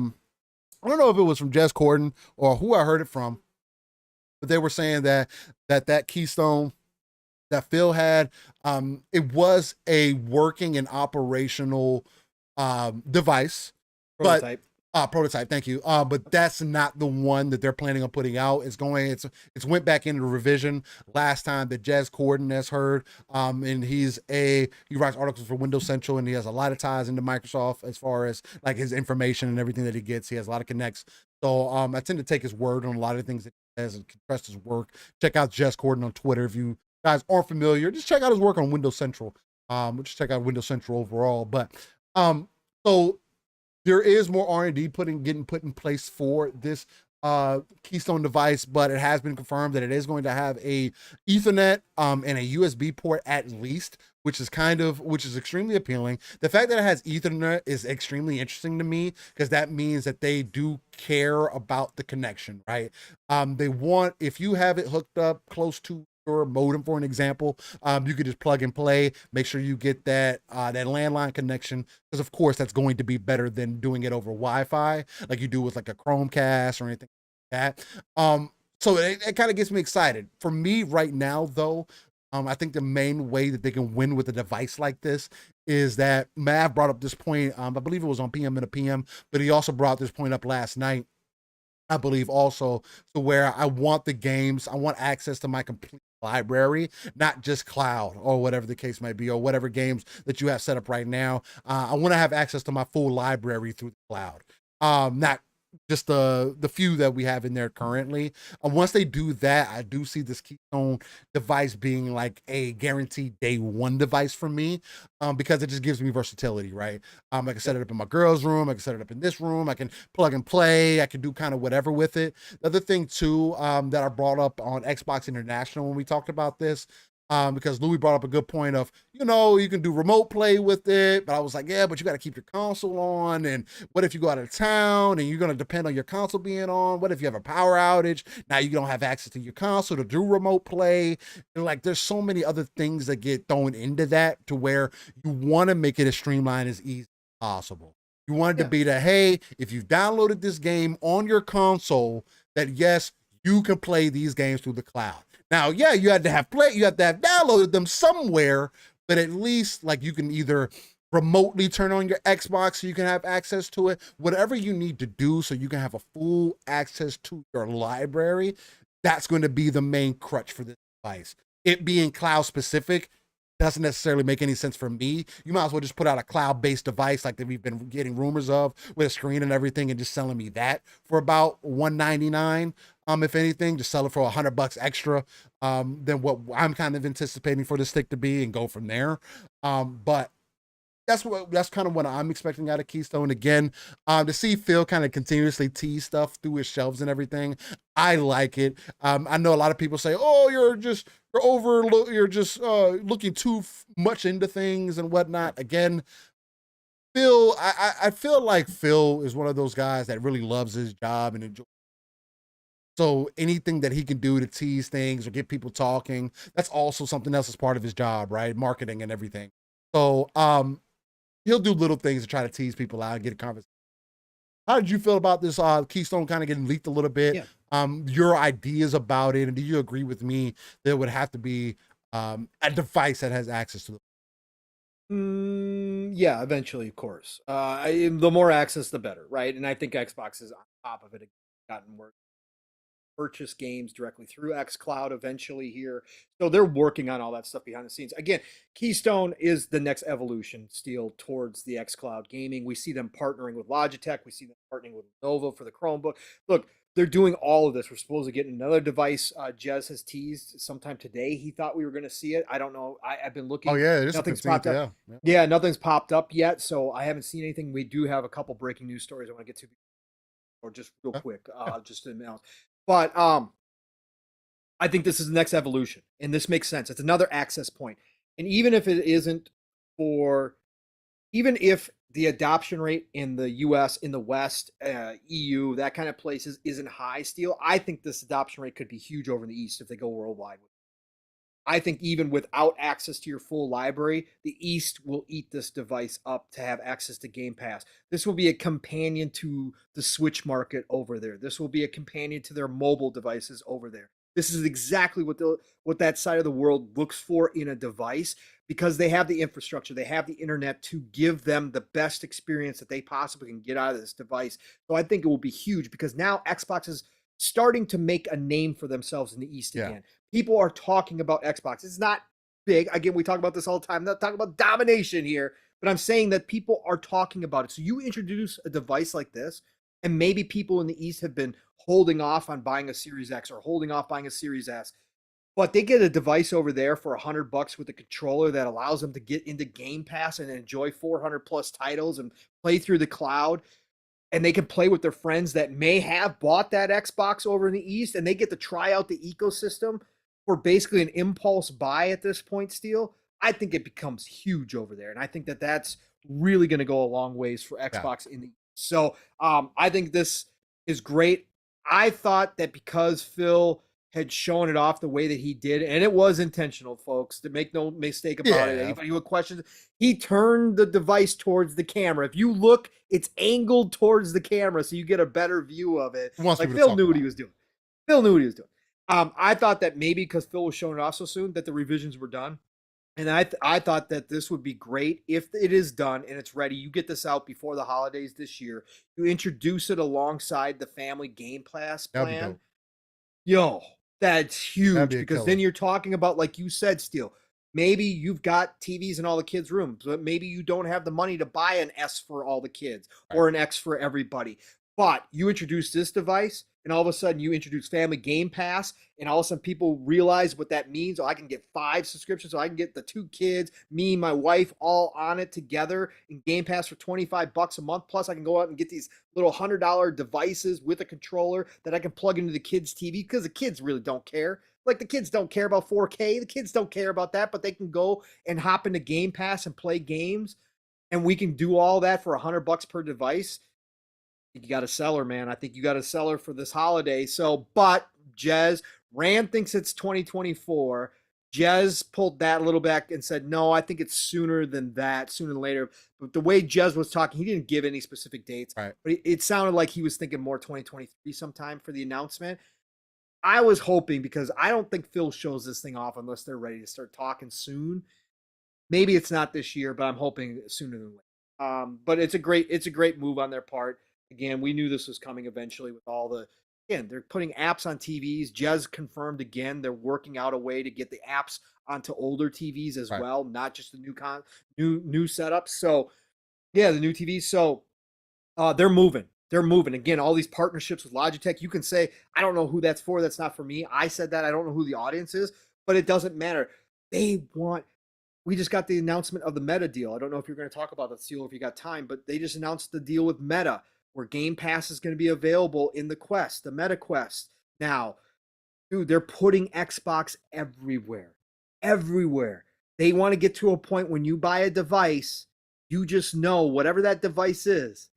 don't know if it was from Jez Corden or who I heard it from, but they were saying that Keystone that Phil had, it was a working and operational device. Prototype. Prototype, thank you. But that's not the one that they're planning on putting out. It's went back into revision last time that Jez Corden has heard. And he writes articles for Windows Central, and he has a lot of ties into Microsoft as far as like his information and everything that he gets. He has a lot of connects. So I tend to take his word on a lot of things that he says and can trust his work. Check out Jez Corden on Twitter if you guys aren't familiar. Just check out his work on Windows Central. Just check out Windows Central overall. But so there is more R&D getting put in place for this Keystone device, but it has been confirmed that it is going to have a Ethernet and a USB port at least, which is extremely appealing. The fact that it has Ethernet is extremely interesting to me because that means that they do care about the connection, right? They want, if you have it hooked up close to your modem, for an example, you could just plug and play, make sure you get that landline connection, because of course that's going to be better than doing it over Wi-Fi like you do with like a Chromecast or anything like that. So it kind of gets me excited. For me right now though, I think the main way that they can win with a device like this is that Mav brought up this point, I believe it was on PM and a PM, but he also brought this point up last night, I believe also, to where I want access to my complete library, not just cloud or whatever the case might be, or whatever games that you have set up right now. I want to have access to my full library through the cloud, not just the few that we have in there currently. Once they do that, I do see this Keystone device being like a guaranteed day one device for me, because it just gives me versatility, right? I can set it up in my girl's room, I can set it up in this room, I can plug and play, I can do kind of whatever with it. The other thing too, that I brought up on Xbox International when we talked about this, because Louis brought up a good point of, you can do remote play with it, but I was like, yeah, but you got to keep your console on. And what if you go out of town and you're going to depend on your console being on? What if you have a power outage? Now you don't have access to your console to do remote play. And like, there's so many other things that get thrown into that to where you want to make it as streamlined as easy as possible. You want it to be that, hey, if you've downloaded this game on your console, that yes, you can play these games through the cloud. Now, yeah, you have to have downloaded them somewhere, but at least like you can either remotely turn on your Xbox so you can have access to it, whatever you need to do so you can have a full access to your library. That's going to be the main crutch for this device. It being cloud specific doesn't necessarily make any sense for me. You might as well just put out a cloud-based device like that we've been getting rumors of, with a screen and everything, and just selling me that for about $199. If anything, just sell it for $100 extra than what I'm kind of anticipating for the stick to be, and go from there. But that's kind of what I'm expecting out of Keystone again. To see Phil kind of continuously tease stuff through his shelves and everything, I like it. I know a lot of people say, "Oh, you're just looking too much into things and whatnot." Again, Phil, I feel like Phil is one of those guys that really loves his job and enjoys. So anything that he can do to tease things or get people talking, that's also something else as part of his job, right? Marketing and everything. So he'll do little things to try to tease people out and get a conversation. How did you feel about this Keystone kind of getting leaked a little bit? Yeah. Your ideas about it, and do you agree with me there would have to be a device that has access to the Yeah, eventually, of course. The more access, the better, right? And I think Xbox is on top of it, gotten worse. Purchase games directly through xCloud eventually here. So they're working on all that stuff behind the scenes. Again, Keystone is the next evolution still towards the xCloud gaming. We see them partnering with Logitech. We see them partnering with Lenovo for the Chromebook. Look, they're doing all of this. We're supposed to get another device. Jez has teased sometime today. He thought we were going to see it. I don't know. I've been looking. Oh yeah, it is Nothing's 15th, popped up. Yeah, nothing's popped up yet. So I haven't seen anything. We do have a couple breaking news stories I want to get to, or just real quick, just to announce. But I think this is the next evolution, and this makes sense. It's another access point. And even if it isn't for, even if the adoption rate in the US, in the West, EU, that kind of places isn't high still, I think this adoption rate could be huge over in the East if they go worldwide. I think even without access to your full library, the East will eat this device up to have access to Game Pass. This will be a companion to the Switch market over there. This will be a companion to their mobile devices over there. This is exactly what that side of the world looks for in a device, because they have the infrastructure, they have the internet to give them the best experience that they possibly can get out of this device. So I think it will be huge, because now Xbox is starting to make a name for themselves in the East again. People are talking about Xbox. It's not big. Again, we talk about this all the time. I'm not talking about domination here, but I'm saying that people are talking about it. So you introduce a device like this, and maybe people in the East have been holding off on buying a Series X or holding off buying a Series S, but they get a device over there for $100 with a controller that allows them to get into Game Pass and enjoy 400 plus titles and play through the cloud. And they can play with their friends that may have bought that Xbox over in the East, and they get to try out the ecosystem for basically an impulse buy at this point still. I think it becomes huge over there. And I think that that's really going to go a long ways for Xbox in the East. So I think this is great. I thought that because Phil had shown it off the way that he did, and it was intentional, folks, to make no mistake about it. Anybody who had questions, he turned the device towards the camera. If you look, it's angled towards the camera, so you get a better view of it. Like Phil knew what he was doing. Phil knew what he was doing. I thought that maybe because Phil was showing it off so soon that the revisions were done. And I thought that this would be great if it is done and it's ready. You get this out before the holidays this year. You introduce it alongside the family Game Pass plan. Yo, that's huge, because then you're talking about, like you said, Steel, maybe you've got TVs in all the kids' rooms, but maybe you don't have the money to buy an S for all the kids or an X for everybody. But you introduce this device, and all of a sudden you introduce Family Game Pass, and all of a sudden people realize what that means. Oh, I can get 5 subscriptions, so I can get the 2 kids, me, my wife, all on it together in Game Pass for $25 a month. Plus, I can go out and get these little $100 devices with a controller that I can plug into the kids' TV, because the kids really don't care. Like, the kids don't care about 4K. The kids don't care about that, but they can go and hop into Game Pass and play games, and we can do all that for $100 per device. You got a seller, man. I think you got a seller for this holiday. So, but Jez, Rand thinks it's 2024. Jez pulled that a little back and said, no, I think it's sooner than that, sooner than later. But the way Jez was talking, he didn't give any specific dates. But it sounded like he was thinking more 2023 sometime for the announcement. I was hoping, because I don't think Phil shows this thing off unless they're ready to start talking soon. Maybe it's not this year, but I'm hoping sooner than later. But it's a great move on their part. Again, we knew this was coming eventually with all the, again, they're putting apps on TVs. Jez confirmed again, they're working out a way to get the apps onto older TVs as well, not just the new setups. So yeah, the new TVs. So they're moving. They're moving. Again, all these partnerships with Logitech, you can say, I don't know who that's for. That's not for me. I said that. I don't know who the audience is, but it doesn't matter. They want we just got the announcement of the Meta deal. I don't know if you're going to talk about that, Steel, if you got time, but they just announced the deal with Meta, where Game Pass is going to be available in the Quest, the Meta Quest. Now, dude, they're putting Xbox everywhere, everywhere. They want to get to a point when you buy a device, you just know whatever that device is,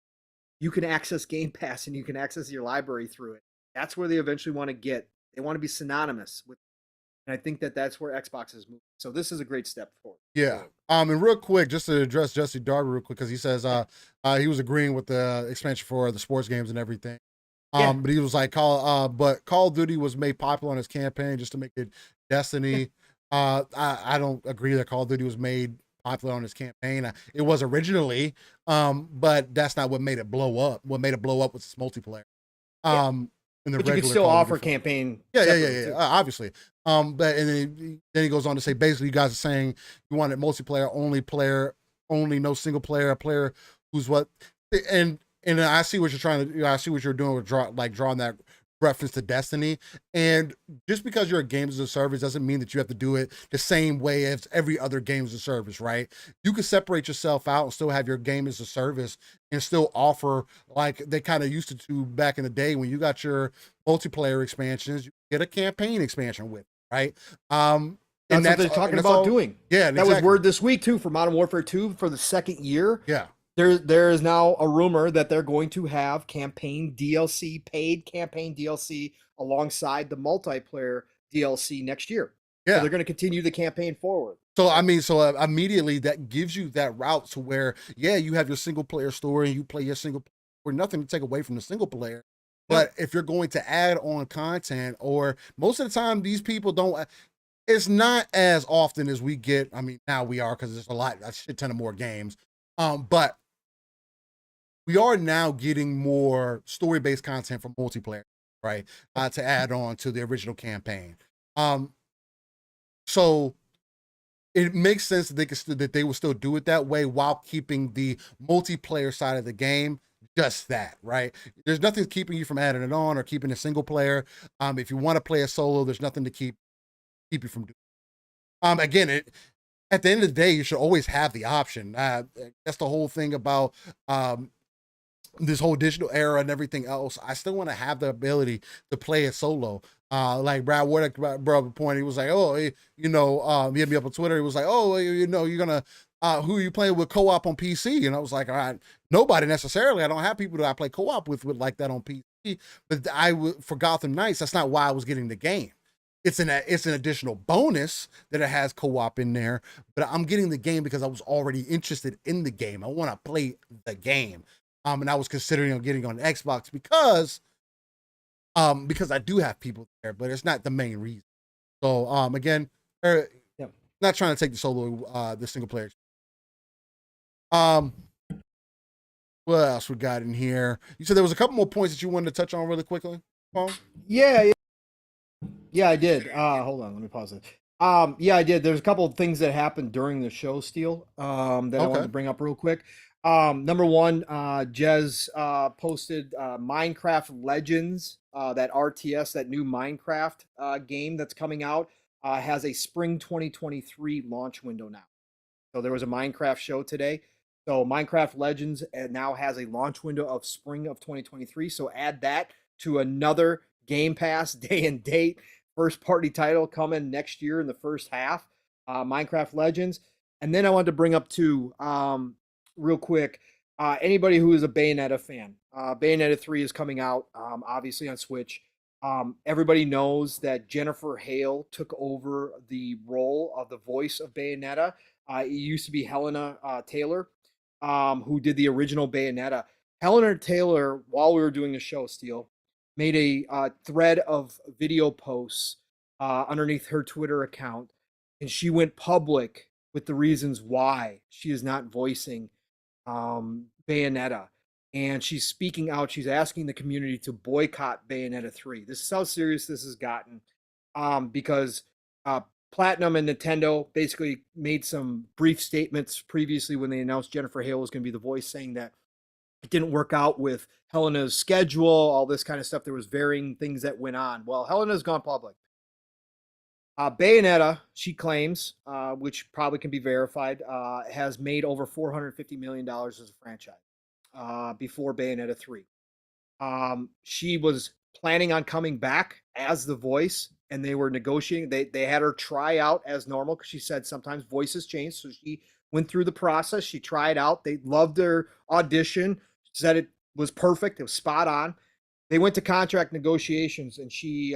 you can access Game Pass and you can access your library through it. That's where they eventually want to get. They want to be synonymous with, and I think that that's where Xbox is moving. So this is a great step forward. Yeah. And real quick, just to address Jesse Darby real quick, because he says he was agreeing with the expansion for the sports games and everything. Yeah. But he was like, but Call of Duty was made popular on his campaign just to make it Destiny. I don't agree that Call of Duty was made popular on his campaign. It was originally, but that's not what made it blow up. What made it blow up was its multiplayer. In the But you can regular still Call of offer Duty form. campaign. Yeah, separately, too. obviously. But and then he goes on to say, basically, you guys are saying you wanted multiplayer only, no single player, a player who's what, and I see what you're trying to do. I see what you're doing with drawing that reference to Destiny. And just because you're a games as a service doesn't mean that you have to do it the same way as every other games as a service, right? You can separate yourself out and still have your game as a service and still offer, like they kind of used to do back in the day when you got your multiplayer expansions, you get a campaign expansion with, right? That's what they're talking about doing. Yeah, that was word this week too for Modern Warfare 2 for the second year. Yeah. There is now a rumor that they're going to have campaign DLC, paid campaign DLC alongside the multiplayer DLC next year. Yeah. So they're going to continue the campaign forward. So I mean, immediately that gives you that route to where, yeah, you have your single player story and you play your single player, nothing to take away from the single player. But if you're going to add on content, or most of the time these people don't, it's not as often as we get. I mean, now we are, because there's a shit ton of more games. But we are now getting more story-based content from multiplayer, right? To add on to the original campaign. So it makes sense that they will still do it that way while keeping the multiplayer side of the game just that, right? There's nothing keeping you from adding it on or keeping a single player. If you want to play a solo, there's nothing to keep you from doing. Again, at the end of the day, you should always have the option. That's the whole thing about this whole digital era and everything else. I still want to have the ability to play it solo. Like Brad Warwick brought up a point. He was like, oh, he hit me up on Twitter. He was like, oh, you're gonna, who are you playing with co-op on PC? And I was like, all right, nobody necessarily. I don't have people that I play co-op with like that on PC. But for Gotham Knights, that's not why I was getting the game. It's an additional bonus that it has co-op in there, but I'm getting the game because I was already interested in the game. I want to play the game. And I was considering getting on Xbox because I do have people there, but it's not the main reason. So again, not trying to take the solo, the single player. What else we got in here? You said there was a couple more points that you wanted to touch on really quickly, Paul? Yeah, I did. Hold on, let me pause it. Yeah, I did. There's a couple of things that happened during the show, Steel, that I wanted to bring up real quick. Number one, Jez posted Minecraft Legends, that RTS, that new Minecraft game that's coming out, has a spring 2023 launch window now. So there was a Minecraft show today. So Minecraft Legends now has a launch window of spring of 2023. So add that to another Game Pass day and date first party title coming next year in the first half, Minecraft Legends. And then I wanted to bring up too, real quick, anybody who is a Bayonetta fan, Bayonetta 3 is coming out, obviously on Switch. Everybody knows that Jennifer Hale took over the role of the voice of Bayonetta. It used to be Helena Taylor, who did the original Bayonetta. Helena Taylor, while we were doing the show, Steel, made a thread of video posts underneath her Twitter account, and she went public with the reasons why she is not voicing Bayonetta. And she's speaking out. She's asking the community to boycott Bayonetta 3. This is how serious this has gotten, because Platinum and Nintendo basically made some brief statements previously when they announced Jennifer Hale was going to be the voice, saying that it didn't work out with Helena's schedule, all this kind of stuff. There was varying things that went on. Well, Helena's gone public. Bayonetta, she claims, which probably can be verified, has made over $450 million as a franchise before Bayonetta 3. She was planning on coming back as the voice, and they were negotiating. They had her try out as normal because she said sometimes voices change. So she went through the process. She tried out. They loved her audition. Said it was perfect. It was spot on. They went to contract negotiations, and she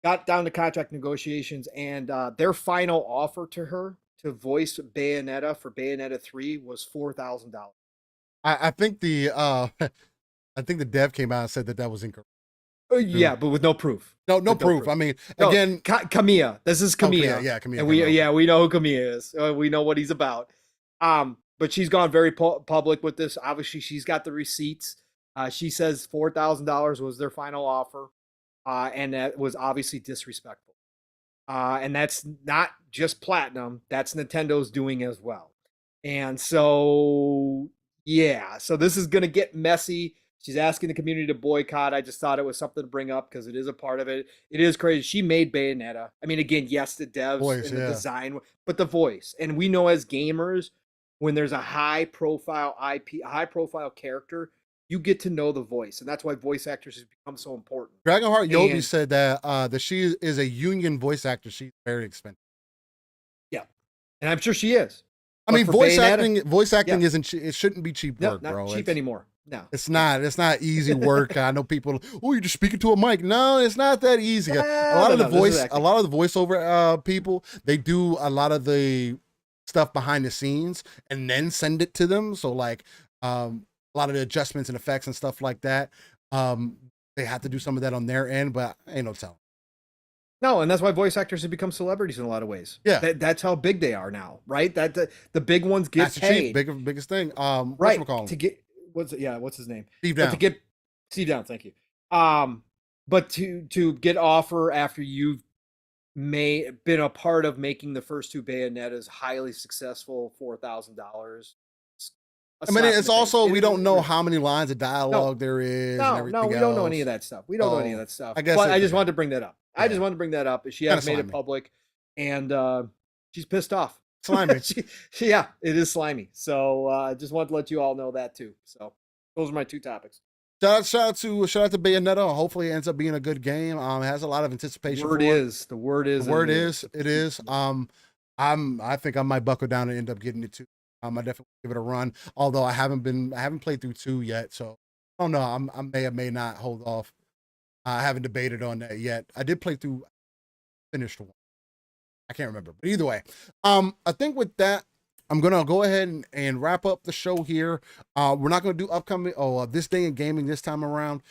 got down to contract negotiations, and their final offer to her to voice Bayonetta for Bayonetta 3 was $4,000. I think the I think the dev came out and said that that was incorrect. Yeah, but with no proof. No With proof. I mean, again, Camilla. This is Camilla. Yeah, Camilla. And we know who Camilla is. We know what he's about. But she's gone very public with this. Obviously, she's got the receipts. She says $4,000 was their final offer, and that was obviously disrespectful. And that's not just Platinum. That's Nintendo's doing as well. And so, yeah. So this is gonna get messy. She's asking the community to boycott. I just thought it was something to bring up because it is a part of it. It is crazy. She made Bayonetta. I mean, again, yes, the devs and the design, but the voice. And we know as gamers, when there's a high profile IP, a high profile character, you get to know the voice. And that's why voice actors has become so important. Dragonheart Yobi said that that she is a union voice actor. She's very expensive. Yeah. And I'm sure she is. I mean, voice acting isn't, it shouldn't be cheap work, not bro. cheap anymore. No, it's not easy work. I know people, oh, you're just speaking to a mic. No, it's not that easy. A lot of the voiceover people, they do a lot of the stuff behind the scenes and then send it to them. So like a lot of the adjustments and effects and stuff like that, they have to do some of that on their end, but ain't no telling. No, and that's why voice actors have become celebrities in a lot of ways. Yeah, that's how big they are now, right? That the big ones get paid. Biggest thing. Right to get what's his name? Steve Down. To get Steve Down, thank you. But to get offer after you've been a part of making the first two Bayonettas highly successful, $4,000. I mean, it's also, we don't know how many lines of dialogue there is. No, we don't know any of that stuff. We don't know any of that stuff. I just wanted to bring that up. I just wanted to bring that up. She has made it public, and she's pissed off. Slimy. Yeah, it is slimy. So I just wanted to let you all know that too. So those are my two topics. Shout out to Bayonetta. Hopefully it ends up being a good game. It has a lot of anticipation. The word is. It is. I think I might buckle down and end up getting it too. I definitely give it a run. Although I haven't played through 2 yet, so I don't know. I may or may not hold off. I haven't debated on that yet. I did play through, finished one. I can't remember, but either way, I think with that, I'm gonna go ahead and wrap up the show here. We're not gonna do upcoming this day in gaming this time around,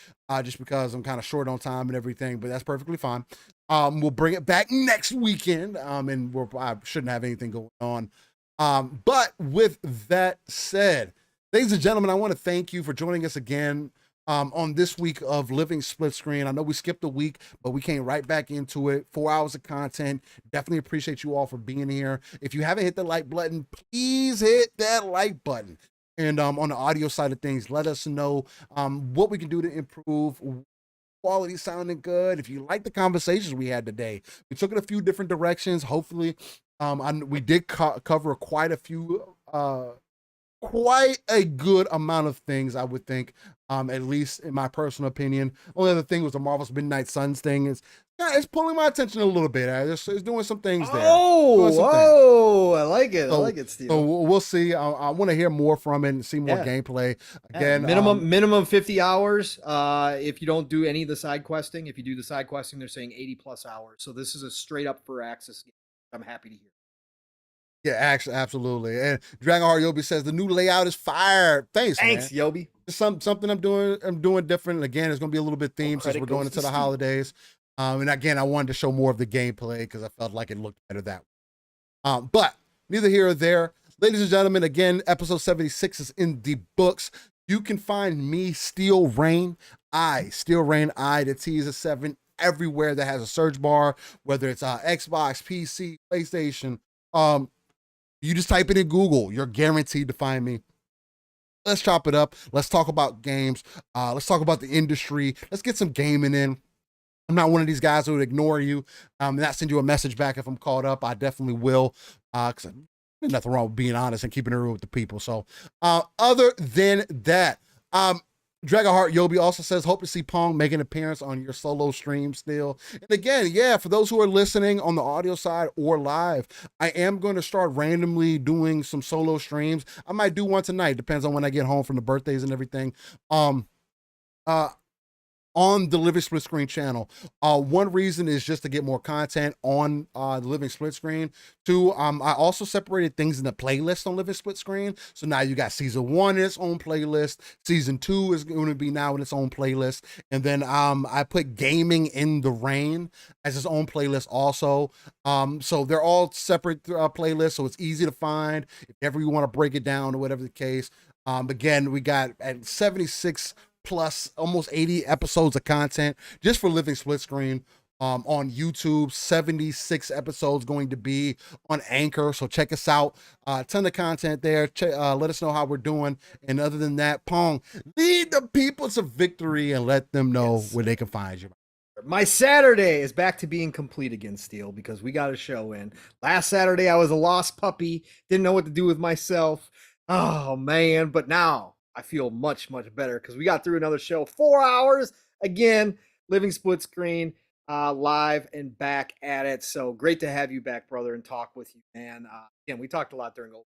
just because I'm kind of short on time and everything, but that's perfectly fine. We'll bring it back next weekend, and I shouldn't have anything going on. But with that said, ladies and gentlemen, I want to thank you for joining us again on this week of Living Splitscreen. I know we skipped a week, but we came right back into it. 4 hours of content. Definitely appreciate you all for being here. If you haven't hit the like button, please hit that like button. And on the audio side of things, let us know what we can do to improve. Quality sounding good. If you like the conversations we had today, we took it a few different directions. Hopefully, we did cover quite a good amount of things, I would think, at least in my personal opinion. Only other thing was the Marvel's Midnight Suns thing. It's pulling my attention a little bit. It's doing some things there. I like it. I like it, Steve. So we'll see. I want to hear more from it and see more gameplay. Again, minimum 50 hours. If you don't do any of the side questing, if you do the side questing, they're saying 80+ hours. So this is a straight up for access game. I'm happy to hear. Yeah, actually, absolutely. And Dragonheart Yobi says the new layout is fire. Thanks, Yobi. Something I'm doing different. And again, it's gonna be a little bit themed since we're going into the holidays. And again, I wanted to show more of the gameplay because I felt like it looked better that way. But neither here or there. Ladies and gentlemen, again, episode 76 is in the books. You can find me, Steel Rain, the T is a 7, everywhere that has a search bar, whether it's Xbox, PC, PlayStation. You just type it in Google. You're guaranteed to find me. Let's chop it up. Let's talk about games. Let's talk about the industry. Let's get some gaming in. I'm not one of these guys who would ignore you, and not send you a message back if I'm caught up. I definitely will, because there's nothing wrong with being honest and keeping it real with the people. So, other than that, Dragonheart Yobi also says, hope to see Pong make an appearance on your solo stream still. And again, yeah, for those who are listening on the audio side or live, I am going to start randomly doing some solo streams. I might do one tonight, depends on when I get home from the birthdays and everything. On the Living Splitscreen channel. One reason is just to get more content on the Living Splitscreen. Two, I also separated things in the playlist on Living Splitscreen. So now you got season 1 in its own playlist. Season 2 is going to be now in its own playlist. And then I put Gaming in the Rain as its own playlist also. So they're all separate playlists, so it's easy to find if ever you want to break it down or whatever the case. Again, we got at 76 plus almost 80 episodes of content just for Living Splitscreen on YouTube. 76 episodes going to be on Anchor, so check us out. Ton of content there. Let us know how we're doing. And other than that, Pong, lead the people to victory and let them know where they can find you. My Saturday is back to being complete again, Steel, because we got a show in. Last Saturday, I was a lost puppy, didn't know what to do with myself. Oh, man, but now I feel much, much better because we got through another show. 4 hours, again, Living Splitscreen, live and back at it. So great to have you back, brother, and talk with you, man. Again, we talked a lot during It's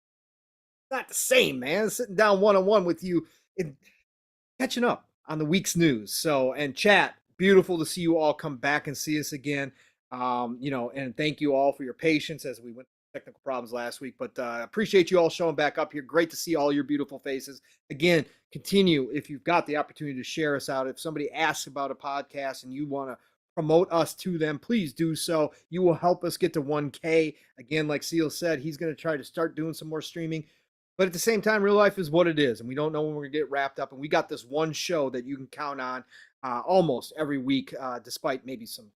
not the same, man, sitting down one-on-one with you and catching up on the week's news. So, and chat, beautiful to see you all come back and see us again. And thank you all for your patience as we went technical problems last week, but appreciate you all showing back up here. Great to see all your beautiful faces. Again, continue if you've got the opportunity to share us out. If somebody asks about a podcast and you want to promote us to them, please do so. You will help us get to 1K. Again, like Seal said, he's going to try to start doing some more streaming. But at the same time, real life is what it is, and we don't know when we're going to get wrapped up. And we got this one show that you can count on almost every week, despite maybe some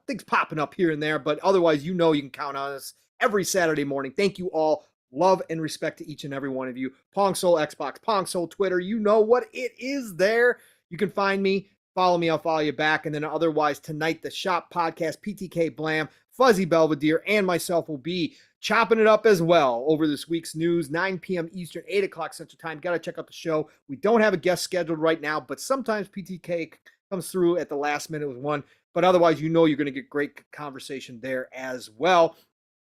things popping up here and there. But otherwise, you can count on us every Saturday morning. Thank you all. Love and respect to each and every one of you. Pong Soul Xbox, Pong Soul Twitter. You know what it is there. You can find me. Follow me. I'll follow you back. And then otherwise, tonight, the Shop Podcast, PTK Blam, Fuzzy Belvedere, and myself will be chopping it up as well over this week's news. 9 p.m. Eastern, 8 o'clock Central Time. Got to check out the show. We don't have a guest scheduled right now, but sometimes PTK comes through at the last minute with one. But otherwise, you're going to get great conversation there as well.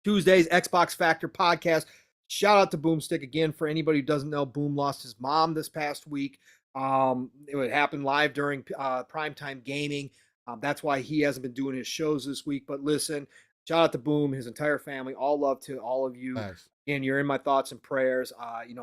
Tuesdays, Xbox Factor podcast. Shout out to Boomstick again. For anybody who doesn't know, Boom lost his mom this past week. It happened live during primetime gaming. That's why he hasn't been doing his shows this week. But listen, shout out to Boom, his entire family. All love to all of you. Nice. And you're in my thoughts and prayers.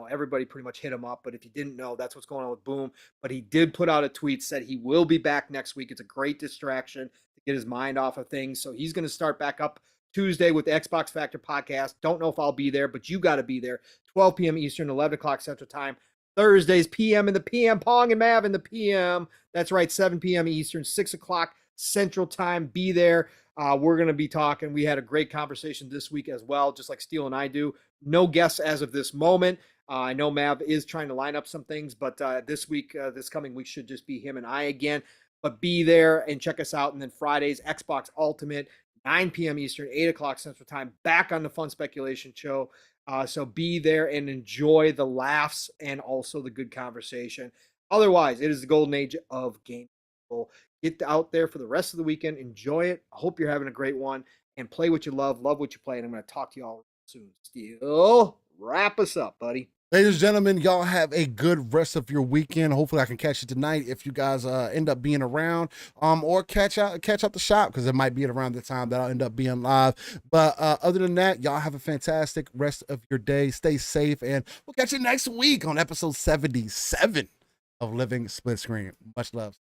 Everybody pretty much hit him up. But if you didn't know, that's what's going on with Boom. But he did put out a tweet, said he will be back next week. It's a great distraction to get his mind off of things. So he's going to start back up Tuesday with the Xbox Factor podcast. Don't know if I'll be there, but you got to be there. 12 p.m. Eastern, 11 o'clock Central Time. Thursdays, PM in the PM. Pong and Mav in the PM. That's right, 7 p.m. Eastern, 6 o'clock Central Time. Be there. We're going to be talking. We had a great conversation this week as well, just like Steele and I do. No guests as of this moment. I know Mav is trying to line up some things, but this coming week should just be him and I again. But be there and check us out. And then Fridays, Xbox Ultimate, 9 p.m. Eastern, 8 o'clock Central Time, back on the Fun Speculation Show. So be there and enjoy the laughs and also the good conversation. Otherwise, it is the golden age of gaming. Get out there for the rest of the weekend. Enjoy it. I hope you're having a great one. And play what you love what you play. And I'm going to talk to you all soon. Steel, wrap us up, buddy. Ladies and gentlemen, y'all have a good rest of your weekend. Hopefully I can catch you tonight if you guys end up being around, or catch out the shop, because it might be around the time that I'll end up being live. But other than that, y'all have a fantastic rest of your day. Stay safe, and we'll catch you next week on episode 77 of Living Splitscreen. Much love.